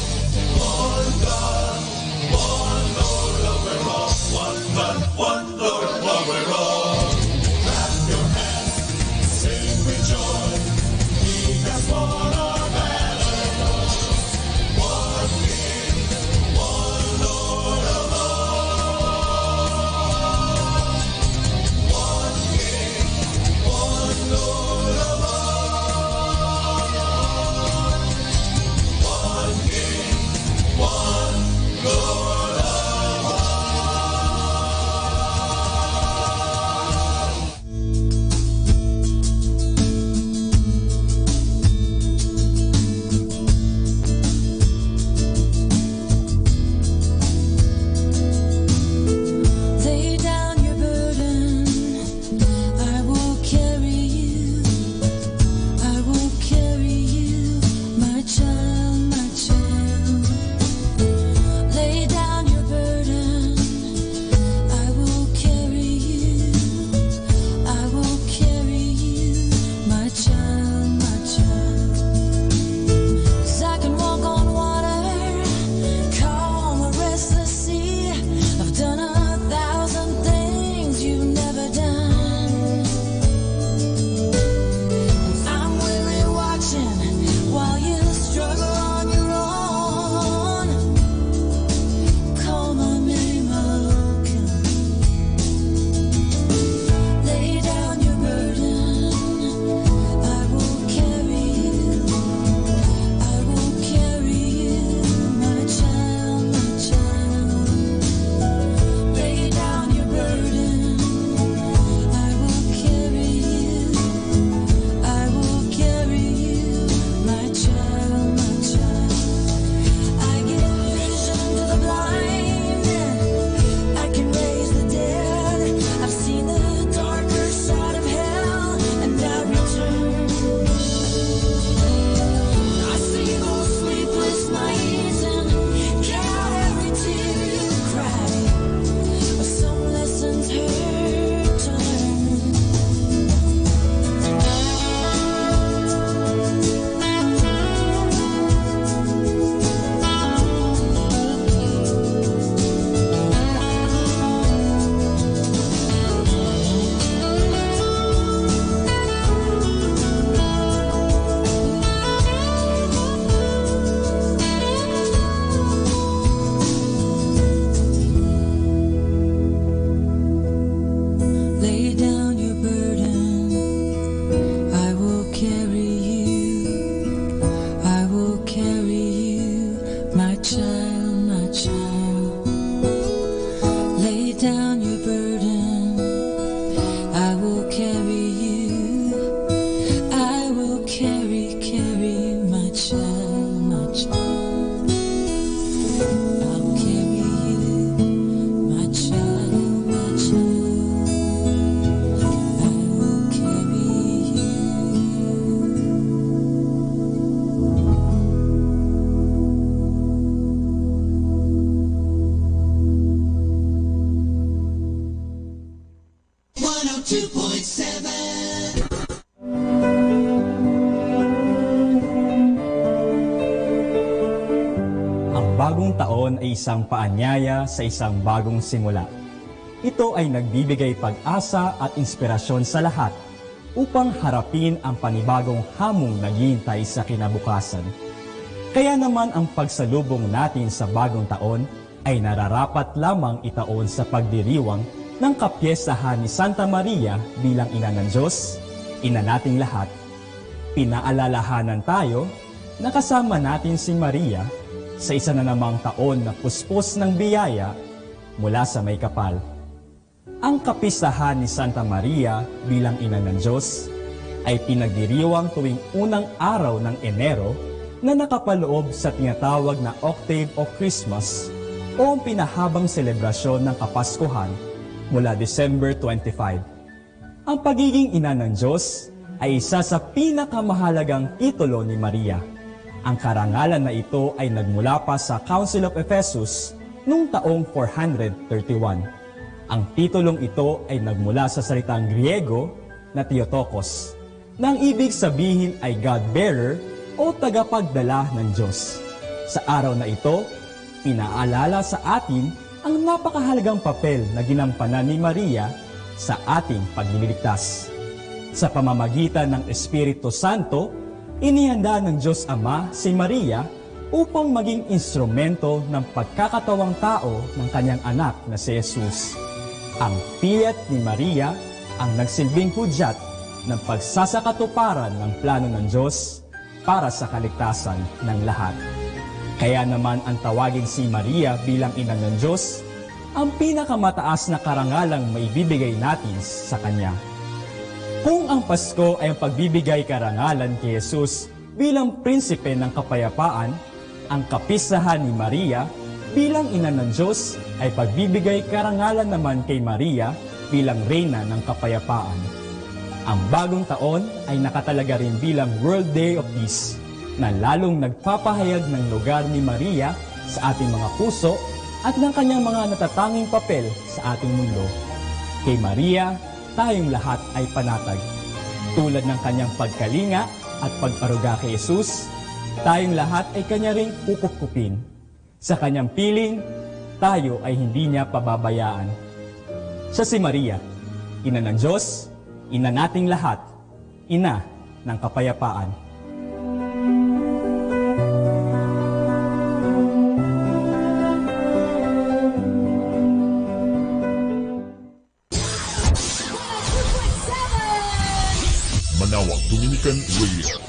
One God, one Lord, over all. One God, one Lord, over all. Clap your hands, sing with joy. He has won our battles. One King, one Lord of all. One King, one Lord of all. One King, one Lord of Lay down your burden, I will carry you. I will carry you, my child, my child. Lay down your burden, I will carry you. I will carry you, my child, my child. 'Cause I can walk on water, calm a restless sea. I've done 1,000 things you've never done. I'm weary watching while you struggle on your own. Call my name, I'll come. Lay down your burden, I will carry you. I will carry you, my child, my child. Lay down your burden, I will carry you. I will carry you, my child, my child. I give vision to the blind, I can raise the dead. I've seen the darker side of hell, and I return. I see those sleepless nights and count every tear you cry. Some lessons hurt to learn. Lay down your burden, I will carry you. I will carry you, my child, my child. Lay down your burden, I will carry you. I will carry my child, my child. I'll carry you, my child, my child. I will carry you. Ang bagong taon ay isang paanyaya sa isang bagong simula. Ito ay nagbibigay pag-asa at inspirasyon sa lahat upang harapin ang panibagong hamong naghihintay sa kinabukasan. Kaya naman ang pagsalubong natin sa bagong taon ay nararapat lamang itaon sa pagdiriwang ng kapyesahan ni Santa Maria bilang ina ng Diyos, ina nating lahat. Pinaalalahanan tayo na kasama natin si Maria sa isa na namang taon na puspos ng biyaya mula sa may kapal. Ang kapistahan ni Santa Maria bilang ina ng Diyos ay pinagdiriwang tuwing unang araw ng Enero na nakapaloob sa tinatawag na Octave of Christmas o ang pinahabang selebrasyon ng Kapaskuhan mula December 25. Ang pagiging ina ng Diyos ay isa sa pinakamahalagang titulo ni Maria. Ang karangalan na ito ay nagmula pa sa Council of Ephesus noong taong 431. Ang titulong ito ay nagmula sa salitang Griego na Theotokos, na ang ibig sabihin ay God-bearer o tagapagdala ng Diyos. Sa araw na ito, pinaalala sa atin ang napakahalagang papel na ginampanan ni Maria sa ating pagliligtas. Sa pamamagitan ng Espiritu Santo, inihanda ng Diyos Ama si Maria upang maging instrumento ng pagkakatawang tao ng kanyang anak na si Jesus. Ang piyat ni Maria ang nagsilbing hudyat ng pagsasakatuparan ng plano ng Diyos para sa kaligtasan ng lahat. Kaya naman ang tawagin si Maria bilang ina ng Diyos, ang pinakamataas na karangalang maibibigay natin sa Kanya. Kung ang Pasko ay ang pagbibigay karangalan kay Jesus bilang prinsipe ng kapayapaan, ang kapisahan ni Maria bilang ina ng Diyos ay pagbibigay karangalan naman kay Maria bilang reyna ng kapayapaan. Ang bagong taon ay nakatalaga rin bilang World Day of Peace na lalong nagpapahayag ng lugar ni Maria sa ating mga puso at ng kanyang mga natatanging papel sa ating mundo. Kay Maria, tayong lahat ay panatag. Tulad ng kanyang pagkalinga at pagparuga kay Jesus, tayong lahat ay kanya ring kukupkupin. Sa kanyang piling, tayo ay hindi niya pababayaan. Siya si Maria, ina ng Diyos, ina nating lahat, ina ng kapayapaan. Manawag Dominican Radio.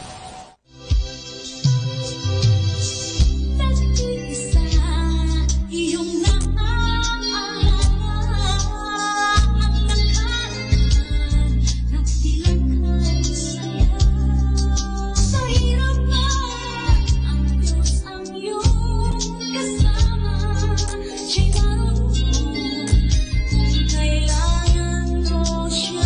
Kailangan mo siya.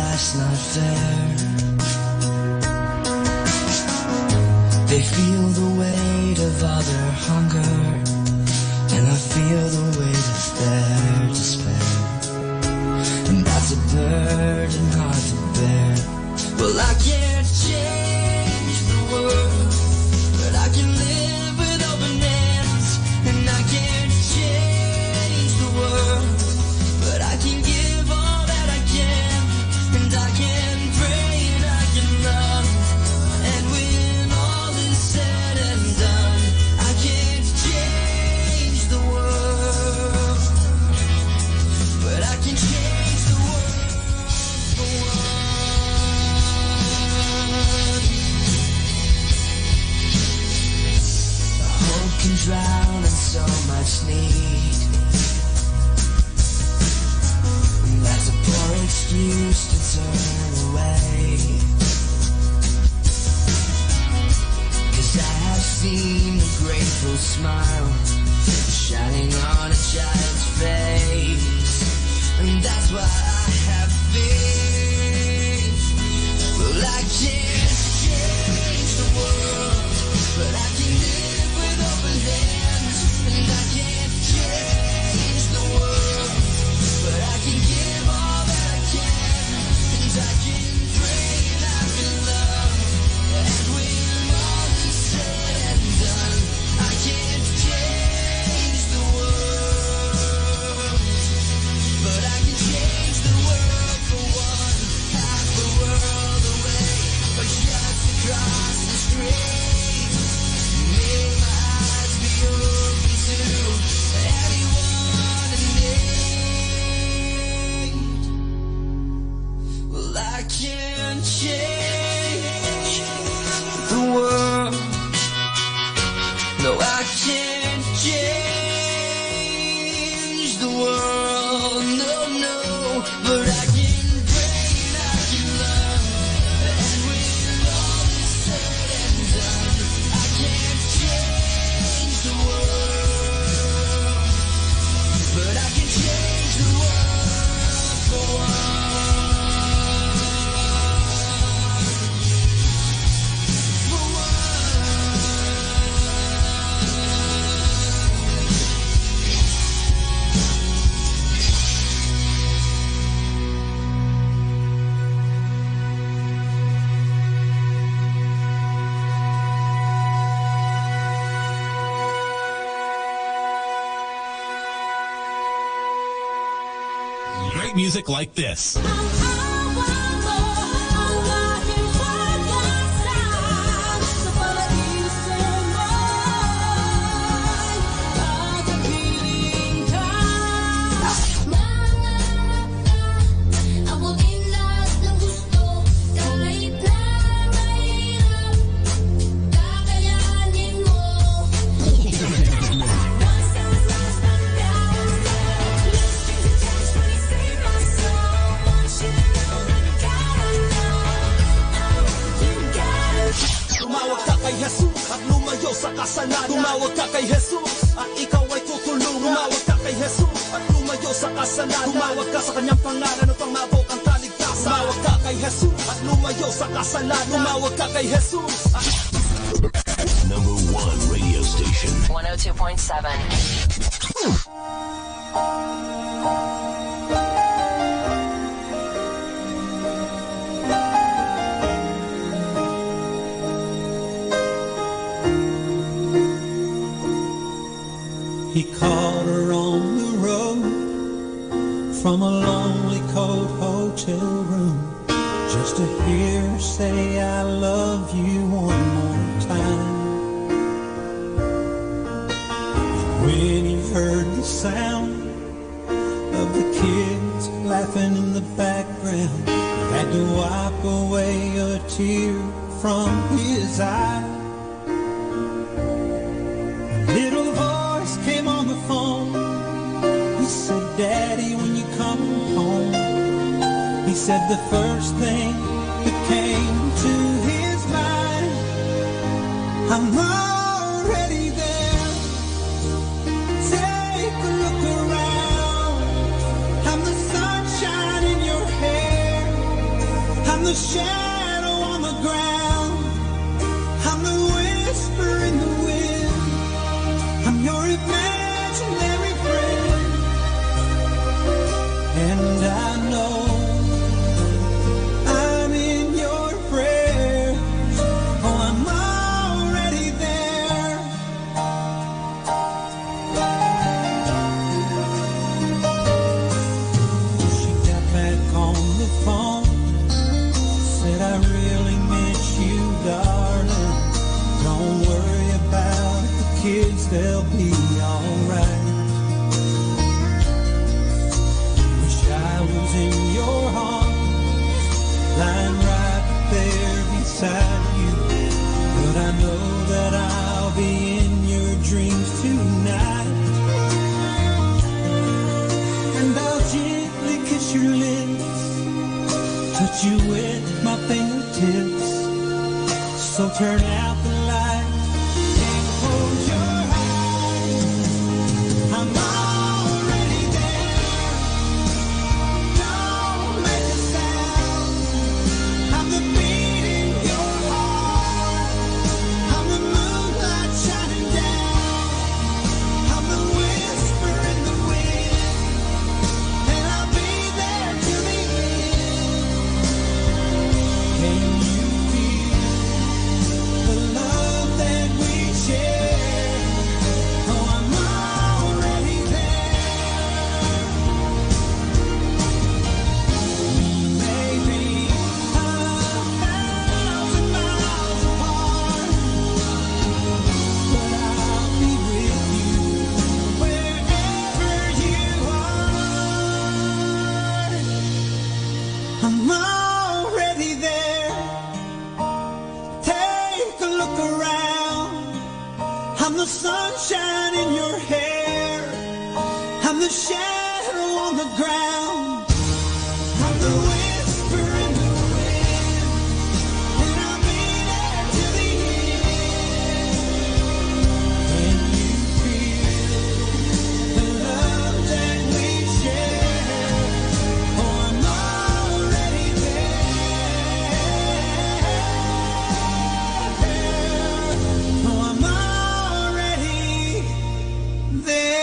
that's not fair. They feel the weight of other hunger, and I feel the weight of their despair. And that's a burden hard to bear. Well, I can't change the world, but I can live with open hands. And I can't change the world, but I can give all that I can. And I can pray and I can love. And when all is said and done, I can't change the world, but I can change the world for one. Hope can drown in so much need. That's a poor excuse to turn away. 'Cause I have seen a grateful smile shining on a child's face, and that's why I have faith. Well, I can't change the world, but I can live with open hands. And I can't change the world, but I can give all that I can. And I can pray and I can love. And when all is said and done, I can't change the world, but I can change the world for one. Half the world away, or just across the street. May my eyes be open to anyone in need. Well, I can't change the world. No, I can't change the world. No, no, but I can pray and I can love. And when all is said and done, I can't change the world, but I can change the world for one. For Great music like this. Tumawag ka kay Jesus at lumayo sa kasalanan. Tumawag ka kay Jesus at ikaw ay tutulungan. Tumawag ka kay Jesus at lumayo sa kasalanan. Tumawag ka sa kanyang pangalan upang mabok ang kaligtasan. Tumawag ka kay Jesus at lumayo sa kasalanan. Tumawag ka kay Jesus at... Number 1 radio station. 102.7. He caught her on the road from a lonely cold hotel room just to hear her say I love you one more time. And when he heard the sound of the kids laughing in the background, he had to wipe away a tear from his eye. A little voice came on the phone. He said, Daddy, when you come home. He said the first thing that came to his mind, I'm already there. Take a look around. I'm the sunshine in your hair. kids, they'll be alright. Wish I was in your arms, lying right there beside you. But I know that I'll be in your dreams tonight. And I'll gently kiss your lips, touch you with my fingertips. So turn out the lights and close your eyes. I'm already there. Don't make a sound. I'm the beat in your heart. I'm the moonlight shining down. I'm the whisper in the wind. And I'll be there till the end. Can you feel the love that we share? Oh, I'm already there. We may be 1,000 miles apart, but I'll be with you wherever you are. I'm already there. Take a look around. I'm the sunshine in your hair. I'm the shadow on the ground. I'm the whisper in the wind. And I'll be there till the end. Can you feel the love that we share? Oh, I'm already there. Oh, I'm already there.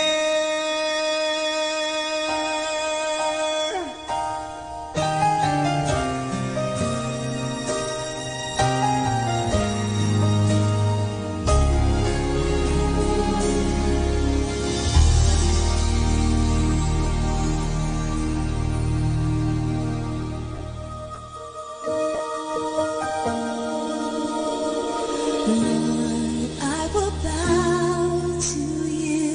Lord, I will bow to you,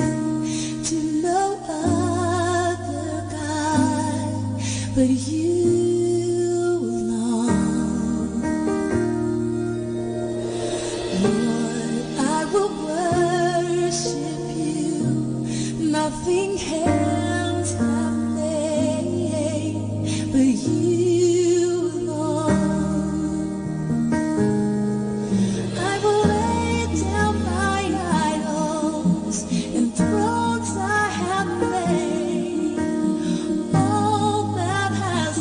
to no other God but you alone. Lord, I will worship you, nothing hands have made but you alone. I will lay down my idols and thrones I have made, all that has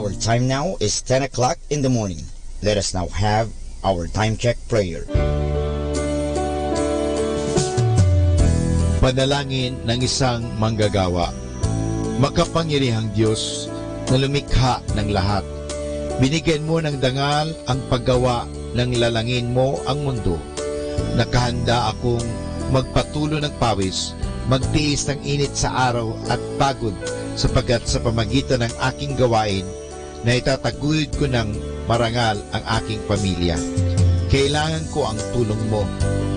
Our time now is 10 o'clock in the morning. Let us now have our time check prayer. Panalangin ng isang manggagawa. Makapangyarihang Diyos na lumikha ng lahat, binigyan mo ng dangal ang paggawa ng lalangin mo ang mundo. Nakahanda akong magpatulo ng pawis, magtiis ng init sa araw at pagod, sapagkat sa pamagitan ng aking gawain na itataguyod ko ng marangal ang aking pamilya. Kailangan ko ang tulong mo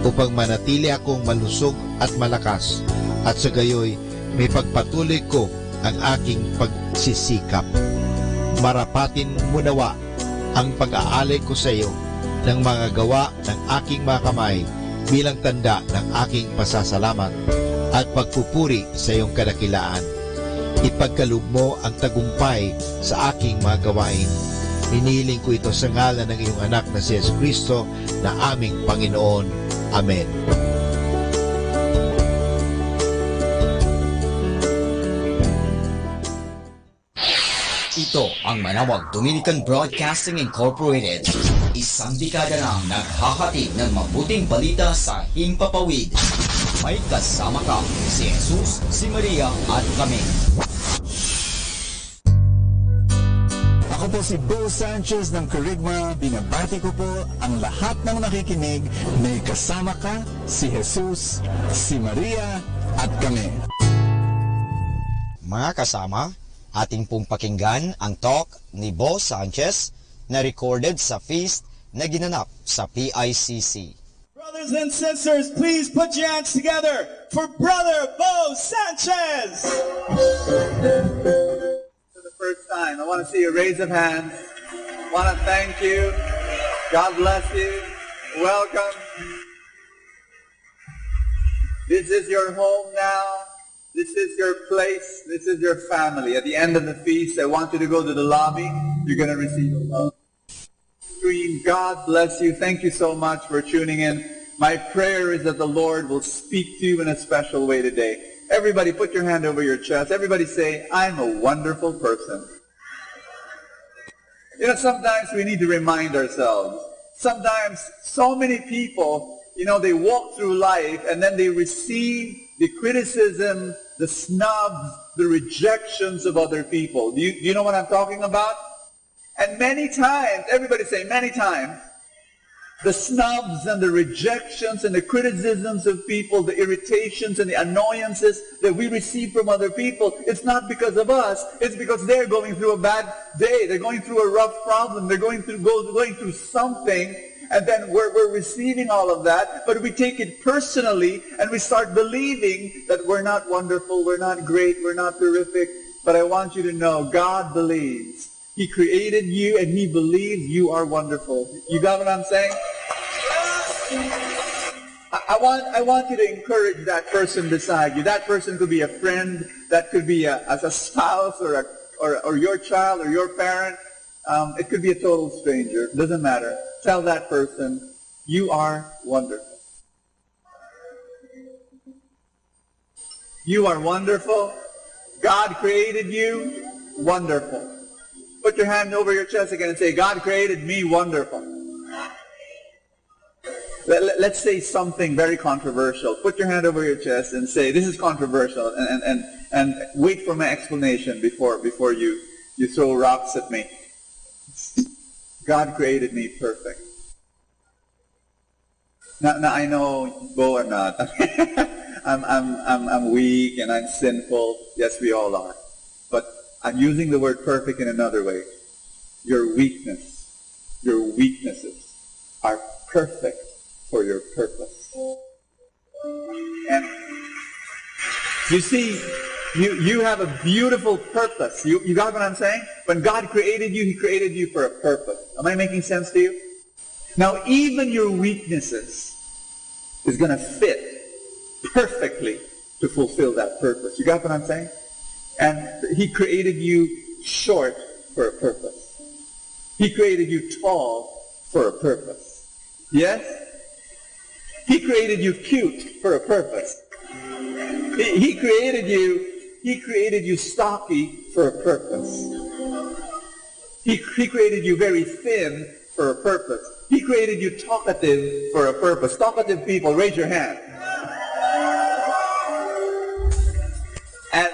upang manatili akong malusog at malakas, at sa gayoy may pagpatuloy ko ang aking pagsisikap. Marapatin mo nawa ang pag-aalay ko sa iyo ng mga gawa ng aking mga kamay bilang tanda ng aking pasasalamat at pagpupuri sa iyong kadakilaan. Ipagkaloob mo ang tagumpay sa aking mga gawain. Hinihiling ko ito sa ngalan ng iyong anak na si Jesucristo na aming Panginoon. Amen. Ito ang Manawag Dominican Broadcasting Incorporated. Isang dekada nang naghahatid ng mabuting balita sa Himpapawid. May kasama ka, si Jesus, si Maria at kami. Ako po si Bo Sanchez ng Kerygma. Binabati ko po ang lahat ng nakikinig. May kasama ka, si Jesus, si Maria at kami. Mga kasama, ating pong pakinggan ang talk ni Bo Sanchez na recorded sa feast na ginanap sa PICC. Brothers and sisters, please put your hands together for Brother Bo Sanchez! For the first time, I want to see a raise of hands. I want to thank you. God bless you. Welcome. This is your home now. This is your place. This is your family. At the end of the feast, I want you to go to the lobby. You're going to receive a love stream. God bless you. Thank you so much for tuning in. My prayer is that the Lord will speak to you in a special way today. Everybody put your hand over your chest. Everybody say, I'm a wonderful person. You know, sometimes we need to remind ourselves. Sometimes so many people, they walk through life and then they receive the criticism, the snubs, the rejections of other people. Do you know what I'm talking about? And many times, everybody say many times, the snubs and the rejections and the criticisms of people, the irritations and the annoyances that we receive from other people, it's not because of us. It's because they're going through a bad day. They're going through a rough problem. They're going through something. And then we're receiving all of that, but we take it personally and we start believing that we're not wonderful, we're not great, we're not terrific. But I want you to know, God believes. He created you and He believes you are wonderful. You got what I'm saying? I want you to encourage that person beside you. That person could be a friend, that could be as a spouse or your child or your parent. It could be a total stranger. Doesn't matter. Tell that person, you are wonderful. You are wonderful. God created you wonderful. Put your hand over your chest again and say, God created me wonderful. Let's say something very controversial. Put your hand over your chest and say, this is controversial, and wait for my explanation before you throw rocks at me. God created me perfect. Now I know, Bo, I'm not. I'm weak and I'm sinful. Yes, we all are. But I'm using the word perfect in another way. Your weaknesses are perfect for your purpose. And you see, you have a beautiful purpose. You got what I'm saying? When God created you, He created you for a purpose. Am I making sense to you? Now, even your weaknesses is going to fit perfectly to fulfill that purpose. You got what I'm saying? And He created you short for a purpose. He created you tall for a purpose. Yes? He created you cute for a purpose. He created you stocky for a purpose. He created you very thin for a purpose. He created you talkative for a purpose. Talkative people, raise your hand. And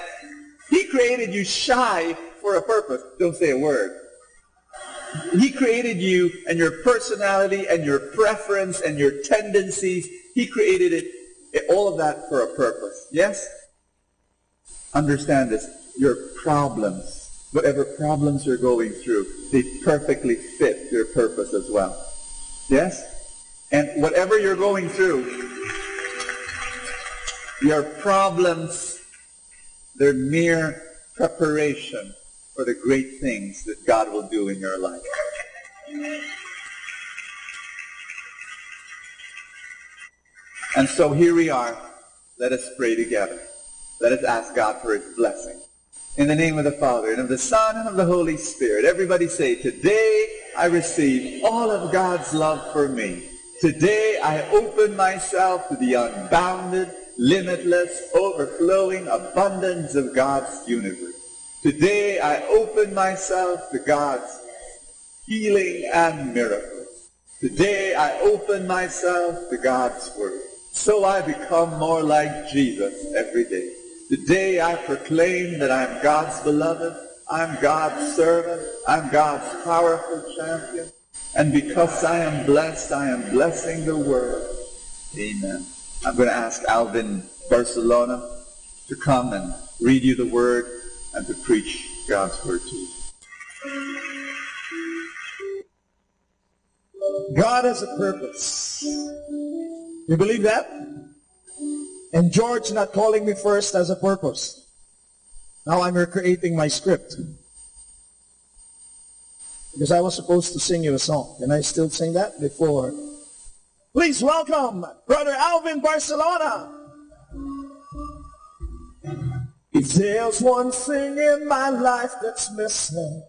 he created you shy for a purpose. Don't say a word. He created you and your personality and your preference and your tendencies. He created it, all of that for a purpose. Yes? Understand this. Your problems, whatever problems you're going through, they perfectly fit your purpose as well. Yes? And whatever you're going through, your problems, they're mere preparation for the great things that God will do in your life. And so here we are. Let us pray together. Let us ask God for His blessing. In the name of the Father, and of the Son, and of the Holy Spirit. Everybody say, today I receive all of God's love for me. Today I open myself to the unbounded, limitless, overflowing abundance of God's universe. Today I open myself to God's healing and miracles. Today I open myself to God's Word. So I become more like Jesus every day. Today I proclaim that I'm God's beloved, I'm God's servant, I'm God's powerful champion. And because I am blessing the world. Amen. I'm going to ask Alvin Barcelona to come and read you the Word and to preach God's Word to you. God has a purpose. You believe that? And George not calling me first has a purpose. Now I'm recreating my script. Because I was supposed to sing you a song. Can I still sing that before? Please welcome Brother Alvin Barcelona. If there's one thing in my life that's missing,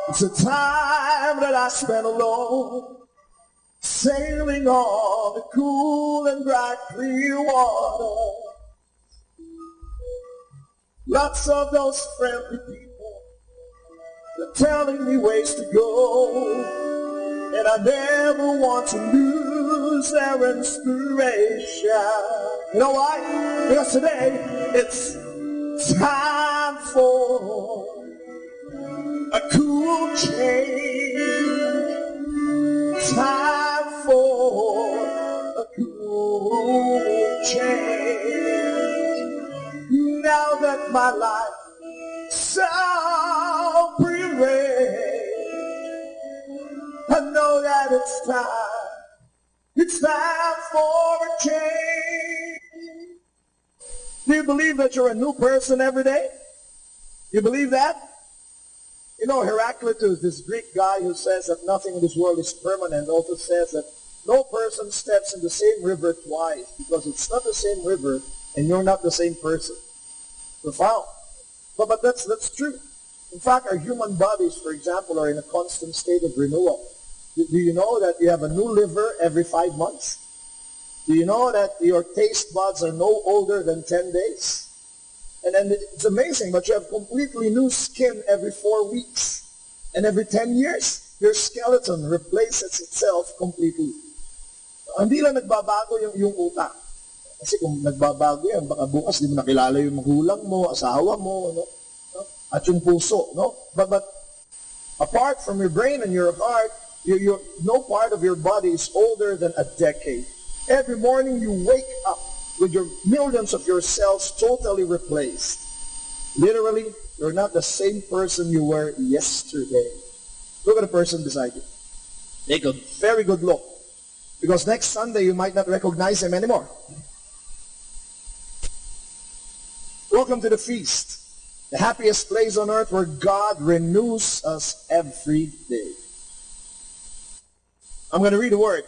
it's the time that I spend alone, sailing on the cool and bright clear water. Lots of those friendly people, they're telling me ways to go, and I never want to lose their inspiration. You know why? Because today it's time for a cool change. Time for a cool change. Now that my life so prevails, I know that it's time. It's time for a change. Do you believe that you're a new person every day? You believe that? You know, Heraclitus, this Greek guy who says that nothing in this world is permanent, also says that no person steps in the same river twice, because it's not the same river and you're not the same person. Profound. But that's true. In fact, our human bodies, for example, are in a constant state of renewal. Do you know that you have a new liver every 5 months? Do you know that your taste buds are no older than 10 days? And it's amazing, but you have completely new skin every 4 weeks. And every 10 years, your skeleton replaces itself completely. Hindi lang nagbabago yung utak. Kasi kung nagbabago yan, baka bukas di mo nakilala yung magulang mo, asawa mo, no? At yung puso, no? But apart from your brain and your heart, no part of your body is older than a decade. Every morning you wake up with your millions of your cells totally replaced. Literally, you're not the same person you were yesterday. Look at the person beside you. Take a very good look. Because next Sunday, you might not recognize him anymore. Welcome to the feast. The happiest place on earth where God renews us every day. I'm going to read the word.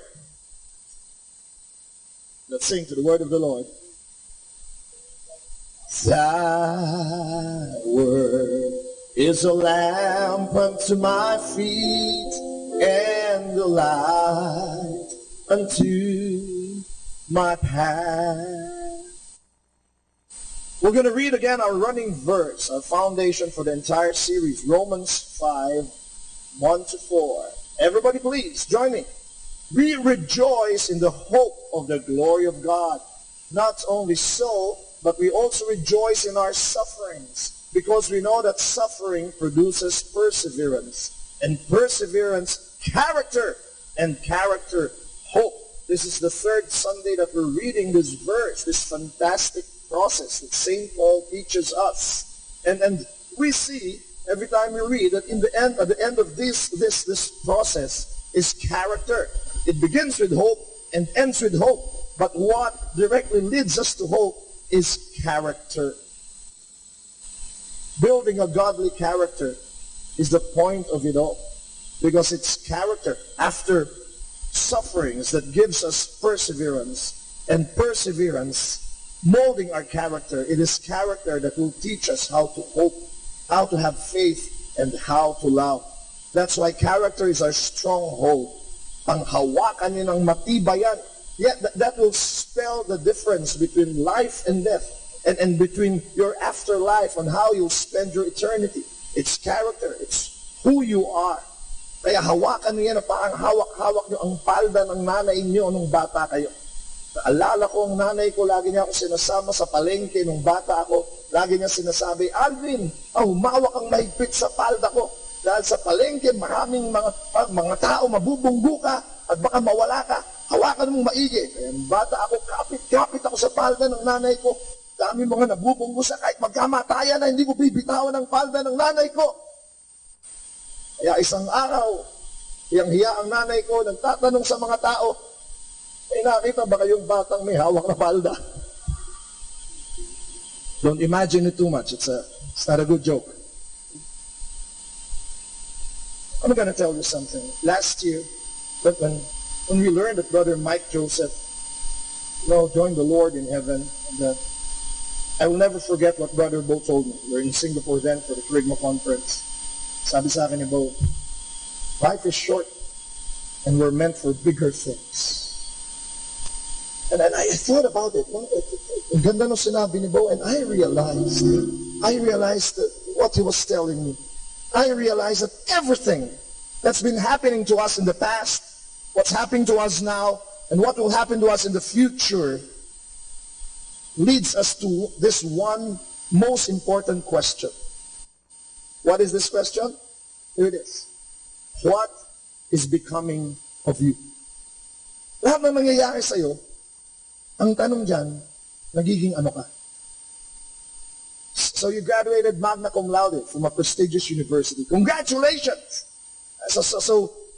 Let's sing to the word of the Lord. Thy word is a lamp unto my feet and a light unto my path. We're going to read again our running verse, our foundation for the entire series, Romans 5, 1 to 4. Everybody please, join me. We rejoice in the hope of the glory of God. Not only so, but we also rejoice in our sufferings, because we know that suffering produces perseverance, and perseverance, character, and character, hope. This is the third Sunday that we're reading this verse, this fantastic process that St. Paul teaches us. And we see every time we read that at the end of this process is character. It begins with hope and ends with hope. But what directly leads us to hope is character. Building a godly character is the point of it all. Because it's character after sufferings that gives us perseverance. And perseverance, molding our character. It is character that will teach us how to hope, how to have faith, and how to love. That's why character is our stronghold. Ang hawakan niyo ng matibayan. Yet that will spell the difference between life and death, and between your afterlife and how you'll spend your eternity. It's character. It's who you are. Kaya hawakan niyo yan, parang hawak-hawak niyo ang palda ng nanay niyo nung bata kayo. Naalala ko ang nanay ko, lagi niya ako sinasama sa palengke nung bata ako. Lagi niya sinasabi, Alvin, humawak ang mahigpit sa palda ko. Dahil sa palengke, maraming mga tao, mabubunggo ka, at baka mawala ka. Hawakan mong maigi. Kaya bata ako, kapit ako sa palda ng nanay ko. Dami mga nabubunggo sa kahit magkamatayan na hindi ko bibitawan ang palda ng nanay ko. Kaya isang araw, hiyang-hiya ang nanay ko, nagtatanong sa mga tao, may nakita ba kayong batang may hawak na palda? Don't imagine it too much. It's not a good joke. I'm going to tell you something. Last year, when we learned that Brother Mike Joseph, joined the Lord in heaven, and I will never forget what Brother Bo told me. We were in Singapore then for the Kerygma conference. Sabi sa akin ni Bo, life is short, and we're meant for bigger things. And I thought about it. Ang ganda nung sinabi ni Bo, and I realized that what he was telling me. I realized that everything that's been happening to us in the past, what's happening to us now, and what will happen to us in the future leads us to this one most important question. What is this question? Here it is. What is becoming of you? Lahat ng nangyayari sa'yo, ang tanong dyan, nagiging ano ka? So you graduated magna cum laude from a prestigious university. Congratulations! So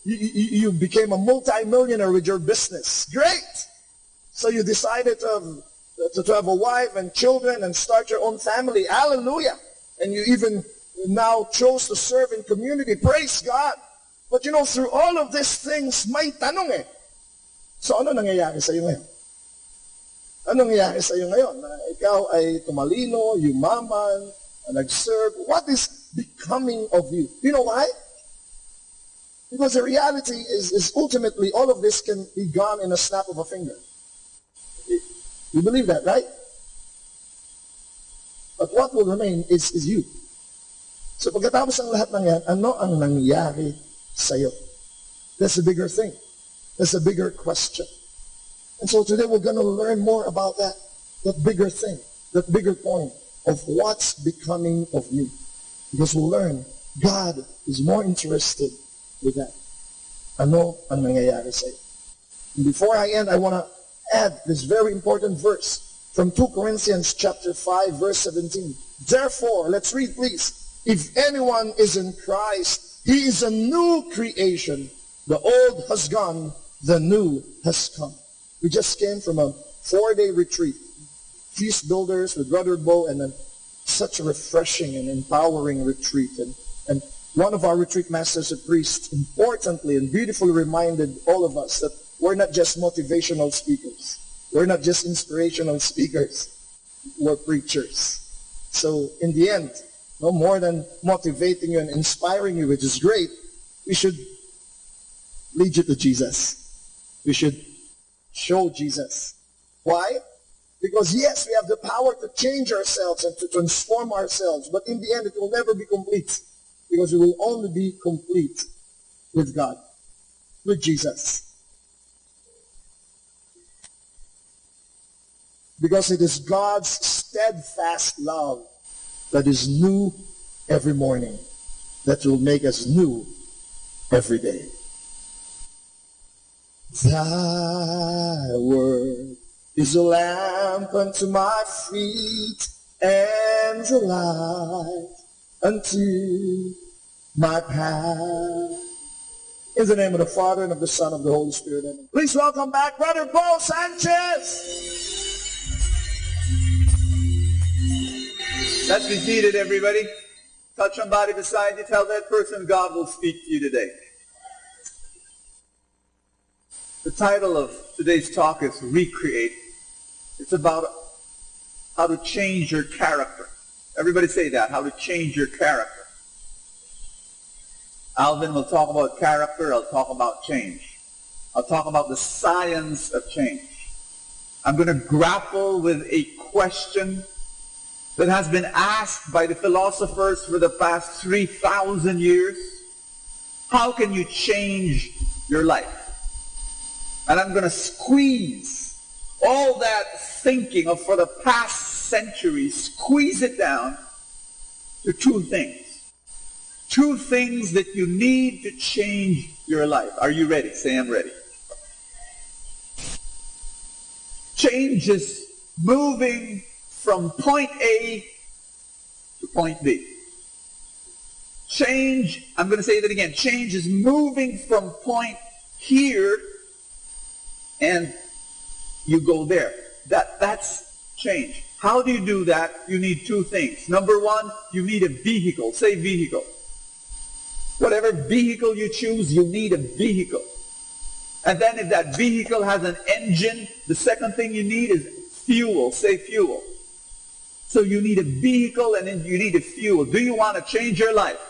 you became a multi-millionaire with your business. Great! So you decided to have a wife and children and start your own family. Hallelujah! And you even now chose to serve in community. Praise God! But through all of these things, may tanong eh. So ano nangyayari sa'yo ngayon? Anong nangyayari sa iyo ngayon? Ikaw ay tumalino, yumaman, nag-serve. What is becoming of you? You know why? Because the reality is ultimately all of this can be gone in a snap of a finger. You believe that, right? But what will remain is you. So pagkatapos ng lahat ng yan, ano ang nangyari sa iyo? That's a bigger thing. That's a bigger question. And so today we're going to learn more about that bigger thing, that bigger point of what's becoming of you. Because we'll learn God is more interested with that. Ano ang nangyayari sa'yo? And before I end, I want to add this very important verse from 2 Corinthians chapter 5, verse 17. Therefore, let's read please. If anyone is in Christ, he is a new creation. The old has gone, the new has come. We just came from a 4-day retreat, Feast Builders with Brother Bo, and such a refreshing and empowering retreat. And one of our retreat masters, a priest, importantly and beautifully reminded all of us that we're not just motivational speakers. We're not just inspirational speakers. We're preachers. So in the end, no more than motivating you and inspiring you, which is great, we should lead you to Jesus. We should show Jesus. Why? Because yes, we have the power to change ourselves and to transform ourselves, but in the end it will never be complete, because we will only be complete with God, with Jesus. Because it is God's steadfast love that is new every morning, that will make us new every day. Thy word is a lamp unto my feet and a light unto my path. In the name of the Father, and of the Son, and of the Holy Spirit. Amen. Please welcome back Brother Bo Sanchez. Let's be seated, everybody. Touch somebody beside you. Tell that person God will speak to you today. The title of today's talk is Recreate. It's about how to change your character. Everybody say that, how to change your character. Alvin will talk about character. I'll talk about change. I'll talk about the science of change. I'm going to grapple with a question that has been asked by the philosophers for the past 3,000 years. How can you change your life? And I'm going to squeeze all that thinking of for the past century, squeeze it down to two things. Two things that you need to change your life. Are you ready? Say, I'm ready. Change is moving from point A to point B. Change, I'm going to say that again. Change is moving from point here and you go there. That's change. How do you do that? You need two things. Number one, you need a vehicle. Say vehicle. Whatever vehicle you choose, you need a vehicle. And then if that vehicle has an engine, the second thing you need is fuel. Say fuel. So you need a vehicle and then you need a fuel. Do you want to change your life?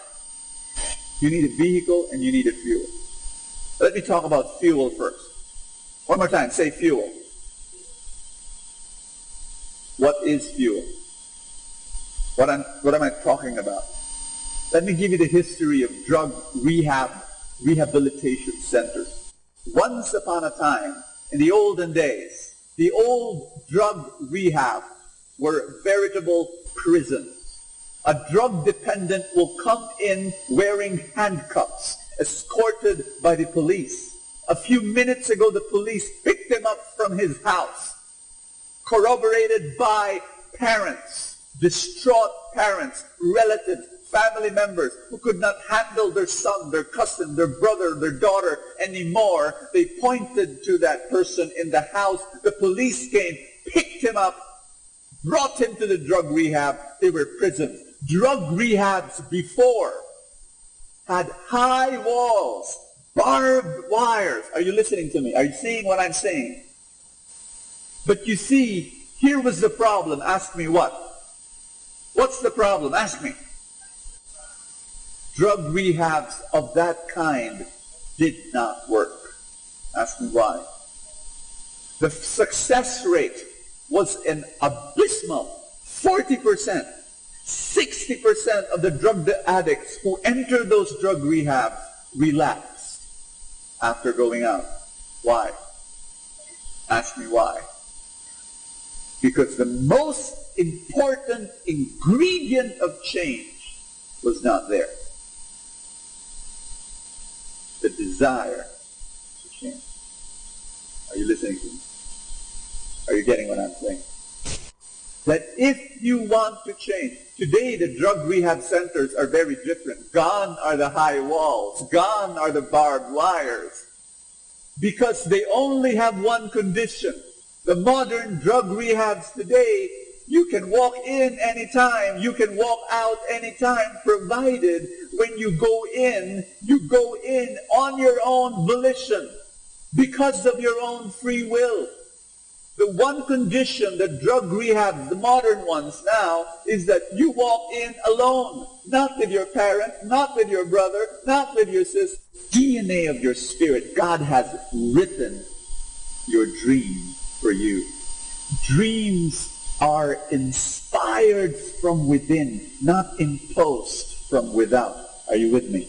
You need a vehicle and you need a fuel. Let me talk about fuel first. One more time. Say fuel. What is fuel? What am I talking about? Let me give you the history of drug rehabilitation centers. Once upon a time, in the olden days, the old drug rehab were veritable prisons. A drug dependent will come in wearing handcuffs, escorted by the police. A few minutes ago, the police picked him up from his house, corroborated by parents, distraught parents, relatives, family members who could not handle their son, their cousin, their brother, their daughter anymore. They pointed to that person in the house. The police came, picked him up, brought him to the drug rehab. They were prisons. Drug rehabs before had high walls, barbed wires. Are you listening to me? Are you seeing what I'm saying? But you see, here was the problem. Ask me what? What's the problem? Ask me. Drug rehabs of that kind did not work. Ask me why. The success rate was an abysmal 40%. 60% of the drug addicts who entered those drug rehabs relapsed after going out. Why? Ask me why. Because the most important ingredient of change was not there. The desire to change. Are you listening to me? Are you getting what I'm saying? That if you want to change, today the drug rehab centers are very different. Gone are the high walls. Gone are the barbed wires. Because they only have one condition. The modern drug rehabs today, you can walk in anytime, you can walk out anytime, provided when you go in on your own volition, because of your own free will. The one condition that drug rehabs, the modern ones now, is that you walk in alone, not with your parent, not with your brother, not with your sister. DNA of your spirit, God has written your dream for you. Dreams are inspired from within, not imposed from without. Are you with me?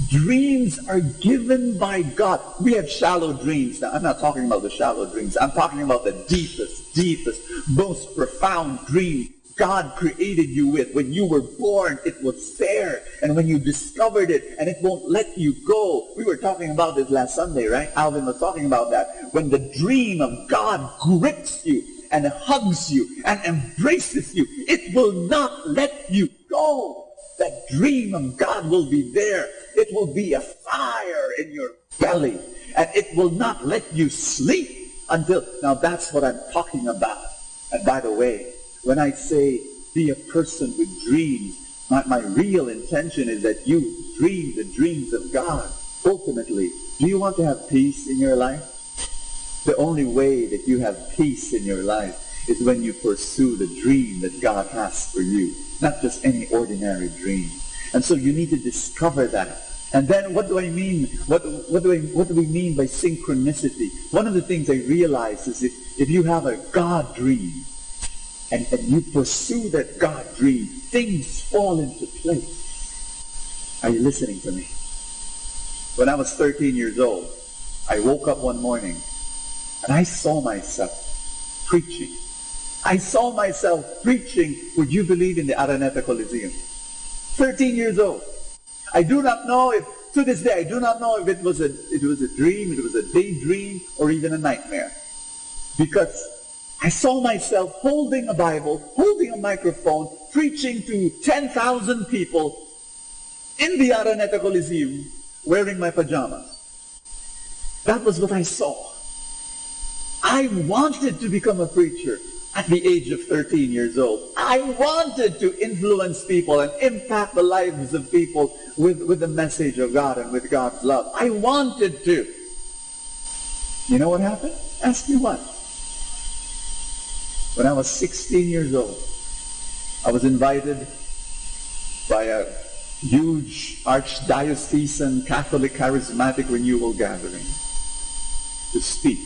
Dreams are given by God. We have shallow dreams. Now, I'm not talking about the shallow dreams. I'm talking about the deepest, most profound dream God created you with. When you were born, it was there. And when you discovered it, and it won't let you go. We were talking about this last Sunday, right? Alvin was talking about that. When the dream of God grips you and hugs you and embraces you, it will not let you go. That dream of God will be there. It will be a fire in your belly. And it will not let you sleep until... Now that's what I'm talking about. And by the way, when I say be a person with dreams, my real intention is that you dream the dreams of God. Ultimately, do you want to have peace in your life? The only way that you have peace in your life is when you pursue the dream that God has for you, not just any ordinary dream. And so you need to discover that. And then what do I mean? What do we mean by synchronicity? One of the things I realize is if you have a God dream, and you pursue that God dream, things fall into place. Are you listening to me? When I was 13 years old, I woke up one morning and I saw myself preaching. I saw myself preaching, would you believe, in the Araneta Coliseum. 13 years old. I do not know if, to this day, I do not know if it was a dream, it was a daydream, or even a nightmare. Because I saw myself holding a Bible, holding a microphone, preaching to 10,000 people in the Araneta Coliseum, wearing my pajamas. That was what I saw. I wanted to become a preacher at the age of 13 years old. I wanted to influence people and impact the lives of people with the message of God and with God's love. I wanted to. You know what happened? Ask me what. When I was 16 years old, I was invited by a huge archdiocesan Catholic charismatic renewal gathering to speak.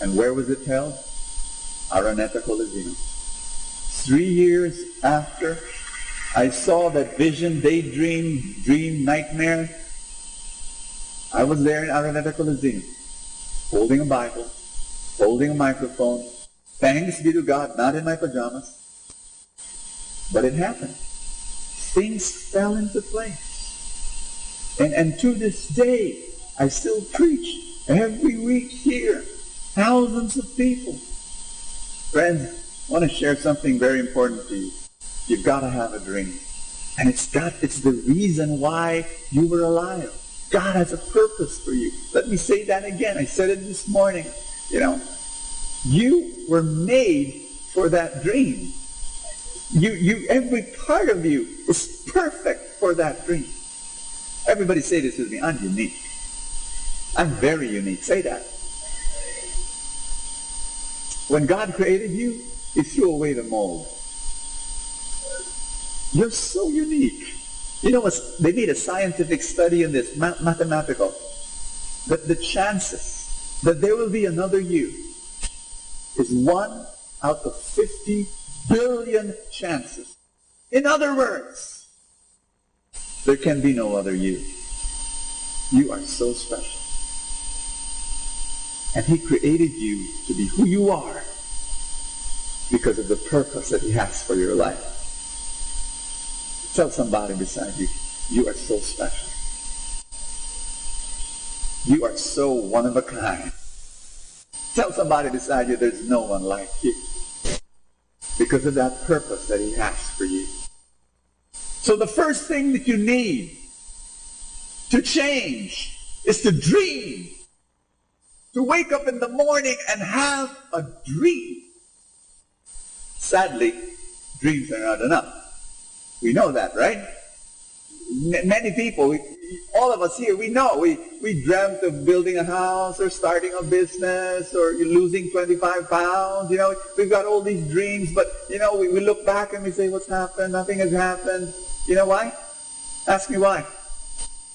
And where was it held? Araneta Coliseum. 3 years after I saw that vision, daydream, dream, nightmare, I was there in Araneta Coliseum, holding a Bible, holding a microphone. Thanks be to God, not in my pajamas. But it happened. Things fell into place. And to this day, I still preach every week here. Thousands of people. Friends, I want to share something very important to you. You've got to have a dream. And it's the reason why you were alive. God has a purpose for you. Let me say that again. I said it this morning. You were made for that dream. Every part of you is perfect for that dream. Everybody say this with me. I'm unique. I'm very unique. Say that. When God created you, He threw away the mold. You're so unique. You know, they made a scientific study in this, mathematical, that the chances that there will be another you is 1 out of 50 billion chances. In other words, there can be no other you. You are so special. And He created you to be who you are because of the purpose that He has for your life. Tell somebody beside you, you are so special. You are so one of a kind. Tell somebody beside you, there's no one like you. Because of that purpose that He has for you. So the first thing that you need to change is to dream. To wake up in the morning and have a dream. Sadly, dreams are not enough. We know that, right? Many people, all of us here, we know. We dreamt of building a house or starting a business or losing 25 pounds. We've got all these dreams, but, we look back and we say, what's happened? Nothing has happened. You know why? Ask me why.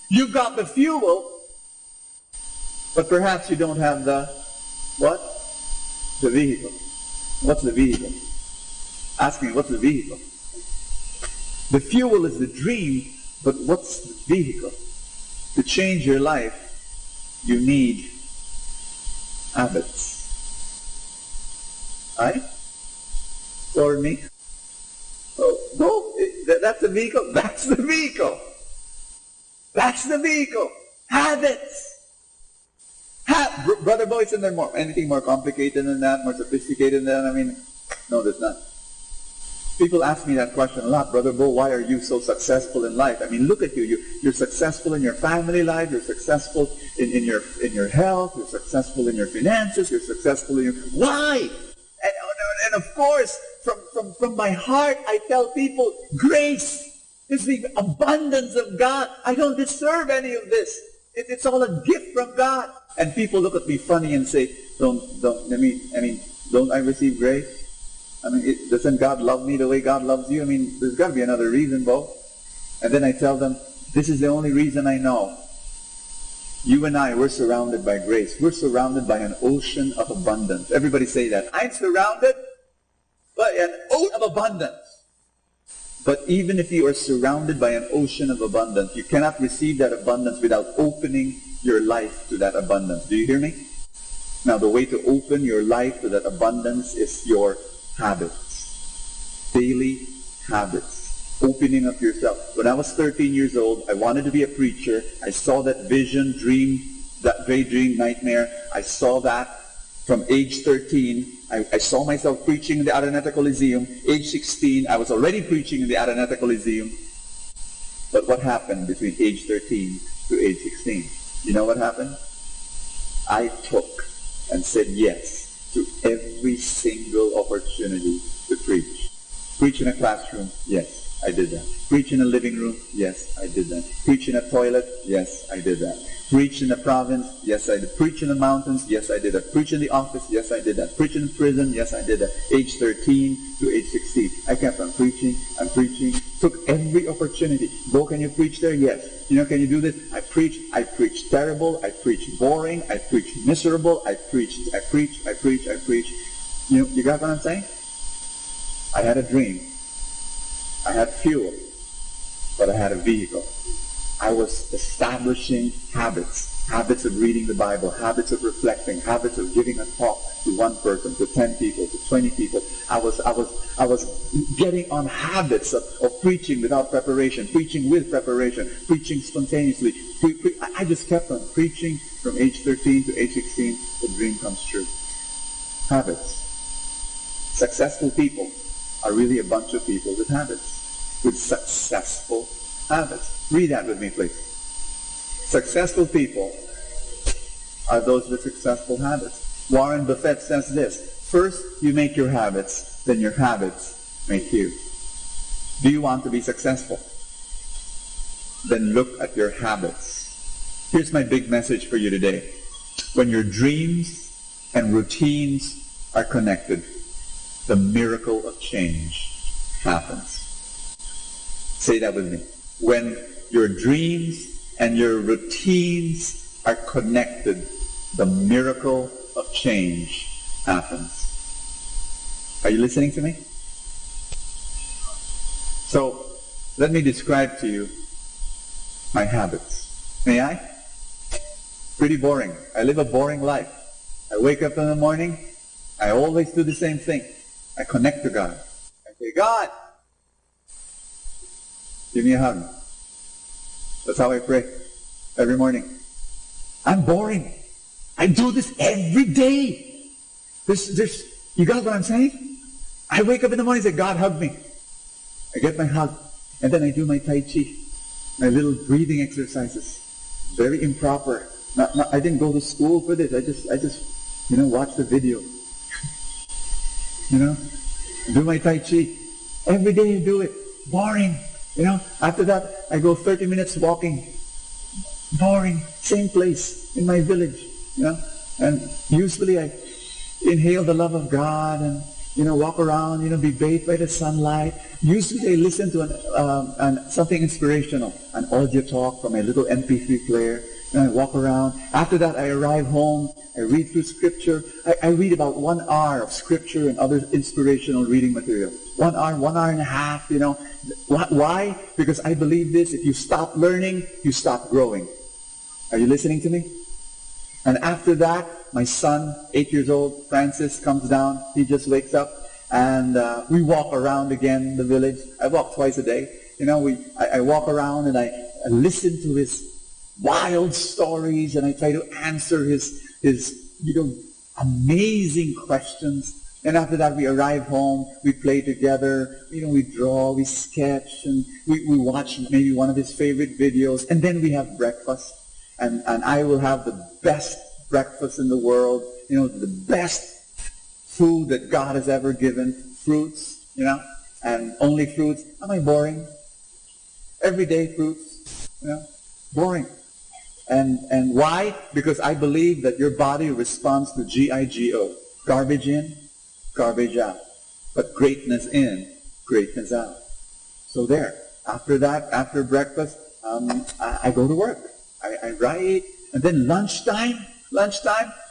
You've got the fuel, but perhaps you don't have the, what? The vehicle. What's the vehicle? Ask me, what's the vehicle? The fuel is the dream, But what's the vehicle? To change your life, you need habits. Right? Or me? Oh, no, that's the vehicle. That's the vehicle. That's the vehicle. Habits. Brother Bo, isn't there anything more complicated than that, more sophisticated than that? I mean, no, there's not. People ask me that question a lot. Brother Bo, why are you so successful in life? I mean, look at you. You're successful in your family life. You're successful in your health. You're successful in your finances. You're successful in your... Why? And of course, from my heart, I tell people, grace is the abundance of God. I don't deserve any of this. It's all a gift from God. And people look at me funny and say, don't I receive grace? I mean, doesn't God love me the way God loves you? I mean, there's got to be another reason, Bo. And then I tell them, this is the only reason I know. You and I, we're surrounded by grace. We're surrounded by an ocean of abundance. Everybody say that. I'm surrounded by an ocean of abundance. But even if you are surrounded by an ocean of abundance, you cannot receive that abundance without opening your life to that abundance. Do you hear me? Now, the way to open your life to that abundance is your habits. Daily habits. Opening up yourself. When I was 13 years old, I wanted to be a preacher. I saw that vision, dream, that daydream, nightmare. I saw that from age 13. I saw myself preaching in the Araneta Coliseum. Age 16, I was already preaching in the Araneta Coliseum. But what happened between age 13 to age 16? You know what happened? I took and said yes to every single opportunity to preach. Preach in a classroom? Yes, I did that. Preach in a living room? Yes, I did that. Preach in a toilet? Yes, I did that. Preach in the province? Yes, I did. Preach in the mountains? Yes, I did that. Preach in the office? Yes, I did that. Preach in prison? Yes, I did that. Age 13 to age 16. I kept on preaching and preaching. Took every opportunity. Bo, can you preach there? Yes. You know, can you do this? I preached terrible. I preached boring. I preached miserable. I preached. You got what I'm saying? I had a dream. I had fuel. But I had a vehicle. I was establishing habits. Habits of reading the Bible. Habits of reflecting. Habits of giving a talk to one person, to 10 people, to 20 people. I was getting on habits of preaching without preparation, preaching with preparation, preaching spontaneously. I just kept on preaching from age 13 to age 16. The dream comes true. Habits. Successful people are really a bunch of people with habits. With successful habits. Read that with me, please. Successful people are those with successful habits. Warren Buffett says this: first you make your habits, then your habits make you. Do you want to be successful? Then look at your habits. Here's my big message for you today. When your dreams and routines are connected, the miracle of change happens. Say that with me. When your dreams and your routines are connected, the miracle of change happens. Are you listening to me? So, let me describe to you my habits. May I? Pretty boring. I live a boring life. I wake up in the morning. I always do the same thing. I connect to God. I say, God, give me a hug. That's how I pray every morning. I'm boring. I do this every day. You got what I'm saying? I wake up in the morning and say, God, hug me. I get my hug. And then I do my Tai Chi. My little breathing exercises. Very improper. I didn't go to school for this. I just watch the video. Do my Tai Chi. Every day you do it. Boring. After that, I go 30 minutes walking. Boring. Same place in my village. And usually I inhale the love of God and, walk around, be bathed by the sunlight. Usually I listen to something inspirational, an audio talk from my little MP3 player. And I walk around. After that, I arrive home. I read through Scripture. I read about 1 hour of Scripture and other inspirational reading material. 1 hour, 1 hour and a half, you know. Why? Because I believe this, if you stop learning, you stop growing. Are you listening to me? And after that, my son, 8 years old, Francis, comes down. He just wakes up, and we walk around again the village. I walk twice a day. You know, I walk around and I listen to his wild stories, and I try to answer his amazing questions. And after that, we arrive home, we play together, we draw, we sketch, and we watch maybe one of his favorite videos, and then we have breakfast. And I will have the best breakfast in the world, the best food that God has ever given, fruits, and only fruits. Am I boring? Everyday fruits, boring. And why? Because I believe that your body responds to GIGO. Garbage in, garbage out. But greatness in, greatness out. So there. After that, after breakfast, I go to work. I write. And then lunchtime,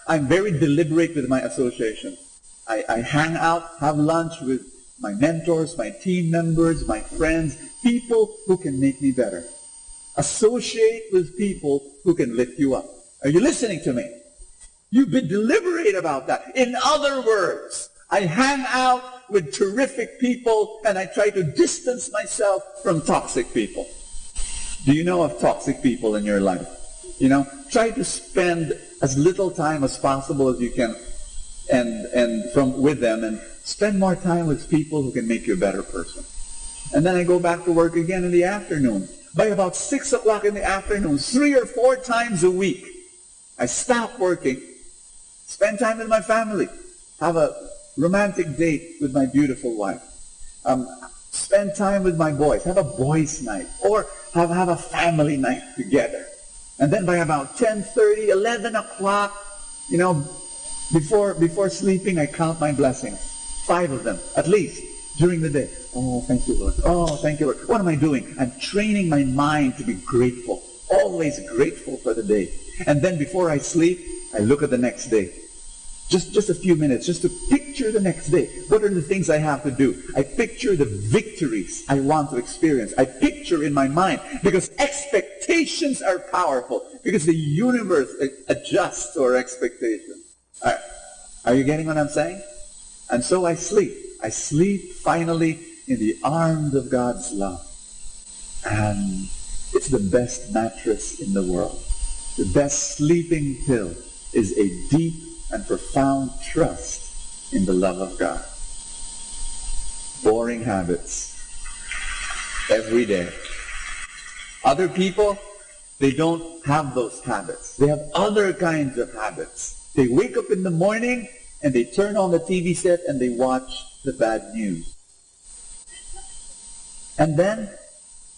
I'm very deliberate with my association. I hang out, have lunch with my mentors, my team members, my friends, people who can make me better. Associate with people who can lift you up. Are you listening to me? You've been deliberate about that. In other words, I hang out with terrific people and I try to distance myself from toxic people. Do you know of toxic people in your life? Try to spend as little time as possible as you can with them, and spend more time with people who can make you a better person. And then I go back to work again in the afternoon. By about 6 o'clock in the afternoon, 3 or 4 times a week, I stop working, spend time with my family, have a romantic date with my beautiful wife, spend time with my boys, have a boys' night, or have a family night together. And then by about 10:30, 11 o'clock, before sleeping, I count my blessings. 5 of them, at least, during the day. Oh, thank you, Lord. Oh, thank you, Lord. What am I doing? I'm training my mind to be grateful. Always grateful for the day. And then before I sleep, I look at the next day. Just a few minutes, just to picture the next day. What are the things I have to do? I picture the victories I want to experience. I picture in my mind, because expectations are powerful. Because the universe adjusts to our expectations. Are you getting what I'm saying? And so I sleep. I sleep finally in the arms of God's love. And it's the best mattress in the world. The best sleeping pill is a deep and profound trust in the love of God. Boring habits. Every day. Other people, they don't have those habits. They have other kinds of habits. They wake up in the morning and they turn on the TV set and they watch the bad news. And then,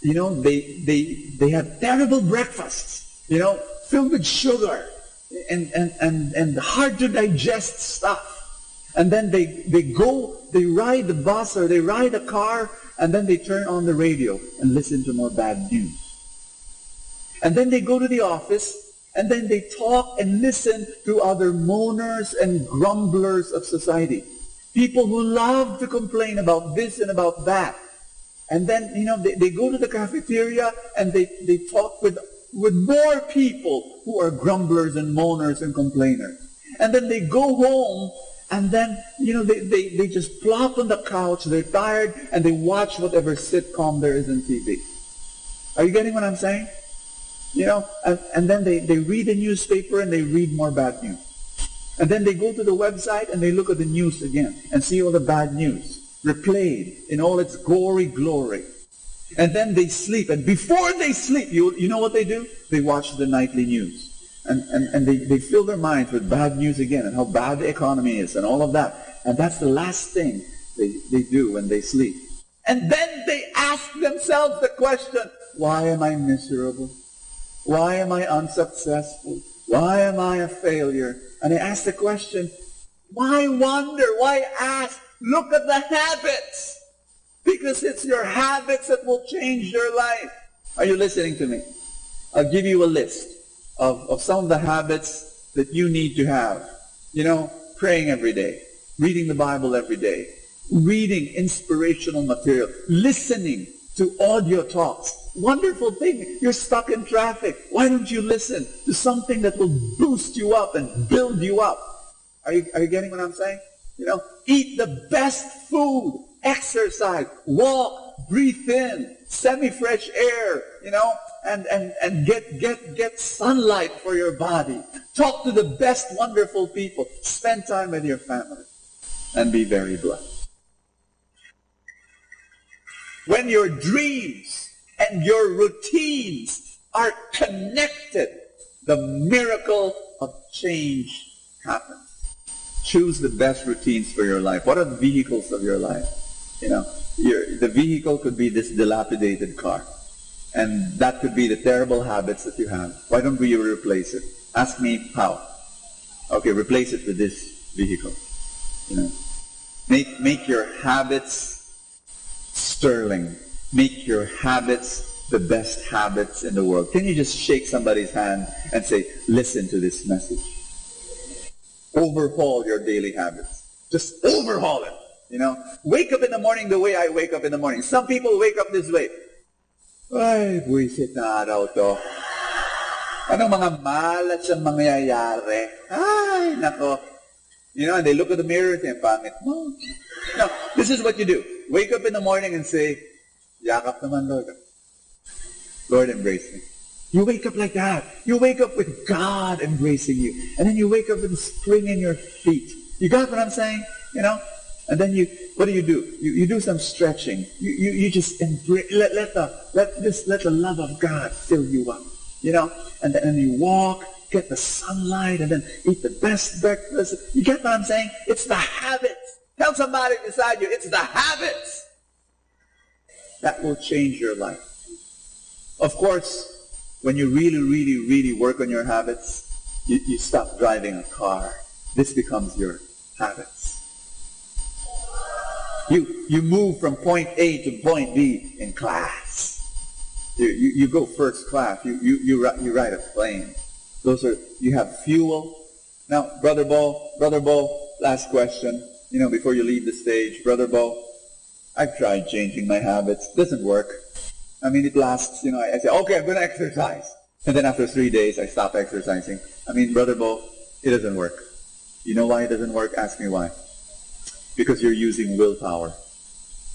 they have terrible breakfasts, filled with sugar and hard to digest stuff. And then they ride the bus or they ride a car, and then they turn on the radio and listen to more bad news. And then they go to the office, and then they talk and listen to other moaners and grumblers of society. People who love to complain about this and about that. And then, they go to the cafeteria and they talk with more people who are grumblers and moaners and complainers. And then they go home and then, they just plop on the couch, they're tired, and they watch whatever sitcom there is on TV. Are you getting what I'm saying? And then they read a newspaper and they read more bad news. And then they go to the website and they look at the news again and see all the bad news replayed in all its gory glory. And then they sleep. And before they sleep, you know what they do? They watch the nightly news. And they fill their minds with bad news again and how bad the economy is and all of that. And that's the last thing they do when they sleep. And then they ask themselves the question, why am I miserable? Why am I unsuccessful? Why am I a failure? And I ask the question, why wonder? Why ask? Look at the habits. Because it's your habits that will change your life. Are you listening to me? I'll give you a list of some of the habits that you need to have. Praying every day, reading the Bible every day, reading inspirational material, listening to audio talks. Wonderful thing. You're stuck in traffic. Why don't you listen to something that will boost you up and build you up? Are you getting what I'm saying? You know, eat the best food, exercise, walk, breathe in, semi-fresh air, you know, and get sunlight for your body. Talk to the best wonderful people. Spend time with your family and be very blessed. When your dreams and your routines are connected, the miracle of change happens. Choose the best routines for your life. What are the vehicles of your life? You know, the vehicle could be this dilapidated car. And that could be the terrible habits that you have. Why don't we replace it? Ask me how. Okay, replace it with this vehicle. You know, make your habits sterling. Make your habits the best habits in the world. Can you just shake somebody's hand and say, listen to this message? Overhaul your daily habits. Just overhaul it. You know, wake up in the morning the way I wake up in the morning. Some people wake up this way. Ay, buwisit na araw to. Anong mga malat sa mangyayari? Ay, nako. You know, and they look at the mirror and say, pangit mo. No, this is what you do. Wake up in the morning and say, yakap naman, Lord. Lord, embrace me. You wake up like that. You wake up with God embracing you. And then you wake up with a spring in your feet. You got what I'm saying? You know? And then what do? You do some stretching. You just embrace, let the love of God fill you up. You know? And then you walk, get the sunlight, and then eat the best breakfast. You get what I'm saying? It's the habits. Tell somebody beside you, it's the habits that will change your life. Of course, when you really, really, really work on your habits, you stop driving a car. This becomes your habits. You move from point A to point B in class. You go first class. You ride a plane. You have fuel. Now, Brother Bo, last question. You know, before you leave the stage, Brother Bo, I've tried changing my habits. It doesn't work. I mean, it lasts, you know, I say, okay, I'm going to exercise. And then after 3 days, I stop exercising. I mean, Brother Bo, it doesn't work. You know why it doesn't work? Ask me why. Because you're using willpower.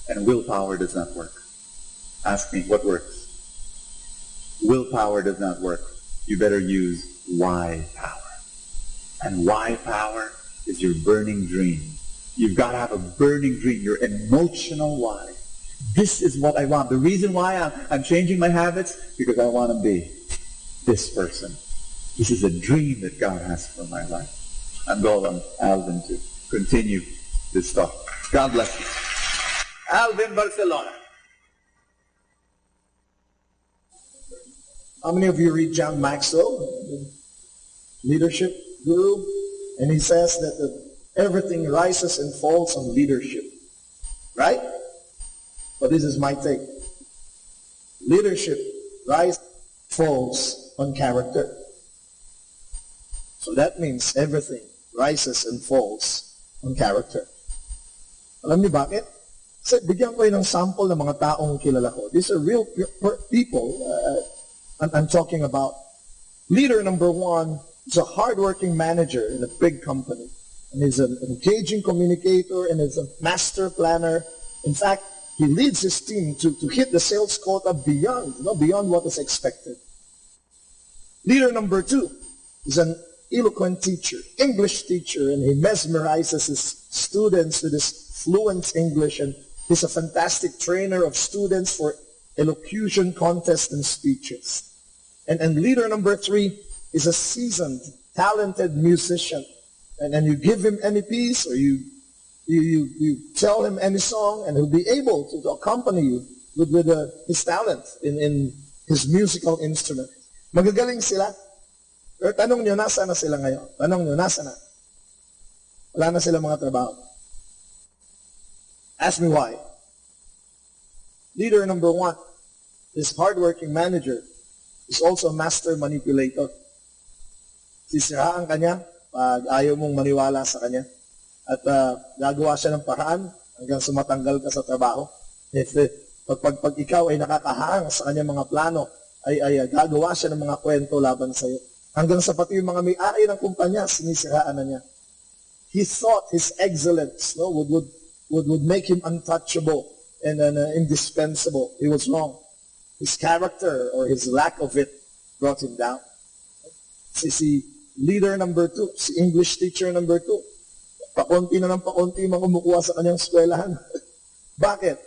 And willpower does not work. Ask me, what works? Willpower does not work. You better use why power. And why power is your burning dream. You've got to have a burning dream, your emotional why. This is what I want. The reason why I'm changing my habits, because I want to be this person. This is a dream that God has for my life. I'm going on Alvin to continue this talk. God bless you. Alvin Barcelona. How many of you read John Maxwell, leadership guru? And he says that everything rises and falls on leadership. Right? But this is my take. Leadership rises, falls on character. So that means everything rises and falls on character. Alam niyo bakit? Kasi bigyan ko ng sample ng mga taong kilala ko. These are real people I'm talking about. Leader number one is a hardworking manager in a big company. And he's an engaging communicator and is a master planner. In fact, he leads his team to hit the sales quota beyond what is expected. Leader number two is an eloquent teacher, English teacher, and he mesmerizes his students with his fluent English, and he's a fantastic trainer of students for elocution contests and speeches. And leader number three is a seasoned, talented musician, and you give him any piece or you tell him any song, and he'll be able to accompany you with his talent in his musical instrument. Magagaling sila. Pero tanong nyo, nasa na sila ngayon? Tanong nyo, nasa na? Wala na sila mga trabaho. Ask me why. Leader number one, this hardworking manager, is also a master manipulator. Sisiraan kanya pag ayaw mong maniwala sa kanya. At gagawa siya ng paraan hanggang sumatanggal ka sa trabaho. If pag ikaw ay nakakahang sa kanyang mga plano, ay gagawa siya ng mga kwento laban sa iyo. Hanggang sa pati yung mga may-ari ng kumpanya, sinisiraan na niya. He thought his excellence would make him untouchable and indispensable. He was wrong. His character or his lack of it brought him down. Si leader number 2, si English teacher number 2, pakonti na ng pakonti mga kumukuha sa kanyang eskwelahan. Bakit?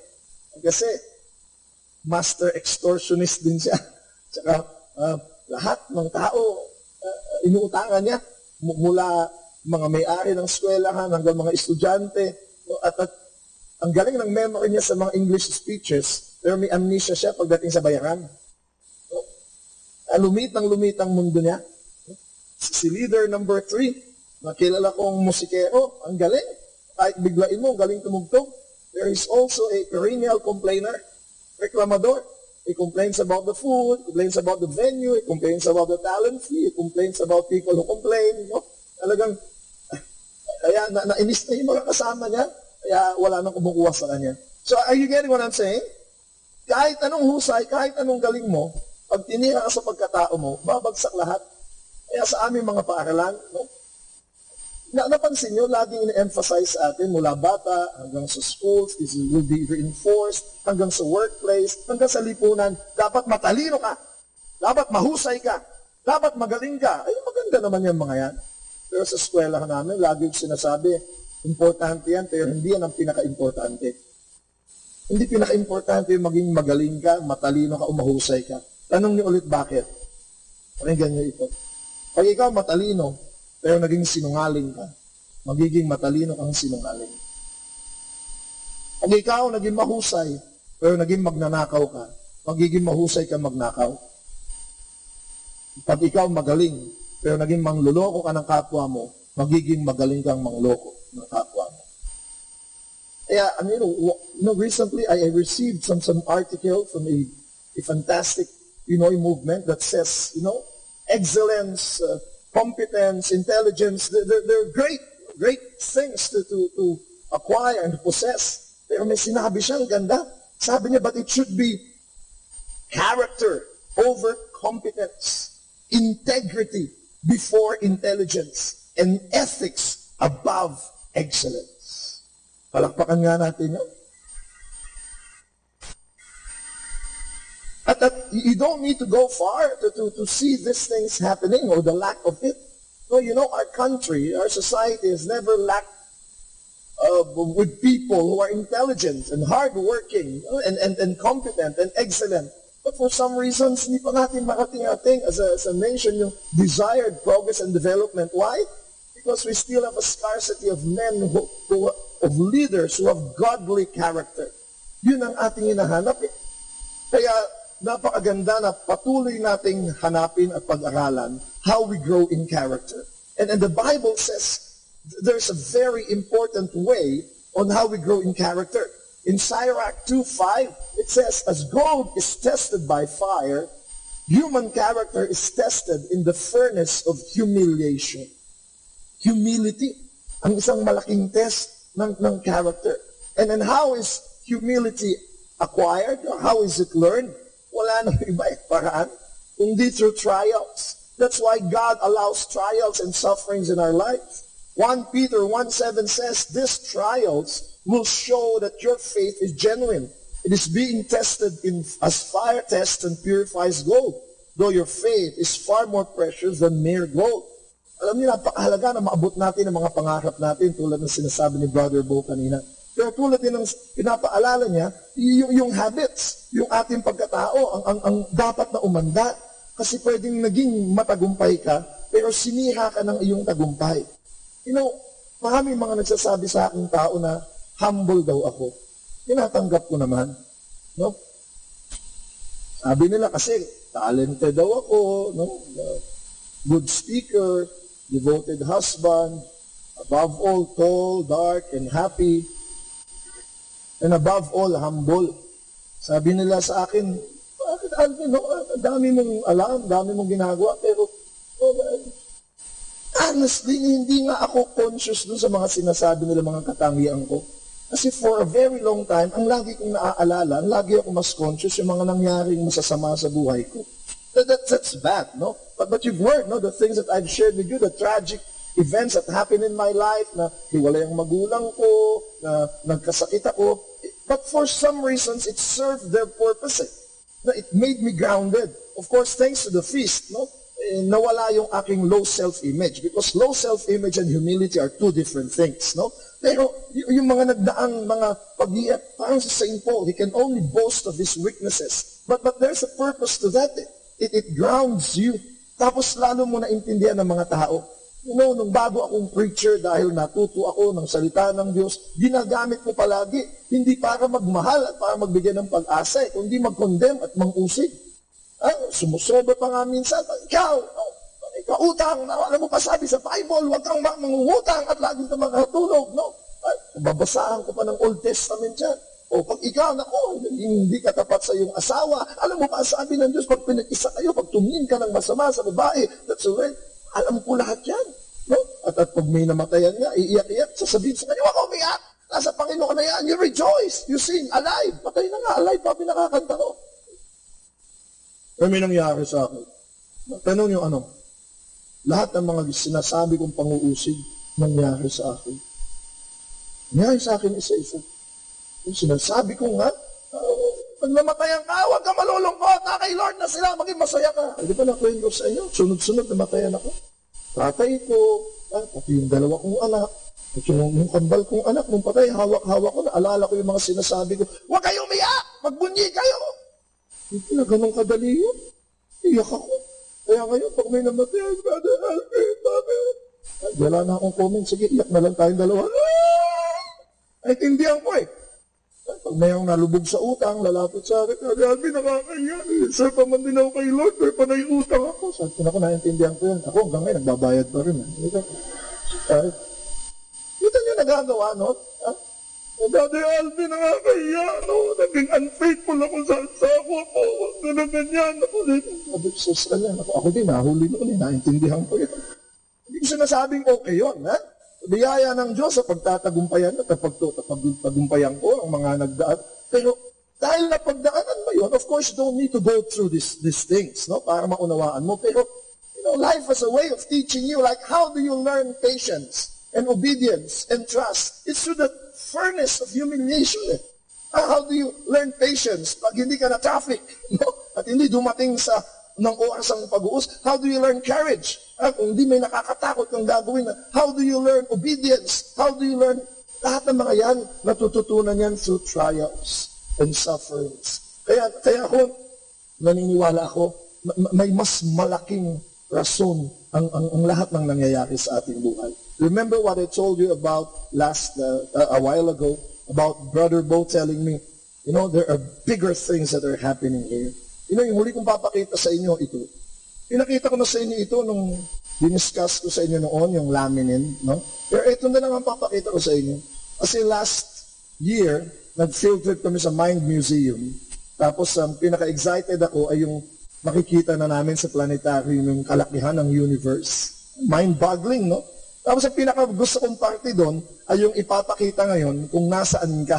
Kasi master extortionist din siya. Tsaka lahat ng tao inuutangan niya mula mga may-ari ng eskwelahan hanggang mga estudyante. At ang galing ng memory niya sa mga English speeches, pero may amnesia siya pagdating sa bayaran. Lumit ang mundo niya. Si leader number 3, nakilala kong musikero, ang galing. Kahit biglain mo, galing tumugtog. There is also a perennial complainer, reklamador. He complains about the food, complains about the venue, he complains about the talent fee, he complains about people who complain. Talagang, kaya nainis na yung mga kasama niya, kaya wala nang kumukuha sa kanya. So, are you getting what I'm saying? Kahit anong husay, kahit anong galing mo, pag tinira ka sa pagkatao mo, babagsak lahat. Kaya sa aming mga paaralan, napansin nyo, laging ina-emphasize sa atin mula bata hanggang sa schools, this will be reinforced, hanggang sa workplace, hanggang sa lipunan, dapat matalino ka, dapat mahusay ka, dapat magaling ka. Ay, maganda naman yung mga yan. Pero sa eskwela namin, lagi yung sinasabi, importante yan, pero hindi yan ang pinaka-importante. Hindi pinaka-importante yung maging magaling ka, matalino ka, o mahusay ka. Tanong niyo ulit bakit? Pakinggan niyo ito. Pag ikaw matalino, pero naging sinungaling ka, magiging matalino kang sinungaling. Pag ikaw naging mahusay, pero naging magnanakaw ka, magiging mahusay ka magnakaw. Pag ikaw magaling, pero naging mangluloko ka ng kapwa mo, magiging magaling kang mangloko ng kapwa mo. Kaya, recently I received some article from a fantastic Pinoy movement that says, excellence, competence, intelligence, they're great things to acquire and to possess. Pero may sinabi siyang ganda. Sabi niya, but it should be character over competence, integrity before intelligence, and ethics above excellence. Palakpakan nga natin yun. At you don't need to go far to see these things happening or the lack of it. No, our country, our society has never lacked with people who are intelligent and hardworking and competent and excellent. But for some reasons, hindi pa natin marating as a nation yung desired progress and development. Why? Because we still have a scarcity of men, of leaders who have godly character. Yun ang ating hinahanap. Kaya, napakaganda na patuloy nating hanapin at pag-aralan how we grow in character. And the Bible says there's a very important way on how we grow in character. In Sirach 2:5, it says, as gold is tested by fire, human character is tested in the furnace of humiliation. Humility, ang isang malaking test ng character. And then how is humility acquired? Or how is it learned? Wala nang iba paraan, kundi through trials. That's why God allows trials and sufferings in our life. 1 Peter 1:7 says, these trials will show that your faith is genuine. It is being tested as fire tests and purifies gold, though your faith is far more precious than mere gold. Alam niyo, napakahalaga na maabot natin ang mga pangarap natin tulad ng sinasabi ni Brother Bo kanina. Pero tulad din ng pinapaalala niya, yung habits, yung ating pagkatao, ang dapat na umanda. Kasi pwedeng naging matagumpay ka, pero sinira ka ng iyong tagumpay. Maraming mga nagsasabi sa aking tao na humble daw ako. Tinatanggap ko naman. No? Sabi nila kasi, talented daw ako, good speaker, devoted husband, above all, tall, dark, and happy, and above all, humble. Sabi nila sa akin, bakit Alvin, dami mong alam, dami mong ginagawa, pero honestly, hindi nga ako conscious dun sa mga sinasabi nila mga katangian ko. Kasi for a very long time, ang lagi kong naaalala, ang lagi ako mas conscious yung mga nangyaring masasama sa buhay ko. That's bad, no? But you've heard, no, the things that I've shared with you, the tragic events that happened in my life, na hiwalay ang magulang ko, na nagkasakit ako. But for some reasons, it served their purpose. It made me grounded. Of course, thanks to the feast, no? Nawala yung aking low self-image. Because low self-image and humility are two different things, no? Pero yung mga nagdaang mga pag-iyak, parang si St. Paul, he can only boast of his weaknesses. But there's a purpose to that. It grounds you. Tapos lalo mo naintindihan ng mga tao. You know, nung bago akong preacher, dahil natuto ako ng salita ng Diyos, ginagamit ko palagi, hindi para magmahal at para magbigay ng pag-asa, kundi mag-condemn at mang-usig. Sumusobra pa nga minsan, ikaw, utang, alam mo pa sabi sa Bible, huwag kang mangungutang at laging ka makatulog, no? Babasahan ko pa ng Old Testament yan. O pag ikaw, nako, hindi ka tapat sa iyong asawa, alam mo pa sabi ng Diyos, pag pinag-isa kayo, pag tumingin ka ng masama sa babae, that's right, alam ko lahat yan. No? At pag may namatayan nga, iiyak-iyak, sasabihin sa kanya, wag umiyak, nasa Panginoon na yan, you rejoice, you sing, alive, patay na nga, alive pa pinakakanta ko. Pero may nangyari sa akin. Tanong niyo ano, lahat ng mga sinasabi kong pang-uusig, nangyari sa akin. Nangyari sa akin isa-isa. Yung sinasabi ko nga, pag namatayan ka, huwag ka malulungkot, kay Lord na sila, maging masaya ka. Hindi pa nakwento sa inyo, sunod-sunod namatayan ako. Tatay ko, pati yung dalawa kong anak, at yung kambal kong anak, nung patay, hawak-hawak ko, naalala ko yung mga sinasabi ko, huwag kayo umiyak, magbunyi kayo. Hindi na ganun kadali yun. Iyak ako. Kaya ngayon, pag may namatayan, Brother Alfred, bakit? Ay, wala na akong comment, sige, iyak na lang tayong dalawa. Ay, tindihan ko eh. Pag mayroong nalubog sa utang, lalapit sa akin, Albi, nakakanya. Sir, paman din ako kay Lord, pero panay utang ako. Sabi ko, naintindihan ko yun. Ako hanggang ngayon, nagbabayad pa rin. Ito nyo nagagawa, no? Brother Albi, nakakaya, no? Naging unfaithful ako sa asawa ko. Ganyan. Sabi ko, sus ka yan. Ako din, nahuli noon. Naintindihan ko yun. Hindi ko sinasabing okay yun, ha? Biyaya ng Diyos sa pagtatagumpayan at pagtagumpayan ko ang mga nagdaan. Pero dahil napagdaanan mo yun, of course, you don't need to go through these things, no? Para maunawaan mo. Pero, you know, life has a way of teaching you, like how do you learn patience and obedience and trust? It's through the furnace of humiliation. How do you learn patience pag hindi ka na traffic, no? At hindi dumating sa ng oras ang pag-uus? How do you learn courage? Kung hindi may nakakatakot kang gagawin, how do you learn obedience? How do you learn? Lahat ng mga yan, natututunan yan through trials and sufferings. Kaya ako, naniniwala ako, may mas malaking rason ang lahat ng nangyayari sa ating buhay. Remember what I told you about a while ago, about Brother Bo telling me, you know, there are bigger things that are happening here. You know, yung huli kong papakita sa inyo ito. Pinakita ko na sa inyo ito nung diniscuss ko sa inyo noon, yung laminin, no? Pero ito na lang ang papakita ko sa inyo. Kasi last year, nag-field trip kami sa Mind Museum. Tapos, pinaka-excited ako ay yung makikita na namin sa planetarium yung kalakihan ng universe. Mind-boggling, no? Tapos, ang pinaka-gusto kong party doon ay yung ipapakita ngayon kung nasaan ka,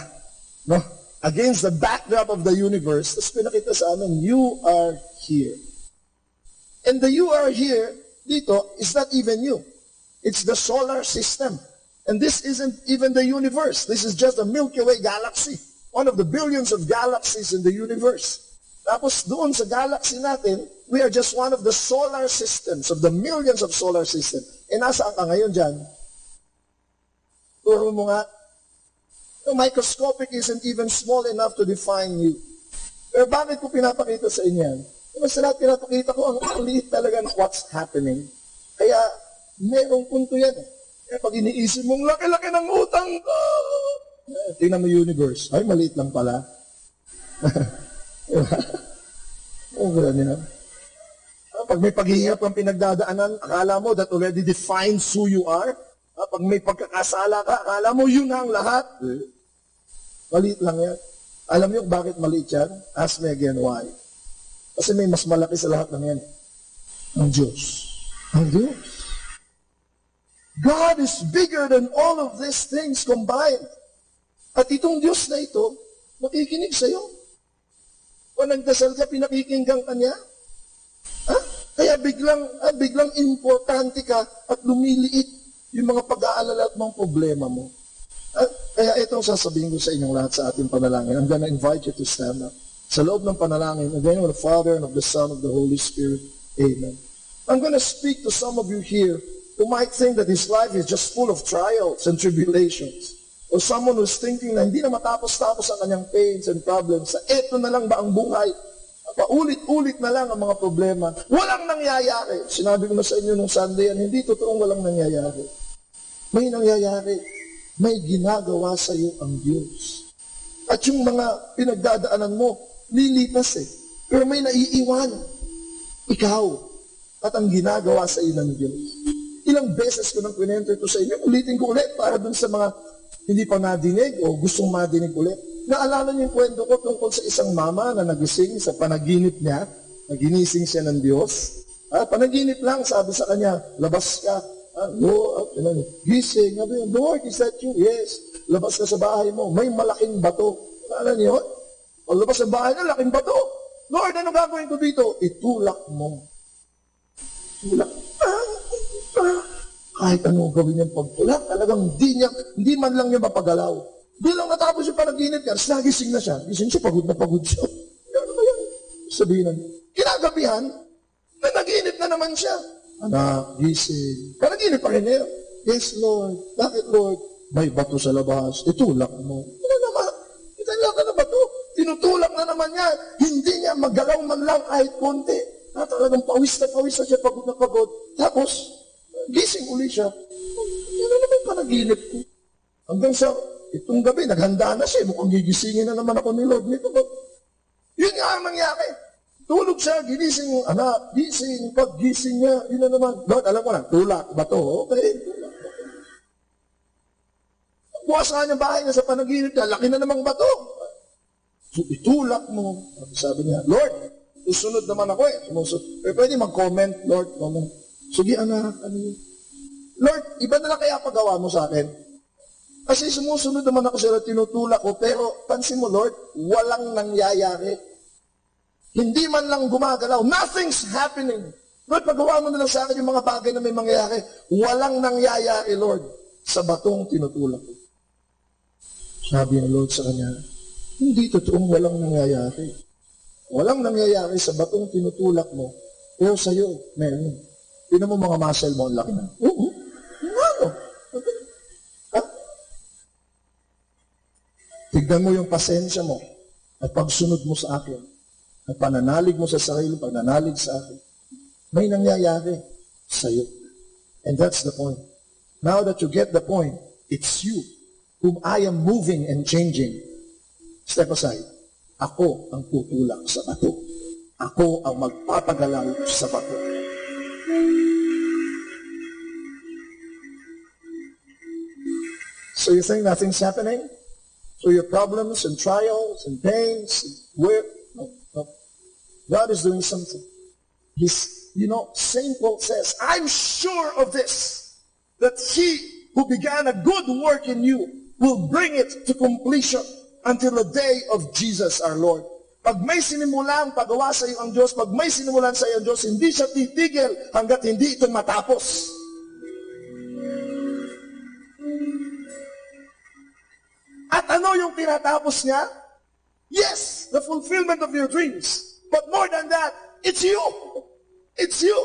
no? Against the backdrop of the universe, tapos pinakita sa amin, you are here. And the you are here, dito, is not even you. It's the solar system. And this isn't even the universe. This is just the Milky Way galaxy. One of the billions of galaxies in the universe. Tapos doon sa galaxy natin, we are just one of the solar systems, of the millions of solar systems. E nasaan ka ngayon dyan? Turo mo nga, the microscopic isn't even small enough to define you. Pero bakit ko pinapakita sa inyo yan? Mas lahat pinapakita ko, ang liit talaga ng what's happening. Kaya, merong punto yan. Kaya pag iniisip mong laki-laki ng utang ko, tingnan mo universe. Ay, maliit lang pala. Oo, ganyan. Pag may paghihirap ang pinagdadaanan, akala mo that already defines who you are. Pag may pagkakasala ka, akala mo yun ang lahat. Maliit lang yan. Alam niyo bakit maliit yan? Ask me again why. Kasi may mas malaki sa lahat ng yan. Ang Diyos. Ang Diyos. God is bigger than all of these things combined. At itong Diyos na ito, makikinig sa'yo. O nagdasal ka, pinakikinggan ka niya. Kaya biglang importante ka at lumiliit yung mga pag-aalala at mga problema mo. Kaya ito ang sasabihin ko sa inyong lahat sa ating panalangin. I'm gonna invite you to stand up. Sa loob ng panalangin, in the name of the Father and of the Son and of the Holy Spirit. Amen. I'm gonna speak to some of you here who might think that his life is just full of trials and tribulations. Or someone who's thinking na hindi na matapos-tapos ang kanyang pains and problems. Eto na lang ba ang buhay? Paulit-ulit na lang ang mga problema. Walang nangyayari. Sinabi ko na sa inyo nung Sunday yan, hindi totoong walang nangyayari. May nangyayari. May ginagawa sa iyo ang Diyos. At yung mga pinagdadaanan mo, lilipas eh. Pero may naiiwan. Ikaw. At ang ginagawa sa iyo ng Diyos. Ilang beses ko nang kwento ito sa inyo. Ulitin ko ulit para dun sa mga hindi pa nadinig o gustong madinig ulit. Naalala niyo yung kwento ko tungkol sa isang mama na nagising sa panaginip niya. Naginising siya ng Diyos. Panaginip lang, sabi sa kanya, labas ka. Lord, gising. Lord, is that you? Yes. Labas ka sa bahay mo. May malaking bato. Naalala niyo? Labas sa bahay na, laking bato. Lord, ano gagawin ko dito? Itulak mo. Tulak. Kahit anong gawin niyang pagtulak, talagang hindi man lang niya mapagalaw. Di lang natapos yung panaginip niya, nagising na siya. Gising siya, pagod na pagod siya. Ano ba yan? Sabihin na niya. Kinagabihan, nanaginip na naman siya. Anak, gising. Panaginip pa rin niya. Yes, Lord. Bakit, Lord? May bato sa labas. Itulak mo. Ano naman? Itulak ka na bato. Tinutulak na naman niya. Hindi niya magalaw man lang kahit konti. Talagang pawis na siya, pagod na pagod. Tapos, gising uli siya. Ano naman panaginip ko? Hanggang sa itong gabi, naghanda na siya. Mukhang gigisingin na naman ako ni Lord nito. Yun nga ang nangyari. Tulog siya, ginising yung anak, gising, pag-gising niya, yun na naman. Lord, alam ko lang, tulak ba to? Okay, tulak. Bukas nga niyang bahay na sa panaginip niya, laki na namang bato. So, itulak mo. Sabi niya, Lord, susunod naman ako eh. Pwede mag-comment, Lord, comment. Sige anak, ano yun? Lord, iba na lang kaya paggawa mo sa akin? Kasi sumusunod naman ako sila, tinutulak ko, pero pansin mo Lord, walang nangyayari. Hindi man lang gumagalaw. Nothing's happening. Lord, paggawa mo na lang sa akin yung mga bagay na may mangyayari. Walang nangyayari, Lord, sa batong tinutulak ko. Sabi ng Lord sa kanya, hindi totoong walang nangyayari. Walang nangyayari sa batong tinutulak mo, pero sa'yo, meron. Tignan mo mga muscle mo, ang laki na. Oo. Ano? Tignan mo yung pasensya mo at pagsunod mo sa akin at pananalig mo sa sarili, pananalig sa akin. May nangyayari sa'yo. And that's the point. Now that you get the point, it's you whom I am moving and changing. Step aside. Ako ang tutulak sa bato. Ako ang magpapagalaw sa bato. So you think nothing's happening? So your problems and trials and pains, no. God is doing something. St. Paul says, I'm sure of this, that he who began a good work in you will bring it to completion until the day of Jesus our Lord. Pag may sinimulan pagawa sa iyo ang Diyos, pag may sinimulan sa iyo ang Diyos, hindi siya titigil hanggat hindi ito matapos. At ano yung tinatapos niya? Yes, the fulfillment of your dreams. But more than that, it's you. It's you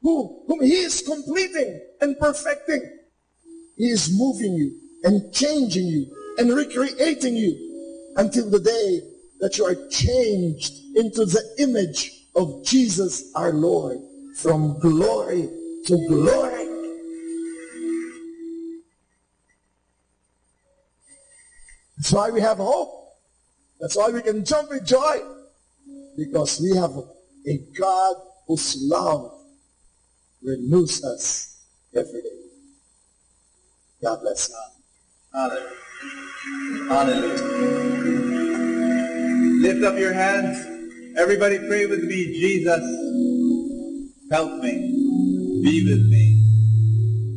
whom He is completing and perfecting. He is moving you and changing you and recreating you until the day that you are changed into the image of Jesus our Lord, from glory to glory. That's why we have hope. That's why we can jump with joy. Because we have a God whose love renews us every day. God bless you. Hallelujah. Hallelujah. Lift up your hands. Everybody pray with me. Jesus, help me. Be with me.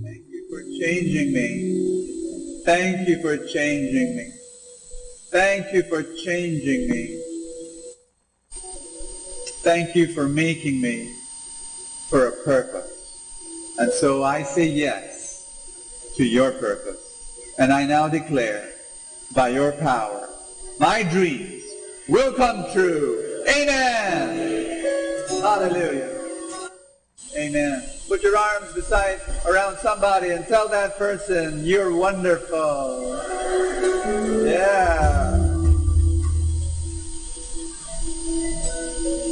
Thank you for changing me. Thank you for changing me. Thank you for changing me. Thank you for making me for a purpose. And so I say yes to your purpose. And I now declare, by your power, my dreams will come true. Amen. Hallelujah. Amen. Put your arms around somebody and tell that person, you're wonderful. Yeah.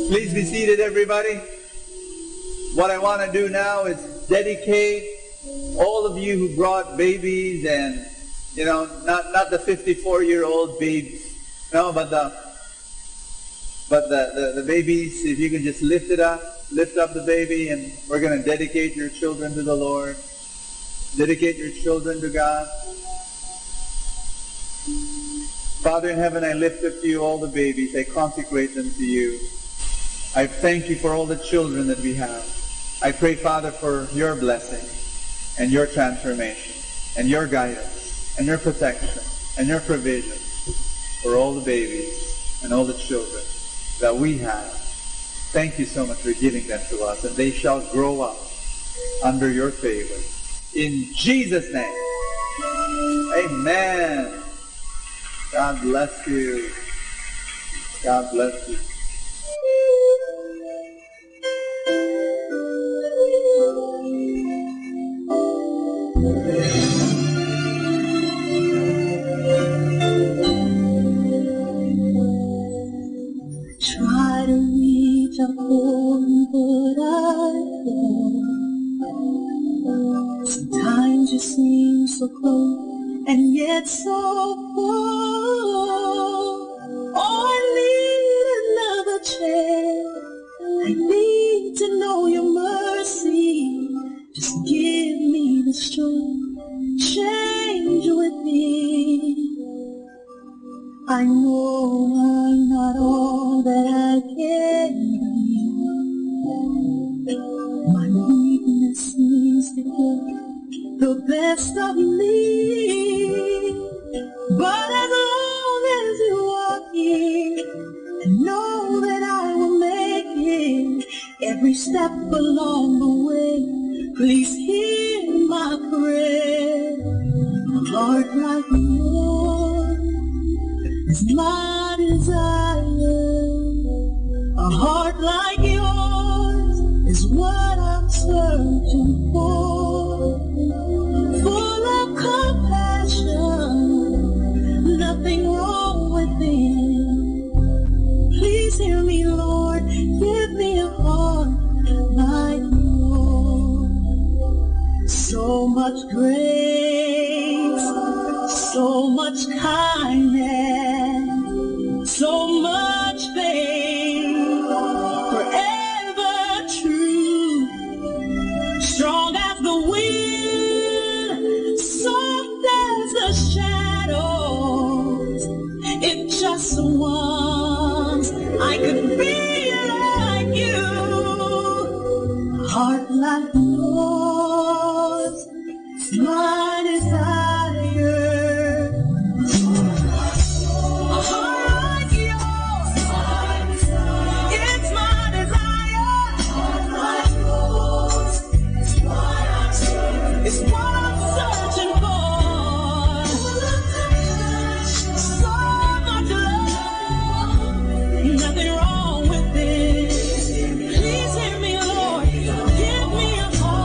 Please be seated, everybody. What I want to do now is dedicate all of you who brought babies and, not the 54-year-old babies, no, but the babies, if you can just lift up the baby, and we're going to dedicate your children to the Lord. Dedicate your children to God. Father in heaven, I lift up to you all the babies. I consecrate them to you. I thank you for all the children that we have. I pray, Father, for your blessing and your transformation and your guidance and your protection and your provision for all the babies and all the children that we have. Thank you so much for giving them to us, and they shall grow up under your favor. In Jesus' name, amen. God bless you. God bless you. Try to reach a point, but I fall. Sometimes you seem so close and yet so far. Oh, I need another chance. I need to know your mercy. Just give me the strength, change within. I know I'm not all that I can be. My weakness needs to get the best of me. But as long as you are here, I know that I will make it. Every step along the way, please hear my prayer. A heart like yours is my desire. A heart like yours is what I'm searching for. Full of compassion, nothing wrong within. Please hear me, Lord, give me a heart like yours. So much grace, so much kindness, so much faith, forever true, strong as the wind, soft as the shadows. If just once I could be like you, a heart like yours is my desire. A heart like yours, it's my desire. A heart like yours is what I'm searching. It's what I'm searching for. So much love, nothing wrong with it. Please hear me, Lord. Give me a heart.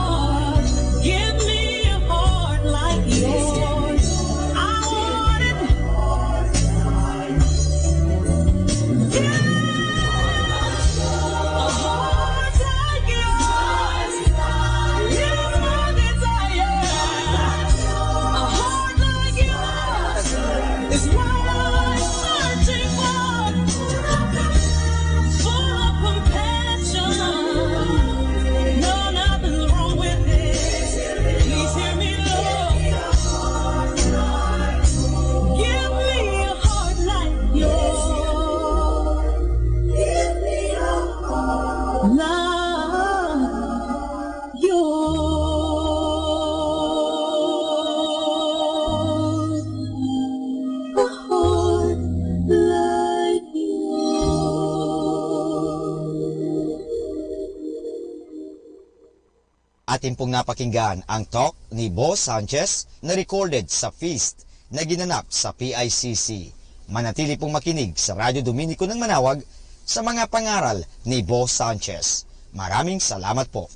Atin pong napakinggan ang talk ni Bo Sanchez na recorded sa feast na ginanap sa PICC. Manatili pong makinig sa Radyo Dominico ng Manawag sa mga pangaral ni Bo Sanchez. Maraming salamat po.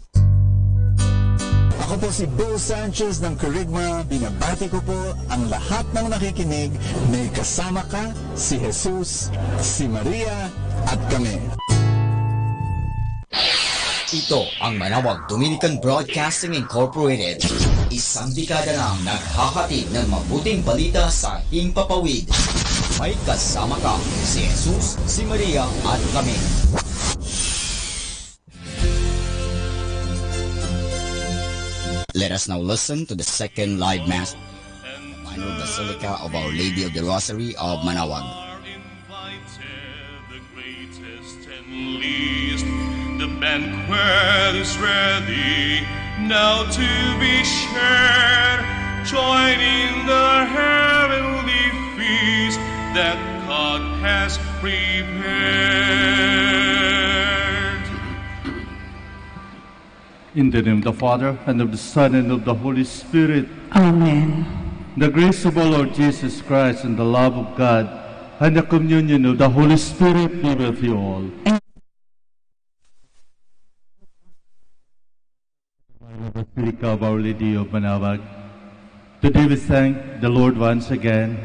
Ako po si Bo Sanchez ng Kerygma. Binabati ko po ang lahat ng nakikinig. May kasama ka, si Jesus, si Maria, at kami. Ito ang Manawag Dominican Broadcasting Incorporated. Isang dekada nang naghahatid ng mabuting balita sa Himpapawid. May kasama ka, si Jesus, si Maria at kami. Let us now listen to the second live mass, the minor basilica of Our Lady of the Rosary of Manawag. The banquet is ready now to be shared, joining the heavenly feast that God has prepared. In the name of the Father, and of the Son, and of the Holy Spirit. Amen. The grace of our Lord Jesus Christ, and the love of God, and the communion of the Holy Spirit be with you all. Basilica of Our Lady of Manawag. Today we thank the Lord once again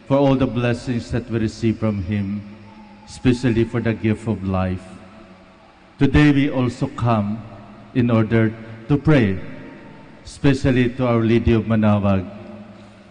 for all the blessings that we receive from Him, especially for the gift of life. Today we also come in order to pray, especially to Our Lady of Manawag,